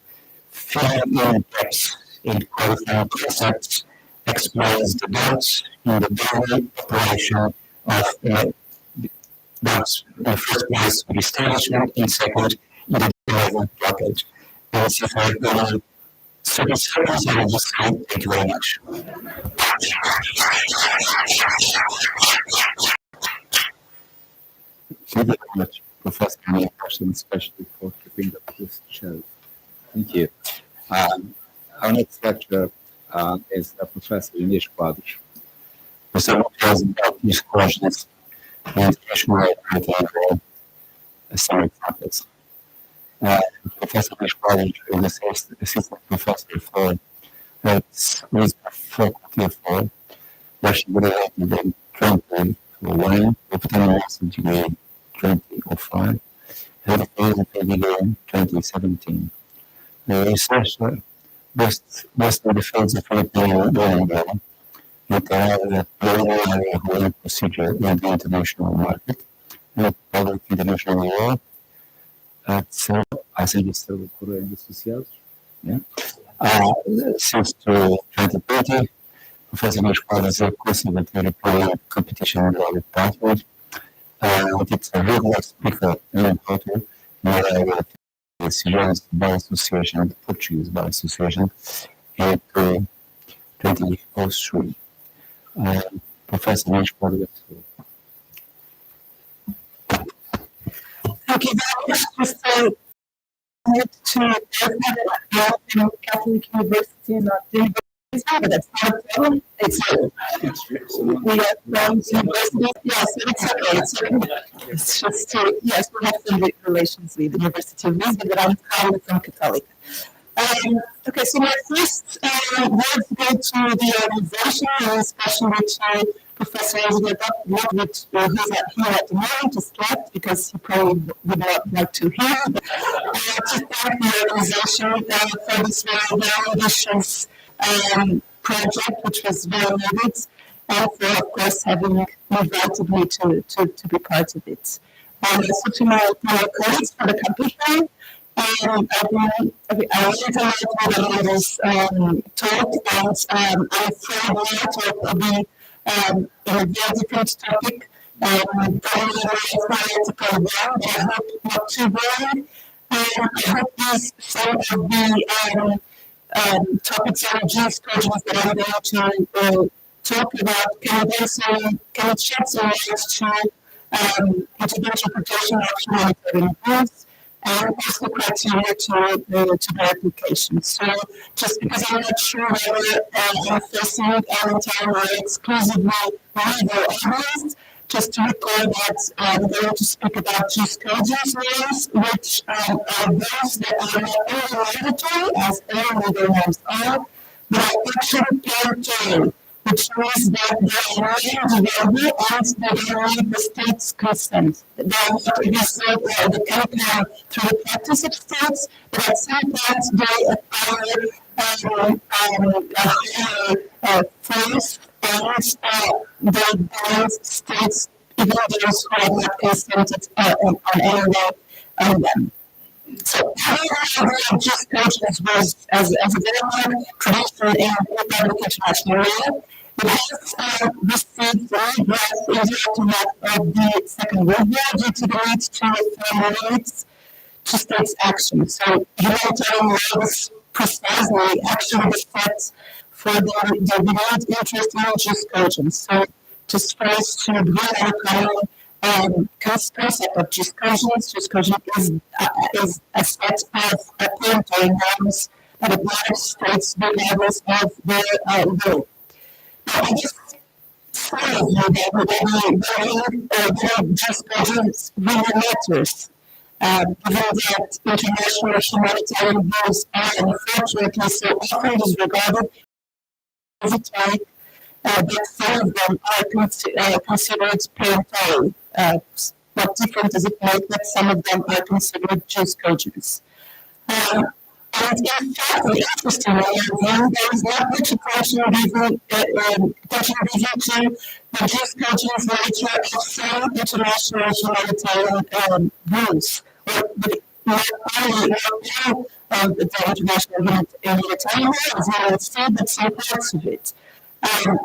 filling in gaps in qualifying concepts explains the doubts in the daily operation of that's in the first place with establishment and second in the level blockage. And so far, certain circles I will just say thank you very much. Thank you very much, Professor Anderson, especially for keeping the list show. Thank you. Our next lecturer is Professor Inês Quadros. Professor tells about these questions and national and some examples. Professor Inês Quadros is assistant professor for the faculty of law, where she graduated in 2001, obtained a master's degree in 2005, had a PhD degree in 2017. Researcher based on the fields of European law and law, the preliminary ruling procedure in the international market, and public international law. Associados. Yeah. Since 2020, Professor Inês Quadros is a conservative competition law department. It's a regular speaker in Portugal, with the Suggestions Bar Association, the Portuguese Bar Association, in 2003. Professor Inês Quadros. Thank you very much. Just to Catholic University and not the university, but that's not a problem. We are from university. Yes, it's okay. It's okay. It's just yes, we have some good relations with the University of Lisbon, but I'm calling from Catholic. Okay, so my first words go to the organization, and especially to Professor Ludwig, who's not here at the moment, just left because he probably would not like to hear. To thank the organization for this very ambitious project, which was very needed, and for, of course, having invited me to be part of it. So to my colleagues for the competition, I really like what the others talk, and I'm afraid my talk will be in a very different topic, probably political one, but I hope not too boring. I hope these some of the topics on geostrategies that I'm going to talk about can shed some light to intervention protection of humanitarian goods and also criteria to the application. So just because I'm not sure whether I'm facing an entire or exclusively legal evidence, just to recall that I'm going to speak about geostrategies norms, which are those that are not only mandatory, as all legal norms are, but are actually mandatory, which means that they are available and they need the state's consent. They are not the company through the practice of states, but at some point they acquire force and they bind states, even those who have not consented on any way on them. So, having just conscience was as a very long tradition in public international law, it has received regress in the aftermath of the Second World War due to the need to reform limits to states' action. So, humanitarian law was precisely actually the set for the renewed interest in just conscience. So, just first to begin our economy, concept of just conscience is a set of planetary norms that oblige states regardless of their law. Now, I just say that just causes really matters, given that international humanitarian rules are unfortunately so often disregarded as a type that some of them are considered peremptory. What difference does it make that some of them are considered jus cogens? And in fact, interestingly, there is not much attention given to the jus cogens nature of some international humanitarian rules. Not only the international humanitarian law is not instead, but some parts of it.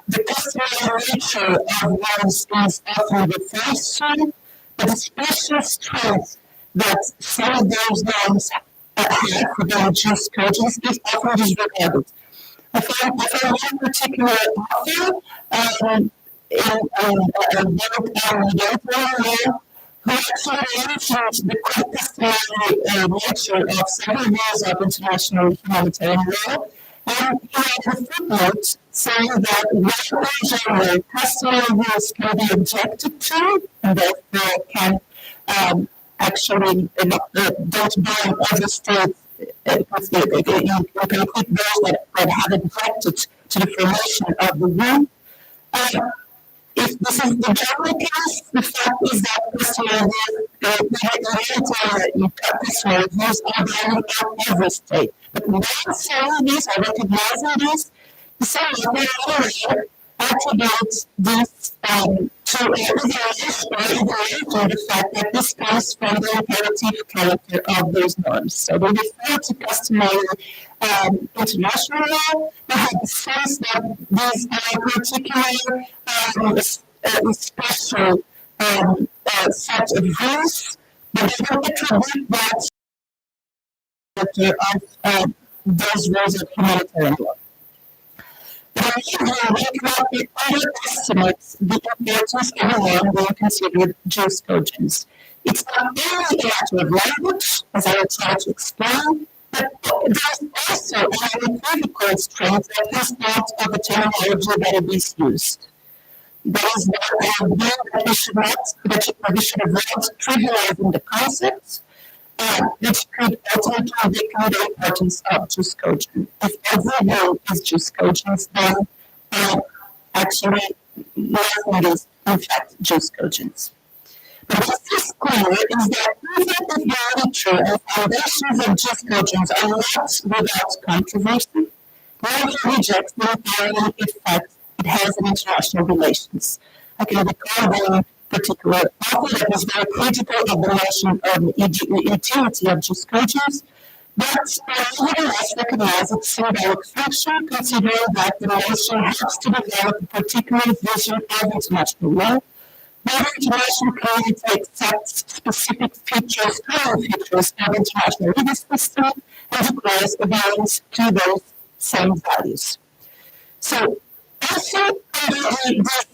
The customary nature of laws is often referred to, but the special strength that some of those norms have for their jus cogens is often disregarded. I found one particular author in a book on humanitarian law who actually mentioned the customary nature of several laws of international humanitarian law. And he had a footnote saying that while in general customary rules can be objected to and therefore can actually don't bind other states because you can put those that have objected to the formation of the rule. If this is the general case, the fact is that customary rules are binding on every state. But when saying this or recognizing this, the same author attributes this to the fact that this comes from the imperative character of those norms. So they refer to customary international law, they have the sense that these are particular special set of rules, but they don't attribute that character of those rules of humanitarian law. We underestimate the importance of a law being considered jus cogens. It's not only a matter of language, as I will try to explain, but there's also an unequivocal strength that is part of the terminology that is used. That is that we should avoid trivializing the concepts, which could ultimately weaken the importance of jus cogens. If every rule is jus cogens, then actually nothing is in fact jus cogens. But what is clear is that even if the nature and foundations of jus cogens are not without controversy, nobody rejects the empowering effect it has in international relations. I can recall one particular author that was very critical of the notion of the utility of jus cogens, but nevertheless recognized its symbolic function, considering that the nation helps to develop a particular vision of international law, where the international community accepts specific features, common features of international legal system, and requires adherence to those same values. So, also under this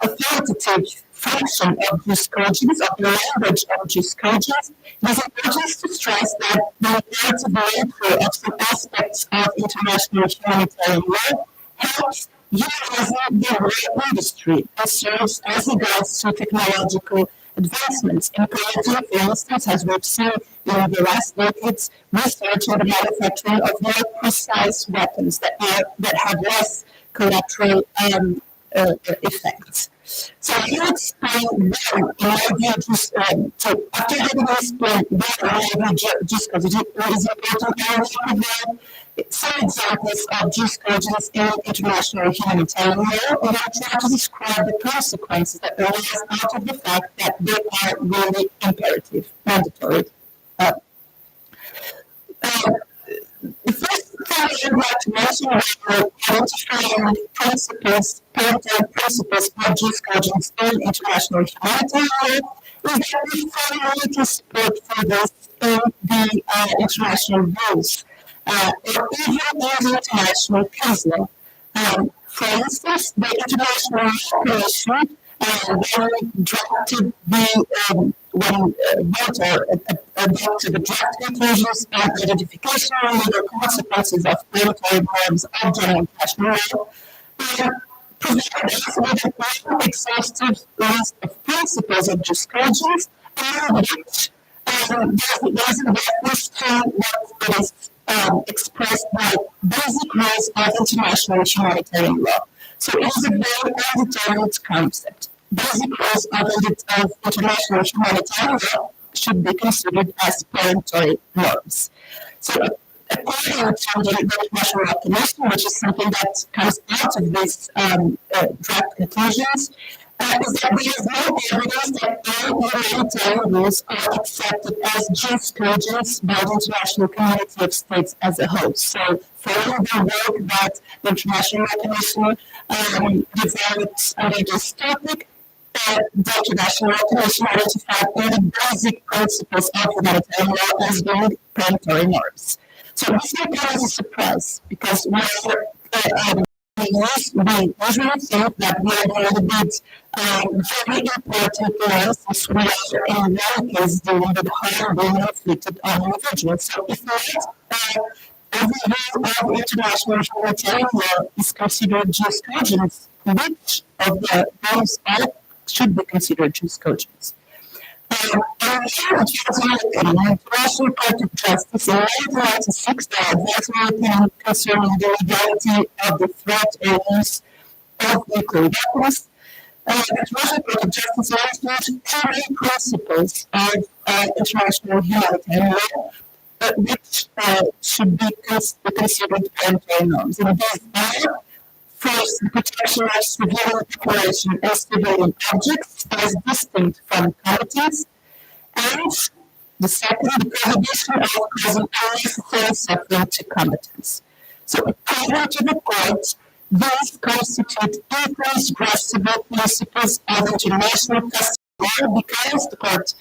authoritative function of jus cogens, of the language of jus cogens, it is important to stress that the imperative nature of some aspects of international humanitarian law helps utilizing the rail industry and serves as a guide to technological advancements, encouraging, for instance, as we've seen in the last decades, research in the manufacturing of more precise weapons that have less collateral effects. So you explain well, in my view, so after having explained well, in my view, jus cogens, it is important to provide some examples of jus cogens in international humanitarian law, and I'll try to describe the consequences that arise out of the fact that they are really imperative, mandatory. The first thing I'd like to mention about identifying principles of jus cogens in international humanitarian law is that we find little support for this in the international rules, or even in the international peace law. For instance, the International Commission when we drafted the vote or adopt the draft conclusions on identification and legal consequences of predatory norms of general international law, provide us with a more exhaustive list of principles of disclosures, which there's a reference to what is expressed by basic rules of international humanitarian law. So it is a very undetermined concept. Basic rules of international humanitarian law should be considered as predatory norms. So according to the International Law Commission, which is something that comes out of these draft conclusions, is that there is no evidence that all humanitarian rules are accepted as jurisprudence by the international community of states as a whole. So, following the work that the International Law Commission developed under this topic, the International Law Commission identified all the basic principles of humanitarian law as being predatory norms. So this may come as a surprise because we usually think that we are going to be very important norms since we are in many cases dealing with harm being inflicted on individuals. So if not, every rule of international humanitarian law is considered jurisprudence, which of the rules should be considered jurisprudence. And the International Court of Justice in 1996 advanced an opinion concerning the legality of the threat or use of nuclear weapons. The International Court of Justice mentioned two main principles of international humanitarian law, which should be considered predatory norms. And these are, first, the protection of civilian population and civilian objects as distinct from combatants, and the second, the prohibition of causing unnecessary suffering to combatants. So, according to the court, these constitute intransgressible principles of international customary law because the court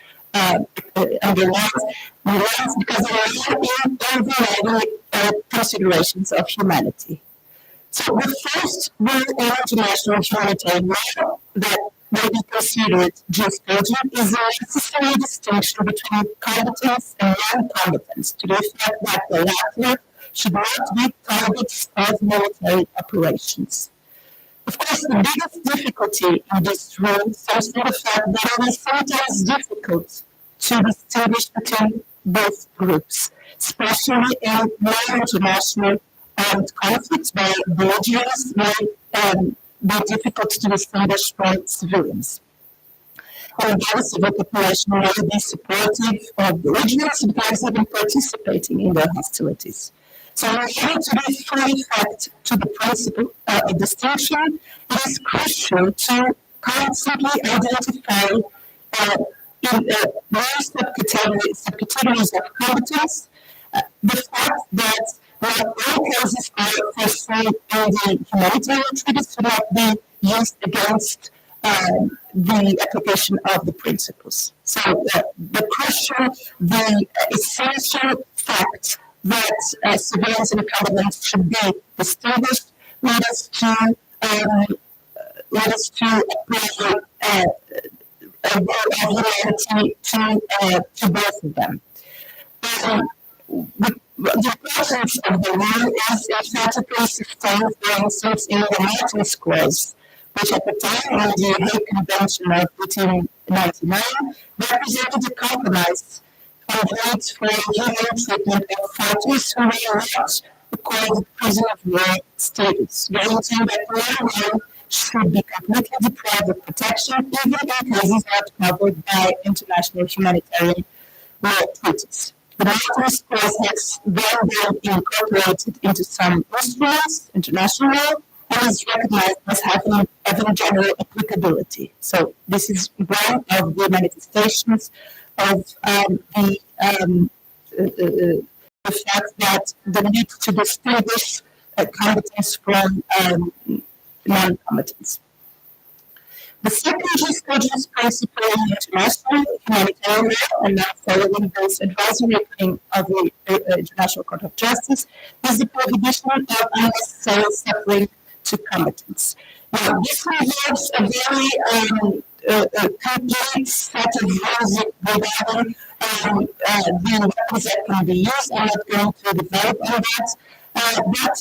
underlines because they are overriding considerations of humanity. So the first rule in international humanitarian law that may be considered jurisprudence is a necessary distinction between combatants and non-combatants to the effect that the latter should not be targets of military operations. Of course, the biggest difficulty in this rule stems from the fact that it is sometimes difficult to distinguish between both groups, especially in non-international armed conflicts where belligerents may be difficult to distinguish from civilians. And the civil population may be supportive of belligerents because they've been participating in their hostilities. So in order to be fully fact to the principle of distinction, it is crucial to constantly identify in various subcategories of competence the fact that not all cases are foreseen in the humanitarian treaties should not be used against the application of the principles. So the crucial, the essential fact that civilians and combatants should be distinguished led us to apply a role of humanity to both of them. The presence of the rule is emphatically sustained, for instance, in the Martin Clause, which at the time of the Hague Convention of 1899 represented a compromise on the need for human treatment of fighters who were not accorded prisoner of war status, guaranteeing that no one should be completely deprived of protection, even in cases not covered by international humanitarian law treaties. The Martin Clause has then been incorporated into some instruments, international law, and is recognized as having general applicability. So this is one of the manifestations of the fact that the need to distinguish combatants from non-combatants. The second jurisprudence principle in international humanitarian law, and now following this advisory opinion of the International Court of Justice, is the prohibition of unnecessary suffering to combatants. Now, this involves a very complete set of rules regarding the weapons that can be used. I'm not going to develop on that. But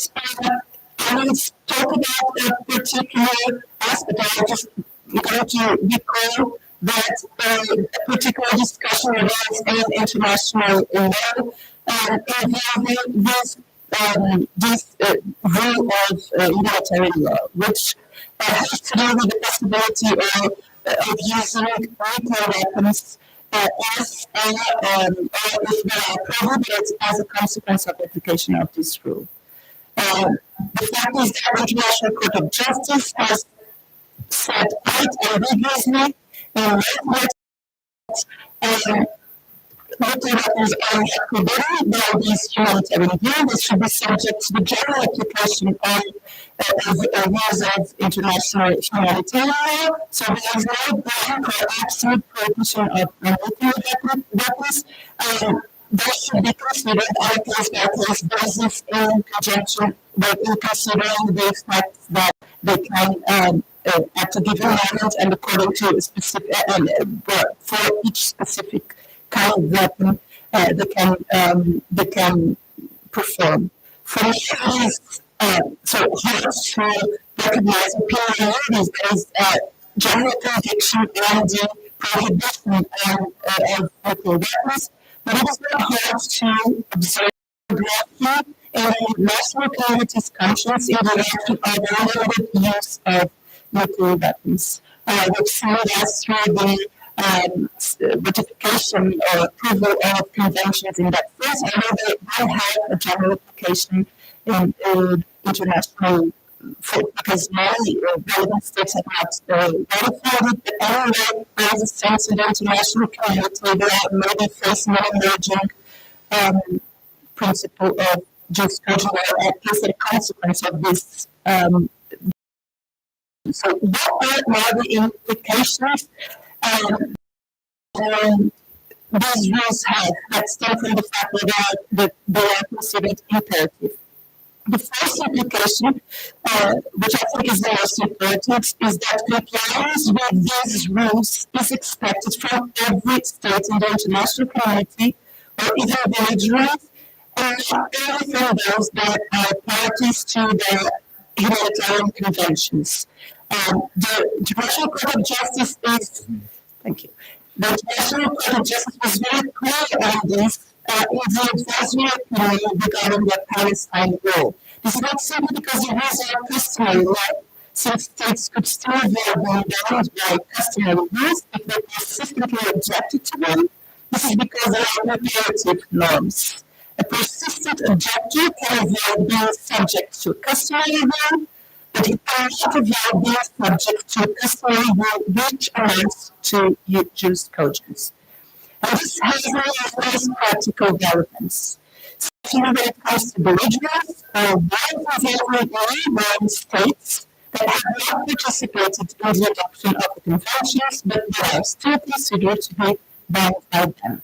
I will talk about a particular aspect. I'm just going to recall that a particular discussion was in international law involving this rule of humanitarian law, which has to do with the possibility of using nuclear weapons as a consequence of the application of this rule. The fact is that the International Court of Justice has said quite ambiguously nuclear weapons are forbidden by these humanitarian law. They should be subject to the general application of rules of international humanitarian law. So there is no blank or absolute prohibition of nuclear weapons. They should be considered on a case-by-case basis in conjunction with considering the fact that they can, at a given moment and according to a specific, for each specific kind of weapon, they can perform. For me, it is so hard to recognize opinion these days, general conviction and the prohibition of nuclear weapons. But it is not hard to observe directly in national communities' conscience in the direction of limited use of nuclear weapons. We've seen that through the ratification or approval of conventions in that phase, although they have a general application in international, because many relevant states have not ratified it, but anyway, there is a sense in the international community that maybe facing an emerging principle of just casual, at least a consequence of this. So what are the implications these rules have that stem from the fact that they are considered imperative? The first implication, which I think is the most important, is that compliance with these rules is expected from every state in the international community, or even individuals, and only from those that are parties to the humanitarian conventions. The International Court of Justice is, thank you, the International Court of Justice was very clear on this in the advisory opinion regarding the Palestine rule. This is not simply because the rules are customary law, since states could still avoid being bound by customary rules if they persistently objected to them. This is because they are imperative norms. A persistent objector can avoid being subject to a customary rule, but he cannot avoid being subject to a customary rule which amounts to jurisprudence. And this has enormous practical relevance. So when it comes to belligerents, both involving neighboring states that have not participated in the adoption of the conventions, but they are still considered to be bound by them.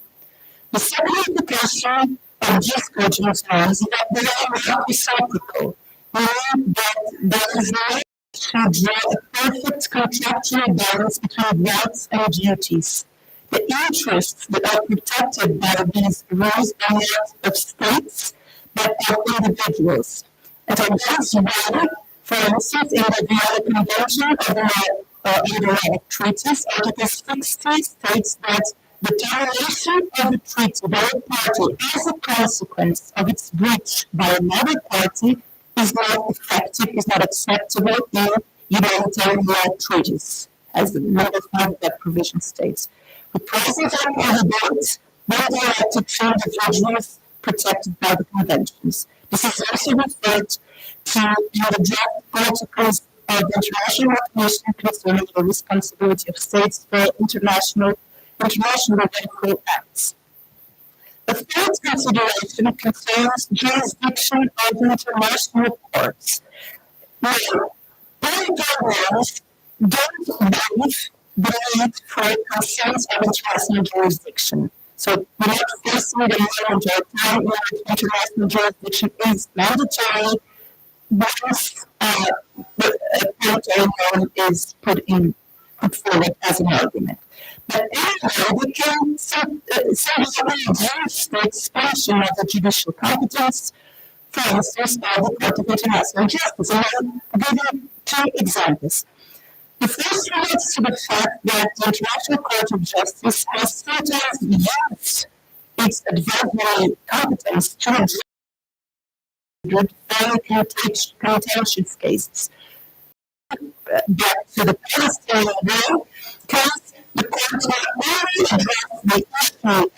The second implication of jurisprudence norms is that they are not reciprocal, meaning that there is no need to draw a perfect contractual balance between rights and duties. The interests that are protected by these rules are not of states, but of individuals. And so that's why, for instance, in the Vienna Convention or in the LOAC treaties, Article 60 states that the termination of a treaty by a party as a consequence of its breach by another party is not effective, is not acceptable in humanitarian law treaties, as the number 5 of that provision states. The presence of prohibits when directed to individuals protected by the conventions. This is also referred to in the draft articles of the International Recognition concerning the responsibility of states for international medical acts. The third consideration concerns jurisdiction of international courts. Now, Portugal don't believe the need for consent of international jurisdiction. So we're not facing the moment or time when international jurisdiction is mandatory once the territorial norm is put in put forward as an argument. But anyway, we can somehow reduce the expansion of the judicial competence, for instance, by the Court of International Justice. And I'll give you two examples. The first relates to the fact that the International Court of Justice has sometimes used its advisory competence to address very contentious cases. Back to the Palestinian War case, the court not only addressed the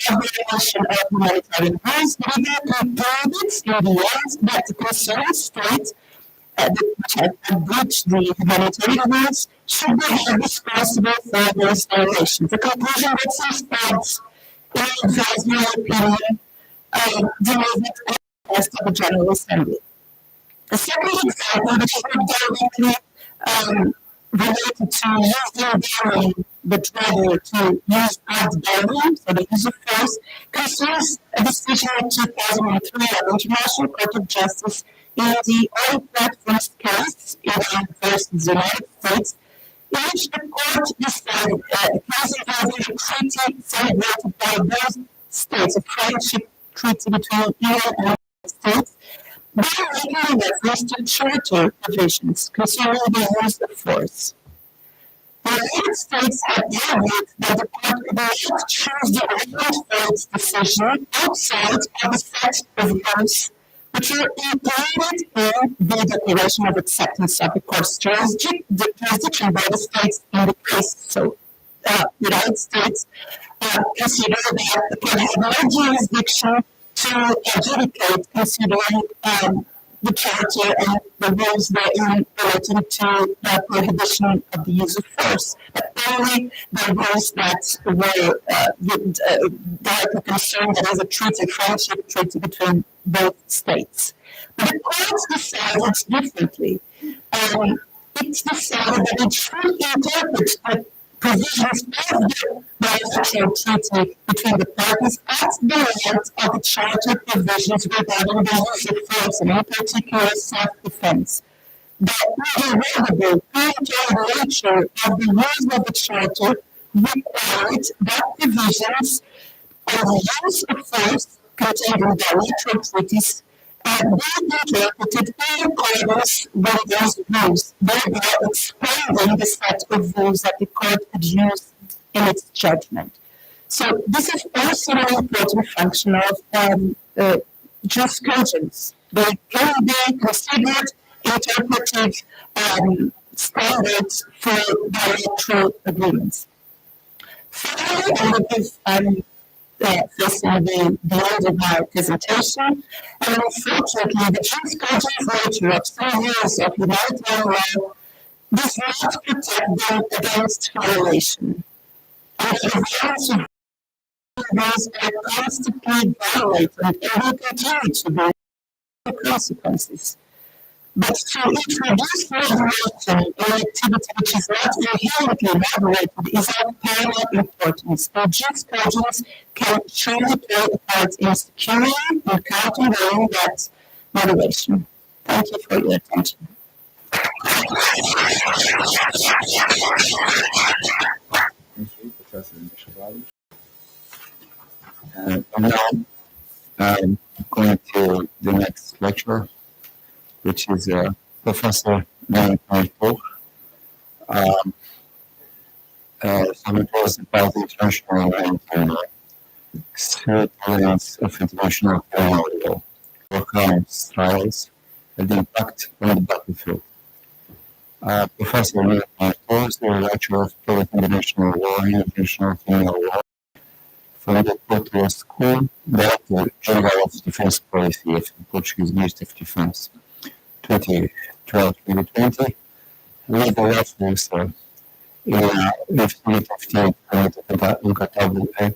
issue of violation of humanitarian rights, but even concluded in the end that the concerned state, which had breached the humanitarian rights, should be held responsible for those violations. The conclusion that some states, in advisory opinion, delivered at the test of the General Assembly. The second example, which is not directly related to using barring, but rather to use ad barring, so the use of force, concerns a decision in 2003 of the International Court of Justice in the oil platforms case, Iran versus the United States, in which the court decided a case involving a treaty celebrated by both states, a friendship treaty between Iran and the United States, by making reference to charter provisions concerning the use of force. The United States had argued that the court could not choose the ground for its decision outside of the set of rules which are included in the Declaration of Acceptance of the Court's jurisdiction by the states in the case. So, the United States considered that the court had no jurisdiction to adjudicate, considering the charter and the rules therein relating to the prohibition of the use of force, but only the rules that were directly concerned that as a treaty, friendship treaty between both states. But the court decided differently. It decided that it should interpret the provisions of the bilateral treaty between the parties at the end of the charter provisions regarding the use of force, and in particular self-defense. The irrevocable, unitary nature of the rules of the charter required that provisions on the use of force contained in bilateral treaties be interpreted in accordance with those rules, thereby expanding the set of rules that the court could use in its judgment. So this is also an important function of jurisprudence. They can be considered interpretive standards for bilateral agreements. Finally, I will give facing the end of our presentation, and unfortunately, the jurisprudence nature of some years of humanitarian law does not protect them against violation. And the violence of rules are constantly violated and will continue to be the consequences. But to introduce moderation in an activity which is not inherently moderated is of paramount importance. The jurisprudence can surely play a part in securing and countering that moderation. Thank you for your attention. Thank you, Professor Michel. Now, I'm going to the next lecture, which is Professor Michel. Someone was about the international humanitarian surveillance of international criminal law for crimes, trials, and the impact on the battlefield. Professor Michel is the lecturer of public international law and international criminal law from the Portugal School, Director General of Defense Policy of the Portuguese Ministry of Defense. 2012-2020, legal officer in the State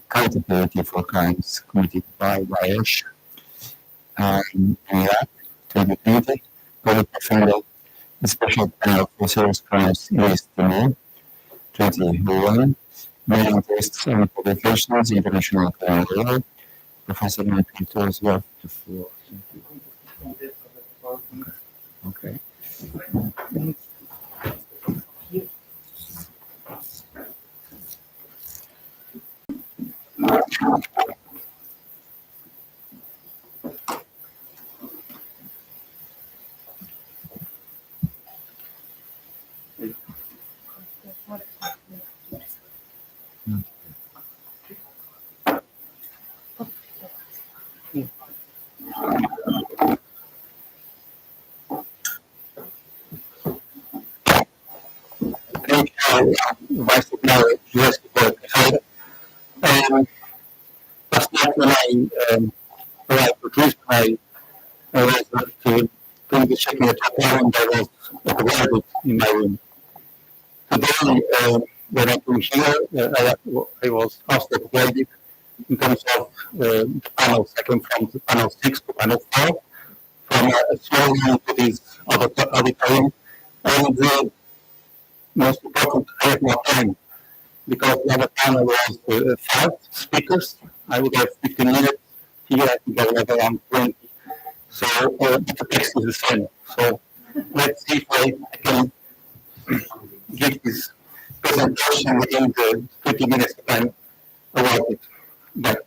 accountability for crimes committed by Daesh in Iraq, 2020, public defender, special panel for serious crimes in East Timor, 2021, main interests and publications, international criminal law. Professor Michel, you have the floor. Okay. Thank you, Vice Secretary, US Secretary. Last night when I arrived to Greece, I realized that during the checking at home, there was a provider in my room. Today, when I came here, I was also upgraded in terms of the panels. I came from the panel 6 to panel 4, from a small room to this auditorium. And most important, I had more time because the other panel was 5 speakers. I would have 15 minutes. Here, I think I will have around 20. So the text is the same. So let's see if I can give this presentation within the 20 minutes that I'm allotted. But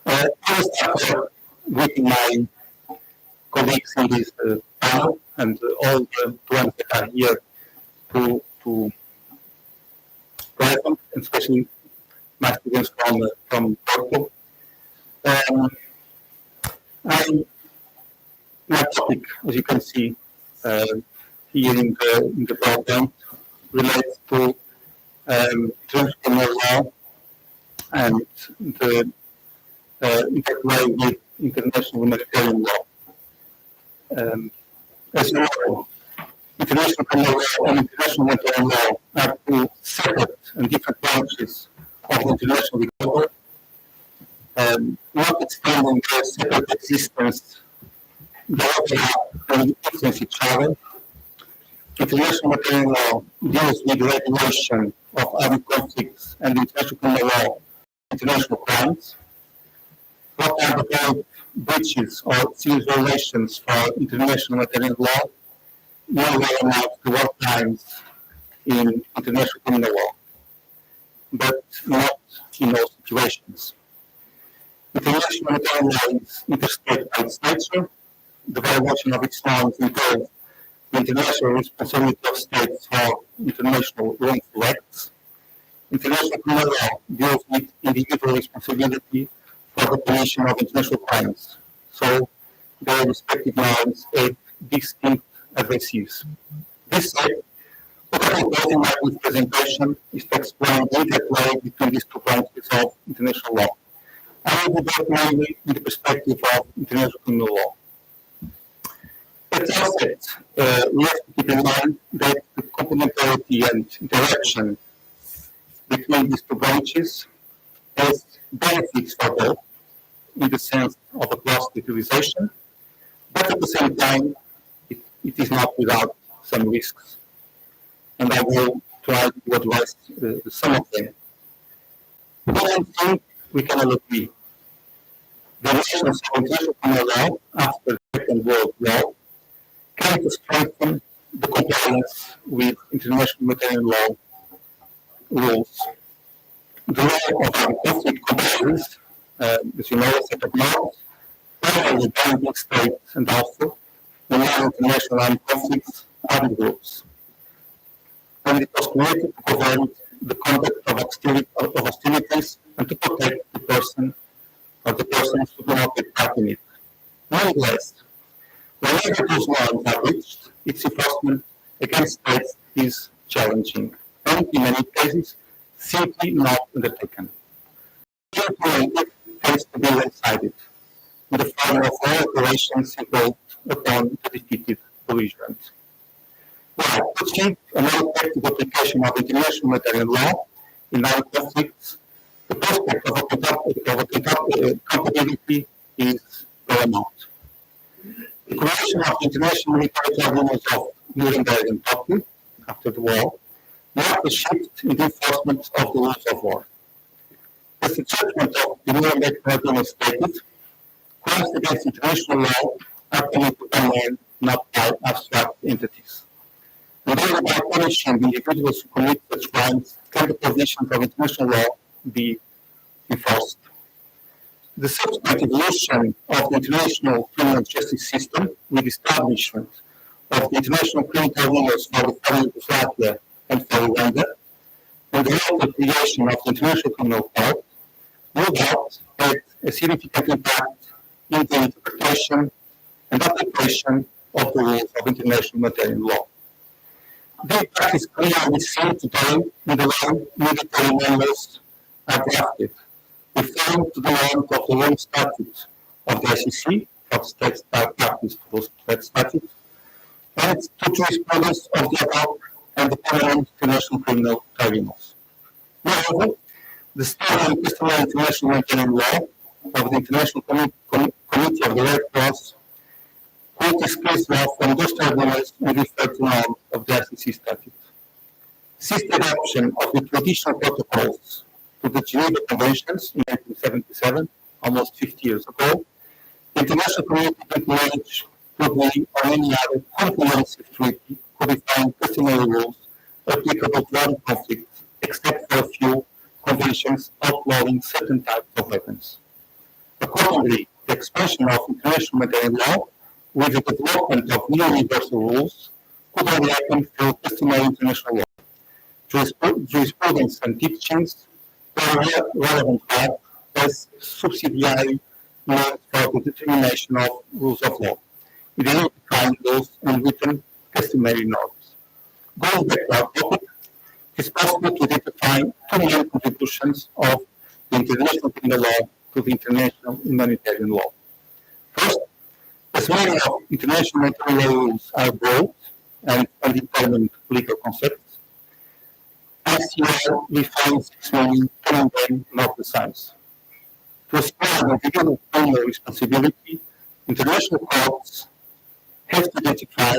I will start with my colleagues in this panel and all the ones that are here to present, and especially my students from Portugal. My topic, as you can see here in the PowerPoint, relates to international law and the interplay with international humanitarian law. As you know, international criminal law and international humanitarian law are two separate and different branches of the international legal order. Notwithstanding their separate existence, they overlap and influence each other. International humanitarian law deals with the regulation of armed conflicts and international criminal law, international crimes. What are the valid breaches or serious violations for international humanitarian law? No way amount to war crimes in international criminal law, but not in all situations. International humanitarian law is interstate by its nature. The violation of its norms entails the international responsibility of states for international wrongful acts. International criminal law deals with individual responsibility for the commission of international crimes. So their respective norms have distinct addresses. This said, what I will do in my presentation is to explain the interplay between these two branches of international law. I will do that mainly in the perspective of international criminal law. At the outset, we have to keep in mind that the complementarity and interaction between these two branches has benefits for both in the sense of a cross-utilization, but at the same time, it is not without some risks. And I will try to address some of them. One thing we can all agree. The relations of international criminal law after the Second World War came to strengthen the compliance with international humanitarian law rules. The law of armed conflict comprises, as you know, a set of norms, primarily binding states and also the non-international armed conflicts armed groups. And it was created to prevent the conduct of hostilities and to protect the person or the persons who do not take part in it. Nonetheless, whenever those norms are reached, its enforcement against states is challenging and, in many cases, simply not undertaken. It tends to be one-sided, in the form of all operations imposed upon the defeated belligerent. Well, to achieve a more effective application of international humanitarian law in armed conflicts, the prospect of accountability is paramount. The creation of the International Military Tribunals of Nuremberg and Tokyo after the war marked a shift in the enforcement of the rules of war. As the judgment of the Nuremberg Tribunal stated, crimes against international law are committed by men, not by abstract entities. And only by punishing the individuals who commit such crimes can the provisions of international law be enforced. The subsequent evolution of the international criminal justice system with the establishment of the international criminal tribunals for the former Yugoslavia and for Rwanda, and the later creation of the International Criminal Court, no doubt had a significant impact in the interpretation and application of the rules of international maritime law. The impact is clearly seen today in the way military members are drafted, referring to the norms of the Rome Statute of the ICC, of states that practice for that statute, and to jurisprudence of the above and the permanent international criminal tribunals. Moreover, the standard and customary international maritime law of the International Committee of the Red Cross quote is case law from those tribunals with respect to norms of the ICC statute. Since the adoption of the traditional protocols to the Geneva Conventions in 1977, almost 50 years ago, the international community acknowledged probably or any other comprehensive treaty codifying customary rules applicable to armed conflicts, except for a few conventions outlawing certain types of weapons. Accordingly, the expansion of international maritime law with the development of new universal rules could only happen through customary international law. Jurisprudence and teachings play a relevant part as subsidiary means for the determination of rules of law, identifying those unwritten customary norms. Going back to our topic, it is possible to identify two main contributions of the international criminal law to the international humanitarian law. First, as many of international humanitarian law rules are broad and undetermined legal concepts, ICL refines its meaning and then more precise. To ascribe individual criminal responsibility, international courts have to identify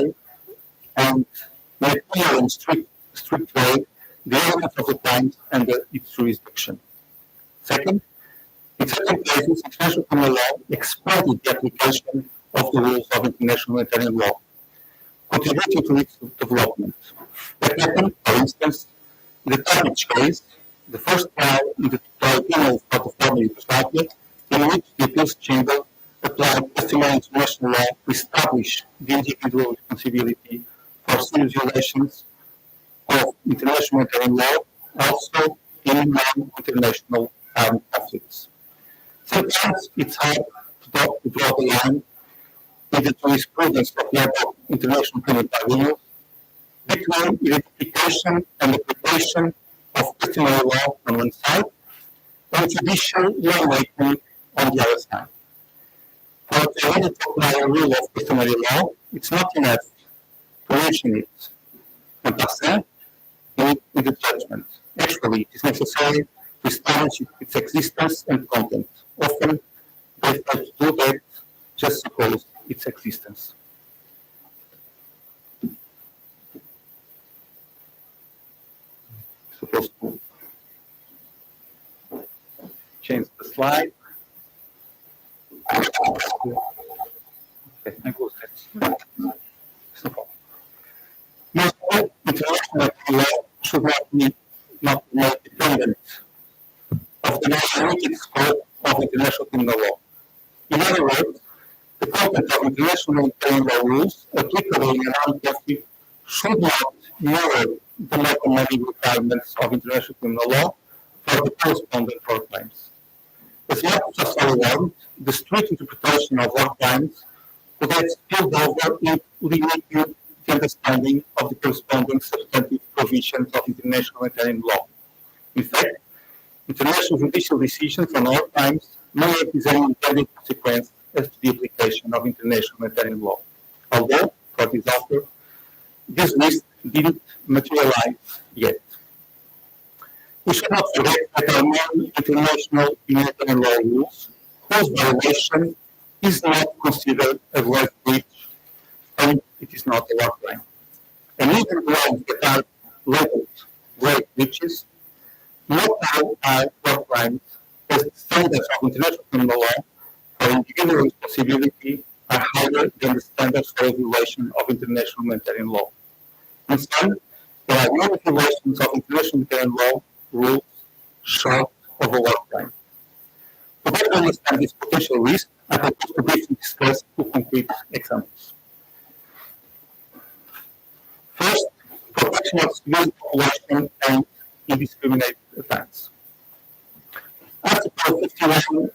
and make clear and strict way the elements of the crime under its jurisdiction. Second, in certain cases, international criminal law expanded the application of the rules of international humanitarian law, contributing to its development. That happened, for instance, in the Tadic case, the first trial in the tribunal for the former Yugoslavia, in which the appeals chamber applied customary international law to establish the individual responsibility for serious violations of international humanitarian law, also in non-international armed conflicts. Sometimes it's hard to draw the line in the jurisprudence of the above international criminal tribunals between identification and application of customary law on one side and judicial lawmaking on the other side. For the order to apply a rule of customary law, it's not enough to mention it en passant in the judgment. Actually, it is necessary to establish its existence and content. Often, they fail to do that, just suppose its existence. Supposed to change the slide. Okay, I go ahead. Moreover, international law should not be dependent of the limited scope of international criminal law. In other words, the content of international criminal law rules applicable in an armed conflict should not mirror the mathematical requirements of international criminal law for the corresponding war crimes. As much as forewarned, the strict interpretation of war crimes could have spilled over into limiting the understanding of the corresponding substantive provisions of international humanitarian law. In fact, international judicial decisions on war crimes may have the same intended consequence as to the application of international humanitarian law. Although, for this author, this list didn't materialize yet. We should not forget that there are many international humanitarian law rules whose violation is not considered a grave breach and it is not a war crime. And even the ones that are labeled grave breaches, not all are war crimes, as the standards of international criminal law for individual responsibility are higher than the standards for a violation of international humanitarian law. Instead, there are many violations of international humanitarian law rules short of a war crime. understand this potential risk, I propose to briefly discuss two concrete examples. First, protection of civilian population and indiscriminate attacks. Article 51,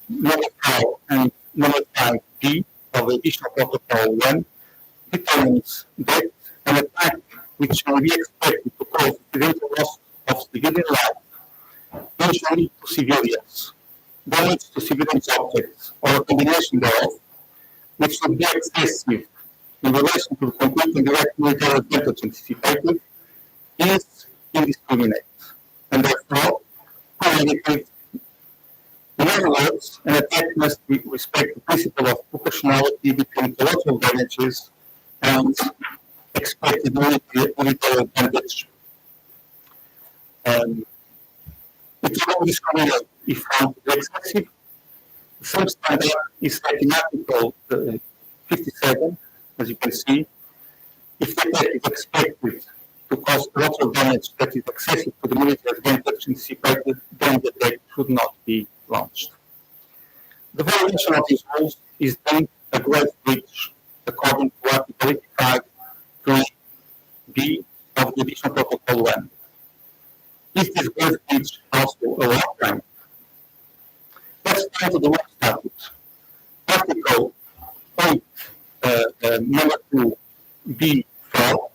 number 5 and number 5b of the Additional Protocol 1 determines that an attack which may be expected to cause accidental loss of civilian life, injury to civilians, damage to civilian objects, or a combination thereof, which would be excessive in relation to the complete and direct military advantage anticipated, is indiscriminate, and therefore prohibited. In other words, an attack must respect the principle of proportionality between collateral damages and expected military advantage. It will discriminate if found to be excessive. The same standard is set in Article 57, as you can see. If the attack is expected to cause collateral damage that is excessive to the military advantage anticipated, then the attack should not be launched. The violation of these rules is deemed a grave breach according to Article 85 3b of the Additional Protocol 1. Is this grave breach also a war crime? Let's turn to the law statute. Article 8, number 2b4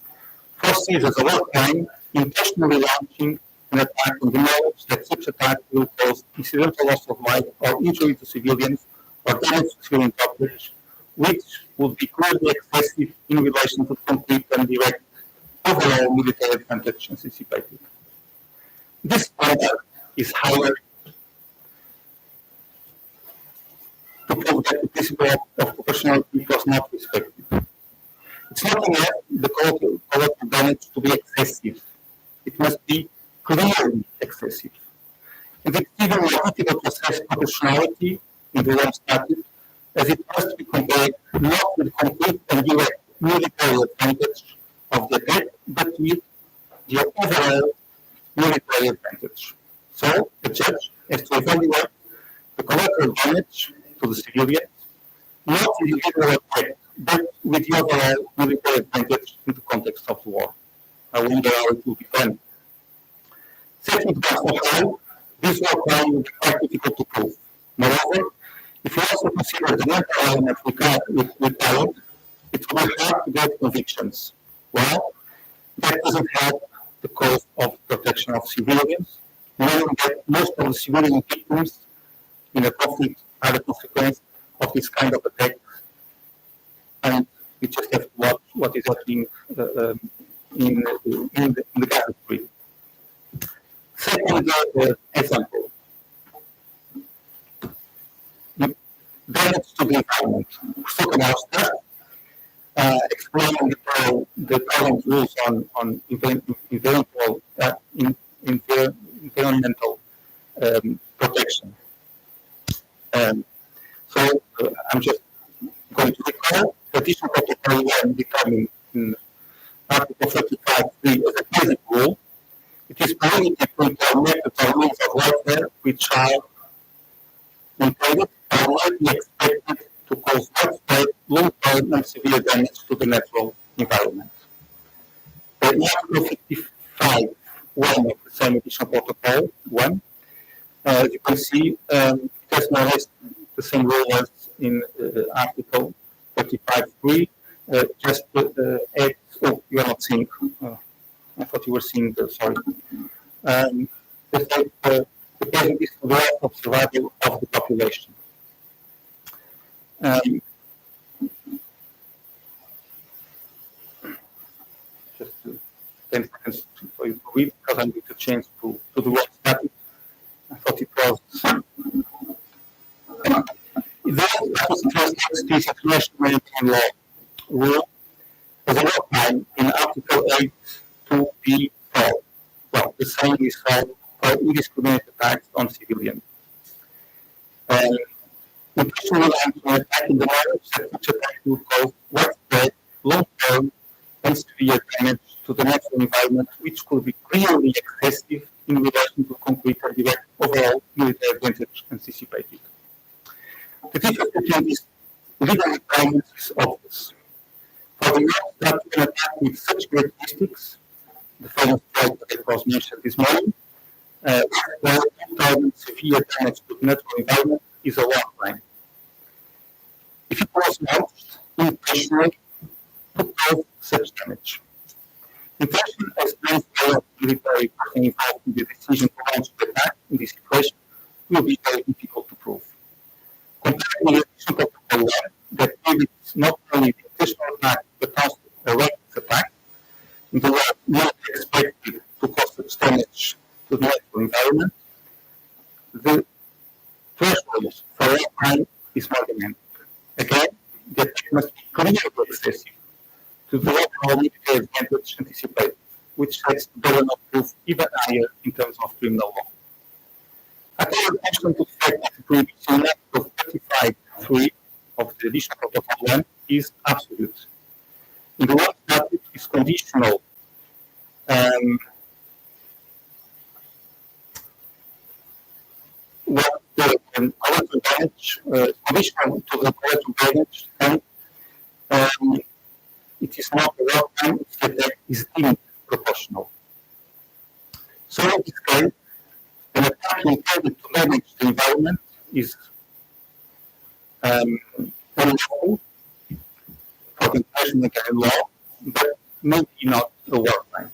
foresees as a war crime intentionally launching an attack on the knowledge that such attack will cause incidental loss of life or injury to civilians or damage to civilian property, which would be clearly excessive in relation to the complete and direct overall military advantage anticipated. This standard is higher to prove that the principle of proportionality was not respected. It's not enough the collateral damage to be excessive. It must be clearly excessive. And it's even more difficult to assess proportionality in the law statute, as it must be compared not with complete and direct military advantage of the attack, but with the overall military advantage. So, the judge has to evaluate the collateral damage to the civilians, not with the individual attack, but with the overall military advantage in the context of the war. I wonder how it will be done. Setting the bar so high, this war crime will be quite difficult to prove. Moreover, if you also consider the mental element required, it will be hard to get convictions. Well, that doesn't help the cause of protection of civilians, knowing that most of the civilian victims in a conflict are the consequence of this kind of attack, and we just have to watch what is happening in the Gaza Strip. Second example, damage to the environment. Second step, explaining the current rules on environmental protection. So I'm just going to recall the Additional Protocol 1 determined in Article 35.3 as a basic rule. It is permitted to employ methods or means of warfare which are intended or might be expected to cause widespread, long-term and severe damage to the natural environment. In Article 55.1 of the same Additional Protocol 1, as you can see, it has more or less the same rule as in Article 35.3, just add, oh, you are not seeing, I thought you were seeing, sorry. The present is to the right of survival of the population. Just 10 seconds for you to read, because I'm going to change to the word static. I thought it was. This international maritime law rule as a law crime in Article 8 2b4. Well, the same is for indiscriminate attacks on civilians. Intentional attack in the knowledge that such attack will cause widespread, long-term, and severe damage to the natural environment, which could be clearly excessive in relation to concrete or direct overall military advantage anticipated. The difference between these legal requirements is obvious. For the law that can attack with such characteristics, the famous strike that it was mentioned this morning, where 2,000 severe damage to the natural environment is a war crime. If it was launched intentionally to cause such damage. Intention as planned by a military person involved in the decision to launch the attack in this situation will be very difficult to prove. Comparing the additional protocol law that prohibits not only the intentional attack but also a reckless attack, in the law not expected to cause such damage to the natural environment, the threshold for war crime is more demanding. Again, the attack must be clearly excessive to the overall military advantage anticipated, which sets the burden of proof even higher in terms of criminal law. I call attention to the fact that the prohibition in Article 35(3) of the Additional Protocol 1 is absolute. In the law statute is conditional what the collective damage, conditional to the collective damage, and it is not a war crime if the attack is deemed proportional. So in this case, an attack intended to damage the environment is unlawful for the international law, but maybe not a war crime.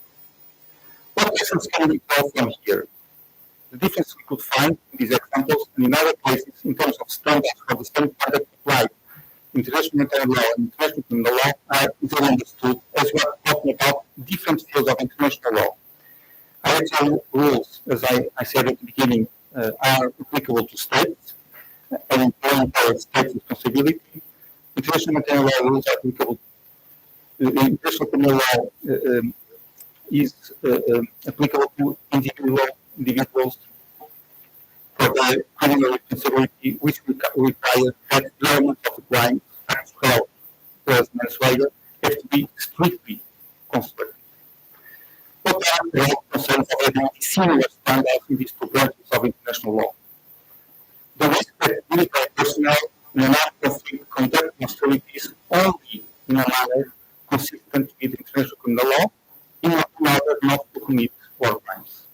What lessons can we draw from here? The difference we could find in these examples and in other cases in terms of standards for the same conduct applied international law and international criminal law are easily understood as we are talking about different fields of international law. Our rules, as I said at the beginning, are applicable to states and employing our state's responsibility. International law rules are applicable. International criminal law is applicable to individuals for their criminal responsibility, which require that the element of the crime, as well as manslaughter, have to be strictly constructed. What are the concerns of having similar standards in these two branches of international law? The risk that military personnel in an armed conflict conduct hostilities only in a manner consistent with international criminal law in order not to commit war crimes.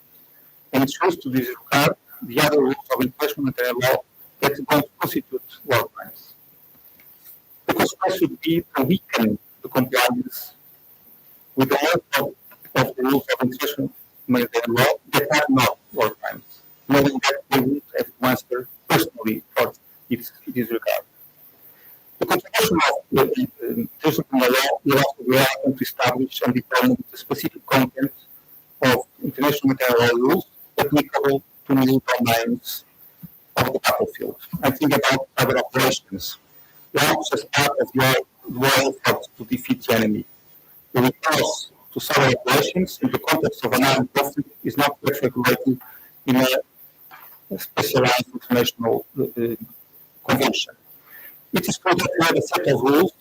And it shows to disregard the other rules of international law that don't constitute war crimes. The consequence should be to weaken the compliance with the rest of the rules of international humanitarian law that are not war crimes, knowing that they would have to answer personally for its disregard. The contribution of the international law will also be relevant to establish and determine the specific content of international humanitarian law rules applicable to new domains of the battlefield. I think about cyber operations, launched as part of the war effort to defeat the enemy. The recourse to cyber operations in the context of an armed conflict is not yet regulated in a specialized international convention. It is true that we have a set of rules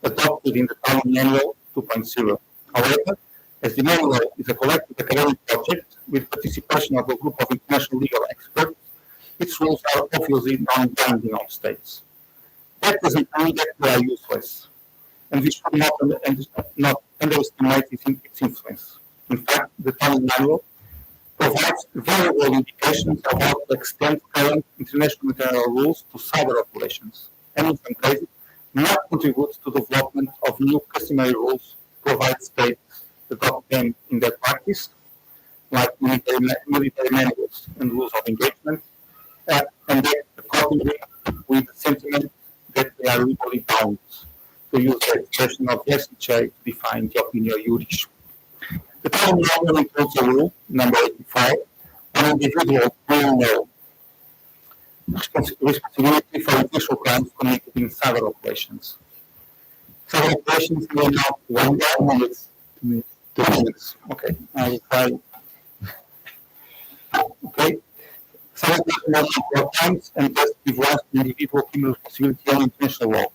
adopted in the Common Manual 2.0. However, as the manual is a collective academic project with participation of a group of international legal experts, its rules are obviously non-binding on states. That doesn't mean that they are useless, and we should not underestimate its influence. In fact, the Common Manual provides valuable indications of how to extend current international material rules to cyber operations, and in some cases, not contribute to the development of new customary rules, provide states adopt them in their practice, like military manuals and rules of engagement, and that accordingly with the sentiment that they are legally bound to use the expression of the SHA to define the opinio juris. The Common Manual includes a rule, number 85, on individual criminal responsibility for official crimes committed in cyber operations. Cyber operations will not 1 minute. 2 minutes. Okay, I will try. Okay. Cyber operations are 4 times and thus give rise to individual criminal responsibility on international law.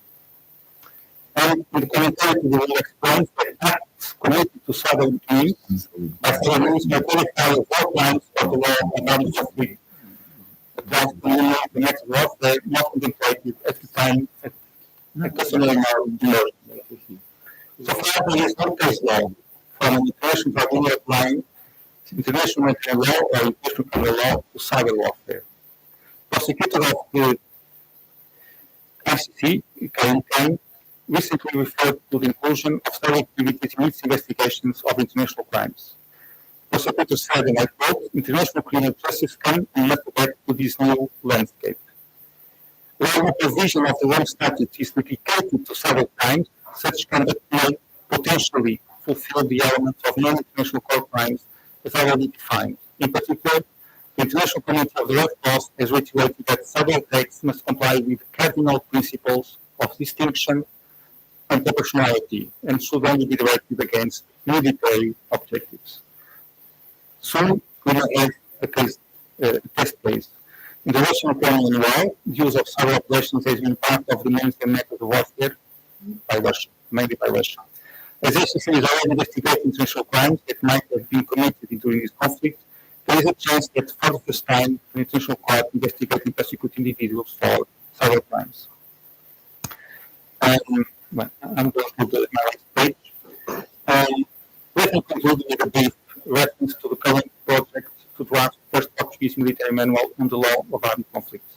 And in the commentary to the rule explains that acts connected to cyber crimes by cyber means may qualify as war crimes for the law of armed conflict. that the method was not contemplated at the time at the So far, there is no case law from an international tribunal applying international military law or international criminal law to cyber warfare. Prosecutor of the ICC, Karim Khan, recently referred to the inclusion of cyber activities in its investigations of international crimes. Prosecutor said, and I quote, international criminal justice can and must adapt to this new landscape. While the provision of the Rome Statute is dedicated to cyber crimes, such conduct may potentially fulfill the elements of non-international core crimes as already defined. In particular, the International Committee of the Red Cross has reiterated that cyber attacks must comply with cardinal principles of distinction and proportionality and should only be directed against military objectives. Soon, we will have a test case. In the Russian Ukrainian war, the use of cyber operations has been part of the mainstream method of warfare by Russia, mainly by Russia. As ICC is already investigating international crimes that might have been committed during this conflict, there is a chance that for the first time, an international court investigate and prosecute individuals for cyber crimes. I'm going to go to my last page. Let me conclude with a brief reference to the current project to draft the first Portuguese military manual on the law of armed conflicts.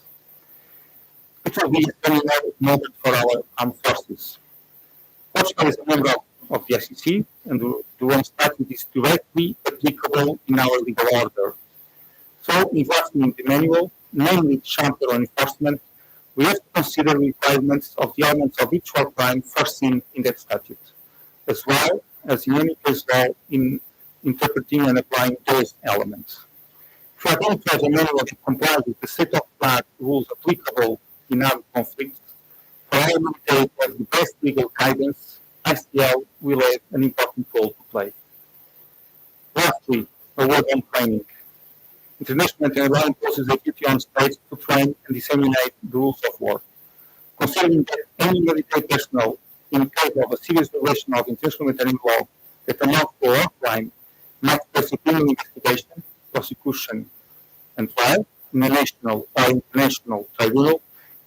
It will be a very moment for our armed forces. Portugal is a member of the ICC, and the Rome Statute is directly applicable in our legal order. So, in drafting the manual, namely chapter on enforcement, we have to consider the requirements of the elements of each war crime foreseen in that statute, as well as in any case law in interpreting and applying those elements. If we are going to have a manual that complies with the set of rules applicable in armed conflicts, for our military to have the best legal guidance, ICL will have an important role to play. Lastly, a word on training. International military law imposes a duty on states to train and disseminate the rules of war. Considering that any military personnel, in case of a serious violation of international military law that amounts to a war crime, might face a criminal investigation, prosecution, and trial in a national or international tribunal,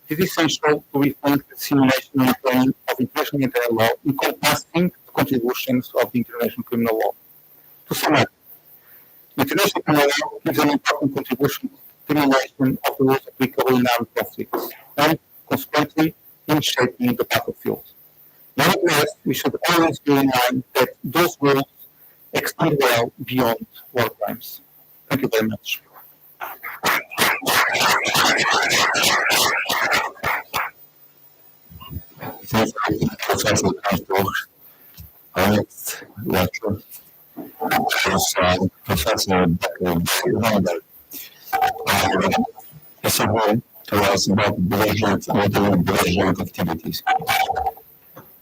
it is essential to rethink the dissemination and training of international military law encompassing the contributions of the international criminal law. To sum up, the international criminal law gives an important contribution to the dissemination of the rules applicable in armed conflicts and, consequently, in shaping the battlefield. Nevertheless, we should always bear in mind that those rules extend well beyond war crimes. Thank you very much. Thank you, Professor Kastorf. Our next lecturer is Professor Becker. It's a word to us about belligerent activities.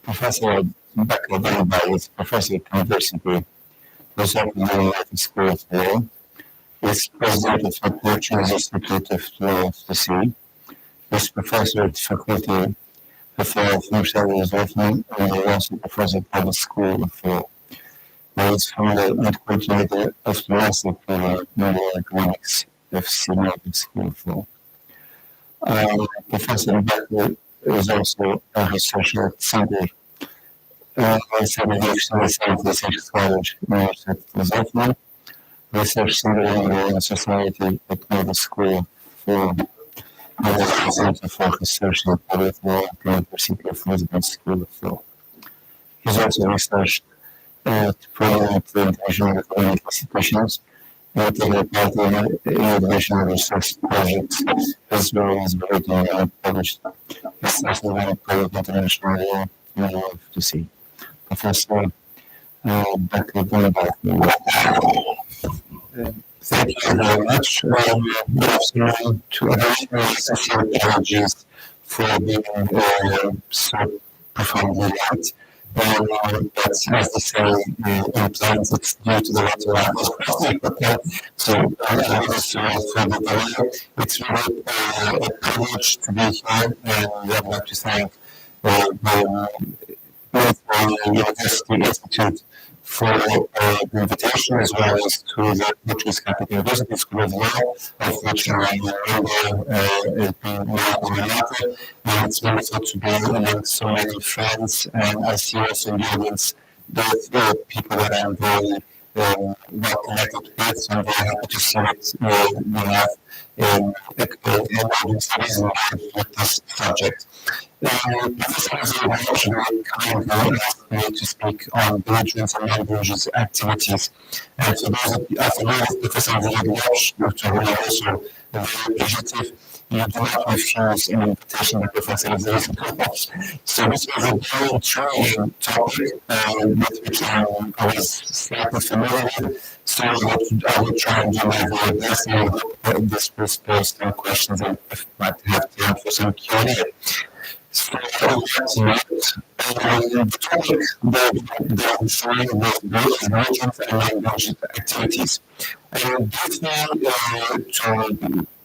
Professor Becker is professor at the University of the United School of Law. Is president of the Portuguese Institute of Law of the Sea. Is professor at the Faculty of Law of University of Dortmund and also professor at the School of Law. He is founder and coordinator of the Master Program in Law Economics of the School of Law. Professor Becker is also a researcher at Center Research College, University of Dortmund. Research Center in the Society at the School for Center for Research in Public Law at the University of Lisbon School of Law. He's also researched at prominent international economic institutions and taken part in international research projects as well as written and published extensively in public international law and law of the sea. Professor Becker, thank you very much. Good afternoon to everyone. Apologies for being so profoundly late. But as they say in plans, it's due to the latter So for the delay, it's really a privilege to be here, and I'd like to thank the University Institute for the invitation, as well as to the Portuguese Catholic University School of Law, of which I am a member as being moderator. And it's wonderful to be among so many friends, and I see also in the audience both people that I'm very well connected with, so I'm very happy to see that we have an audience that is engaged with this subject. Professor Azar actually kindly asked me to speak on Belgians and non-Belgians activities. And for those of you familiar with Professor Azar, Dr. Who are also very appreciative, you do not refuse an invitation that Professor Azar. So this was a very intriguing topic with which I was slightly familiar with. So I will try and do my very best, and I hope this will pose some questions and if I might have time for some Q&A. So let's note the topic that we find was both emergent and non-emergent activities. And briefly,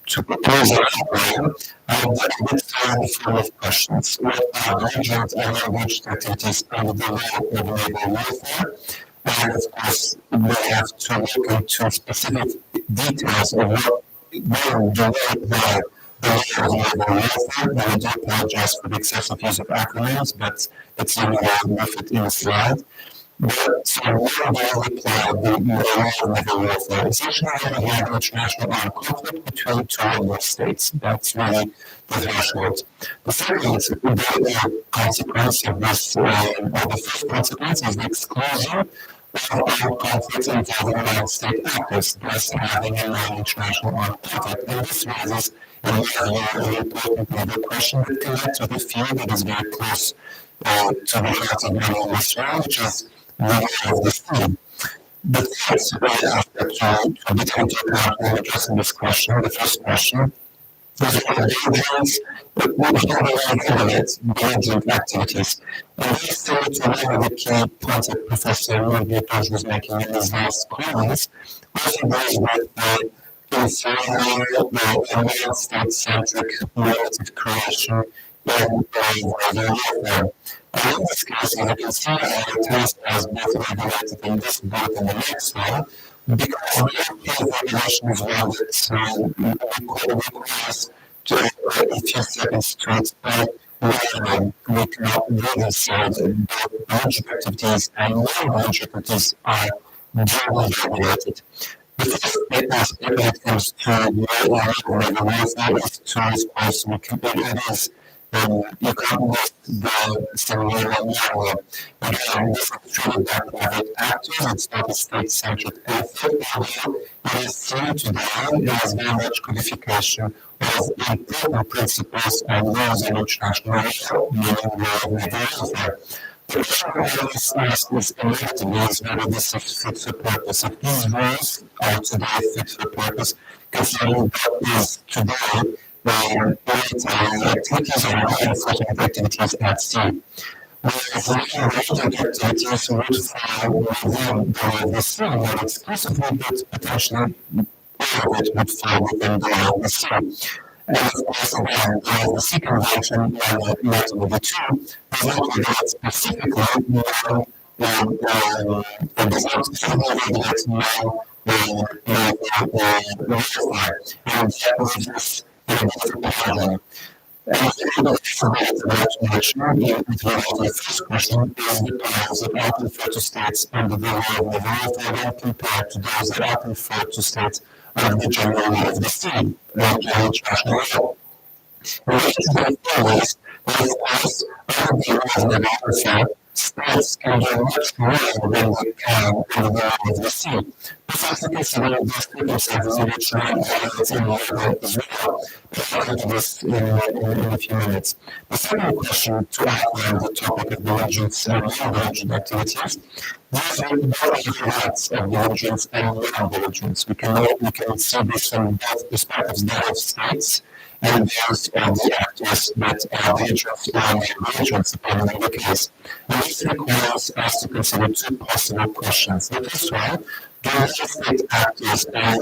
to propose an outline, I would start in the form of questions. What are emergent and non-emergent activities under the law of labor warfare? And of course, we have to look into specific details of what when do we apply the law of labor warfare. And I do apologize for the excessive use of acronyms, but it's the only way I move it in the slide. So where do we apply the law of labor warfare? Essentially, we have an international armed conflict between two member states. That's really the threshold. The second the consequence of this, or the first consequence is the exclusion of armed conflicts involving non-state actors, thus having a non-international armed conflict. And this raises an important legal question that connects with a field that is very close to the heart of many in Israel, which is the law of the sea. But first, to be taken into account when addressing this question, the first question, is what are Belgian activities? And this is to one of the key points that Professor Nurgipaj was making in his last comments, also goes with the United States-centric narrative creation in warfare. And in this case, as you can see, our task as both regulated in this book and the next one, because the regulation is one that requires a few seconds to explain why we cannot really say that both budget activities and non-budget activities are duly regulated. The first aspect when it comes to labor warfare is to response it is you can't list the scenario area. Again, this is treated by private actors, it's not a state-centered effort, it is seen today as very much codification of important principles and laws in international law, meaning law of labor warfare. The question is inevitably is whether this is fit for purpose. If these rules are today fit for purpose, considering that is today activities or enforcement activities at sea. Whereas enforcement activities would fall within the sea, not exclusively, but potentially all of it would fall within the sea. And of course, again, the Sea Convention and the two does not regulate specifically does not specifically regulate warfare. And that this and the first question is the powers that are conferred to states under the law of warfare when compared to those that are conferred to states under the general law of the sea, international law. And this is very always, but of course, under the law of warfare, states can do much more than they can under the law of the sea. Besides considering those circumstances in which it's in labor as well. I'll get to this in a few minutes. The second question to outline the topic of diligence and non-diligent activities, these are the rights of diligence and non-diligence. We can see this from both perspectives, that of states and those of the actors that are diligent or non-diligent, depending on the case. And this requires us to consider two possible questions. The first one, do state actors and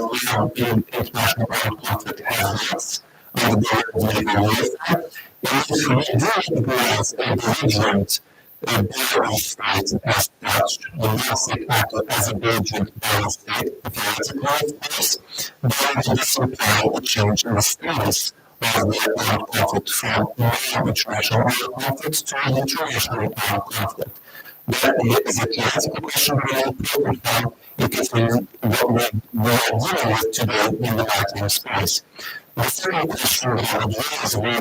in international armed conflict have rights under the law of warfare? If we do recognize a belligerent Belarus state as such, the non-state actor as a belligerent Belarus state, theoretically, of course, then this imply a change in the status of the armed conflict from non-international armed conflict to an international armed conflict. That is a theoretical question, but an important one because what we are dealing with today in the right-wing space. The second question we have is whether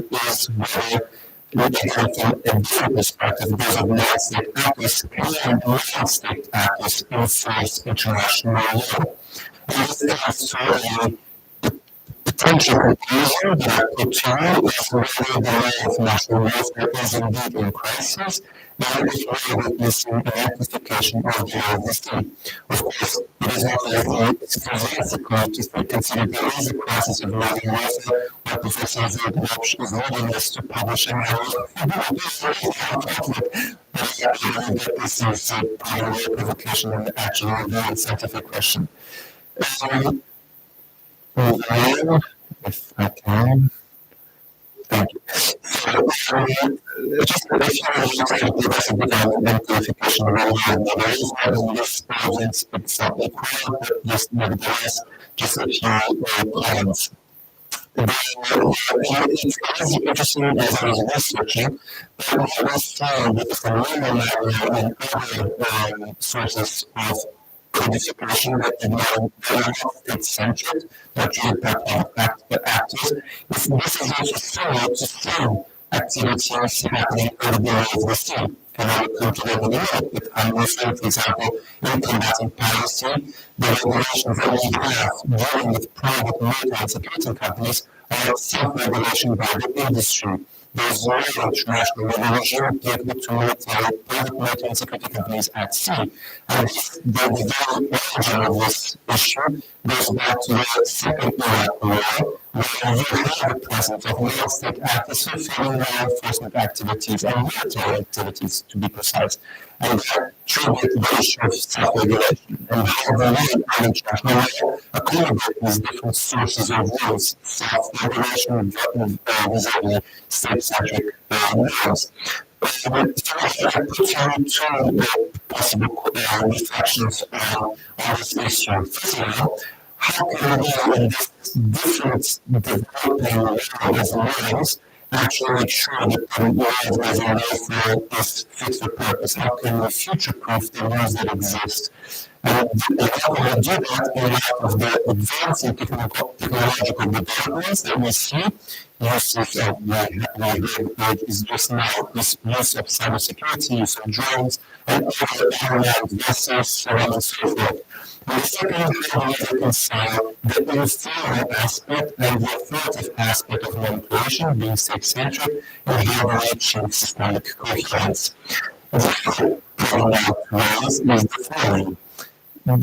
looking at it from a different perspective, because of non-state actors, can non-state actors enforce international law? And this leads to a potential conclusion that Qatar is whether the law of national welfare is indeed in crisis, and if we are witnessing an amplification of the law of the sea. Of course, it is not physical to consider there is a crisis of law of welfare, where Professor Zilbroch is leading us to publish a manual. That this is probably a provocation and actually a very scientific question. If I can. Thank you. Just a few progressive development and clarification around the this province itself, but just nevertheless, just a few comments. It's interesting as I was researching, but I found that the phenomenon and other sources of codification that did not state-centered, that can impact the actors. This is also similar to some activities happening over the of the sea. And I will come to that in a minute, but I'm referring, for example, in combating piracy, the regulations that we have dealing with private military and security companies are self-regulation by the industry. There's no international regulation applicable to private military and security companies at sea. And the very origin of this issue goes back to the second LOAC law, where you have the presence of non-state actors fulfilling law enforcement activities and military activities, to be precise. And that triggered the issue of self-regulation and how the law and international law accommodate these different sources of rules, self-regulation vis-a-vis state-centric laws. So I put down two possible reflections on this issue. First of all, how can we, in this different developing world as models, actually make sure that the laws as a welfare is fit for purpose? How can we future-proof the laws that exist? And how can we do that in light of the advancing technological developments that we see? Use of is just now this use of cybersecurity, use of drones, and other unmanned vessels, so on and so forth. And the second, how do we reconcile the informal aspect and the authoritative aspect of manipulation, being state-centric, and how do we achieve systemic coherence? The problem now raised is the following. The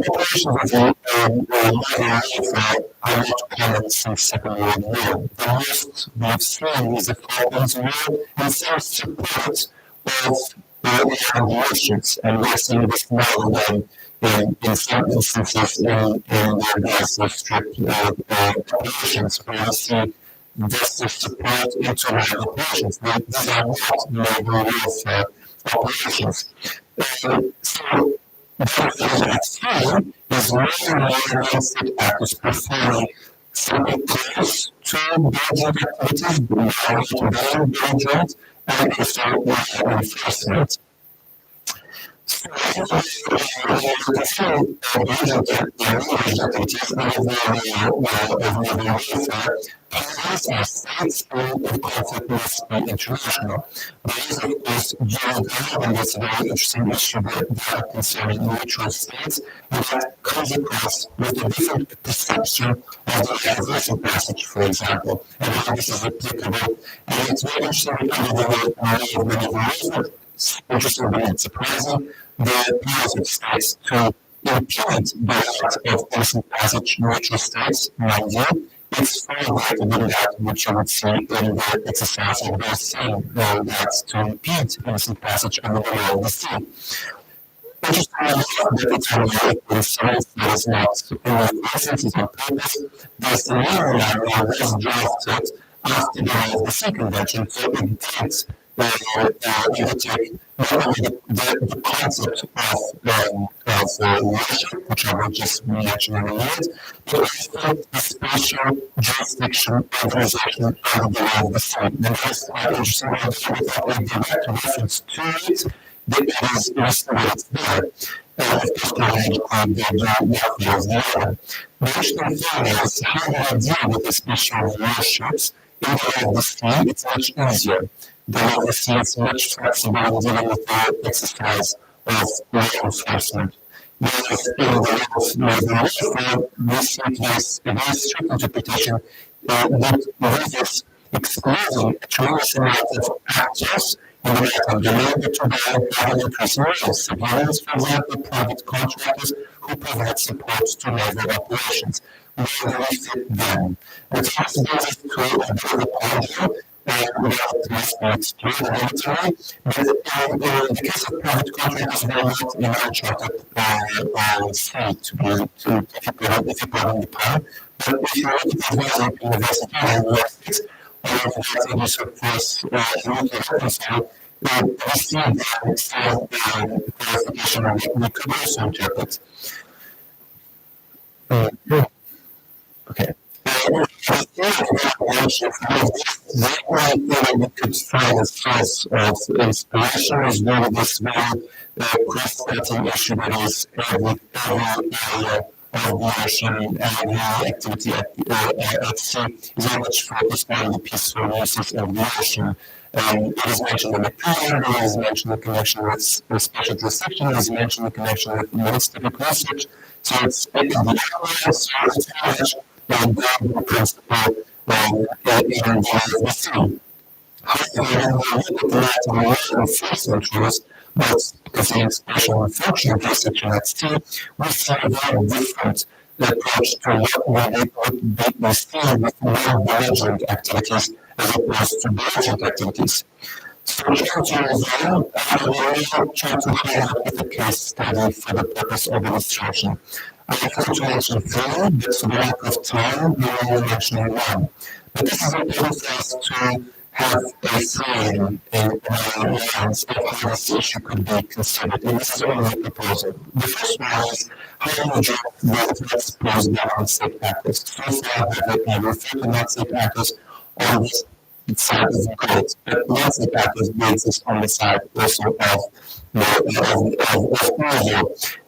operations of the are not common since Second World War. The most we've seen is the Falklands War and some support of the revolutions, and we're seeing this now again in some instances in the Gaza Strip operations, where we see this support into operations. These are not naval warfare operations. So the thing that's here is more and more non-state actors performing something close to belligerent activities, belligerent, and also enforcement. So, policies are states and conflict must be international. There is, of course, geography, and that's a very interesting issue that concerning neutral states, and that comes across with a different perception of the universal passage, for example, and how this is applicable. And it's very interesting because of the maneuver, interesting but not surprising, the powers of states to implement the right of innocent passage neutral states, mind you. It's far greater than that which you would see in the exercise of those same rights to impede innocent passage under the law of the sea. Interesting enough that it's unlike in science that is not in essence, is on purpose. There's the law that was drafted after the law of the Sea Convention, so it did undertake not only the concept of leadership, which I will just mention in a minute, but also the spatial jurisdiction organization of the state. And that's quite interesting, without a direct reference to it, that it is illustrated there. The interesting thing is how do we deal with the spatial relationships in the state? It's much easier. The LOAC is much flexible in dealing with the exercise of law enforcement. Whereas in the we see this very strict interpretation with this excluding a tremendous amount of actors in the matter of demand to have an increasing role. Civilians, for example, private contractors who provide support to naval operations. Where do we fit them? It's possible to build upon them without must be explained military, but in the case of private contractors, they're not in uncharted sea to if you put on the plan. But if you look at the university and universities, or the English workforce, we see that some clarification of we could also interpret. Okay. We could find a source of inspiration is really this very cross-cutting issue that is every area of the ocean and the activity at sea is very much focused on the peaceful uses of the ocean. It is mentioned in the plan, it is mentioned in connection with special jurisdiction, it is mentioned in connection with monastic research. So it's very much the principle in the sea. However, when we look at the Latin American first centuries, but concerning special and functional jurisdiction at sea, we see a very different approach to what we see with non-belligerent activities as opposed to belligerent activities. So trying to highlight with a case study for the purpose of illustration. I want to mention three, but for the lack of time, we will mention one. But this is important for us to have a frame in our minds of how this issue could be considered. And this is only a proposal. The first one is how do we address the threats posed by non-state actors? So far, we have referred to non-state actors on this side of the code, but non-state actors exist on the side also of evil.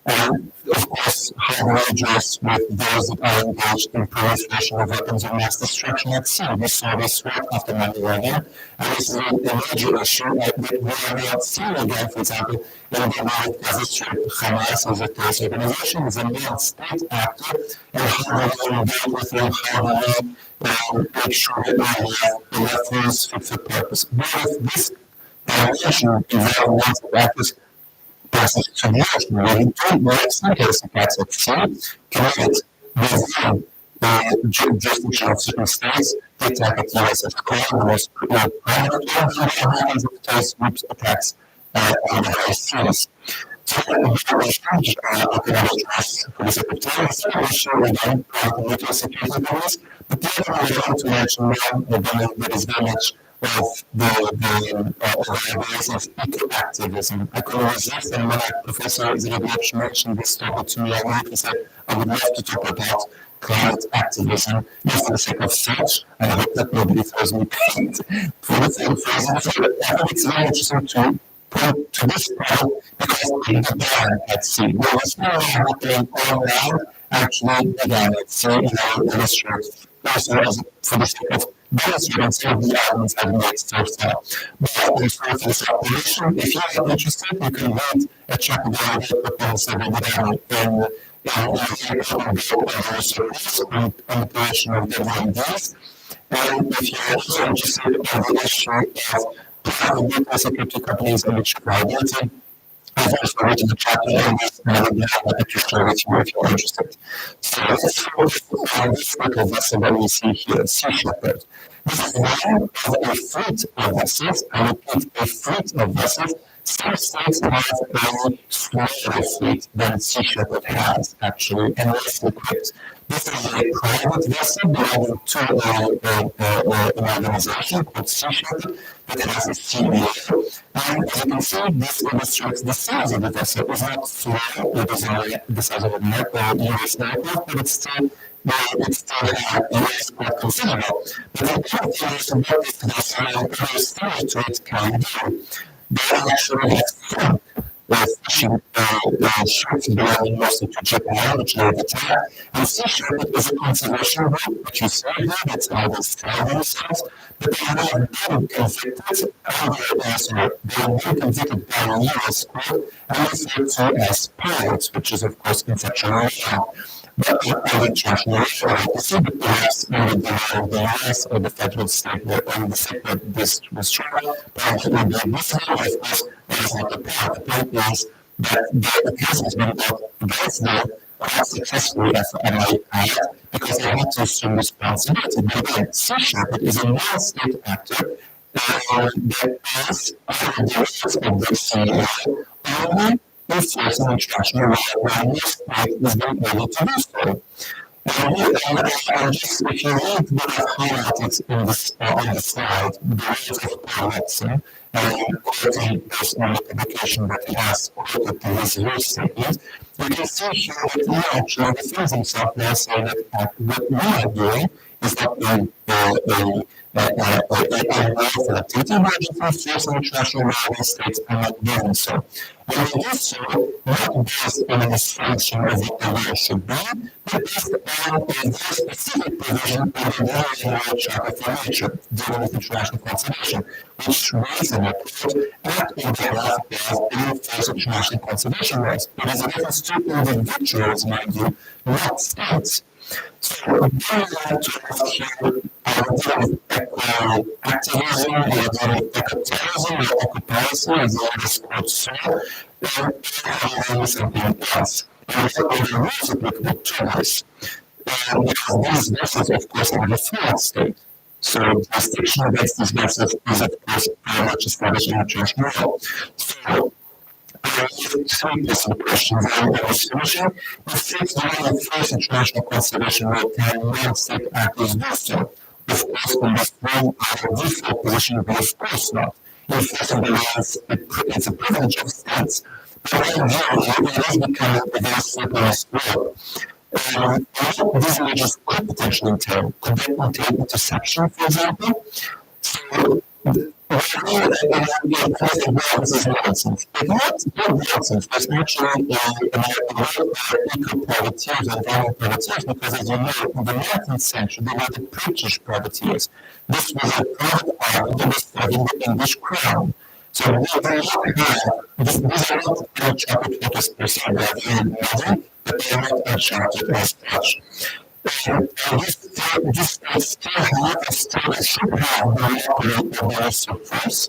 And of course, how do we address with those that are engaged in proliferation of weapons of mass destruction at sea? We saw this right after 9/11, and this is a major issue that we are not seeing again, for example, in the United Gaza Strip. Hamas as a terrorist organization is a non-state actor, and how do we engage with them? How do we make sure that we have the reference fit for purpose? But if this issue involving non-state actors passes to the ocean, where we don't know some cases attacks at sea, committed within the jurisdiction of certain states, the attack at USS Cole, the most prominent one, of terrorist groups attacks on the high seas. So we should address for the sake of time, we should again private military security governments, but the other one I want to mention now, that is very much of the rise of eco-activism. I couldn't resist, and when Professor Zagrebowicz mentioned this topic to me, I said I would love to talk about climate activism, just for the sake of such, and I hope that nobody throws me paint for the same reason. I think it's very interesting to point to this point, because the ban at sea, there was no happening all around, actually began at sea, and I will illustrate also for the sake of demonstrating some of the elements I've made so far. But in for this operation, if you are interested, you can read a chapter that I proposed that we did in on operation of the WMDs. And if you're also interested in the issue of private military security companies and its liability, I've also written a chapter on this, and I would be happy to share with you if you're interested. So let's focus on this little vessel that we see here, Sea Shepherd. This is one of a fleet of vessels. I repeat, a fleet of vessels. Some states have a smaller fleet than Sea Shepherd has, actually, and less equipped. This is a private vessel belonging to an organization called Sea Shepherd that has a CBA. And as you can see, this illustrates the size of the vessel. It's not small, it is only the size of a US aircraft, but it's still quite considerable. But the important thing is about this vessel and other storage to it can do. They actually have fishing ships belonging mostly to Japan, which are the time. And Sea Shepherd is a conservation group, which you see here, that's how they style themselves, but they have been convicted, they have been convicted by a US court and referred to as pirates, which is, of course, conceptual. But other international advocacy, but perhaps in the US or the federal state or the state that this was tried, perhaps it would be listening, of course, that is not the point. The point is that the case has been brought against them quite successfully, as I add, because they had to assume responsibility. But again, Sea Shepherd is a non-state actor that is under the rules of the CEA only enforcing international law when no state is being able to do so. And just, if you read what I've highlighted on the slide, the rules of piloting, and quoting this on the publication that has quoted the reserve statement, you can see here that he actually defends himself by saying that what we are doing is that for activity emergency forcing international law when states are not doing so. And we do so not based on an assumption of what the law should be, but based on a very specific provision of the International Charter for Nature dealing with international conservation, which reads in a quote, act on behalf of any force of international conservation rights. It is a reference to individuals, mind you, not states. So, we want to ask here, dealing with eco-activism, dealing with eco-terrorism, or eco-policy, as the others quote so, and something else. And we think the rules applicable to this. Because these vessels, of course, are the fourth state. So, jurisdiction against these vessels is, of course, very much established in international law. So, three possible questions on the solution. The states doing the first international conservation law can non-state actors do so. Of course, on this one, our default position would be of course not. Enforcing the laws, it's a privilege of states. But in general, it has become a very slippery slope. What these measures could potentially entail? Could they entail interception, for example? So, this is nonsense. But not nonsense. There's actually a lot of eco-privateers and environmental privateers because, as you know, in the 19th century, they were the British privateers. This was a private island that was serving the English crown. So these are not uncharted waters per se, they are very modern, but they are not uncharted as such. This still have a still should have the use of force.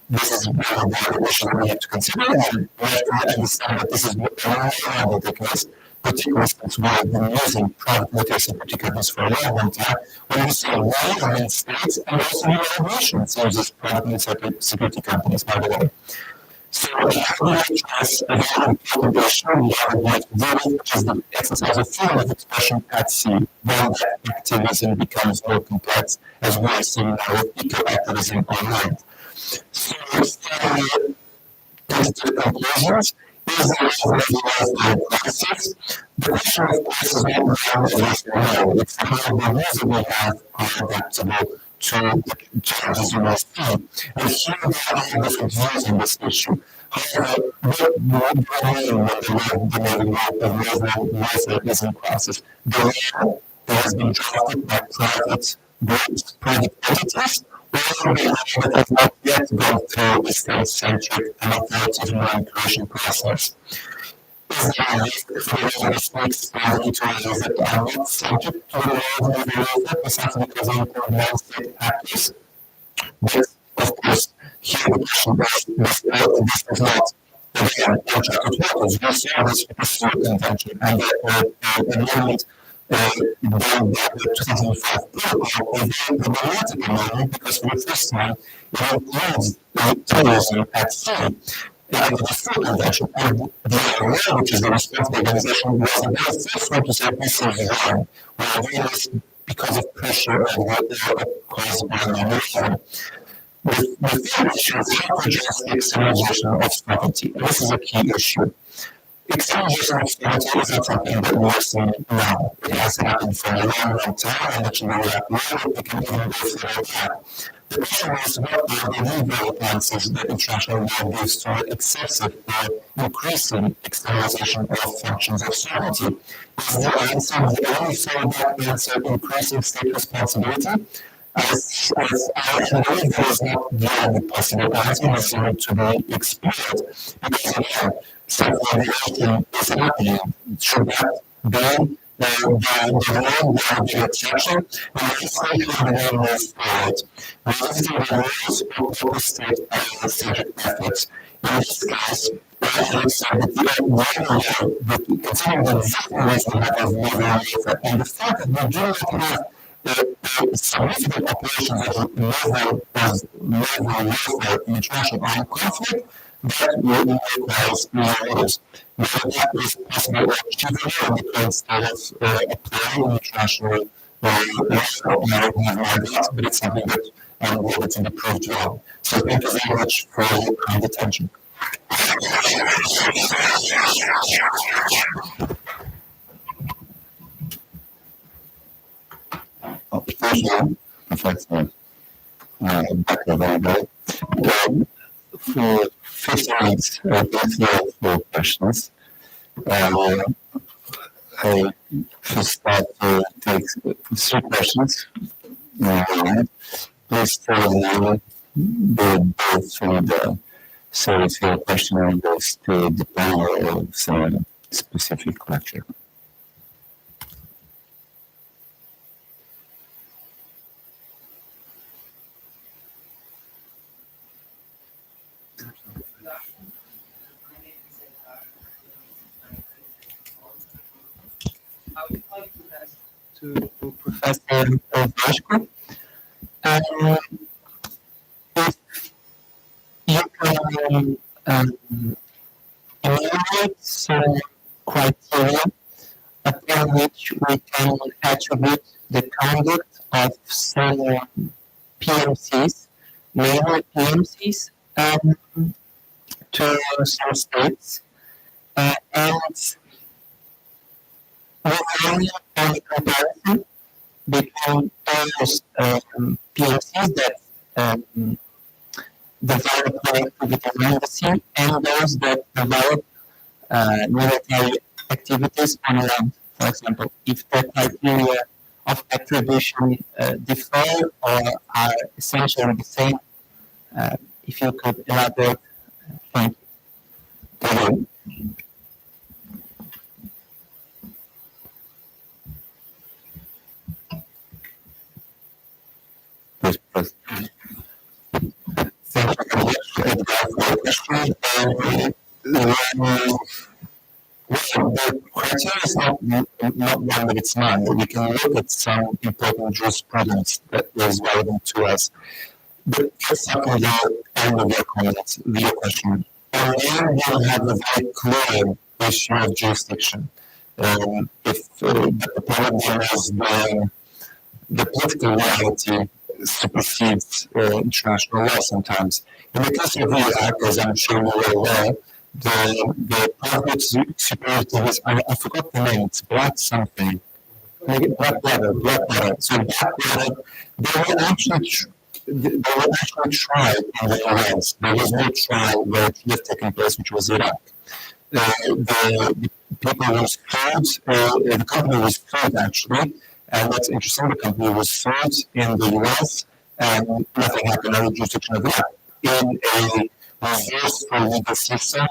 This is one of the issues we have to consider, and we have to understand that this is not reliable because, particularly since we have been using private military securities for a long time, when we say why in states and also United Nations uses private military security companies, by the way. So we have to address a very important issue we have to deal with, which is the exercise of freedom of expression at sea, when that activism becomes more complex, as we are seeing now with eco-activism on land. So comes to the conclusions. Is there a regular process? The question, of course, is not how it is now. It's how the rules that we have are adaptable to the challenges we will see. And here we have different views on this issue. However, what do we mean when the Navy warfare is in crisis? The law that has been drafted by private groups, private entities, or the law that has not yet gone through a state-centric and authoritative non-creation process. Is there a risk for the states into areas that are not subject to the law of Navy warfare, precisely because they include non-state actors? But, of course, here the question is, this is not, again, uncharted waters. We saw this with the SEAL Convention and the amendment done by the 2005 protocol, was very problematic amendment because for the first time it includes terrorism at sea. the full convention, and the IOA, which is the responsible organization, was the very first one to say this is wrong. We are doing this because of pressure of what caused by the the third issue is how to address the externalization of sovereignty. This is a key issue. Externalization of sovereignty is not something that we are seeing now. It has happened for a long, long time, and it should be we can even go through that. The question is, what are the legal answers that international law gives to excessive or increasing externalization of functions of sovereignty? Is the answer the only fallback answer increasing state responsibility? As I believe there is not the only possible answer that's going to be explored. Because again, self-regulation is happening. Should that be the norm, the exception? And let's see how the way moves forward. Revisiting the rules of local state strategic efforts. In this case, I would say that the one that considering the existing ways we have of moving warfare and the fact that we do not have significant operations of naval warfare in international armed conflict, that will requires more rules. Whether that is possible or achievable in the current state of play in international warfare, I don't have an idea, but it's something that I will be to be proved wrong. So thank you very much for your kind attention. Thank you, Professor Dr. Weber. For 15 minutes, for questions. I first start to take 3 questions. Please tell me both from the series of question and goes to the panel of some specific lecture. I would like to ask to Professor Vasco if you can enumerate some criteria upon which we can attribute the conduct of some PMCs, mainly PMCs, to some states, and relying on the comparison between those PMCs that develop activity around the sea and those that develop military activities on land. For example, if the criteria of attribution differ or are essentially the same, if you could elaborate. Thank you. Thank you very much for the question. The criteria is not one of its mind. We can look at some important jurisprudence that is relevant to us. But let's talk about the end of your comment, your question. And then we'll have a very clear issue of jurisdiction. If the problem is the political reality supersedes international law sometimes. In the case of LOAC, as I'm sure you're aware, the public superiority was, I forgot the name, it's Black something. Black Letter. So Black Letter, they were actually tried in the US. There was no trial where it was taking place, which was Iraq. The people were sued, the company was sued actually, and that's interesting, the company was sued in the US, and nothing happened under the jurisdiction of Iraq. In a reverse legal system,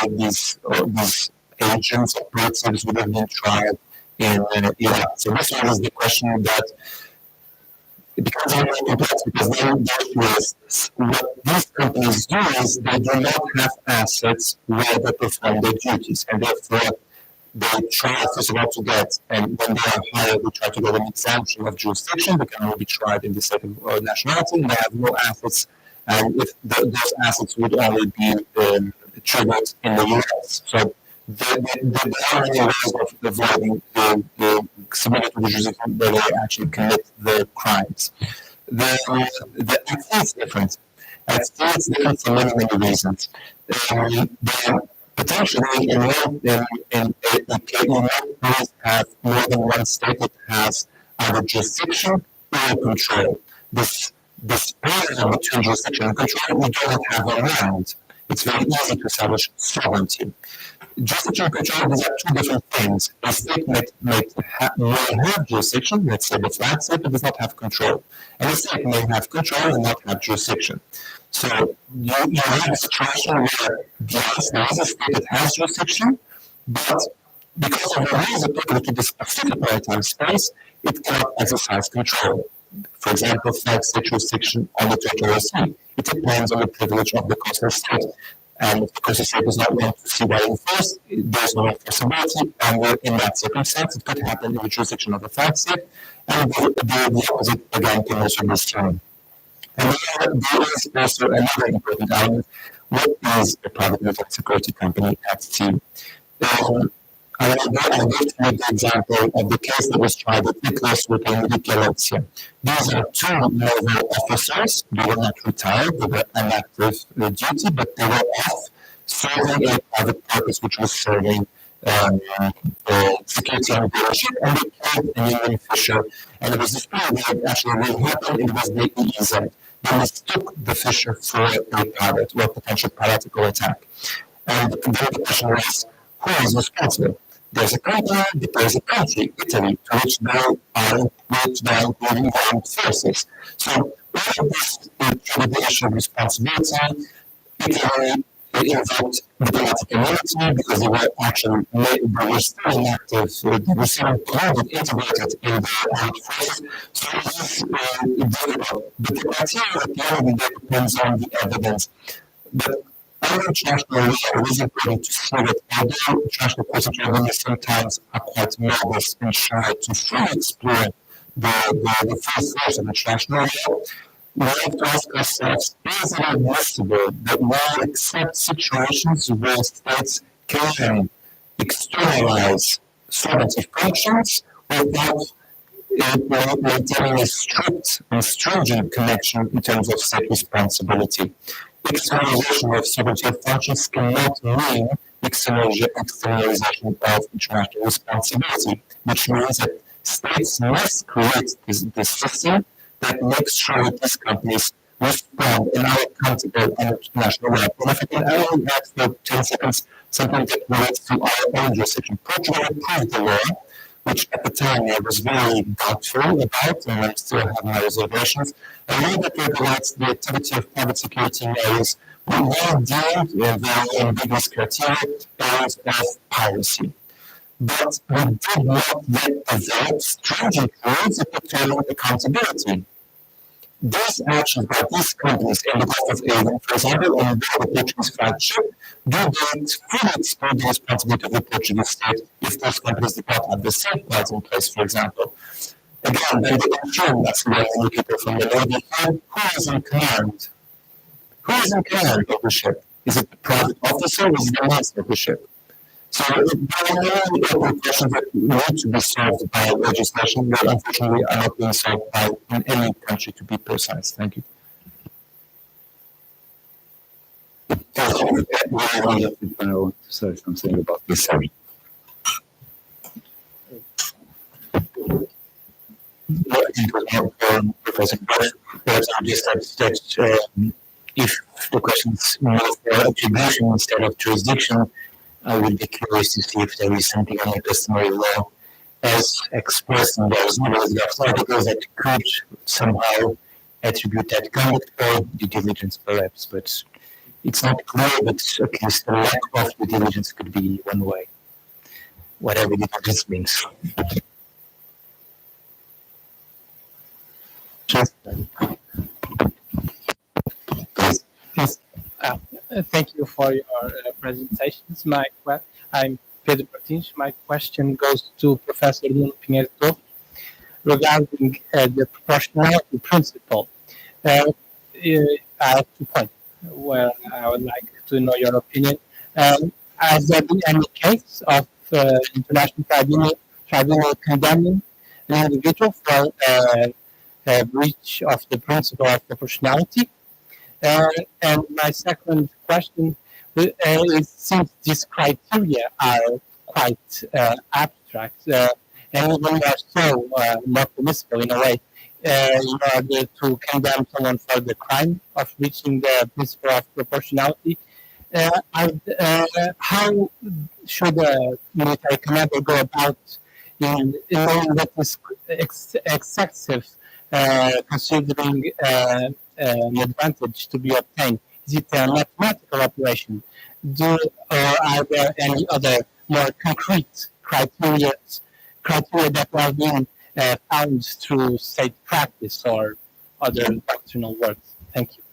these agents, operatives would have been tried in Iraq. So this one is the question that it becomes very complex, because then what these companies do is they do not have assets where they perform their duties, and therefore they try first of all to get, and when they are hired, they try to get an exemption of jurisdiction. They can only be tried in the state of nationality, and they have no assets, and if those assets would only be triggered in the US. So there are many ways of avoiding the submitting to the jurisdiction where they actually commit the crimes. The FT is different. FT is different for many, many reasons. Potentially, in always have more than one state that has either jurisdiction or control. This parallel between jurisdiction and control we don't have around. It's very easy to establish sovereignty. Jurisdiction and control, these are two different things. A state may have jurisdiction, let's say the flag state, but does not have control. And a state may have control and not have jurisdiction. So you have a situation where yes, there is a state that has jurisdiction, but because of the rules applicable to this specific maritime space, it cannot exercise control. For example, flag state jurisdiction on the territorial sea. It depends on the privilege of the coastal state. And if the coastal state does not want to see that enforced, there's no enforceability, and in that circumstance, it could happen in the jurisdiction of the flag state, and the opposite again can also be seen. And there is also another important element. What is a private military security company at sea? I'll give you the example of the case that was tried at Nicholas with Enrique Alexia. These are two naval officers. They were not retired, they were on active duty, but they were off serving a private purpose, which was serving security on the ship, and they killed an Indian fisher. And it was this period that actually really happened. It was the EZ. They mistook the fisher for a pirate or a potential piratical attack. And then the question was, who is responsible? There's a country, Italy, to which they are including armed forces. So all of this triggered the issue of responsibility. Italy invoked diplomatic immunity because they were actually still inactive, they were still integrated in the armed forces. So this is difficult. But the criteria at the end of the day depends on the evidence. But under international law, it is important to see that although international procedure limits sometimes are quite modest and shy to fully explore the full force of international law, we have to ask ourselves, is it admissible that we accept situations where states can externalize sovereignty functions without maintaining a strict and stringent connection in terms of state responsibility? Externalization of sovereignty functions cannot mean externalization of international responsibility, which means that states must create this system that makes sure that these companies respond and are accountable under international law. And if I can only add for 10 seconds something that relates to our own jurisdiction. Portugal approved the law, which at the time I was very doubtful about, and I still have my reservations. A law that regulates the activity of private security areas were well deemed very ambiguous criteria areas of piracy. But we did not yet develop stringent rules that determine accountability. These actions by these companies in the Gulf of Aden, for example, on the Portuguese flagship, do not fully exclude the responsibility of the Portuguese state if those companies did not have the safeguards in place, for example. Again, then the insurance, that's the people from the Navy, who is in command? Who is in command of the ship? Is it the private officer or is it the master of the ship? So there are many open questions that need to be solved by legislation that unfortunately are not being solved by in any country, to be precise. Thank you. I want to say something about this subject. Professor, perhaps I'll just that if the question is more for attribution instead of jurisdiction, I would be curious to see if there is something in the customary law as expressed in those articles that could somehow attribute that conduct or due diligence perhaps, but it's not clear, but at least the lack of due diligence could be one way, whatever due diligence means. Yes. Thank you for your presentations. I'm Pedro Martins. My question goes to Professor Nuno Pinheiro Torres regarding the proportionality principle. I have 2 points where I would like to know your opinion. Has there been any case of international tribunal condemning an individual for a breach of the principle of proportionality? And my second question is, since these criteria are quite abstract and even more so more permissible in a way, in order to condemn someone for the crime of breaching the principle of proportionality, how should a military commander go about in knowing that is excessive, considering an advantage to be obtained? Is it a mathematical operation? Or are there any other more concrete criteria that have been found through state practice or other doctrinal works? Thank you.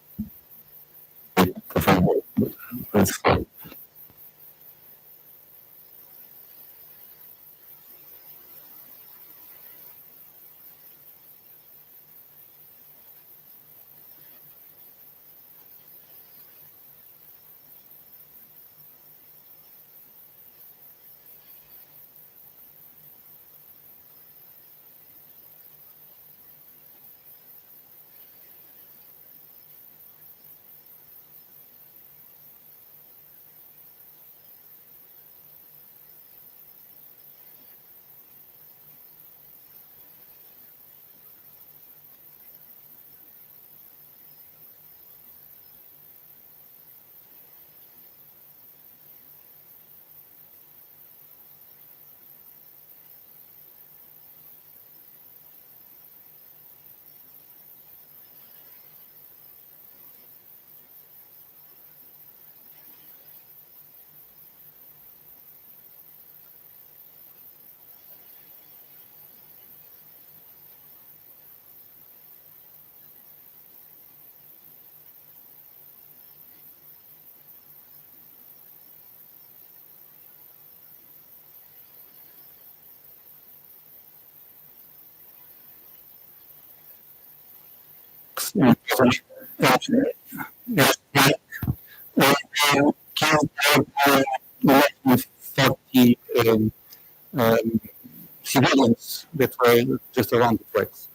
Civilians that were just around the tracks.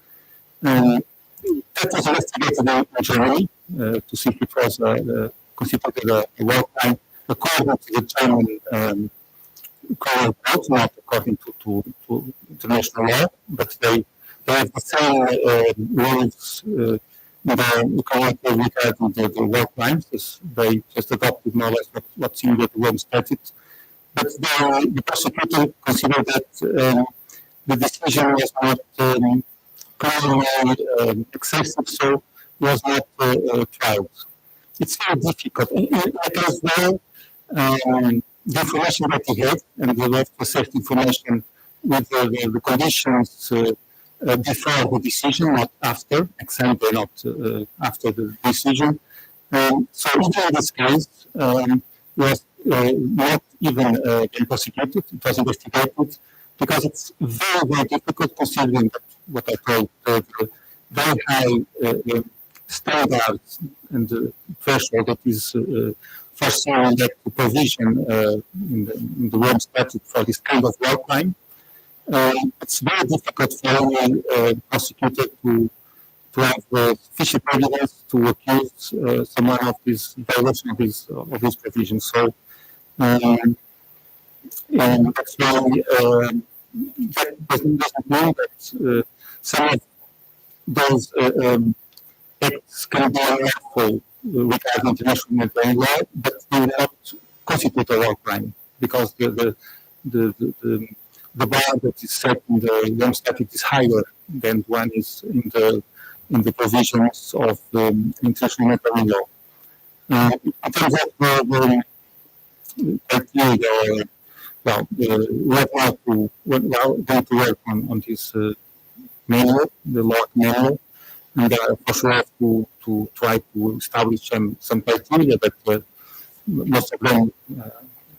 That was investigated in Germany to see if it was constituted a war crime according to the German criminal code, not according to international law, but they have the same rules in the criminal code regarding the war crimes. They just adopted more or less what's in the Rome Statute. But the prosecutor considered that the decision was not criminally excessive, so was not tried. It's very difficult. As well, the information that he had, and we have to assess information with the conditions before the decision, not after, example, not after the decision. So even in this case, was not even being prosecuted, it was investigated, because it's very, very difficult considering that what I call the very high standards and the threshold that is foreseen in that provision in the Rome Statute for this kind of war crime. It's very difficult for any prosecutor to have sufficient evidence to accuse someone of this violation of this provision. So, and that's why that doesn't mean that some of those acts can be unlawful regarding international humanitarian law, but they will not constitute a war crime because the bar that is set in the Rome Statute is higher than one is in the provisions of the international humanitarian law. In terms of the criteria, well, we're now going to work on this manual, the LOAC manual, and for sure have to try to establish some criteria, but most of them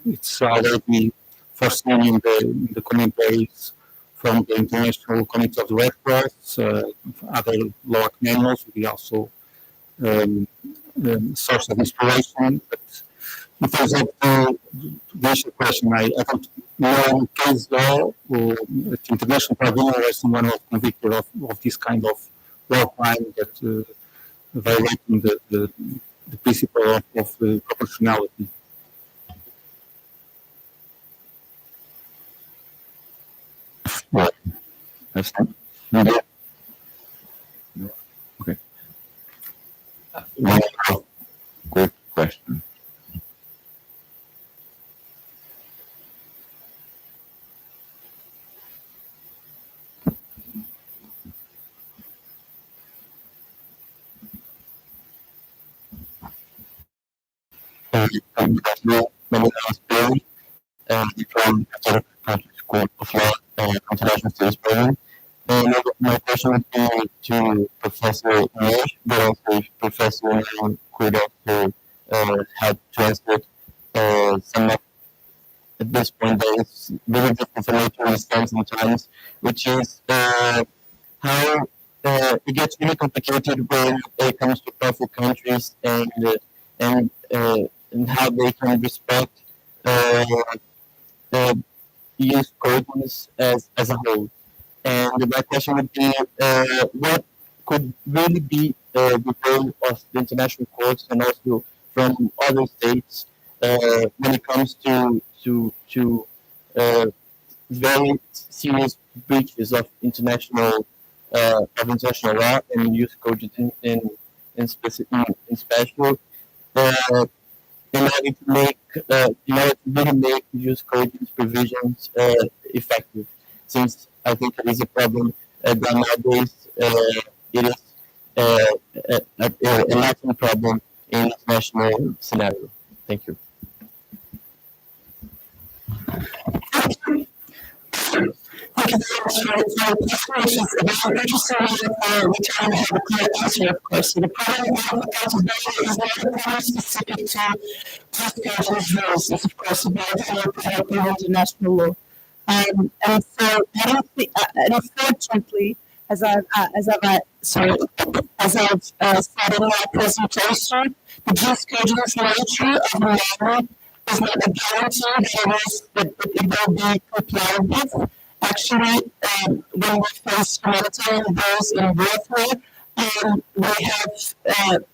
it's already foreseen in the commentaries from the International Committee of the Red Cross, other LOAC manuals will be also source of inspiration, but in terms of the initial question, I don't know in case law or the international tribunal where someone was convicted of this kind of war crime that violating the principle of proportionality. Well, that's not. No. Okay. One quick question. My name is Billy, from Catholic Country School of Law, International Studies program. And my question would be to Professor Nash, but also if Professor Nash could also help to answer some of at this point that is really difficult for me to understand sometimes, which is how it gets really complicated when it comes to powerful countries and how they can respect use codes as a whole. And my question would be, what could really be the role of the international courts and also from other states when it comes to very serious breaches of international law and use codes in special. In order to really make use codes provisions effective, since I think it is a problem that nowadays it is a national problem in international scenario. Thank you. Thank you very much for the question. It's very interesting that we try to have a clear answer, of course. So the problem of accountability is not a problem specific to just countries' rules. It's, of course, about helping international law. And so I don't think, and unfortunately, as I've said in my presentation, the just countries' nature of the law is not a guarantee that it will be complied with. Actually, when we face humanitarian bills in warfare, we have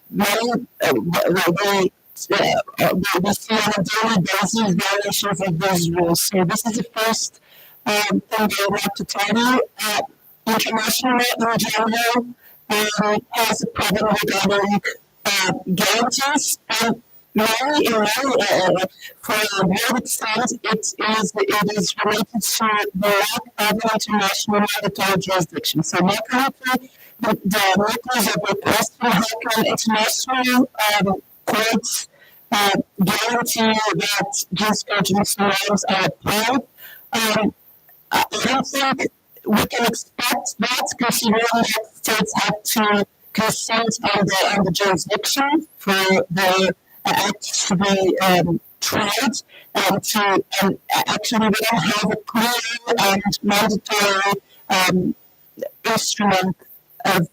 many, we see on a daily basis violations of those rules. So this is the first thing I would like to tell you. International law in general has a problem regarding guarantees, and mainly for a broad extent, it is related to the lack of an international mandatory jurisdiction. So more currently, the makers of the question, how can international courts guarantee that just international laws are applied? I don't think we can expect that, considering that states have to consent on the jurisdiction for the act to be tried, and actually we don't have a clear and mandatory instrument of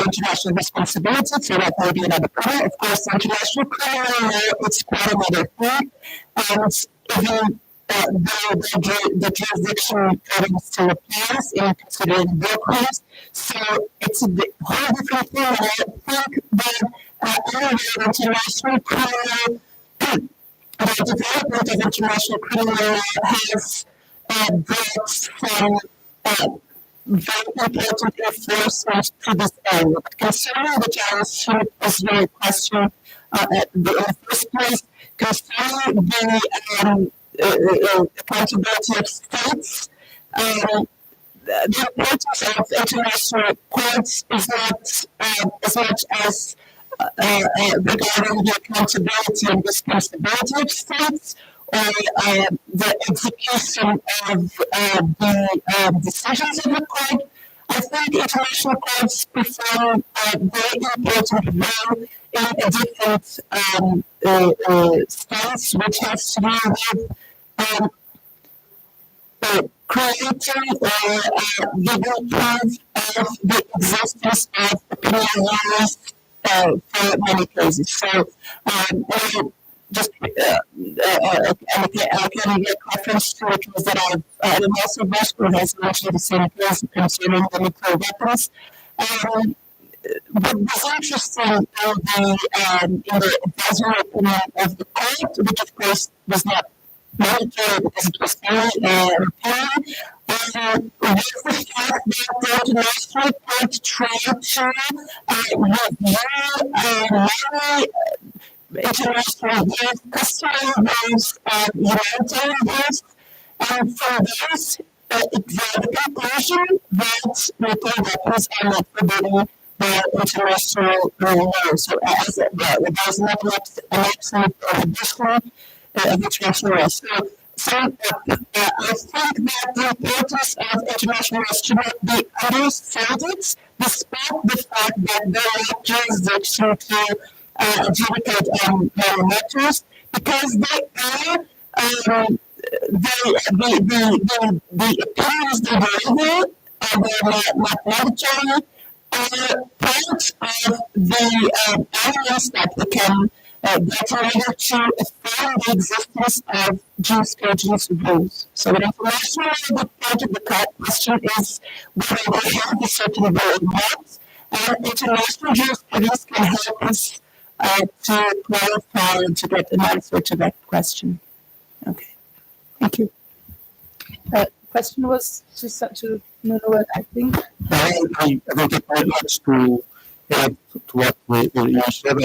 international responsibility, so that may be another problem. Of course, international criminal law, it's quite another thing, and even the jurisdiction coding still applies in considering war crimes, so it's a whole different thing. And I think that international criminal, the development of international criminal law has brought some very important enforcement to this area. But concerning the general was your question in the first place, concerning the accountability of states, the importance of international courts is not as much as regarding the accountability and responsibility of states, or the execution of the decisions of the court. I think international courts perform a very important role in a different stance, which has to do with creating or legal proof of the existence of opinion laws for many cases. So just academic reference to the case that and also Bosco has mentioned the same case concerning the nuclear weapons. What was interesting in the advisory opinion of the court, which of course was not mandatory because it was only an opinion, was the fact that the international court tried to review many international rules, customary rules, humanitarian rules, and from those, it drew the conclusion that nuclear weapons are not forbidden by international law. So, as there was not an absolute prohibition of international law. So I think that the importance of international law should not be understated, despite the fact that there are jurisdiction to adjudicate matters, because they are the opinions they deliver, not mandatory, are part of the elements that we can get in order to affirm the existence of jurisprudence rules. So the information part of the question is whether we have a certain rule or not, and international jurisprudence can help us to clarify and to get an answer to that question. Okay, thank you. Question was to Manuel, I think. I think it very much to add to what you said. We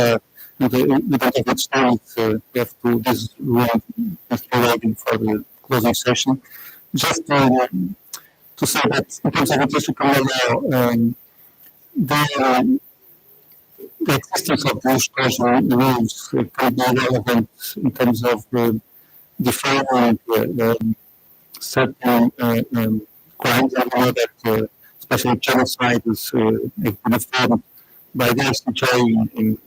don't have much time. We have to this room is waiting for the closing session. Just to say that in terms of international law, the existence of those casual rules can be relevant in terms of defining certain crimes. I know that especially genocide is been affirmed by the ICJ in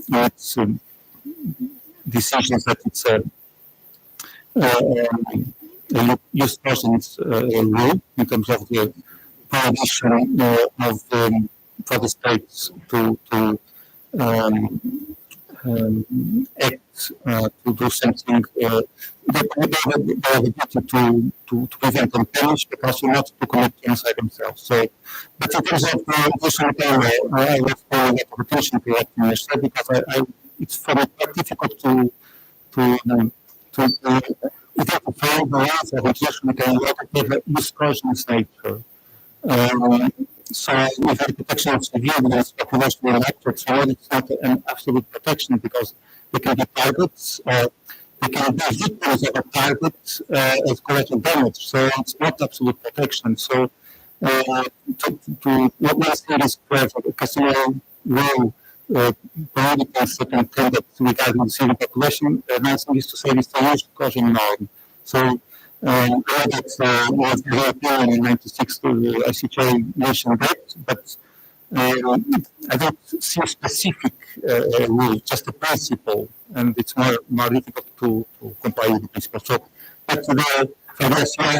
its decisions that it's a use persons rule in terms of the prohibition of for the states to act to do something. They have a duty to prevent and punish, but also not to commit genocide themselves. So, but in terms of international law, I have a lot of attention to what you said, because it's for me quite difficult to identify the laws of international law that have a misconduct nature. So we have protection of civilians, population electorate, so it's not an absolute protection, because they can be targets, they can be victims of a target as collateral damage, so it's not absolute protection. So one thing is to have a customary rule prohibiting certain conduct regarding the civil population. Another thing is to say it's a use caution norm. So that was the opinion in 96 to the ICJ mentioned that, but I don't see a specific rule, just a principle, and it's more difficult to comply with the principle. So, but for the I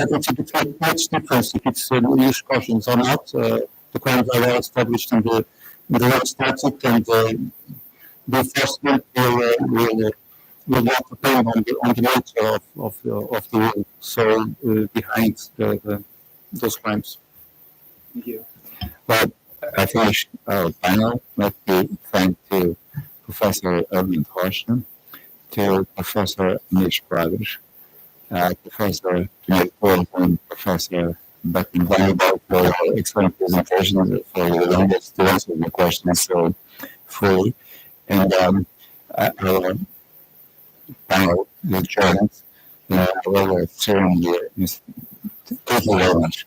don't think it makes much difference if it's use cautions or not. The crimes are well established in the law statute, and the enforcement will not depend on the nature of the rule. So behind those crimes. Thank you. Well, I finished our panel. Let me thank to Professor Erwin Horsten, to Professor Nish Brothers, Professor Paul, and Professor Becky Vanderbilt for excellent presentations, for the longest to answer the questions so fully. And our panel with journalists, our sharing here is thank you very much.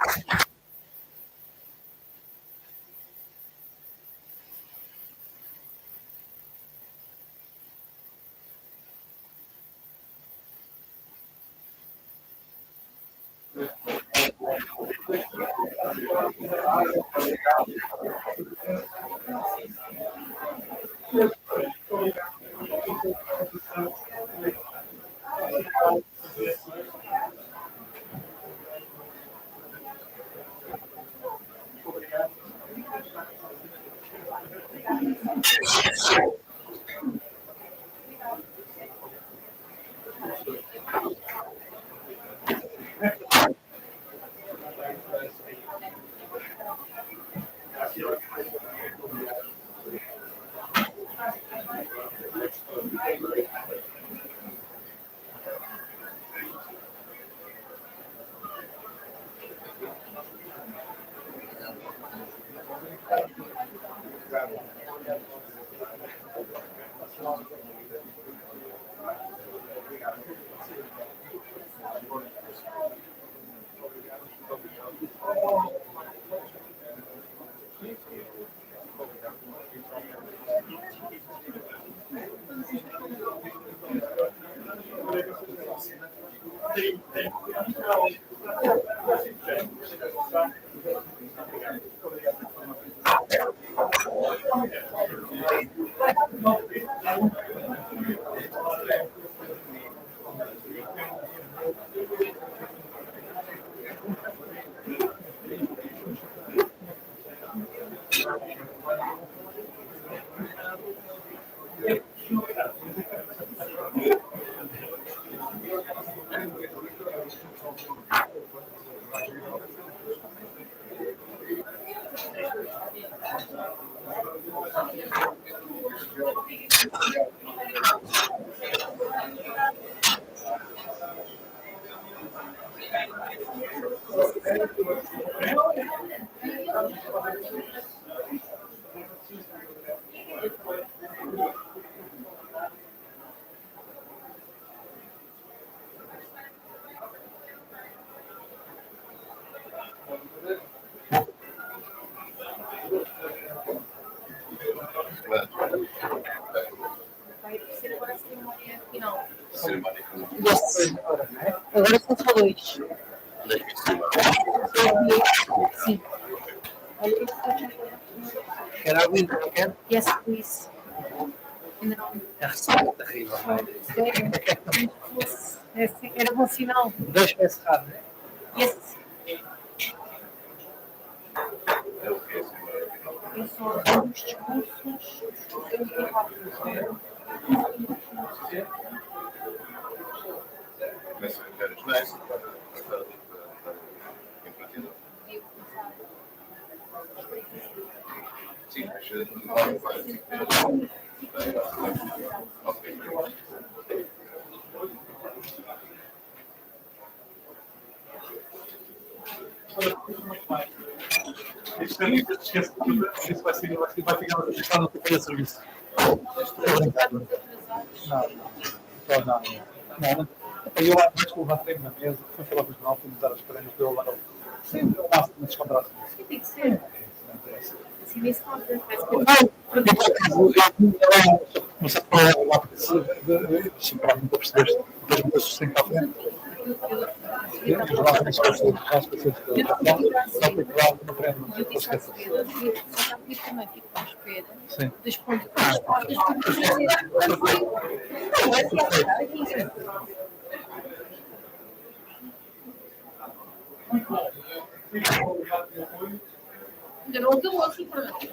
Vai ser agora a cerimónia final. Yes. Agora são só dois. Sim. Quer água ainda, não quer? Yes, please. Ainda não. É receita terrível, não é? Sério? É assim, era bom sinal. Deixa-me encerrar, não é? Yes. Eu só dou os discursos. Esquece tudo. Isso vai ficar registrado no papel de serviço. Não. Eu acho que levantei-me na mesa, fui falar com os novos, fui dar as prendas, deu lá. Sim, deu lá na descontração. Tem que ser. Assim, nesse ponto, parece que Começar a falar lá, se para não perceber, das moças sem para a frente. E os nossos só que claro, não aprendo, não esqueça. eu também fico à espera Sim. das pontas das respostas para dizer. Ainda não acabou assim, pronto.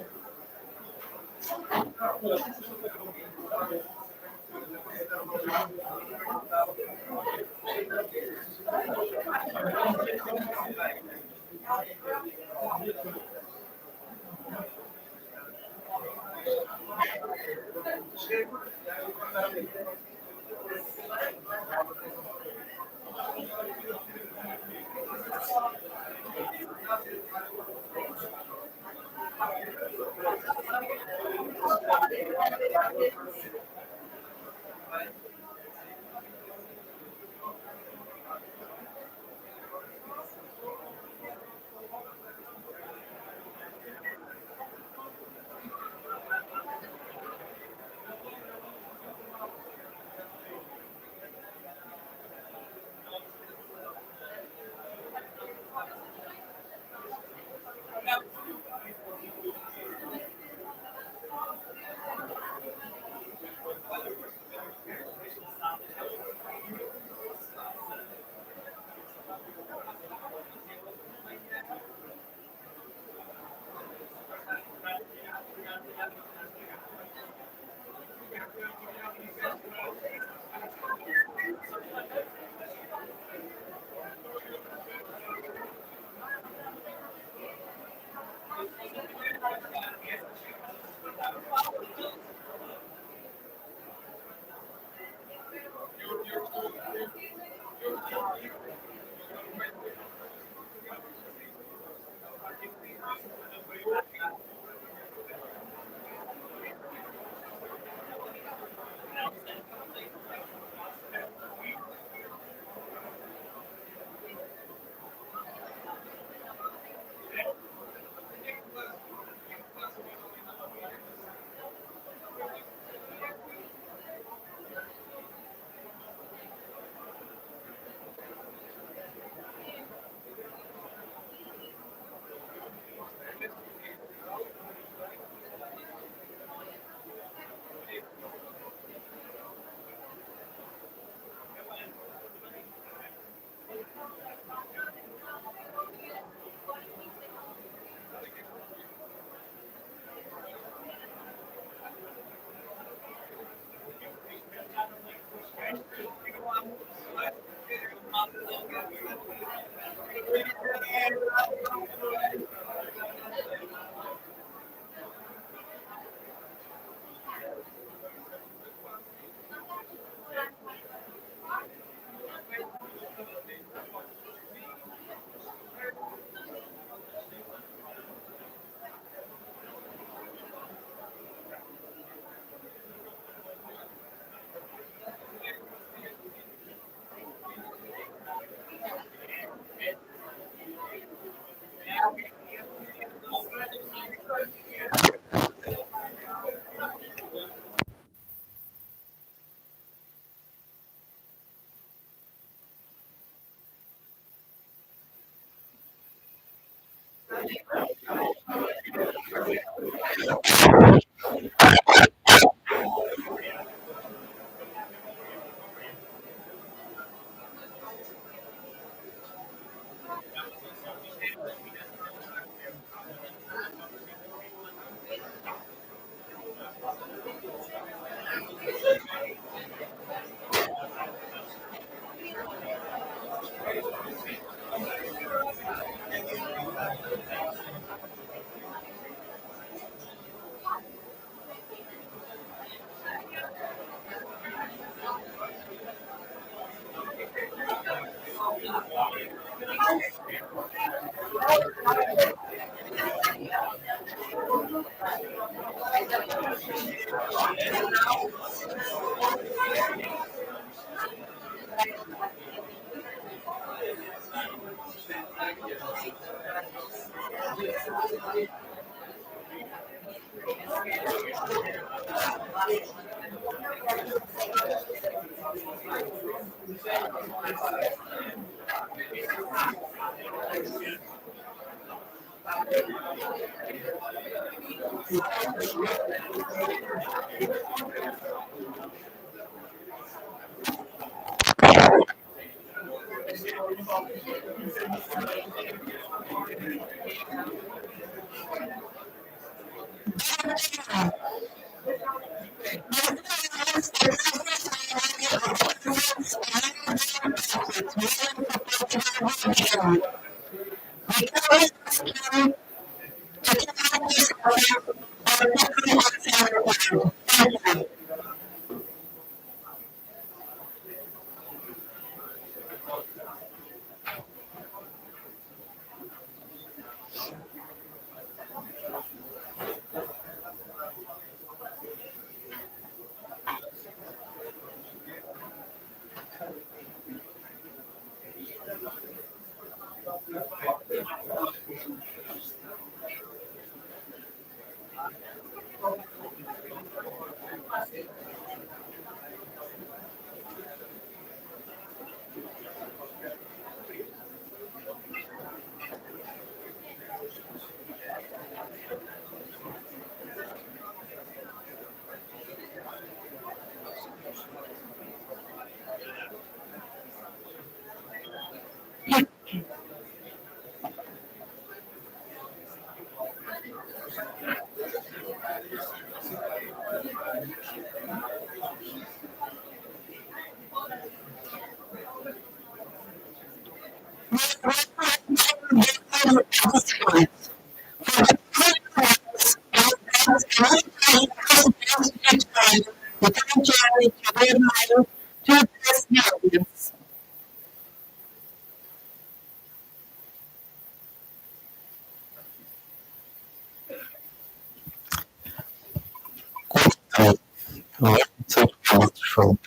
From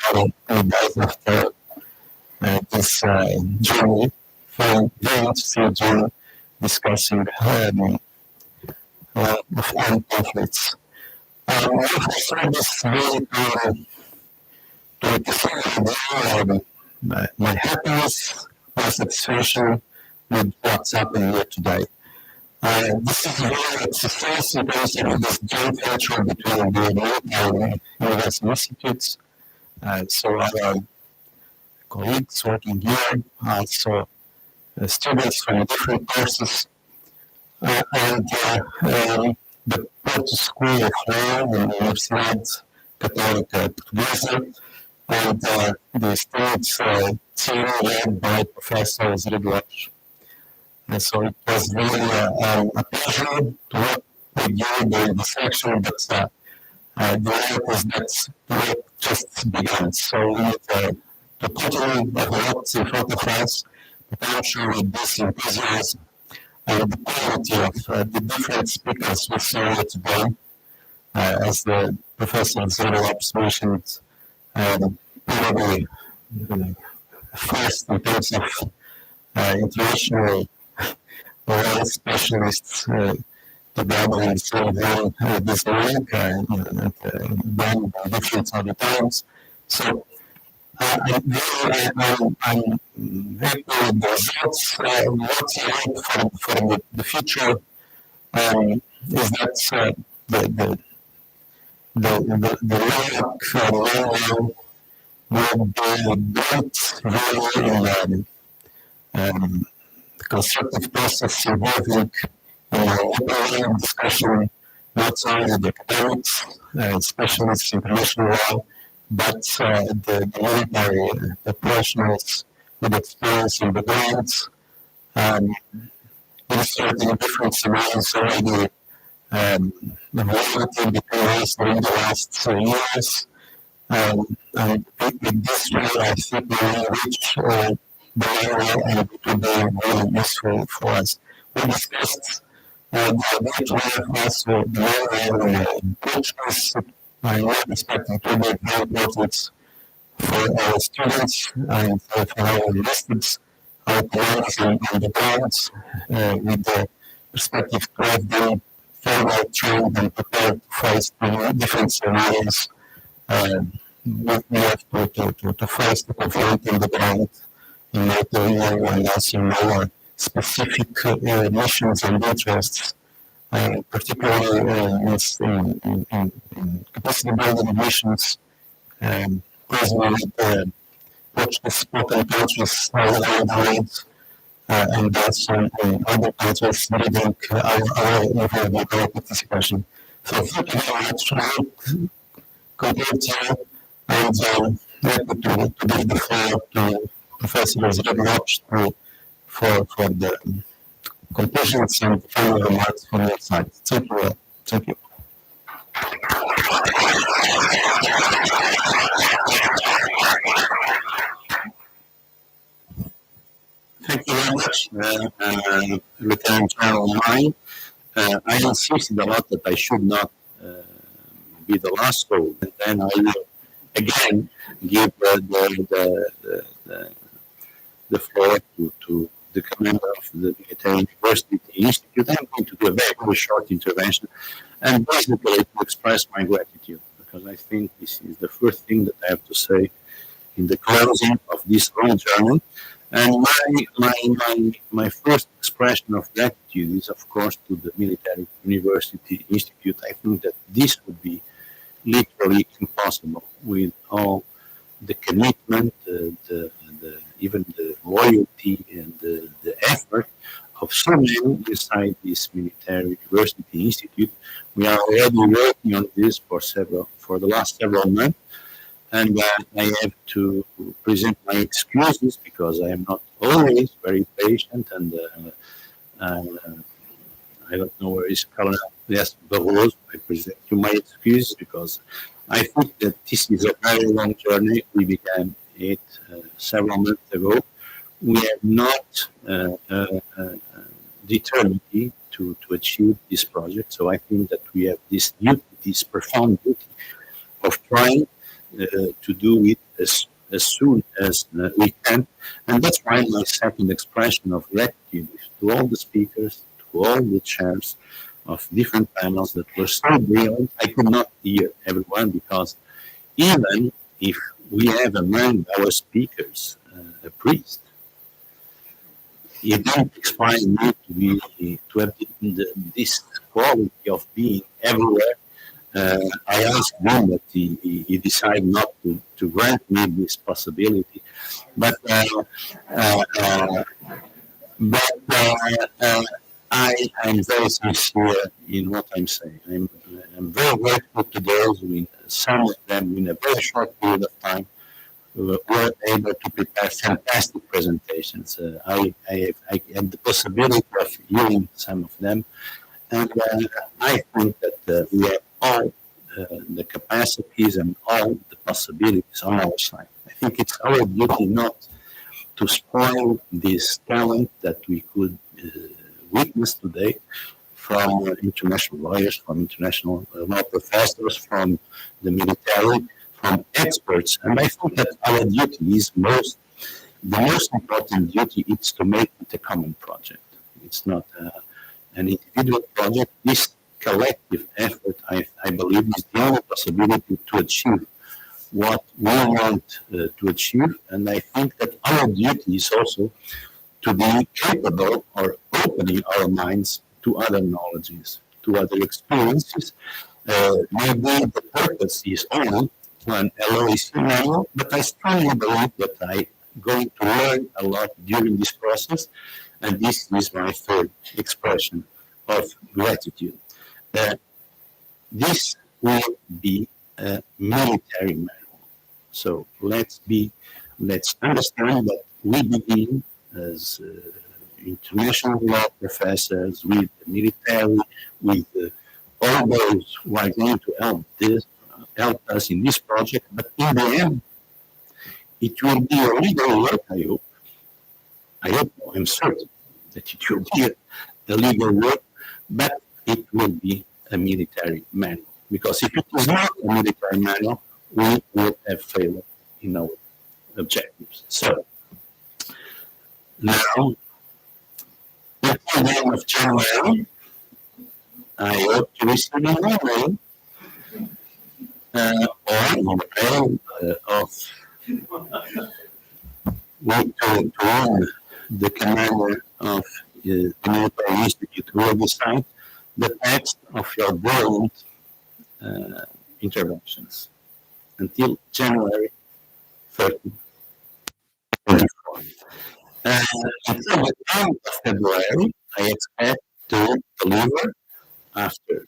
guys after this journey, very interesting journey discussing of armed conflicts. I find this really to my happiness, my satisfaction with what's happening here today. This is really exercise in terms of this joint venture between the military and university institutes. So our colleagues working here, also students from different courses, and the Porto School of Law and the Universidade Católica Portuguesa, and the students team led by Professor Zé Duarte. And so it was really a pleasure to work with you during the section, but the reality is that the work just began. So we need to continue the lot in front of us, but I'm sure with this enthusiasm and the quality of the different speakers we saw here today, as the Professor Zé Duarte mentioned, probably first in terms of international law specialists together in the same room this morning, and then different other times. So I'm happy with the results. What's like for the future is that the LOAC will be great really in the constructive process involving open discussion, not only the academics, specialists in international law, but the military professionals with experience in the grounds, illustrating different scenarios already evaluated between us during the last years. And with this way, I think we will reach the area and it will be really useful for us. We discussed The have also the coaches are expecting to be very important for our students and for our investors, our clients and the clients with the perspective to have them further trained and prepared to face different scenarios. We have to face the conflict in the ground in NATO and also in our specific missions and interests, particularly in capacity building missions, presently with Portuguese-spoken countries around the world, and also in other countries leading our involvement, our participation. So thank you very much for compared to you, and happy to give the floor to Professor Zrednoch for the conclusions and final remarks from your side. Thank you. Thank you. Thank you very much, Lieutenant General Mine. I insisted a lot that I should not be the last call, and then I will again give the floor to the commander of the Military University Institute. I'm going to do a very, very short intervention and basically to express my gratitude, because I think this is the first thing that I have to say in the closing of this long journey. And my first expression of gratitude is, of course, to the Military University Institute. I think that this would be literally impossible with all the commitment, even the loyalty and the effort of so many inside this Military University Institute. We are already working on this for the last several months. And I have to present my excuses because I am not always very patient, and I don't know where is Colonel Barroso. I present you my excuses because I think that this is a very long journey. We began it several months ago. We have not determined to achieve this project, so I think that we have this duty, this profound duty of trying to do it as soon as we can. And that's why my second expression of gratitude is to all the speakers, to all the chairs of different panels that were so brilliant. I could not hear everyone because even if we have among our speakers a priest, it didn't inspire me to have this quality of being everywhere. I asked him, but he decided not to grant me this possibility. But I'm very sincere in what I'm saying. I'm very grateful to those who, some of them in a very short period of time, were able to prepare fantastic presentations. I had the possibility of hearing some of them, and I think that we have all the capacities and all the possibilities on our side. I think it's our duty not to spoil this talent that we could witness today from international lawyers, from international law professors, from the military, from experts. And I think that our duty is the most important duty is to make it a common project. It's not an individual project. This collective effort, I believe, is the only possibility to achieve what we want to achieve. And I think that our duty is also to be capable of opening our minds to other knowledges, to other experiences. Maybe the purpose is only an LOAC manual, but I strongly believe that I'm going to learn a lot during this process, and this is my third expression of gratitude. This will be a military manual. So let's understand that we begin as international law professors with the military, with all those who are going to help us in this project. But in the end, it will be a legal work, I hope. I'm certain that it will be a legal work but it will be a military manual. Because if it is not a military manual, we will have failed in our objectives. So, now, until the end of January, I hope to receive an email or email of to warn the commander of the military institute who will decide the text of your brilliant interventions until January 30. Until the end of February, I expect to deliver after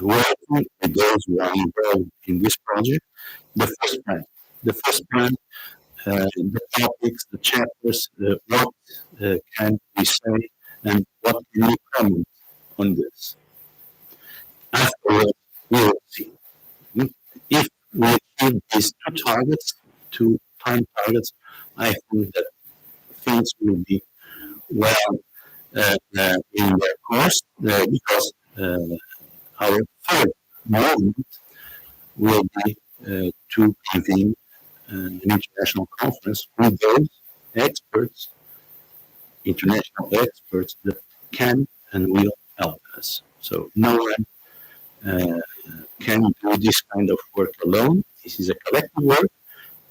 working with those who are involved in this project, the first plan. The first plan, the topics, the chapters, what can we say, and what can we comment on this. Afterwards, we will see. If we achieve these two time targets, I think that things will be well in their course because our third movement will be to convene an international conference with those experts, international experts that can and will help us. So no one can do this kind of work alone. This is a collective work,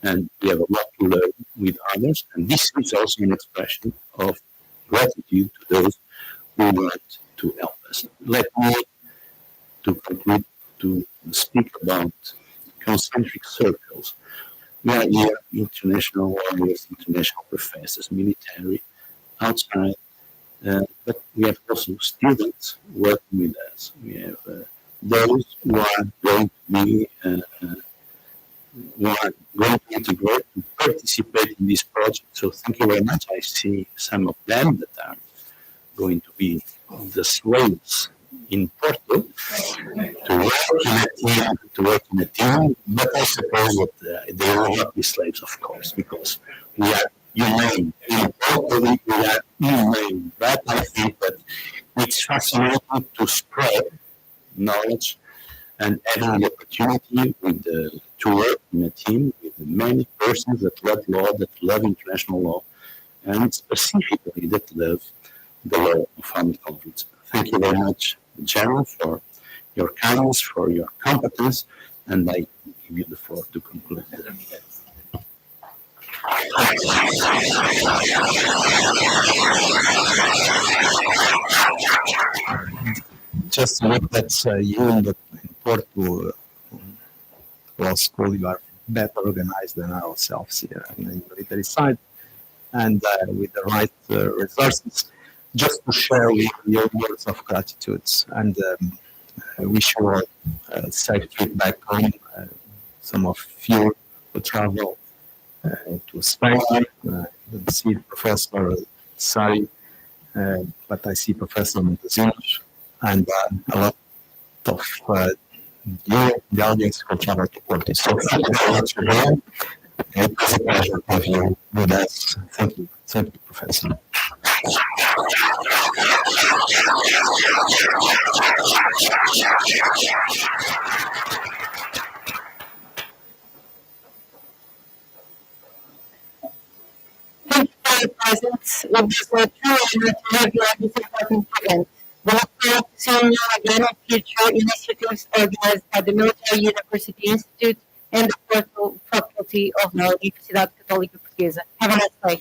and we have a lot to learn with others. And this is also an expression of gratitude to those who want to help us. Let me, to conclude, to speak about concentric circles. We are here international warriors, international professors, military, outside, but we have also students working with us. We have those who are going to be who are going to integrate, to participate in this project. So thank you very much. I see some of them that are going to be the slaves in Porto to work in a team, but I suppose that they will not be slaves, of course, because we are humane. In Porto, we are humane. But I think that it's fascinating to spread knowledge and having the opportunity to work in a team with many persons that love law, that love international law, and specifically that love the law of armed conflicts. Thank you very much, General, for your kindness, for your competence, and I give you the floor to conclude. Just look that you in Porto law school, you are better organized than ourselves here on the military side, and with the right resources. Just to share with your words of gratitude and wish you all safe trip back home. Some of you will travel to Spain, see Professor Sari, but I see Professor Montesinos, and a lot of you, the audience, will travel to Porto. So thank you very much again. It was a pleasure to have you with us. Thank you, Professor. Thank you for your presence. It was a true honor to have you at this important event. We look forward to seeing you again in future initiatives organized by the Military University Institute and the Porto Faculty of Law, Universidade Católica Portuguesa. Have a nice day.